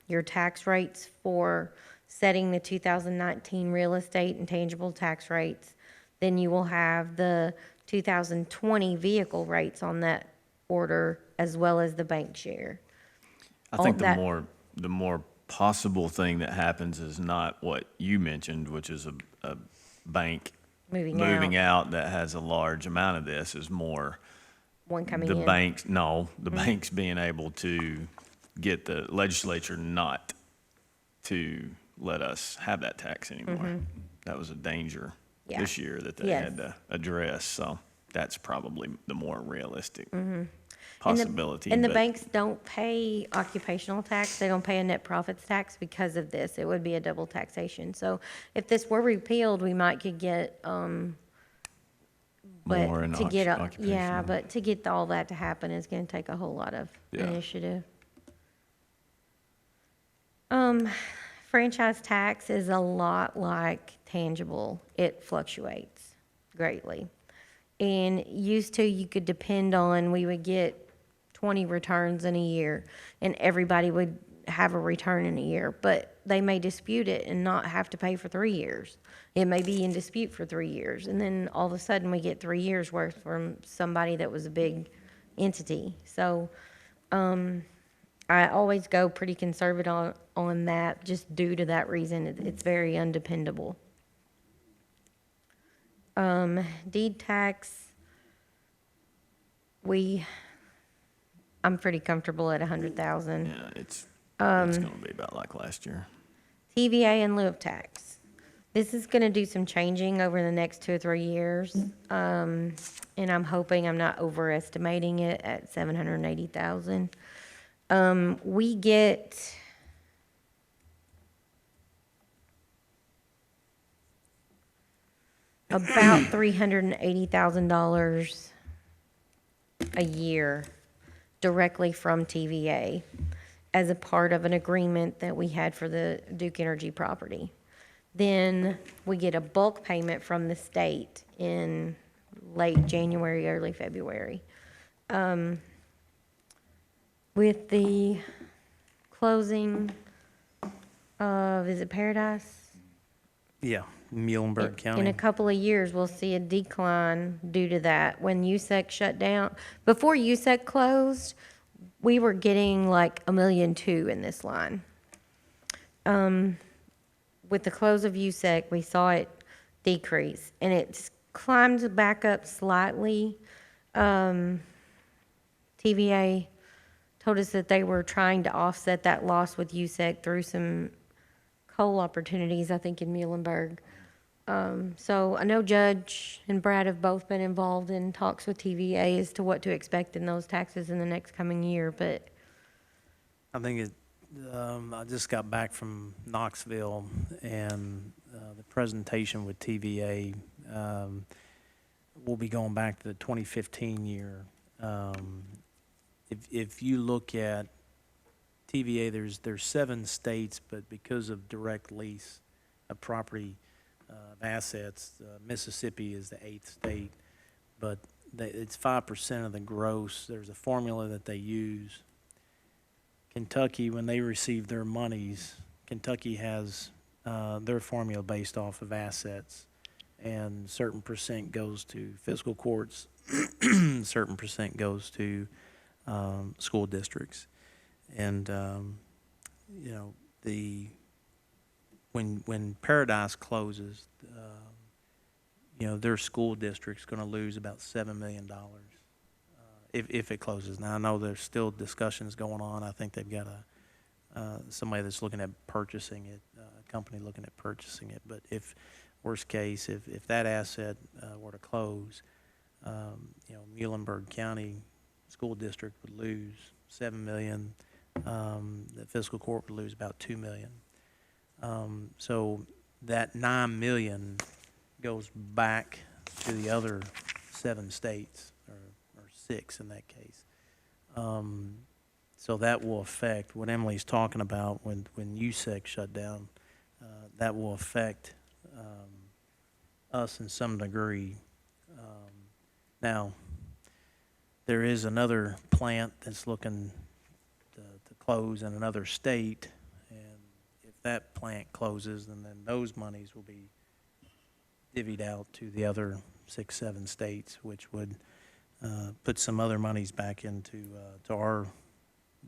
your tax rates for setting the 2019 real estate and tangible tax rates. Then you will have the 2020 vehicle rates on that order, as well as the bank share. I All think that- the more possible thing that happens is not what you mentioned, which is a bank moving out that has a large amount of this, is more One coming the in. banks, the banks being able to get the legislature not to let us have that tax anymore. That was a danger Yeah. this year that they Yes. had to address, so that's probably the more realistic And possibility. the but- banks don't pay occupational tax, they don't pay a net profits tax because of this. It would be a double taxation. So if this were repealed, we might could get, but More in to get, yeah, occupational. but to get all that to happen is gonna take a whole lot of Yeah. initiative. Franchise tax is a lot like tangible. It fluctuates greatly. And used to, you could depend on, we would get 20 returns in a year, and everybody would have a return in a year, but they may dispute it and not have to pay for 3 years. It may be in dispute for 3 years, and then all of a sudden, we get 3 years' worth from somebody that was a big entity. So, I always go pretty conservative on that, just due to that reason. It's very undependable. Deed tax, I'm pretty comfortable at 100,000. Yeah, it's gonna be about like last year. TVA in lieu of tax. This is gonna do some changing over the next 2 or 3 years. And I'm hoping I'm not overestimating it at 780,000. We get about $380,000 a year directly from TVA as a part of an agreement that we had for the Duke Energy property. Then we get a bulk payment from the state in late January, early February. With the closing of, is it Paradise? Yeah, Muhlenberg In a County. couple of years, we'll see a decline due to that. When USEC shut down, before USEC closed, we were getting like $1.2 million in this line. With the close of USEC, we saw it decrease, and it's climbed back up slightly. TVA told us that they were trying to offset that loss with USEC through some coal opportunities, I think, in Muhlenberg. So I know Judge and Brad have both been involved in talks with TVA as to what to expect in those taxes in the next coming year, but I think I just got back from Knoxville, and the presentation with TVA, we'll be going back to the 2015 year. If you look at TVA, there's 7 states, but because of direct lease of property, of assets, Mississippi is the 8th state, but it's 5% of the gross. There's a formula that they use. Kentucky, when they receive their monies, Kentucky has their formula based off of assets, and certain percent goes to fiscal courts, certain percent goes to school districts. And, you know, when Paradise closes, you know, their school district's gonna lose about $7 million, if it closes. Now, I know there's still discussions going on. I think they've got somebody that's looking at purchasing it, a company looking at purchasing it. But if, worst case, if that asset were to close, you know, Muhlenberg County School District would lose $7 million. The fiscal court would lose about $2 million. So that $9 million goes back to the other 7 states, or 6 in that case. So that will affect what Emily's talking about when USEC shut down. That will affect us in some degree. Now, there is another plant that's looking to close in another state, and if that plant closes, then those monies will be divvied out to the other 6, 7 states, which would put some other monies back into to our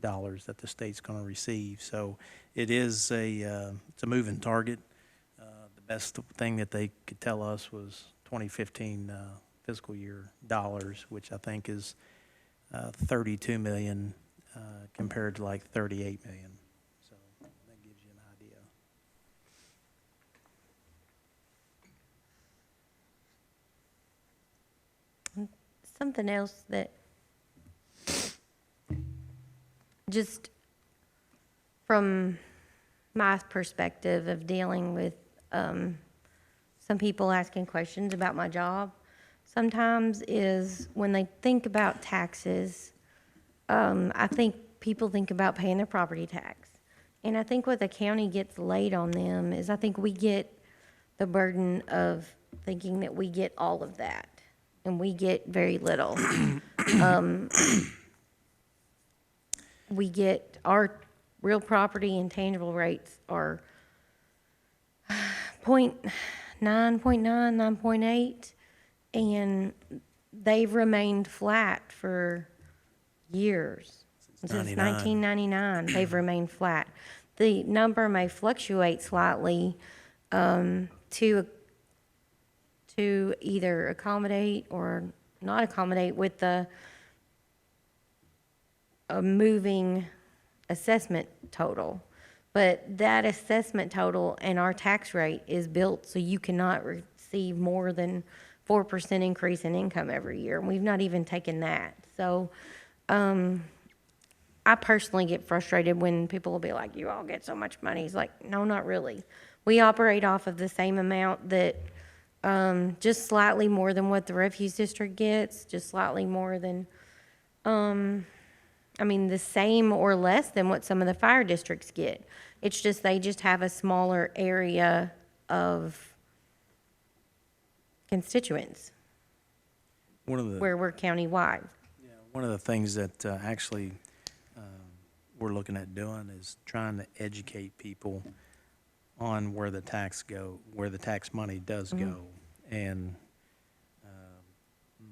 dollars that the state's going to receive. So it is it's a moving target. The best thing that they could tell us was 2015 fiscal year dollars, which I think is 32 million compared to like 38 million. So that gives you an idea. Something else that just from my perspective of dealing with some people asking questions about my job sometimes is when they think about taxes, I think people think about paying their property tax. And I think what the county gets laid on them is I think we get the burden of thinking that we get all of that, and we get very little. We get our real property and tangible rates are 0.9, 9.8, and they've remained flat for years. Since 1999, they've remained flat. The number may fluctuate slightly to either accommodate or not accommodate with a moving assessment total. But that assessment total and our tax rate is built so you cannot receive more than 4% increase in income every year. And we've not even taken that. So I personally get frustrated when people will be like, you all get so much money. It's like, no, not really. We operate off of the same amount that just slightly more than what the refuse district gets, just slightly more than, the same or less than what some of the fire districts get. It's just, they just have a smaller area of constituents where we're countywide. Yeah, one of the things that actually we're looking at doing is trying to educate people on where the tax money does go. And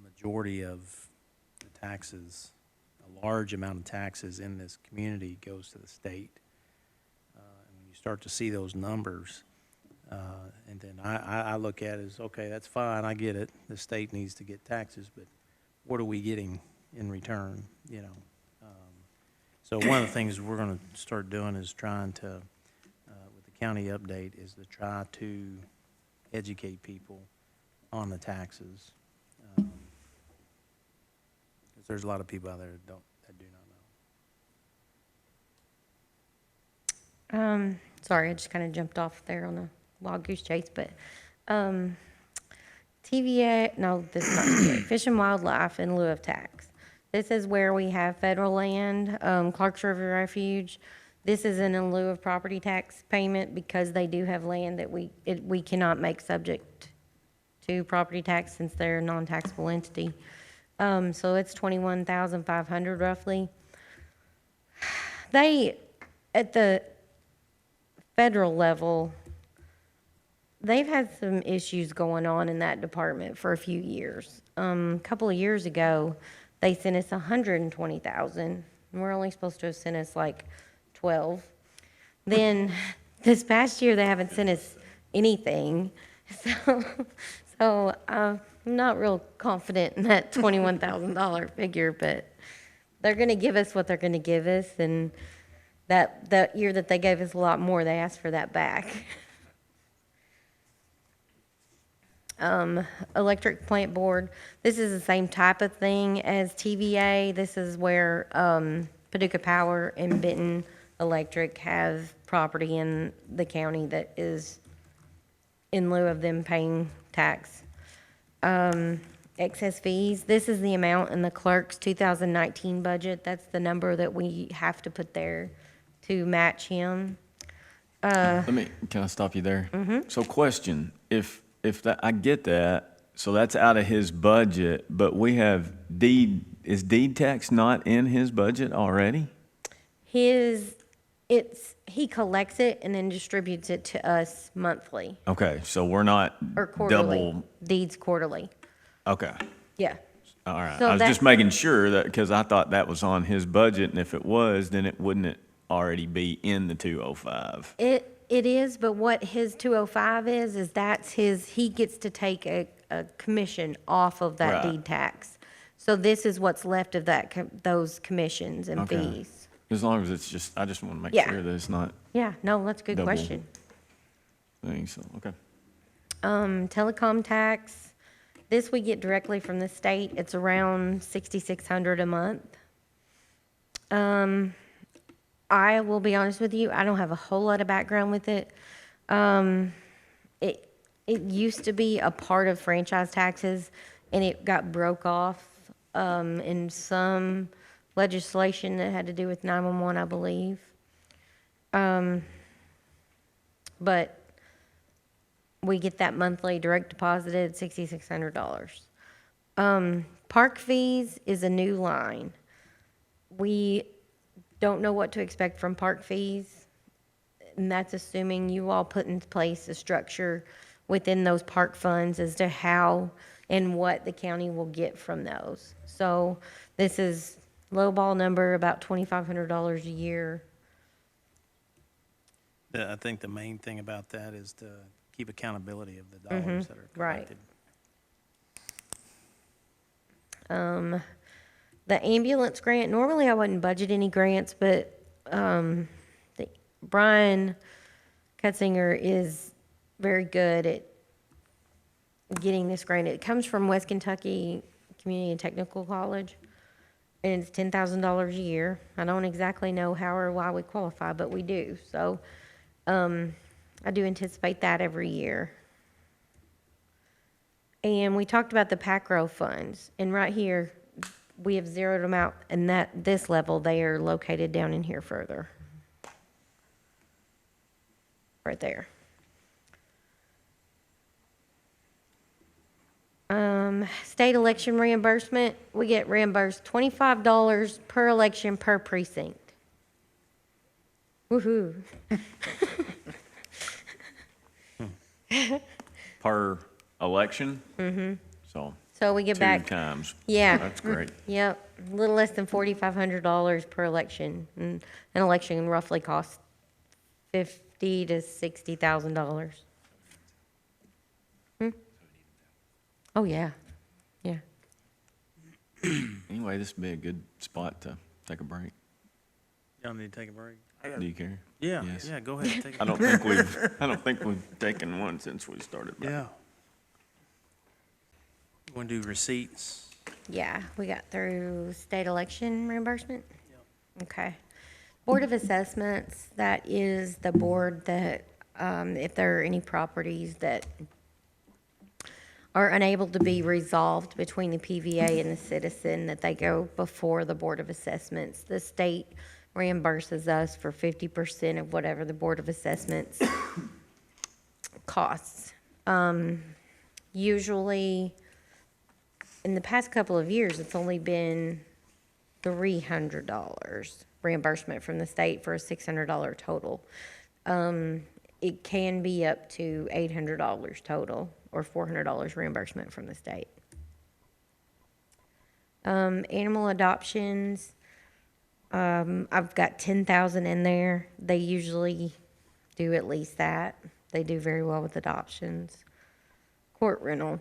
majority of the taxes, a large amount of taxes in this community goes to the state. And when you start to see those numbers, and then I look at it as, okay, that's fine, I get it. The state needs to get taxes, but what are we getting in return, you know? So one of the things we're going to start doing is trying to, with the county update, is to try to educate people on the taxes. Because there's a lot of people out there that do not know. Sorry, I just kind of jumped off there on a wild goose chase, but TVA, no, this is not TVA, Fish and Wildlife in lieu of tax. This is where we have federal land, Clark's River Refuge. This is in lieu of property tax payment because they do have land that we cannot make subject to property tax since they're a non-taxable entity. So it's $21,500 roughly. They, at the federal level, they've had some issues going on in that department for a few years. A couple of years ago, they sent us $120,000, and we're only supposed to have sent us like 12. Then this past year, they haven't sent us anything. So I'm not real confident in that $21,000 figure, but they're going to give us what they're going to give us, and that year that they gave us a lot more, they asked for that back. Electric plant board, this is the same type of thing as TVA. This is where Paducah Power and Benton Electric have property in the county that is in lieu of them paying tax. Excess fees, this is the amount in the clerk's 2019 budget. That's the number that we have to put there to match him. Can I stop you there? So question, if that, I get that, so that's out of his budget, but we have is deed tax not in his budget already? he collects it and then distributes it to us monthly Okay, so we're not or quarterly. double, Deeds quarterly, okay, yeah. all right. So I was that- just making sure that, because I thought that was on his budget, and if it was, then wouldn't it already be in the 205? It is, but what his 205 is that's he gets to take a commission off of that Right. deed tax. So this is what's left of those commissions and Okay. fees. As long as it's just, I just want to make Yeah. sure that it's not Yeah, no, that's a good Double. question. thing, so, okay. Telecom tax, this we get directly from the state. It's around 6,600 a month. I will be honest with you, I don't have a whole lot of background with it. It used to be a part of franchise taxes, and it got broke off in some legislation that had to do with 911, I believe. But we get that monthly direct deposited, $6,600. Park fees is a new line. We don't know what to expect from park fees, and that's assuming you all put in place a structure within those park funds as to how and what the county will get from those. So this is lowball number, about $2,500 a year. I think the main thing about that is to keep accountability of the dollars that are right. collected. The ambulance grant, normally I wouldn't budget any grants, but Brian Cutzinger is very good at getting this grant. It comes from West Kentucky Community and Technical College, and it's $10,000 a year. I don't exactly know how or why we qualify, but we do. So I do anticipate that every year. And we talked about the PACRO funds, and right here, we have zeroed them out, and this level, they are located down in here further. Right there. State election reimbursement, we get reimbursed $25 per election per precinct. Woo-hoo. Per election? Mm-hmm. So, So we get 2 back, times. yeah. That's great. Yep, a little less than $4,500 per election. And an election roughly costs $50,000 to $60,000. Oh, yeah, yeah. Anyway, this would be a good spot to take a break. Y'all need to take a break? Do you care? Yeah, Yes. yeah, go ahead, take I a don't think we've taken one since we started back. Yeah. Want to do receipts? Yeah, we got through state election reimbursement? Okay. Board of Assessments, that is the board that, if there are any properties that are unable to be resolved between the PVA and the citizen, that they go before the Board of Assessments. The state reimburses us for 50% of whatever the Board of Assessments costs. Usually, in the past couple of years, it's only been $300 reimbursement from the state for a $600 total. It can be up to $800 total, or $400 reimbursement from the state. Animal adoptions, I've got 10,000 in there. They usually do at least that. They do very well with adoptions. Court rental.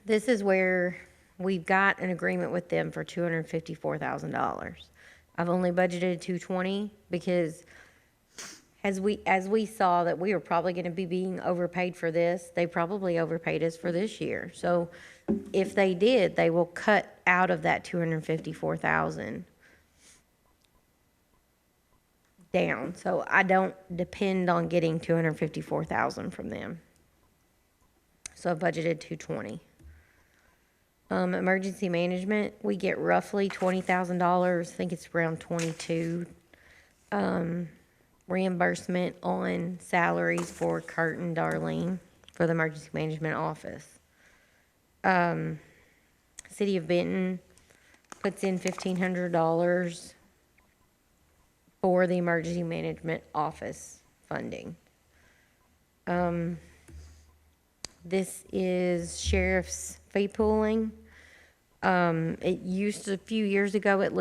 This is where we've got an agreement with them for $254,000. I've only budgeted $220 because as we saw that we were probably going to be being overpaid for this, they probably overpaid us for this year. So if they did, they will cut out of that $254,000 down. So I don't depend on getting $254,000 from them. So I budgeted $220. Emergency management, we get roughly $20,000. I think it's around 22. Reimbursement on salaries for Kurt and Darlene for the emergency management office. City of Benton, puts in $1,500 for the emergency management office funding. This is sheriff's fee pooling. A few years ago, it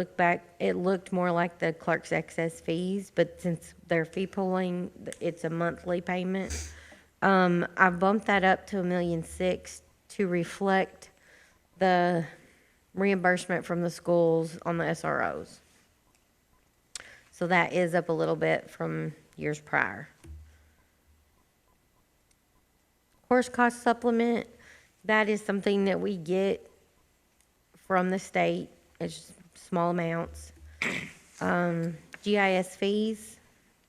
looked more like the clerk's excess fees, but since they're fee pooling, it's a monthly payment. I bumped that up to $1.6 million to reflect the reimbursement from the schools on the SROs. So that is up a little bit from years prior. Course cost supplement, that is something that we get from the state. It's small amounts. GIS fees,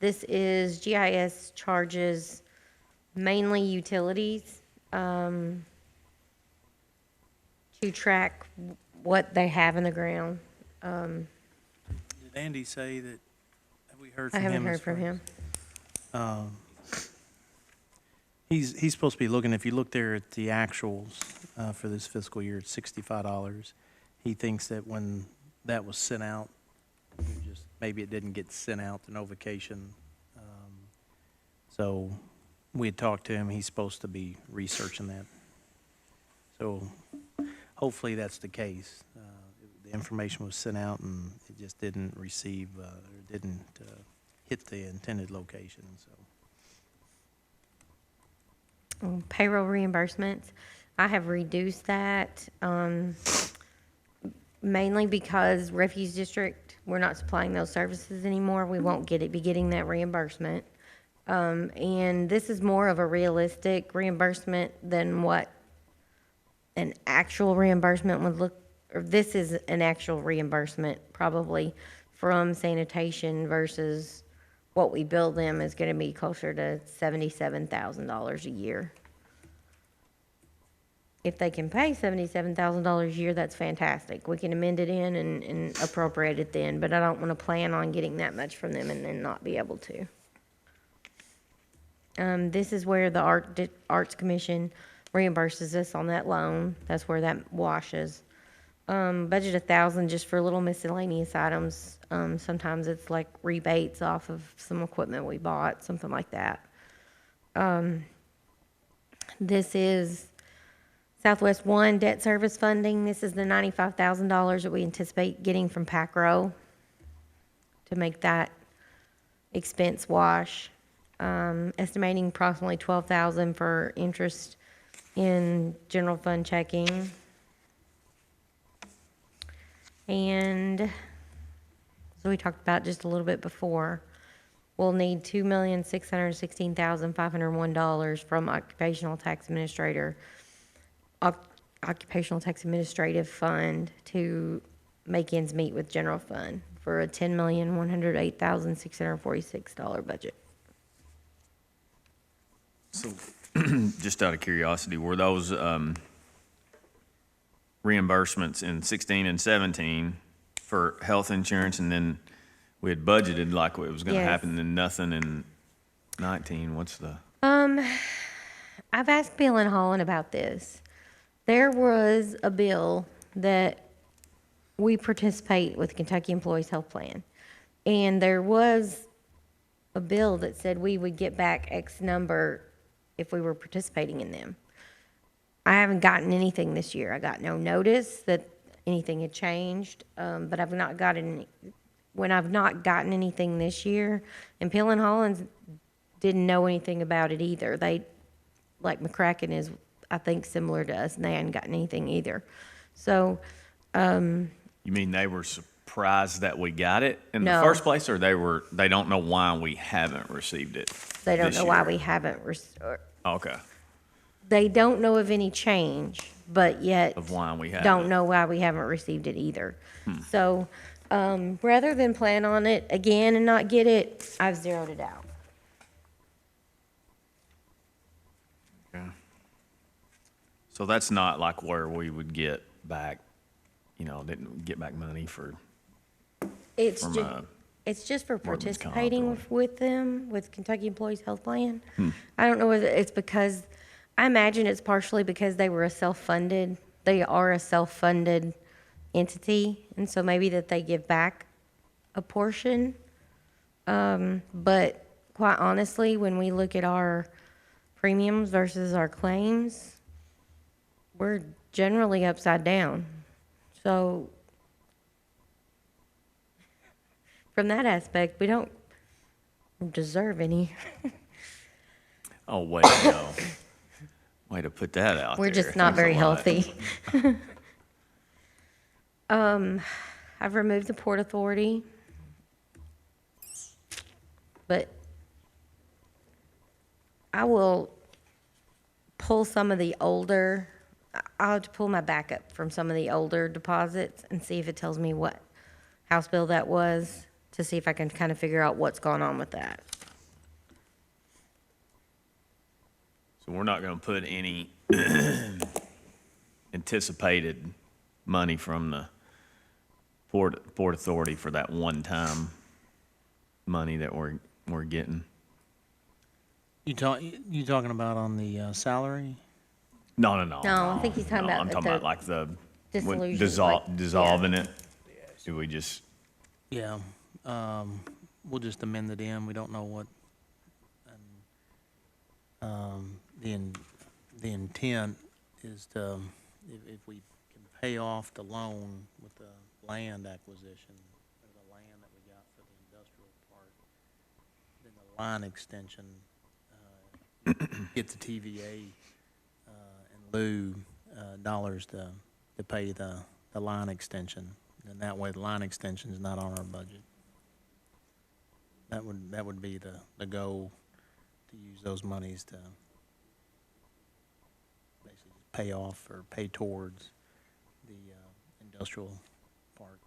this is GIS charges mainly utilities to track what they have in the ground. Did Andy say that, have we heard I from him? haven't as heard from far him. as- He's supposed to be looking, if you look there at the actuals for this fiscal year, it's $65. He thinks that when that was sent out, maybe it didn't get sent out to notification. So we had talked to him, he's supposed to be researching that. So hopefully that's the case. The information was sent out and it just didn't receive, or didn't hit the intended location, so. Payroll reimbursements, I have reduced that, mainly because refuse district, we're not supplying those services anymore. We won't be getting that reimbursement. And this is more of a realistic reimbursement than what an actual reimbursement would look, or this is an actual reimbursement probably from sanitation versus what we bill them is gonna be closer to $77,000 a year. If they can pay $77,000 a year, that's fantastic. We can amend it in and appropriate it then, but I don't wanna plan on getting that much from them and then not be able to. This is where the Arts Commission reimburses us on that loan. That's where that washes. Budget 1,000 just for little miscellaneous items. Sometimes it's like rebates off of some equipment we bought, something like that. This is Southwest One debt service funding. This is the $95,000 that we anticipate getting from PACRO to make that expense wash. Estimating approximately $12,000 for interest in general fund checking. And as we talked about just a little bit before, we'll need $2,616,501 from occupational tax administrative fund to make ends meet with general fund for a $10,108,646 budget. So, just out of curiosity, were those reimbursements in 16 and 17 for health insurance, and then we had budgeted like it was going to Yes. happen, and nothing in 19? What's the? I've asked Bill and Holland about this. There was a bill that we participate with Kentucky Employees Health Plan, and there was a bill that said we would get back X number if we were participating in them. I haven't gotten anything this year. I got no notice that anything had changed, but I've not gotten, when I've not gotten anything this year, and Pill and Hollins didn't know anything about it either. They, like McCracken is, I think, similar to us, and they hadn't gotten anything either. So, You mean they were surprised that we got it in the No. first place, or they don't know why we haven't received it? they don't this know why year? we haven't, Okay, they don't know of any change, but yet of why we haven't. don't know why we haven't received it either. So, rather than plan on it again and not get it, I've zeroed it out. Okay. So that's not like where we would get back, didn't get back money for, It's from just, it's just for workman's comp participating or- with them, with Kentucky Employees Health Plan. I don't know whether it's because, I imagine it's partially because they are a self-funded entity, and so maybe that they give back a portion. But quite honestly, when we look at our premiums versus our claims, we're generally upside down. So from that aspect, we don't deserve any. Oh, way to go. Way to put that out We're there. just not Thanks a very lot. healthy. I've removed the Port Authority, but I will pull some of the older, I'll have to pull my backup from some of the older deposits and see if it tells me what house bill that was, to see if I can kind of figure out what's going on with that. So we're not gonna put any anticipated money from the Port Authority for that one-time money that we're getting. You talking about on the salary? No. No, I think he's talking No, about I'm the talking about like the dissolution, dissolving it. Do we just, Yeah, we'll just amend it in. We don't know what, the intent is to, if we can pay off the loan with the land acquisition, or the land that we got for the industrial park, then the line extension, get the TVA, in lieu, dollars to pay the line extension. And that way, the line extension is not on our budget. That would be the goal, to use those monies to basically pay off or pay towards the industrial park.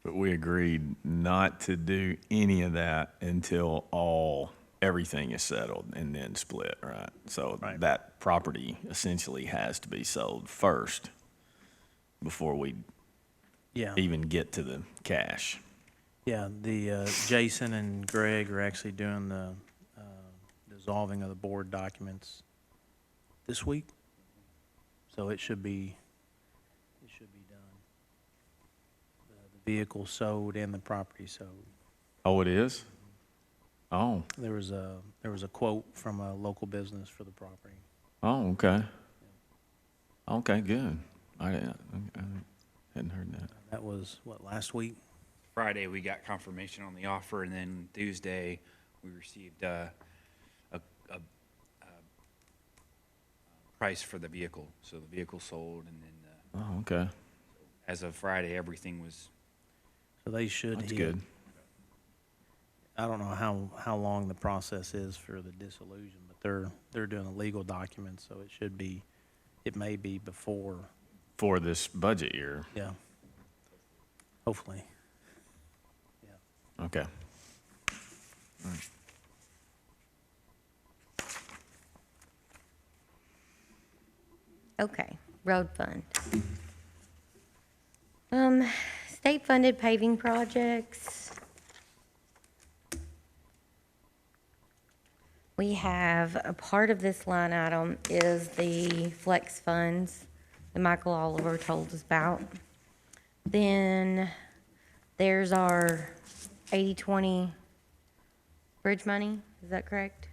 but we agreed not to do any of that until everything is settled and then split, right? So Right. that property essentially has to be sold first before we Yeah, even get to the cash. yeah, the, Jason and Greg are actually doing the dissolving of the board documents this week. So it should be done. The vehicle sold and the property sold. Oh, it is? Oh, There was a quote from a local business for the property. okay. Okay, good. I hadn't heard that. That was, what, last week? Friday, we got confirmation on the offer, and then Tuesday, we received a price for the vehicle. So the vehicle sold, and then, Oh, okay. as of Friday, everything was, So they should That's hit. good. I don't know how long the process is for the dissolution, but they're doing the legal documents, so it may be before, For this budget year. yeah. Hopefully. Okay. Okay, road fund. State-funded paving projects. We have, a part of this line item is the flex funds that Michael Oliver told us about. Then there's our 80/20 bridge money, is that correct?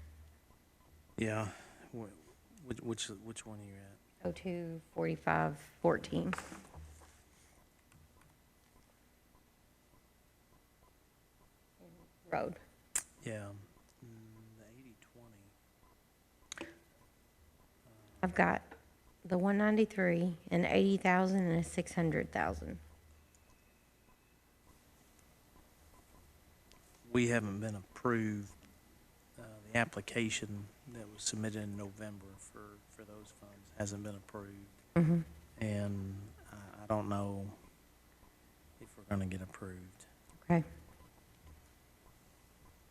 Yeah. Which one are you at? 024514. Road. Yeah. The 80/20. I've got the 193 and 80,000 and a 600,000. We haven't been approved, the application that was submitted in November for those funds hasn't been approved. And I don't know if we're gonna get approved. Okay.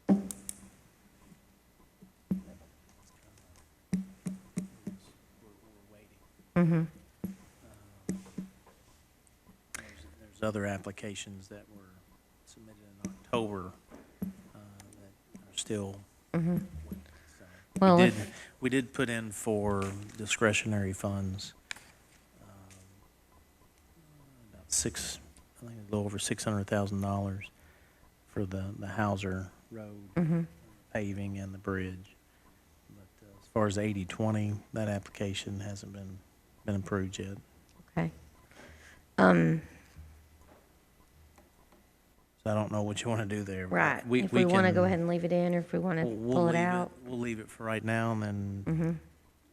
We're waiting. There's other applications that were submitted in October, that are still waiting, so. Well, We if- we did put in for discretionary funds, about I think a little over $600,000 for the Hauser Road paving and the bridge. But as far as 80/20, that application hasn't been approved yet. okay. So I don't know what you want to do there. but Right. If we want to go can- ahead and leave it in, or if we want to we'll pull it leave out. We'll leave it for right now, and then,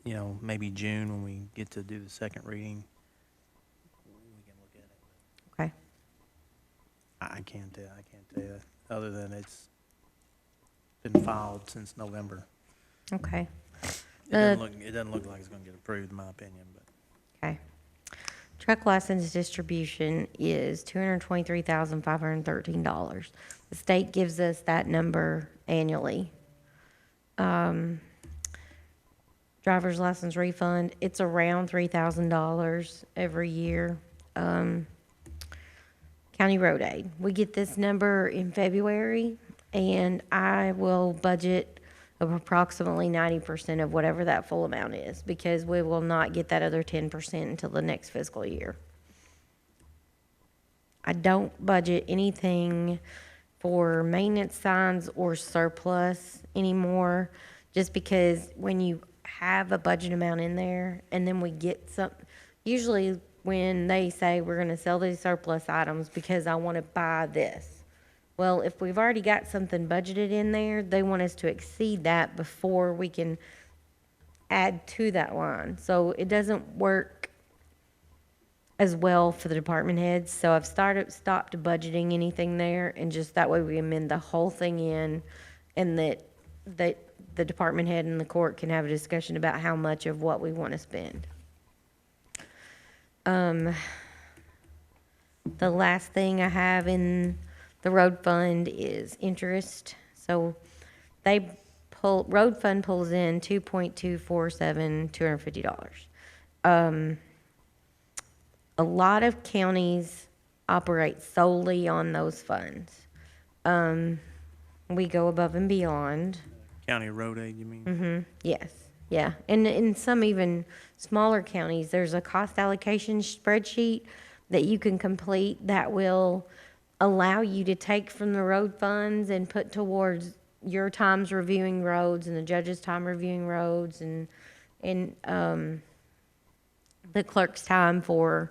you know, maybe June when we get to do the second reading, we can look at it. Okay. I can't tell you, other than it's been filed since November. Okay. It doesn't look like it's gonna get approved, in my opinion, but. Okay. Truck license distribution is $223,513. The state gives us that number annually. Driver's license refund, it's around $3,000 every year. County Road Aid, we get this number in February, and I will budget of approximately 90% of whatever that full amount is, because we will not get that other 10% until the next fiscal year. I don't budget anything for maintenance signs or surplus anymore, just because when you have a budget amount in there and then we get some, usually when they say we're gonna sell these surplus items because I wanna buy this. Well, if we've already got something budgeted in there, they want us to exceed that before we can add to that line. So it doesn't work as well for the department heads. So I've stopped budgeting anything there, and just that way we amend the whole thing in, and that the department head and the court can have a discussion about how much of what we want to spend. The last thing I have in the road fund is interest. So road fund pulls in $2.250. A lot of counties operate solely on those funds. We go above and beyond. County Road Aid, you mean? Yes, yeah. And in some even smaller counties, there's a cost allocation spreadsheet that you can complete that will allow you to take from the road funds and put towards your times reviewing roads and the judge's time reviewing roads and the clerk's time for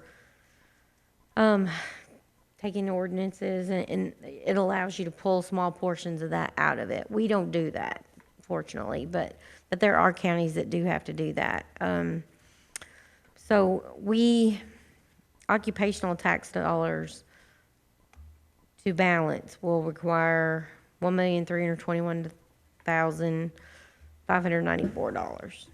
taking ordinances, and it allows you to pull small portions of that out of it. We don't do that, fortunately, but there are counties that do have to do that. So occupational tax dollars to balance will require $1,321,594.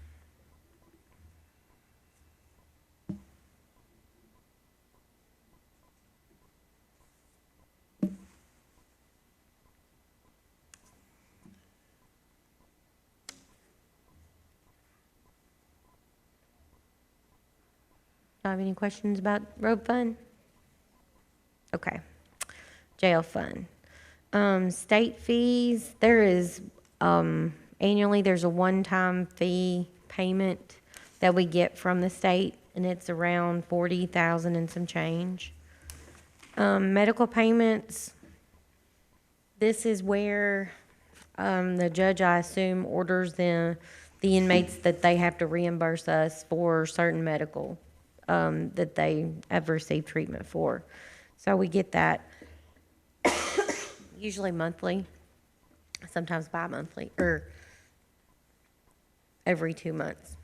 Do I have any questions about road fund? Okay. Jail fund. State fees, there is, annually, there's a one-time fee payment that we get from the state, and it's around 40,000 and some change. Medical payments, this is where, the judge, I assume, orders the inmates that they have to reimburse us for certain medical that they have received treatment for. So we get that usually monthly, sometimes bi-monthly, or every 2 months.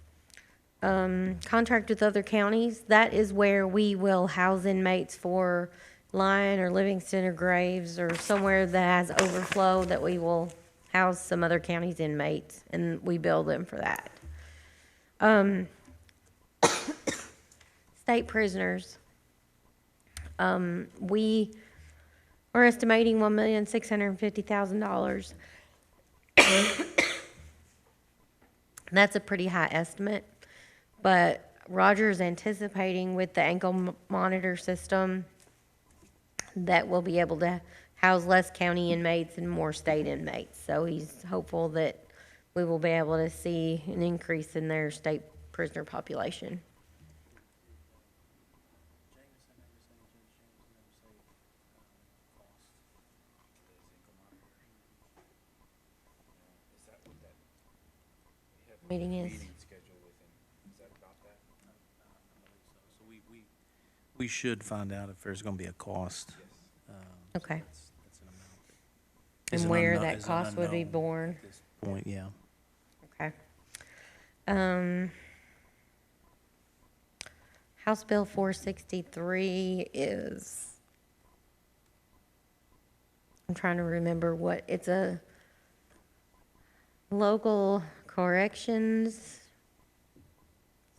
Contract with other counties, that is where we will house inmates for Lyon or Livingston or Graves or somewhere that has overflow, that we will house some other counties' inmates, and we bill them for that. State prisoners. We are estimating $1,650,000. That's a pretty high estimate, but Roger's anticipating with the ankle monitor system that we'll be able to house less county inmates and more state inmates. So he's hopeful that we will be able to see an increase in their state prisoner population. Meeting is, So we should find out if there's gonna be a cost. okay. That's an amount that is And an where unknown- that is an cost would be unknown borne. at this point, yeah. Okay. House Bill 463 is, I'm trying to remember what, it's a local corrections,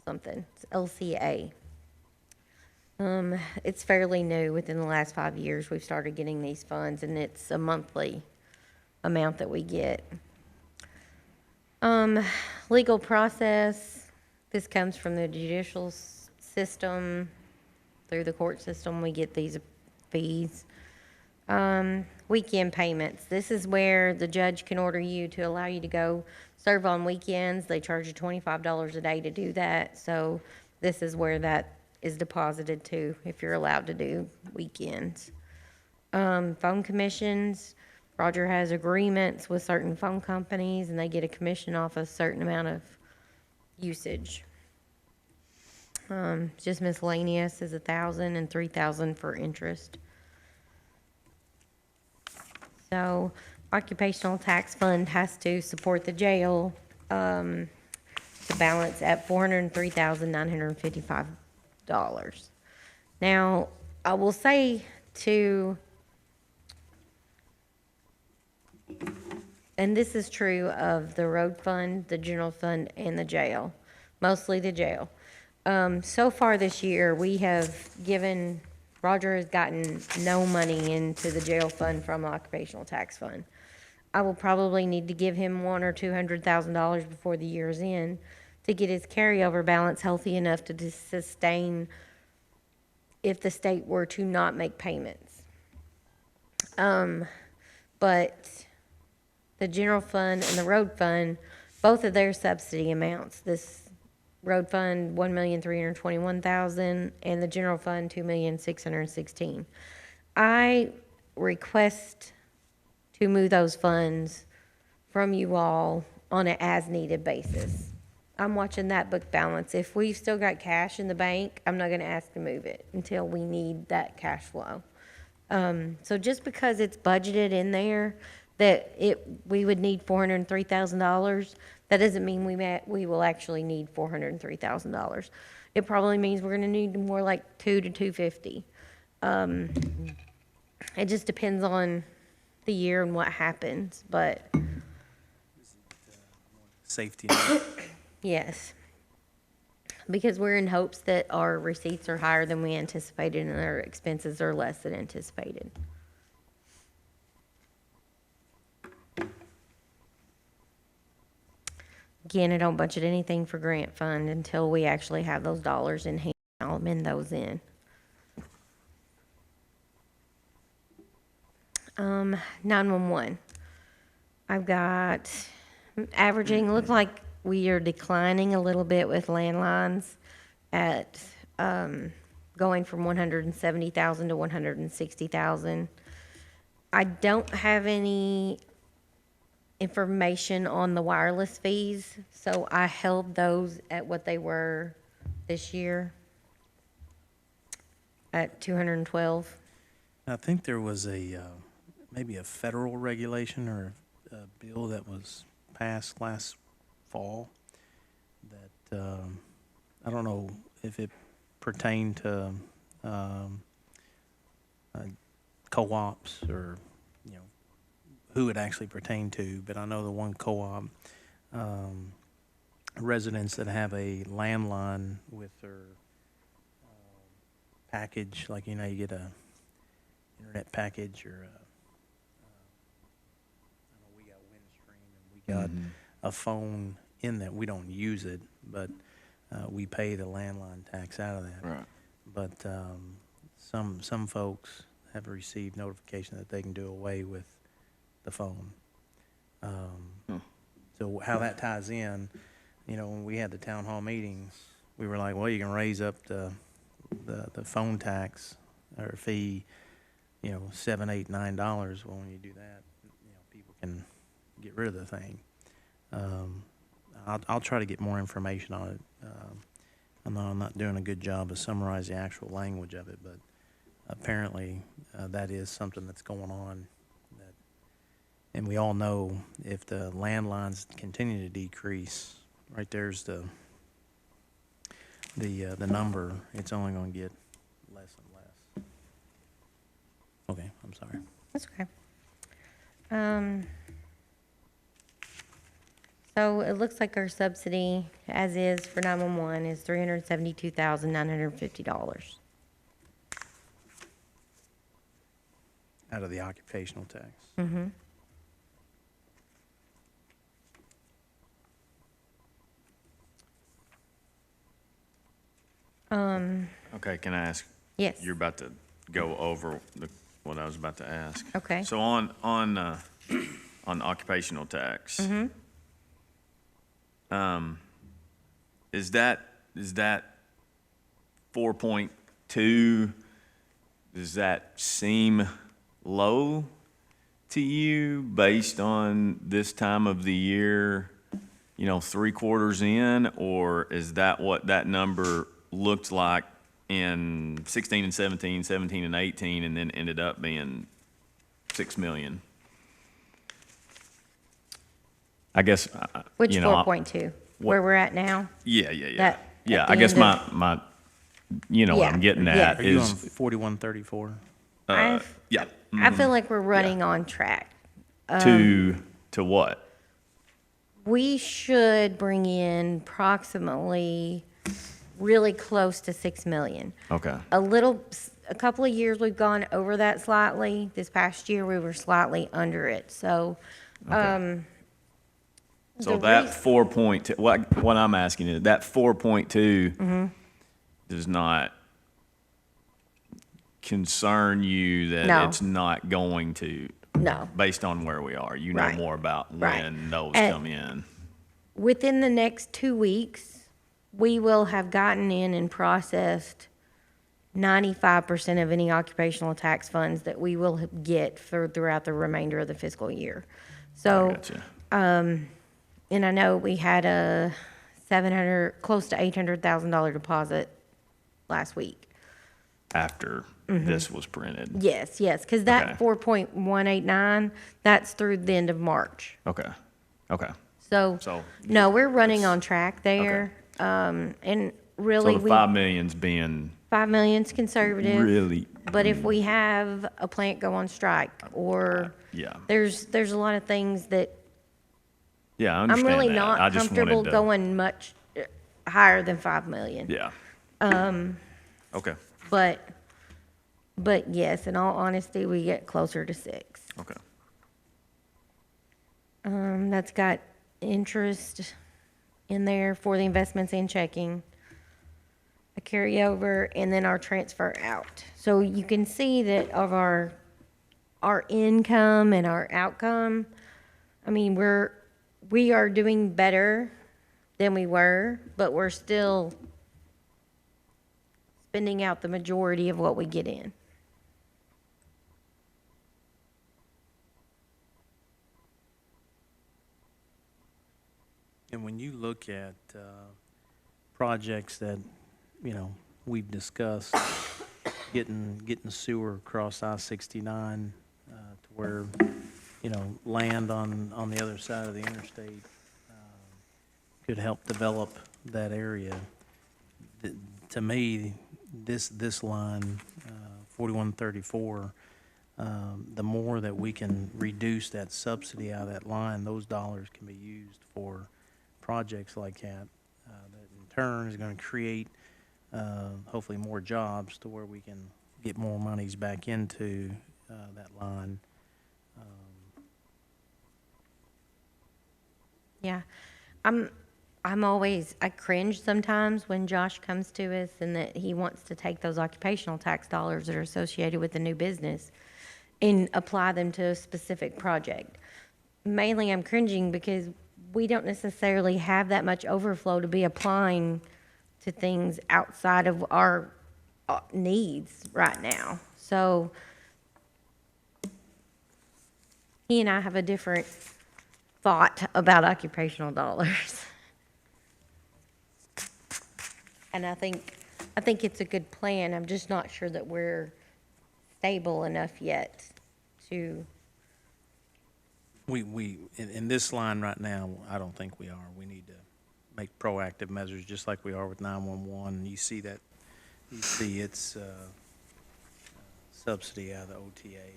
something, it's LCA. It's fairly new, within the last 5 years, we've started getting these funds, and it's a monthly amount that we get. Legal process, this comes from the judicial system, through the court system, we get these fees. Weekend payments, this is where the judge can order you to allow you to go serve on weekends. They charge you $25 a day to do that, so this is where that is deposited to, if you're allowed to do weekends. Phone commissions, Roger has agreements with certain phone companies, and they get a commission off a certain amount of usage. Just miscellaneous is 1,000 and 3,000 for interest. So occupational tax fund has to support the jail, the balance at $403,955. Now, I will say to, and this is true of the road fund, the general fund, and the jail, mostly the jail. So far this year, we have given, Roger has gotten no money into the jail fund from the occupational tax fund. I will probably need to give him $100,000 or $200,000 before the year's end to get his carryover balance healthy enough to sustain if the state were to not make payments. But the general fund and the road fund, both of their subsidy amounts, this road fund, $1,321,000, and the general fund, $2,616,000. I request to move those funds from you all on an as-needed basis. I'm watching that book balance. If we've still got cash in the bank, I'm not gonna ask to move it until we need that cash flow. So just because it's budgeted in there, that we would need $403,000, that doesn't mean we will actually need $403,000. It probably means we're gonna need more like $200 to $250. It just depends on the year and what happens, but Safety net. yes. Because we're in hopes that our receipts are higher than we anticipated and our expenses are less than anticipated. Again, I don't budget anything for grant fund until we actually have those dollars in hand. I'll amend those in. 911. I've got averaging, look like we are declining a little bit with landlines at, going from 170,000 to 160,000. I don't have any information on the wireless fees, so I held those at what they were this year at 212. I think there was maybe a federal regulation or a bill that was passed last fall that, I don't know if it pertained to, co-ops or, who it actually pertained to, but I know the one co-op, residents that have a landline with their, package, like, you get a internet package or, I know we got Windstream and we got a phone in that. We don't use it, but, we pay the landline tax out of that. Right. But, some folks have received notification that they can do away with the phone. So how that ties in, you know, when we had the town hall meetings, we were like, well, you can raise up the phone tax or fee, you know, $7, $8, $9. Well, when you do that, you know, people can get rid of the thing. I'll try to get more information on it. I know I'm not doing a good job of summarizing the actual language of it, but apparently that is something that's going on. And we all know if the landlines continue to decrease, right there's the number. It's only going to get less and less. Okay, I'm sorry. That's okay. So it looks like our subsidy, as is for 911, is $372,950 Out of the occupational tax. Mm-hmm. Okay, can I ask? Yes. You're about to go over what I was about to ask. Okay. So on occupational tax. Is that 4.2, does that seem low to you based on this time of the year, you know, 3/4 in? Or is that what that number looked like in 16 and 17, 17 and 18, and then ended up being 6 million? I guess, Which you know, 4.2? Where we're at now? Yeah. That- Yeah, at the I guess end of- my, you know what Yeah, I'm getting yeah. at Are you on is, 4134? yeah. I feel like we're running on track. To what? We should bring in approximately really close to 6 million. Okay, A couple of years we've gone over that slightly. This past year, we were slightly under it, so, so the that reas- 4.2, what I'm asking is, that 4.2 Mm-hmm. does not concern you that No. it's not going to, no. based on where we are? You know Right. more about Right. when those And- come in. Within the next 2 weeks, we will have gotten in and processed 95% of any occupational tax funds that we will get throughout the remainder of the fiscal year. I So, gotcha. and I know we had a close to $800,000 deposit last week. After this was printed. Yes, because that Okay. 4.189, that's through the end of March. Okay. So, So no, we're running it's- on track there. And really, So the we, 5 million's being 5 million's conservative. really, But if we have a plant go on strike, or yeah. there's a lot of things that Yeah, I I'm understand really that. not I just comfortable wanted to- going much higher than 5 million. Yeah. Okay, But yes, in all honesty, we get closer to 6. okay. That's got interest in there for the investments in checking, a carryover, and then our transfer out. So you can see that of our income and our outcome, I mean, we are doing better than we were, but we're still spending out the majority of what we get in. And when you look at projects that, you know, we've discussed, getting sewer across I-69 to where, you know, land on the other side of the interstate could help develop that area. To me, this line, 4134, the more that we can reduce that subsidy out of that line, those dollars can be used for projects like that, that in turn is going to create hopefully more jobs to where we can get more monies back into that line. Yeah, I cringe sometimes when Josh comes to us and that he wants to take those occupational tax dollars that are associated with the new business and apply them to a specific project. Mainly, I'm cringing because we don't necessarily have that much overflow to be applying to things outside of our needs right now. So he and I have a different thought about occupational dollars. And I think it's a good plan. I'm just not sure that we're stable enough yet to, In this line right now, I don't think we are. We need to make proactive measures, just like we are with 911. You see that, you see its subsidy out of the OTA.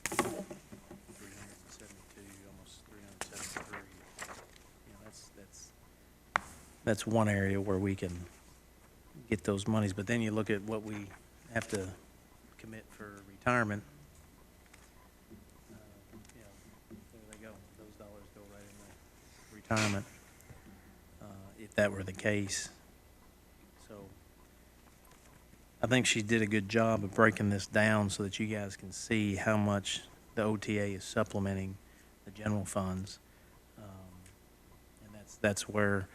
372, almost 373. You know, that's one area where we can get those monies. But then you look at what we have to commit for retirement. You know, there they go. Those dollars go right in the retirement, if that were the case. So I think she did a good job of breaking this down so that you guys can see how much the OTA is supplementing the general funds. And that's where,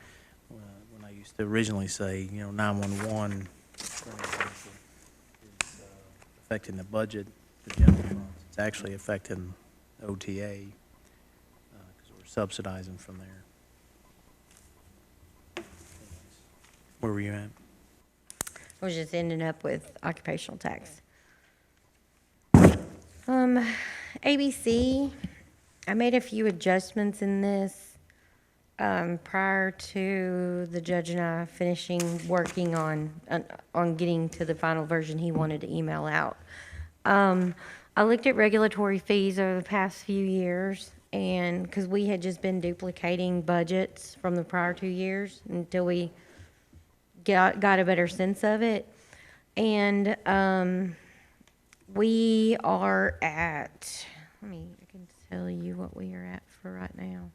when I used to originally say, 911, for example, is affecting the budget, the general funds. It's actually affecting OTA, because we're subsidizing from there. Where were you at? I was just ending up with occupational tax. ABC, I made a few adjustments in this, prior to the judge and I finishing working on getting to the final version he wanted to email out. I looked at regulatory fees over the past few years, and, because we had just been duplicating budgets from the prior 2 years until we got a better sense of it. And we are at, I can tell you what we are at for right now.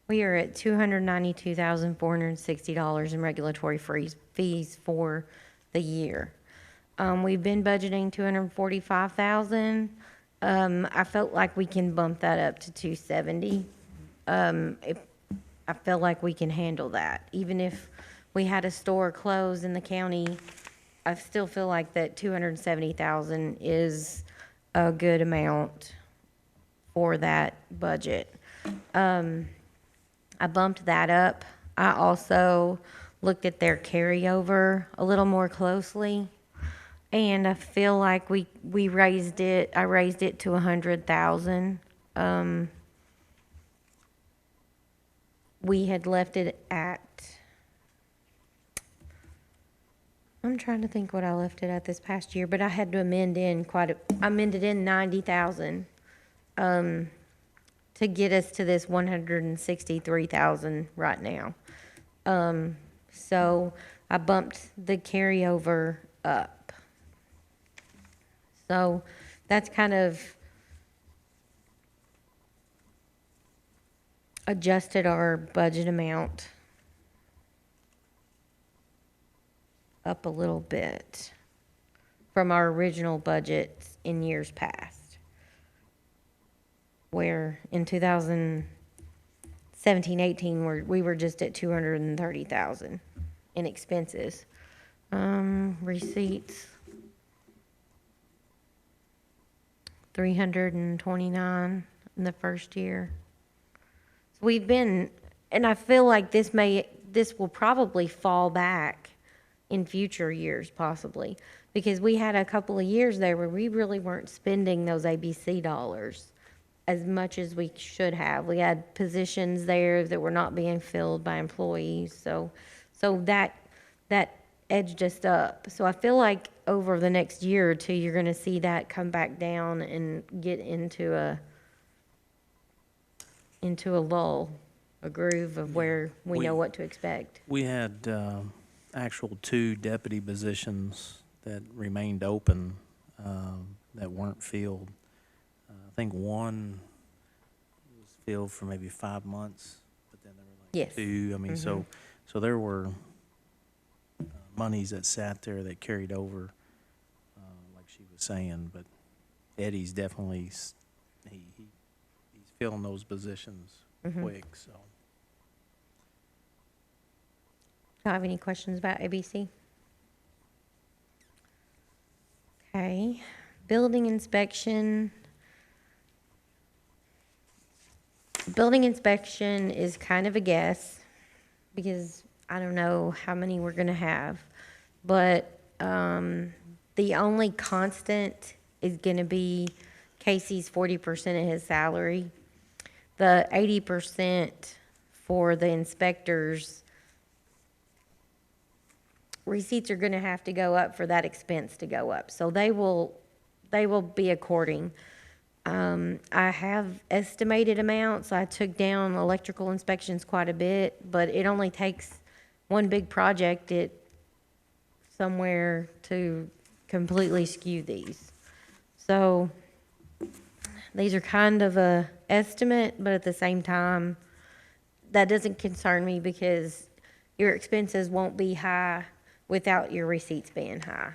We are at $292,460 in regulatory fees for the year. We've been budgeting $245,000. I felt like we can bump that up to $270. If I feel like we can handle that. Even if we had a store close in the county, I still feel like that $270,000 is a good amount for that budget. I bumped that up. I also looked at their carryover a little more closely, and I feel like I raised it to 100,000. We had left it at, I'm trying to think what I left it at this past year, but I had to amended in 90,000. To get us to this 163,000 right now. So I bumped the carryover up. So that's kind of adjusted our budget amount up a little bit from our original budgets in years past. Where in 2017-18, we were just at 230,000 in expenses. Receipts, 329 in the first year. So we've been, and I feel like this will probably fall back in future years, possibly, because we had a couple of years there where we really weren't spending those ABC dollars as much as we should have. We had positions there that were not being filled by employees, so that edged us up. So I feel like over the next year or two, you're gonna see that come back down and get into a lull, a groove of where we know what to expect. We had actual 2 deputy positions that remained open, that weren't filled. I think one filled for maybe 5 months, but then there were like Yes. 2. I mean, so there were monies that sat there that carried over, like she was saying, but Eddie's definitely, he's filling those positions quick, so. Do I have any questions about ABC? Okay, building inspection. Building inspection is kind of a guess, because I don't know how many we're gonna have. But, the only constant is gonna be Casey's 40% of his salary. The 80% for the inspectors, receipts are gonna have to go up for that expense to go up. So they will be according. I have estimated amounts. I took down electrical inspections quite a bit, but it only takes one big project somewhere to completely skew these. So these are kind of a estimate, but at the same time, that doesn't concern me because your expenses won't be high without your receipts being high.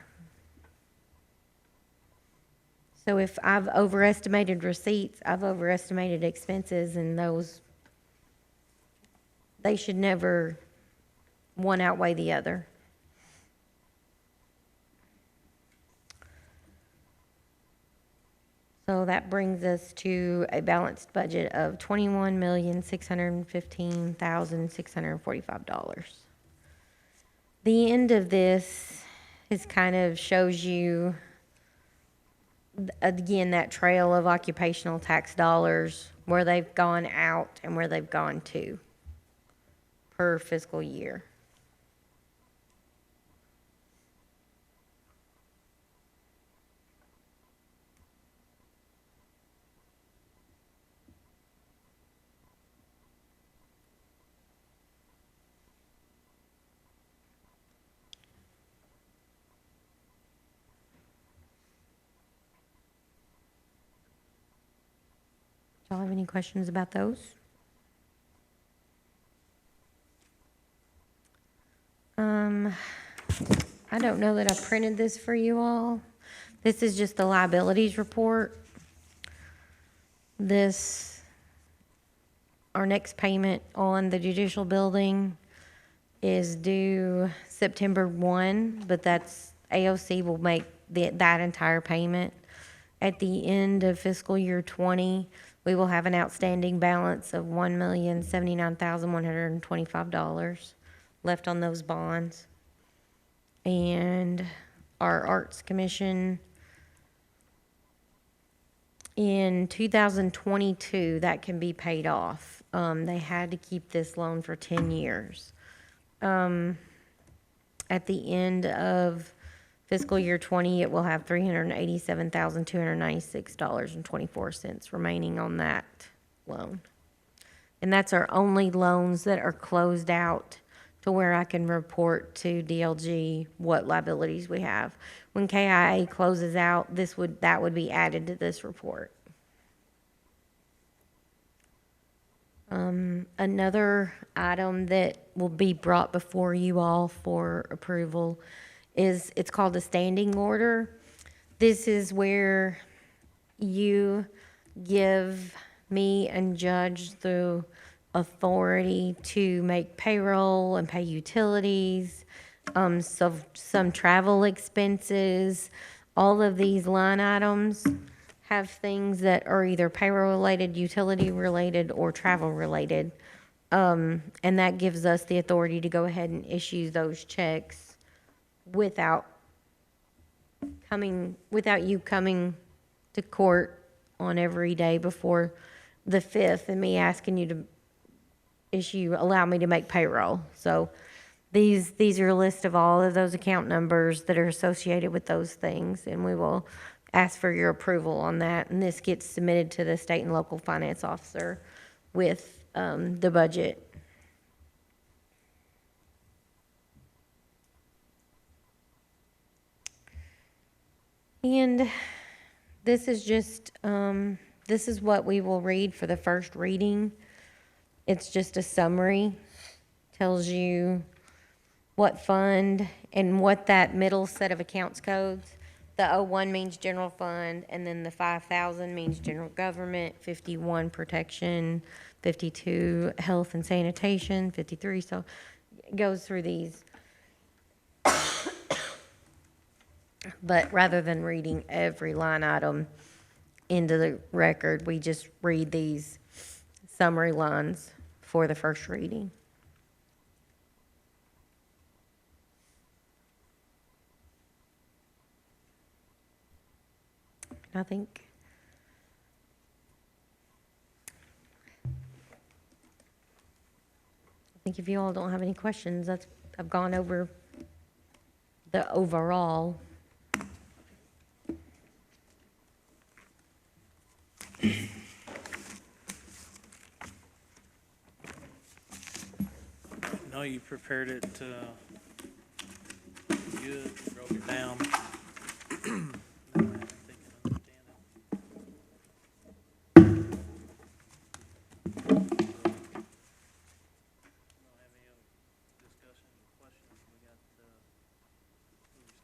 So if I've overestimated receipts, I've overestimated expenses, and they should never one outweigh the other. So that brings us to a balanced budget of $21,615,645. The end of this is kind of shows you, again, that trail of occupational tax dollars, where they've gone out and where they've gone to per fiscal year. Do y'all have any questions about those? I don't know that I printed this for you all. This is just the liabilities report. Our next payment on the judicial building is due September 1, but AOC will make that entire payment. At the end of fiscal year 20, we will have an outstanding balance of $1,079,125 left on those bonds. And our Arts Commission, in 2022, that can be paid off. They had to keep this loan for 10 years. At the end of fiscal year 20, it will have $387,296.24 remaining on that loan. And that's our only loans that are closed out to where I can report to DLG what liabilities we have. When KIA closes out, that would be added to this report. Another item that will be brought before you all for approval it's called a standing order. This is where you give me and Judge the authority to make payroll and pay utilities, so some travel expenses. All of these line items have things that are either payroll related, utility related, or travel related. And that gives us the authority to go ahead and issue those checks without you coming to court on every day before the 5th and me asking you to allow me to make payroll. So these are a list of all of those account numbers that are associated with those things, and we will ask for your approval on that. And this gets submitted to the state and local finance officer with the budget. And this is just the this is what we will read for the first reading. It's just a summary, tells you what fund and what that middle set of accounts codes. The 01 means general fund, and then the 5,000 means general government, 51 protection, 52 health and sanitation, 53, so it goes through these. But rather than reading every line item into the record, we just read these summary lines for the first reading. I think if you all don't have any questions, I've gone over the overall. No, you prepared it, good, broke it down.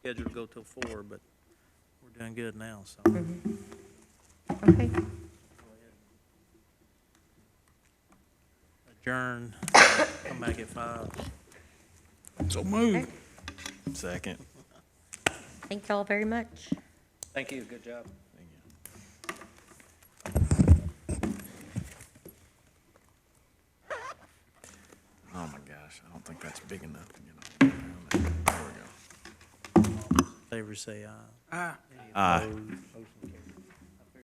Scheduled to go till 4, but we're doing good now, so. Okay. Adjourn, come back at 5. So move. Second. Thank y'all very much. Thank you, good job. Oh my gosh, I don't think that's big enough to get on. There we go. Favor say aye. Aye. Any Aye. opposed?